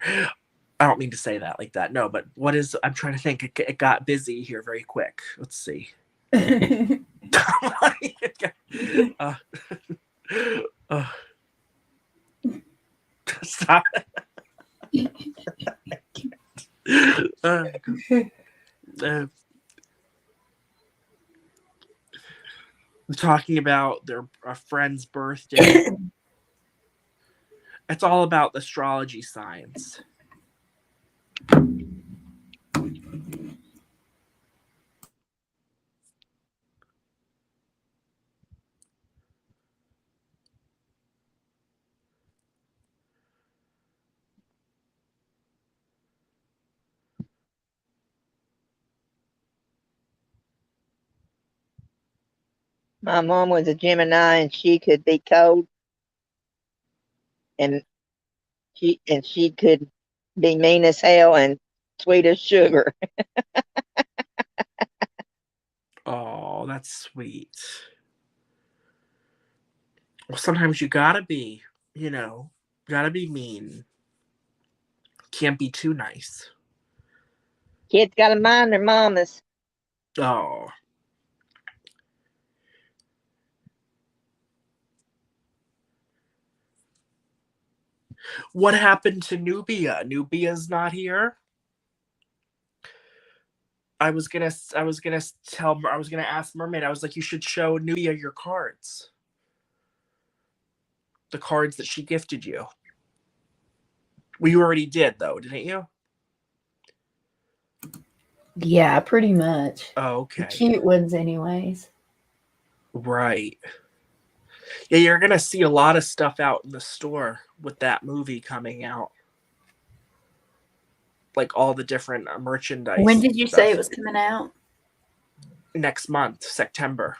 I don't mean to say that like that. No, but what is? I'm trying to think. It got busy here very quick. Let's see. uh, stop. Talking about their friend's birthday. It's all about astrology science. My mom was a Gemini, and she could be cold, and she could be mean as hell and sweet as sugar. Oh, that's sweet. Well, sometimes you gotta be, gotta be mean. Can't be too nice. Kids got to mind their mamas. Oh. What happened to Nubia? Nubia's not here. I was gonna ask Mermaid. I was like, you should show Nubia your cards. The cards that she gifted you. Well, you already did though, didn't you? Yeah, pretty much. Oh, The okay. cute ones, anyways. Right. Yeah, you're gonna see a lot of stuff out in the store with that movie coming out. Like all the different merchandise. When did you stuff. say it was coming out? Next month, September.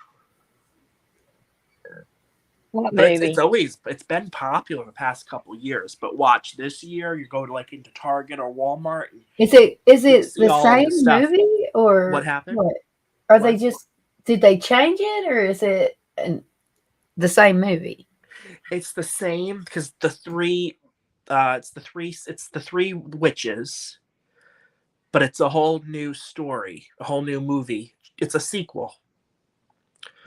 What But movie? it's been popular the past couple years. But watch this year, you go to into Target or Walmart. Is it see the all of same the stuff. movie or What happened? What? Are they What? just did they change it or is it the same movie? It's the same because the three, it's the three witches, but it's a whole new story, a whole new movie. It's a sequel.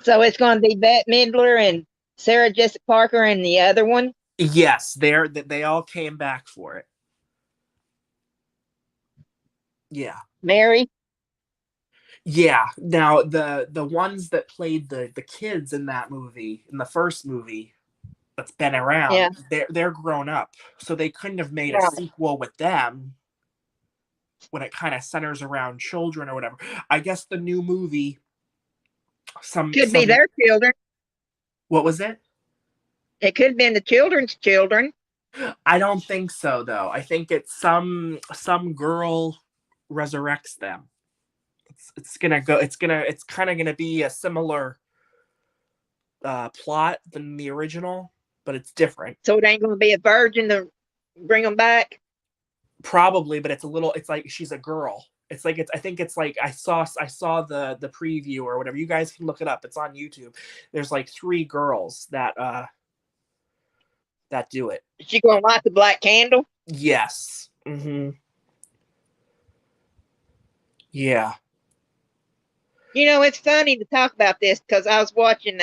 So it's going to be Bette Midler and Sarah Jessica Parker and the other one? Yes, they all came back for it. Yeah. Mary? Yeah. Now the ones that played the kids in that movie, in the first movie that's been around, they're grown up. So they couldn't have made a sequel with them when it kind of centers around children or whatever. I guess the new movie Could be their children. What was it? It could have been the children's children. I don't think so though. I think it's some girl resurrects them. It's kind of gonna be a similar plot than the original, but it's different. So it ain't gonna be a virgin to bring them back? Probably, but it's like she's a girl. It's like I think it's like I saw the preview or whatever. You guys can look it up. It's on YouTube. There's like 3 girls that do it. Is she gonna light the black candle? Yes. Mm-hmm. Yeah. It's funny to talk about this because I was watching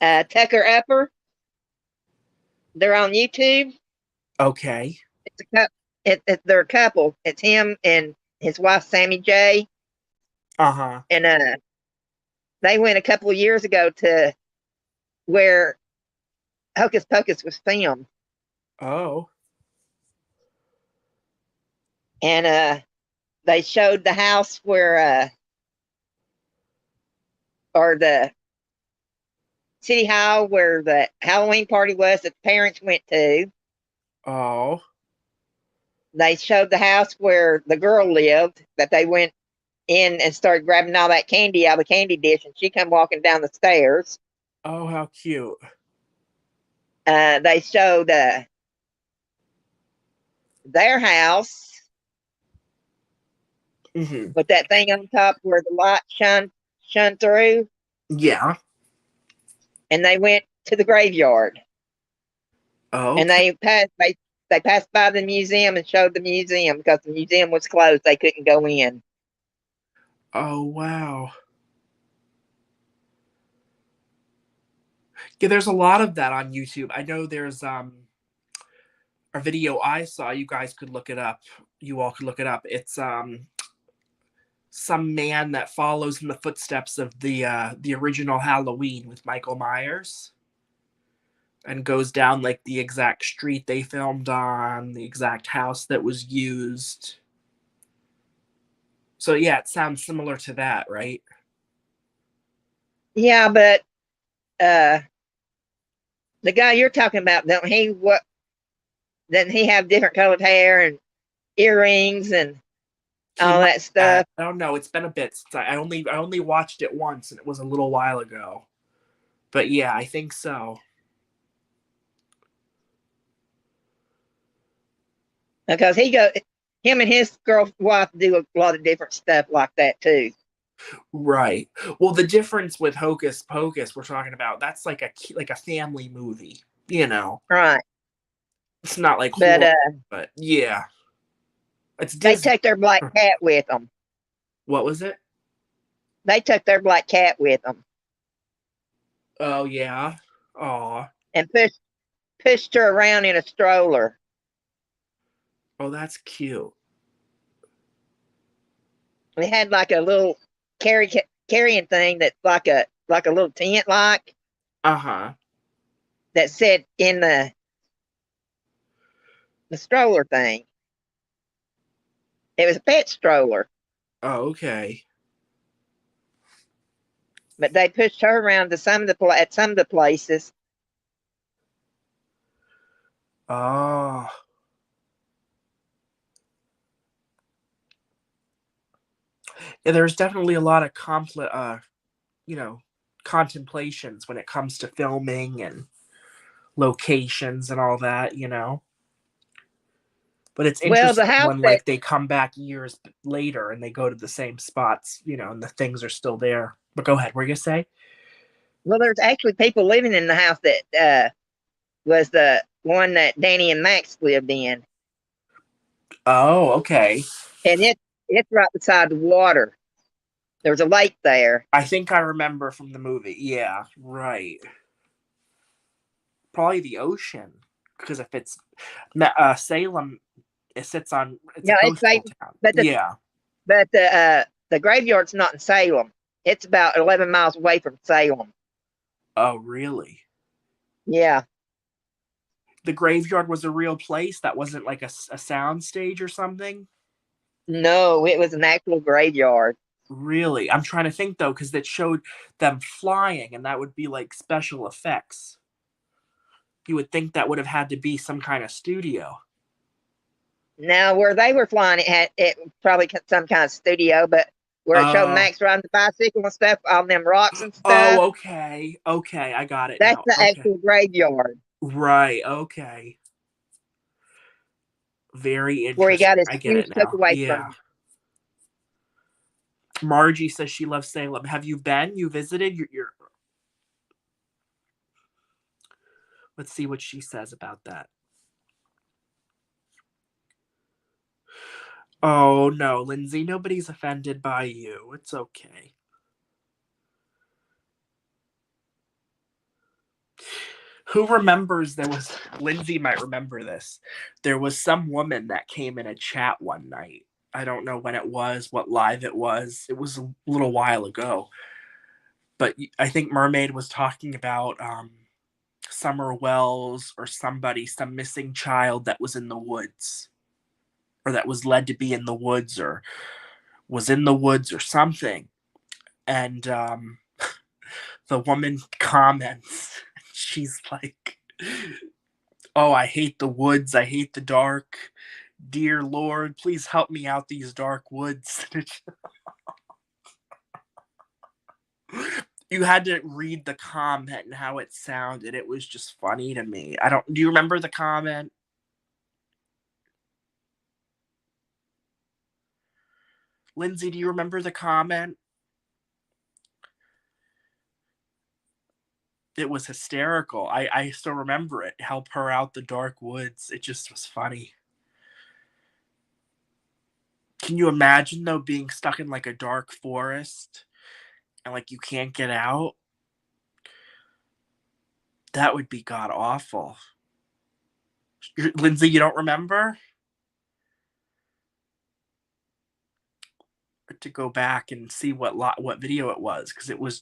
Tucker Upper. They're on YouTube. Okay. They're a couple. It's him and his wife Sammy J. Uh-huh. And they went a couple of years ago to where Hocus Pocus was filmed. Oh. And they showed the house where or the city hall where the Halloween party was that the parents went to. Oh. They showed the house where the girl lived, that they went in and started grabbing all that candy out of the candy dish, and she come walking down the stairs. Oh, how cute. They showed their house Mm-hmm. with that thing on top where the light shone through, Yeah. and they went to the graveyard. Oh. And they passed by the museum and showed the museum because the museum was closed. They couldn't go in. Oh, wow. Yeah, there's a lot of that on YouTube. I know there's a video I saw. You guys could look it up. You all could look it up. It's some man that follows in the footsteps of the original Halloween with Michael Myers, and goes down like the exact street they filmed on, the exact house that was used. So yeah, it sounds similar to that, right? Yeah, but the guy you're talking about, doesn't he have different colored hair and earrings and all that stuff? I don't know. It's been a bit since I only watched it once, and it was a little while ago. But yeah, I think so. Because him and his wife do a lot of different stuff like that too. Right. Well, the difference with Hocus Pocus we're talking about, that's like a family movie, you know. Right. It's not like But horror, but yeah. It's they Disney. took their black cat with them. What was it? They took their black cat with them Oh yeah. Aw. and pushed her around in a stroller. Oh, that's cute. They had like a little carrying thing that's like a little tent Uh-huh. that sat in the stroller thing. It was a pet stroller, Oh, okay. but they pushed her around to at some of the places. Oh. Yeah, there's definitely a lot of contemplations when it comes to filming and locations and all that, you know. But it's Well, the interesting house when that like they come back years later and they go to the same spots, you know, and the things are still there. But go ahead, what are you gonna say? well, there's actually people living in the house that was the one that Danny and Max lived in, Oh, okay. and it's right beside the water. There's a lake there. I think I remember from the movie. Yeah, right. Probably the ocean, because if it's Salem, it's a Yeah, it's coastal safe, town. but Yeah. the graveyard's not in Salem. It's about 11 miles away from Salem. Oh, really? Yeah. The graveyard was a real place. That wasn't like a sound stage or something. No, it was an actual graveyard. Really? I'm trying to think though, because it showed them flying, and that would be like special effects. You would think that would have had to be some kind of studio. Now, where they were flying, it probably some kind of studio, but where it showed Max riding the bicycle and stuff on them rocks and stuff, Oh, okay. Okay, I got it that's now. the Okay. actual graveyard Right, okay. Very interesting. where he got his I get shoes it took now. away Yeah. from him. Margie says she loves Salem. Have you been? You visited? You're... Let's see what she says about that. Oh, no, Lindsay, nobody's offended by you. It's okay. Who remembers there was... Lindsay might remember this. There was some woman that came in a chat one night, I don't know when it was, what live it was. It was a little while ago. But I think Mermaid was talking about Summer Wells or somebody, some missing child that was in the woods, or that was led to be in the woods, or was in the woods or something. And the woman comments, she's like, "Oh, I hate the woods. I hate the dark. Dear Lord, please help me out these dark woods." You had to read the comment and how it sounded. It was just funny to me. Do you remember the comment? Lindsay, do you remember the comment? It was hysterical. I still remember it. Help her out the dark woods. It just was funny. Can you imagine, though, being stuck in like a dark forest and like you can't get out? That would be god awful. Lindsay, you don't remember? To go back and see what video it was, because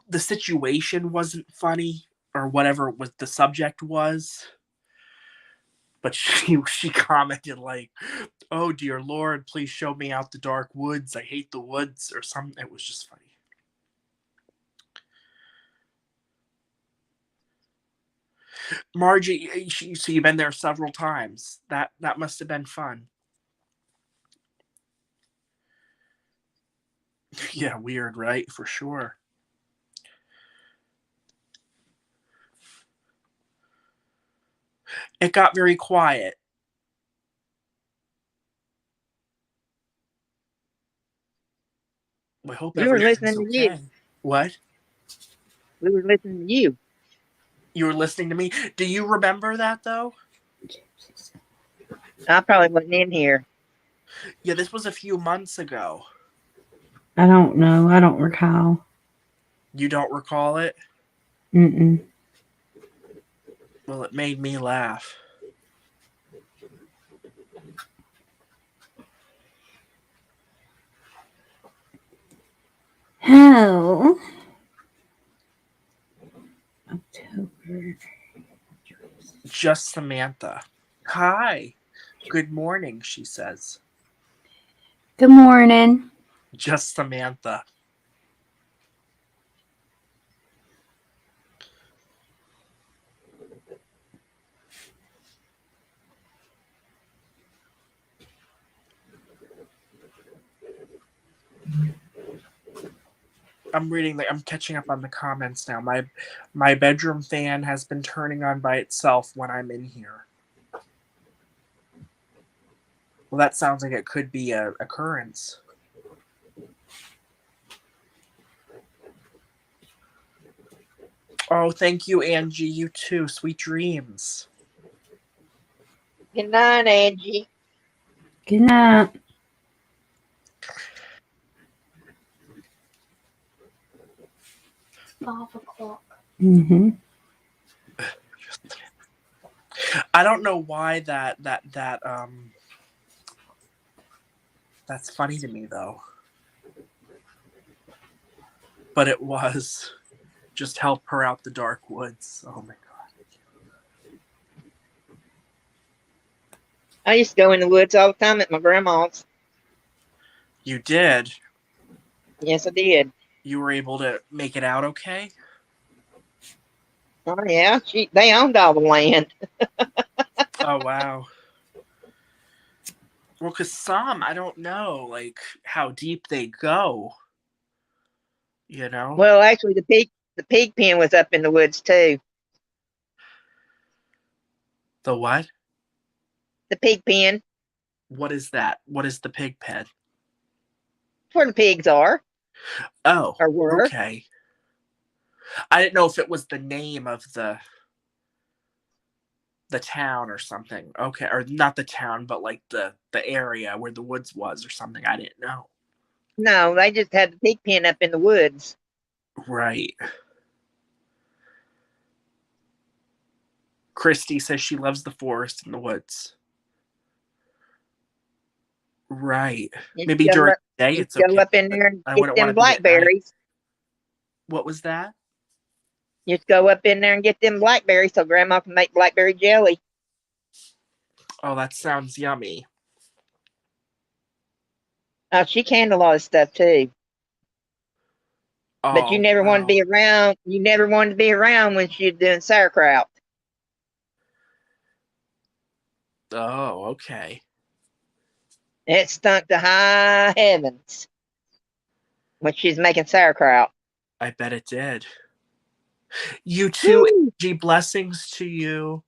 the situation wasn't funny, or whatever was the subject was, but she commented like, "Oh dear Lord, please show me out the dark woods. I hate the woods," or something. It was just funny. Margie, so you've been there several times. That must have been fun. Yeah, weird, right? For sure. It got very quiet. I hope We were listening everything's to you. okay. What? We were listening to you. You were listening to me? Do you remember that, though? I probably wasn't in here. Yeah, this was a few months ago. I don't know. I don't recall. You don't recall it? Mm-mm. Well, it made me laugh. Oh. October. Just Samantha. Hi. Good morning, she says. Good morning. Just Samantha. I'm catching up on the comments now. My bedroom fan has been turning on by itself when I'm in here. Well, that sounds like it could be a occurrence. Oh, thank you, Angie. You too. Sweet dreams. Good night, Angie. Good night. Mm-hmm. I don't know why that's funny to me, though. But it was. Just help her out the dark woods. Oh my god. I used to go in the woods all the time at my grandma's. You did? Yes, I did. You were able to make it out okay? Oh yeah, they owned all the land. Oh wow. Well, because some, I don't know, like, how deep they go. You know? Well, actually, the pig pen was up in the woods too. The what? The pig pen. What is that? What is the pig pen? Where the pigs are. Oh, or were. okay. I didn't know if it was the name of the town or something. Okay, or not the town, but like the area where the woods was or something. I didn't know. No, they just had the pig pen up in the woods. Right. Christy says she loves the forest and the woods. Right. You Maybe go during up, the day you it's go okay, up in but there and I get wouldn't want them to be at night. blackberries. What was that? Just go up in there and get them blackberries so Grandma can make blackberry jelly. Oh, that sounds yummy. Oh, she canned a lot of stuff too. But you Oh, never wanted to wow. be around. You never wanted to be around when she was doing sauerkraut. Oh, okay. It stunk to high heavens when she's making sauerkraut. I bet it did. You too, Woo! Angie. Blessings to you.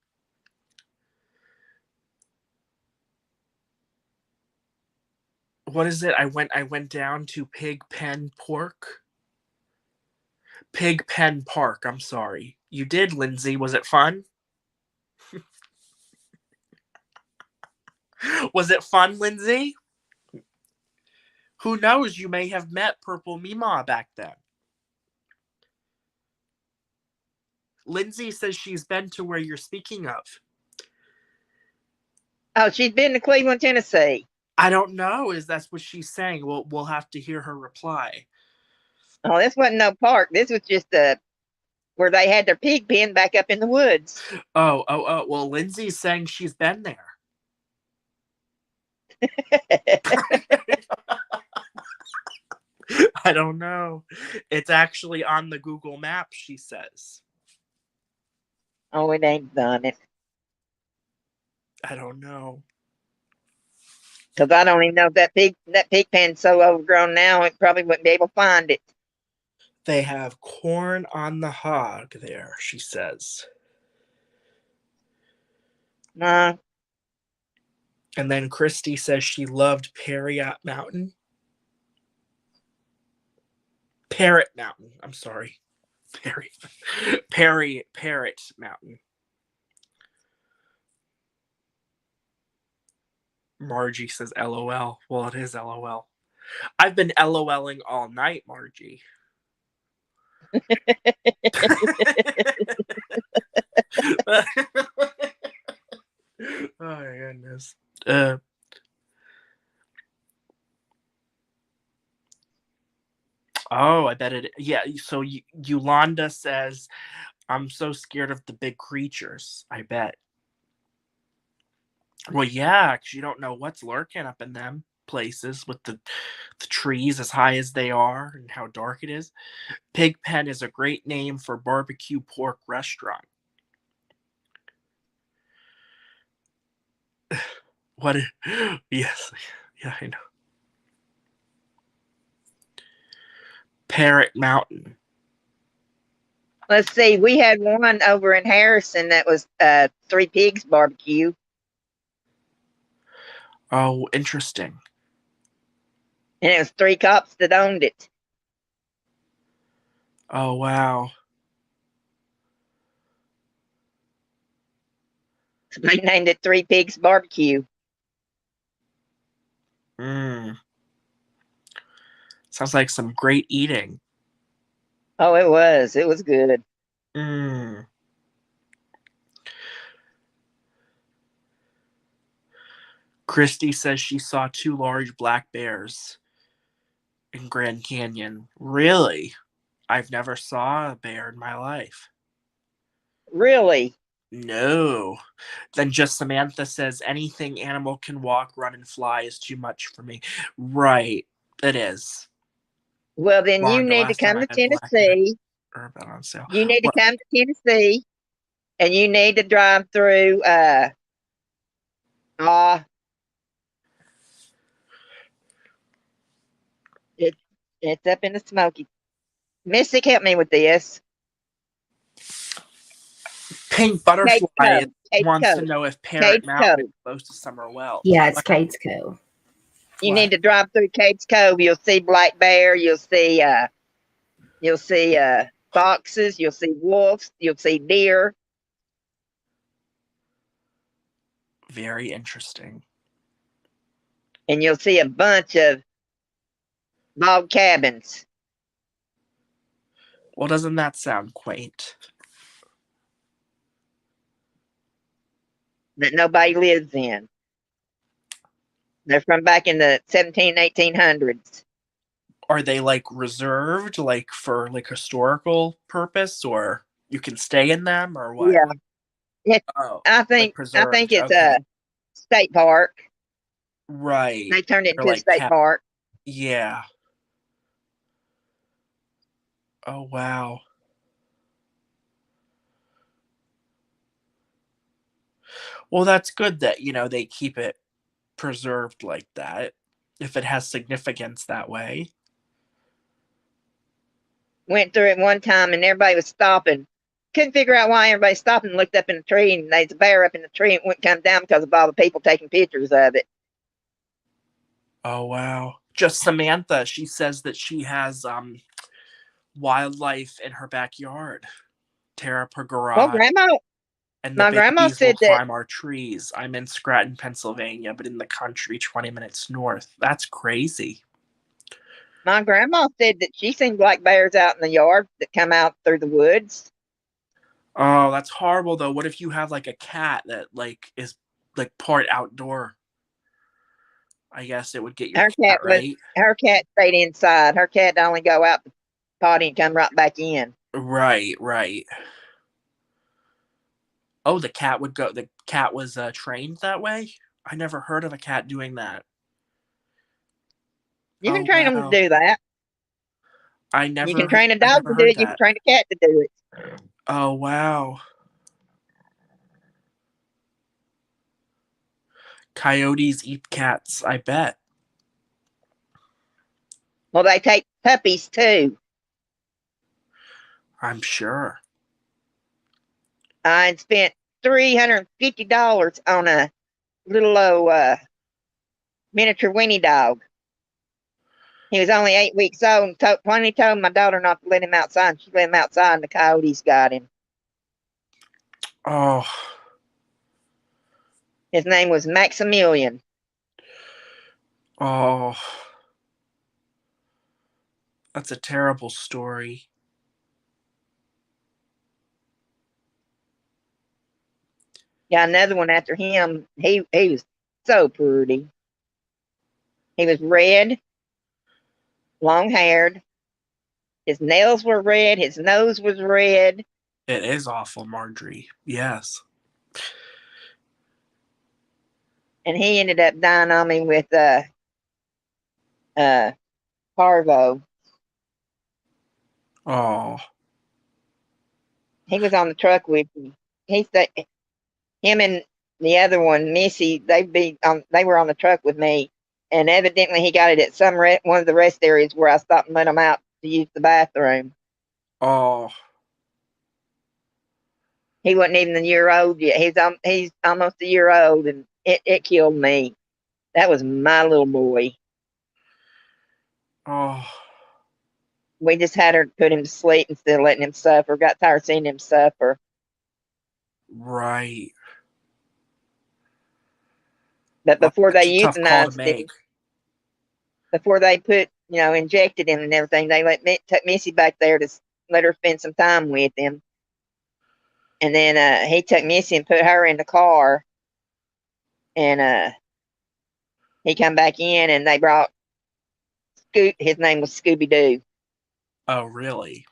What is it? I went down to Pig Pen Park. I'm sorry. You did, Lindsay. Was it fun? Was it fun, Lindsay? Who knows? You may have met Purple Mima back then. Lindsay says she's been to where you're speaking of. Oh, she's been to Cleveland, Tennessee. I don't know. Is that's what she's saying? We'll have to hear her reply. Oh, this wasn't no park. This was just where they had their pig pen back up in the woods. Oh. Well, Lindsay's saying she's been there. I don't know. It's actually on the Google Maps, she says. Oh, it ain't done it. I don't know. Because I don't even know if that pig pen's so overgrown now, it probably wouldn't be able to find it. They have corn on the hog there, she says. No. And then Christy says she loved Parrot Mountain. I'm sorry. Parrot Mountain. Margie says LOL. Well, it is LOL. I've been LOLing all night, Margie. Oh my goodness. Oh, I bet it. Yeah. So Yolanda says, "I'm so scared of the big creatures." I bet. Well, yeah, because you don't know what's lurking up in them places with the trees as high as they are and how dark it is. Pigpen is a great name for barbecue pork restaurant. What? Yes. Yeah, I know. Parrot Mountain. Let's see. We had one over in Harrison that was Three Pigs barbecue. Oh, interesting. And it was 3 cops that owned it. Oh, wow. So they named it Three Pigs Barbecue. Sounds like some great eating. Oh, it was. It was good. Christy says she saw 2 large black bears in Grand Canyon. Really? I've never saw a bear in my life. Really? No. Then just Samantha says anything animal can walk, run, and fly is too much for me. Right. It is. Well, then you need to come to Tennessee. On sale. You need to come to Tennessee, and you need to drive through it's up in the Smoky. Mystic, help me with this. Pink Butterfly wants to know if Parrot Mountain is close to Summer Wells. Yeah, it's Cade's Cove. You need to drive through Cade's Cove. You'll see black bear. You'll see foxes. You'll see wolves. You'll see deer. Very interesting. And you'll see a bunch of log cabins. Well, doesn't that sound quaint? That nobody lives in. They're from back in the 1800s. Are they like reserved, like for like historical purpose, or you can stay in them, or what? Yeah. Yeah. Oh, I like think preserved. it's Okay. a state park. Right. They turned it Or into a like state park. Yeah. Oh wow. Well, that's good that, they keep it preserved like that, if it has significance that way. Went through it one time and everybody was stopping. Couldn't figure out why everybody stopped and looked up in the tree, and there's a bear up in the tree and wouldn't come down because of all the people taking pictures of it. Oh wow. Just Samantha, she says that she has wildlife in her backyard. Tear up her Well, garage, and the my grandma babies will said that climb our trees. I'm in Scranton, Pennsylvania, but in the country 20 minutes north. That's crazy. my grandma said that she seen black bears out in the yard that come out through the woods. Oh, that's horrible though. What if you have like a cat that like is like part outdoor? I guess it would get your cat, right? Her cat stayed inside. Her cat only go out the potty and come right back in. Right, right. Oh, the cat was trained that way? I never heard of a cat doing that. You can Oh train them to wow. do that. You can train a I dog never to do heard it. You can that. train a cat to do it. Oh wow. Coyotes eat cats, I bet. Well, they take puppies too. I'm sure. I spent $350 on a little old miniature weenie dog. He was only 8 weeks old, and Tony told my daughter not to let him outside. She let him outside, and the coyotes got him. Oh. His name was Maximilian. Oh. That's a terrible story. Got another one after him. He was so pretty. He was red, long haired. His nails were red. His nose was red. It is awful, Marjorie. Yes. And he ended up dying on me with parvo. Oh. He was on the truck with me. Him and the other one, Missy, they were on the truck with me, and evidently he got it at one of the rest areas where I stopped and let him out to use the bathroom. Oh. He wasn't even a year old yet. He's almost a year old, and it killed me. That was my little boy. Oh. We just had her put him to sleep instead of letting him suffer. Got tired of seeing him suffer. Right. But before That's they a tough call to euthanized him, make. before they injected him and everything, they took Missy back there to let her spend some time with him. And then he took Missy and put her in the car. And he come back in, and they brought his name was Scooby-Doo. Oh, really?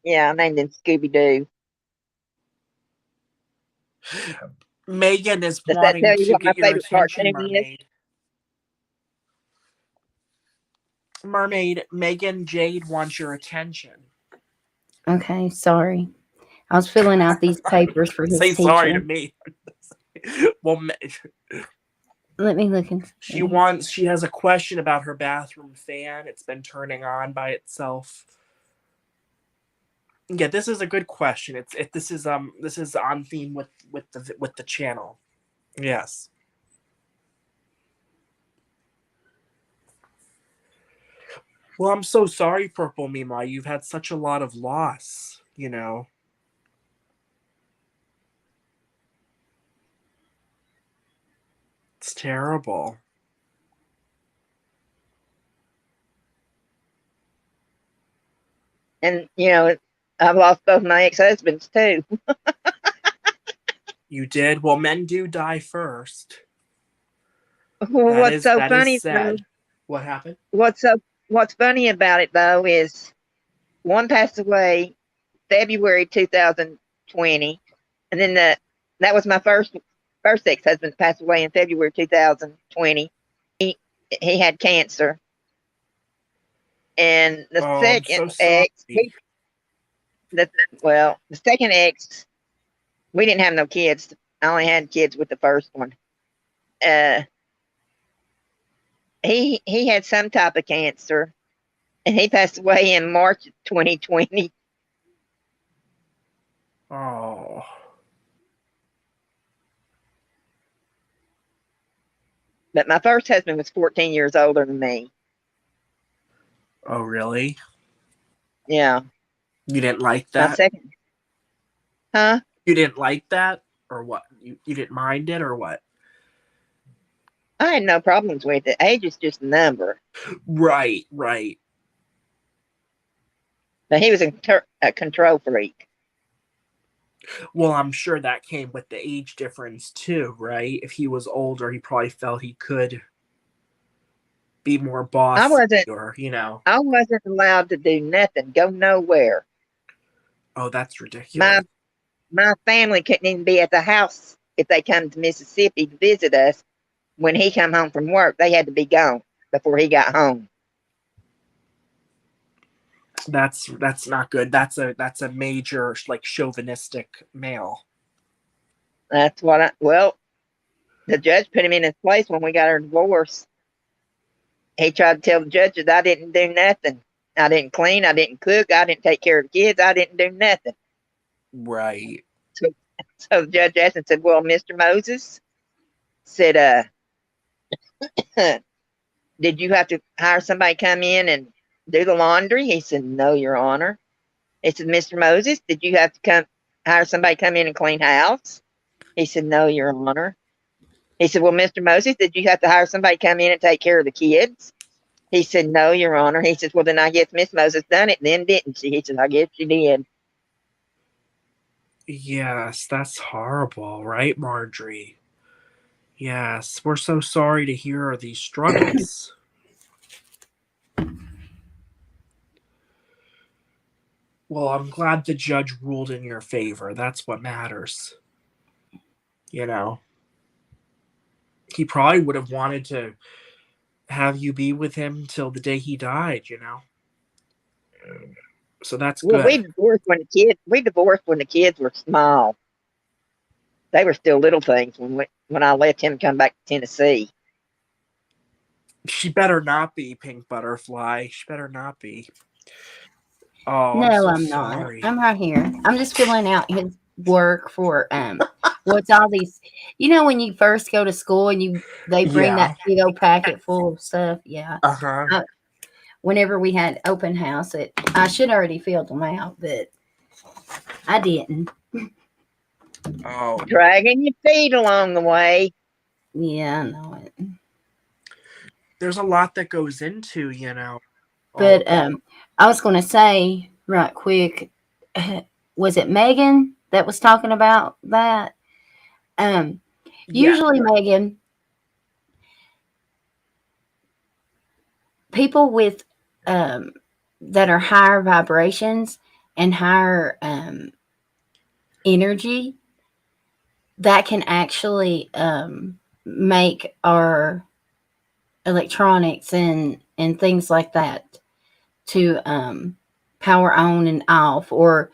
Yeah, I named him Scooby-Doo. Megan is Does that wanting tell you to what my get your favorite attention, cartoon is? Mermaid, Megan Jade wants your attention. Okay, sorry. I was filling out these papers for his Say teacher. sorry to me. Well, Let me look and see. she has a question about her bathroom fan. It's been turning on by itself. Yeah, this is a good question. This is on theme with the channel. Yes. Well, I'm so sorry, Purple Mima. You've had such a lot of loss, It's terrible. And I've lost both my ex-husbands too. You did? Well, men do die first. Well, That is sad. What happened? What's funny about it though is one passed away February 2020, and then that was my first ex-husband, passed away in February 2020. He had cancer, and the I'm second so sorry. the second ex, we didn't have no kids. I only had kids with the first one. He had some type of cancer, and he passed away in March of 2020. Oh. But my first husband was 14 years older than me. Oh, really? Yeah. You didn't like My that? second, huh? You didn't like that? Or what? You didn't mind it or what? I had no problems with it. Age is just a number. Right. But he was a control freak. Well, I'm sure that came with the age difference too, right? If he was older, he probably felt he could be more bossy or, I wasn't allowed to do nothing, go nowhere. Oh, that's ridiculous. My family couldn't even be at the house if they come to Mississippi to visit us. When he come home from work, they had to be gone before he got home. That's not good. That's a major like chauvinistic male. That's the judge put him in his place when we got our divorce. He tried to tell the judge that I didn't do nothing. I didn't clean, I didn't cook, I didn't take care of the kids, I didn't do nothing. Right. So the judge asked and said, well, Mr. Moses said, did you have to hire somebody to come in and do the laundry? He said, no, Your Honor. He said, Mr. Moses, did you have to hire somebody to come in and clean house? He said, no, Your Honor. He said, well, Mr. Moses, did you have to hire somebody to come in and take care of the kids? He said, no, Your Honor. He said, well, then I guess Miss Moses done it then, didn't she? He said, I guess she did. Yes, that's horrible, right, Marjorie? Yes, we're so sorry to hear these struggles. Well, I'm glad the judge ruled in your favor. That's what matters. He probably would have wanted to have you be with him till the day he died, So that's Well, good. we divorced when the kids were small. They were still little things when I let him come back to Tennessee. She better not be, Pink Butterfly. She better not be. Oh, No, I'm I'm sorry. not. I'm right here. I'm just filling out his work for what's all these. When you first go to school and they bring that keto packet full of stuff. Yeah. Uh-huh. Whenever we had open house, I should already filled them out, but I didn't. Oh. Dragging your feet along the way. Yeah, I know it. There's a lot that goes into, But I was going to say right quick, was it Megan that was talking about that? Usually, Megan, people with that are higher vibrations and higher energy, that can actually make our electronics and things like that to power on and off or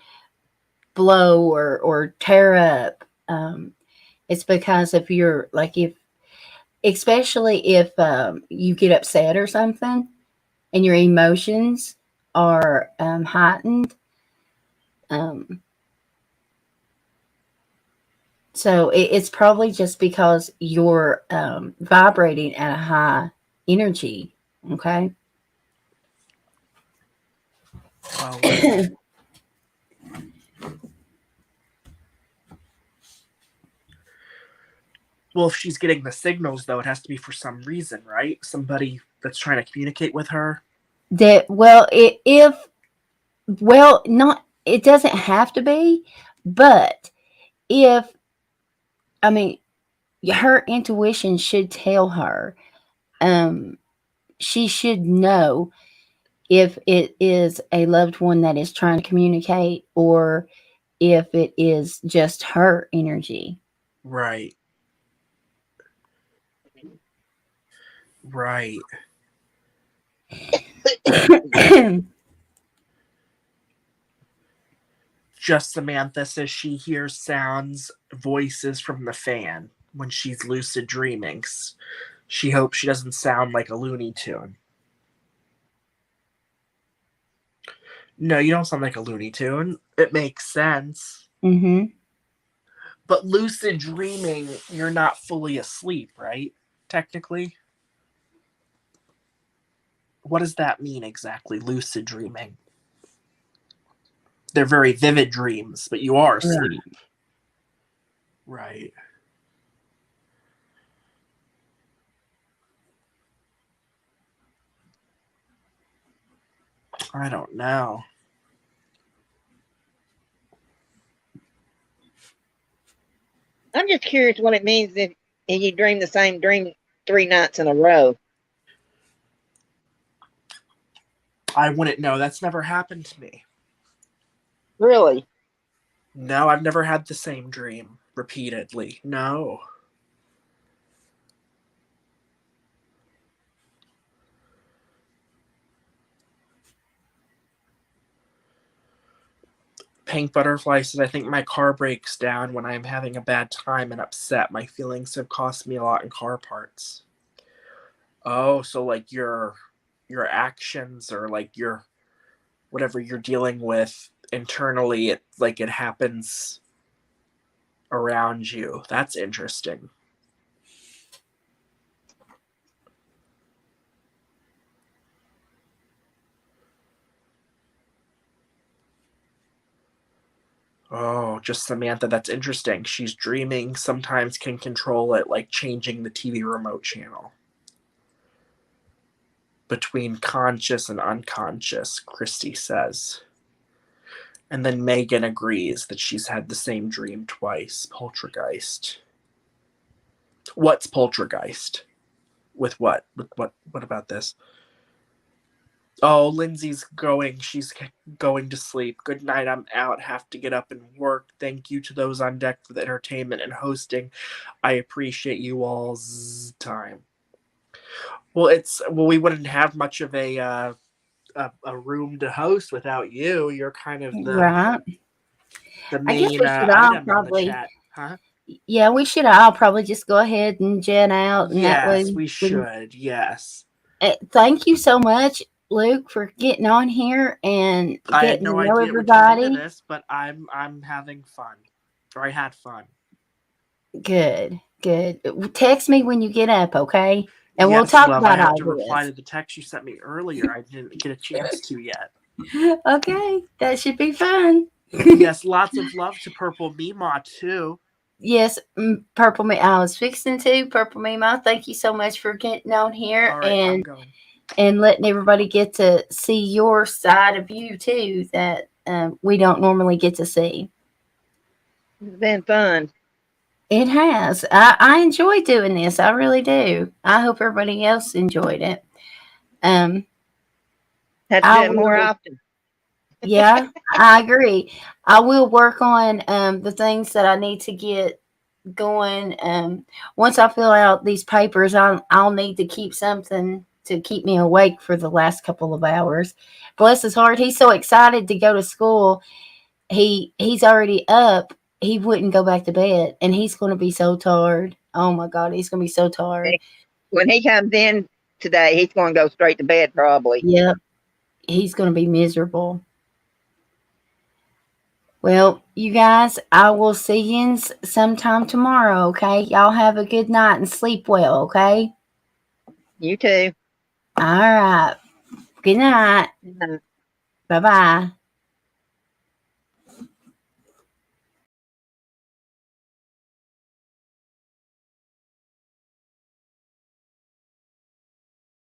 blow or tear up. It's because if you're especially if you get upset or something and your emotions are heightened. So it's probably just because you're vibrating at a high energy. Okay. Well, if she's getting the signals, though, it has to be for some reason, right? Somebody that's trying to communicate with her. It doesn't have to be, but her intuition should tell her. She should know if it is a loved one that is trying to communicate or if it is just her energy. Right. Right. Just Samantha says she hears sounds, voices from the fan when she's lucid dreaming. She hopes she doesn't sound like a Looney Tune. No, you don't sound like a Looney Tune. It makes sense. Mm-hmm. But lucid dreaming, you're not fully asleep, right? Technically. What does that mean exactly, lucid dreaming? They're very vivid dreams, but you are asleep. Right. I don't know. I'm just curious what it means if you dream the same dream 3 nights in a row. I wouldn't know. That's never happened to me. Really? No, I've never had the same dream repeatedly. No. Pink Butterfly says, I think my car breaks down when I'm having a bad time and upset. My feelings have cost me a lot in car parts. Oh, so like your actions or like your whatever you're dealing with internally, it happens around you. That's interesting. Oh, just Samantha, that's interesting. She's dreaming, sometimes can control it, like changing the TV remote channel. Between conscious and unconscious, Christy says. And then Megan agrees that she's had the same dream twice. Poltergeist. What's poltergeist? With what? What about this? Oh, Lindsay's going. She's going to sleep. Good night. I'm out. Have to get up and work. Thank you to those on deck for the entertainment and hosting. I appreciate you all's time. Well, we wouldn't have much of a room to host without you. You're kind of the main item in the chat, huh? Yeah, we should all probably just go ahead and jet out, and that way we should. Yes. Thank you so much, Luke, for getting on here and I had getting no to know idea everybody. we'd turn into this, but I'm having fun, or I had fun. Good. Text me when you get up, okay? And yes, we'll talk love, about I have all to reply this. to the text you sent me earlier. I didn't get a chance to yet. Okay, that should be fun. Yes, lots of love to Purple Mima too. Yes, Purple Mima. I was fixing to Purple Mima. Thank you so much for getting on here and letting everybody get to see your side of you too that we don't normally get to see. It's been fun. It has. I enjoy doing this. I really do. I hope everybody else enjoyed it. Have to do it more often. Yeah, I agree. I will work on the things that I need to get going. Once I fill out these papers, I'll need to keep something to keep me awake for the last couple of hours. Bless his heart, he's so excited to go to school. He's already up. He wouldn't go back to bed, and he's going to be so tired. Oh my God, he's going to be so tired. When he comes in today, he's going to go straight to bed probably. Yep, he's going to be miserable. Well, you guys, I will see you sometime tomorrow, okay? Y'all have a good night and sleep well, okay? You too. All right. Good night. Bye-bye.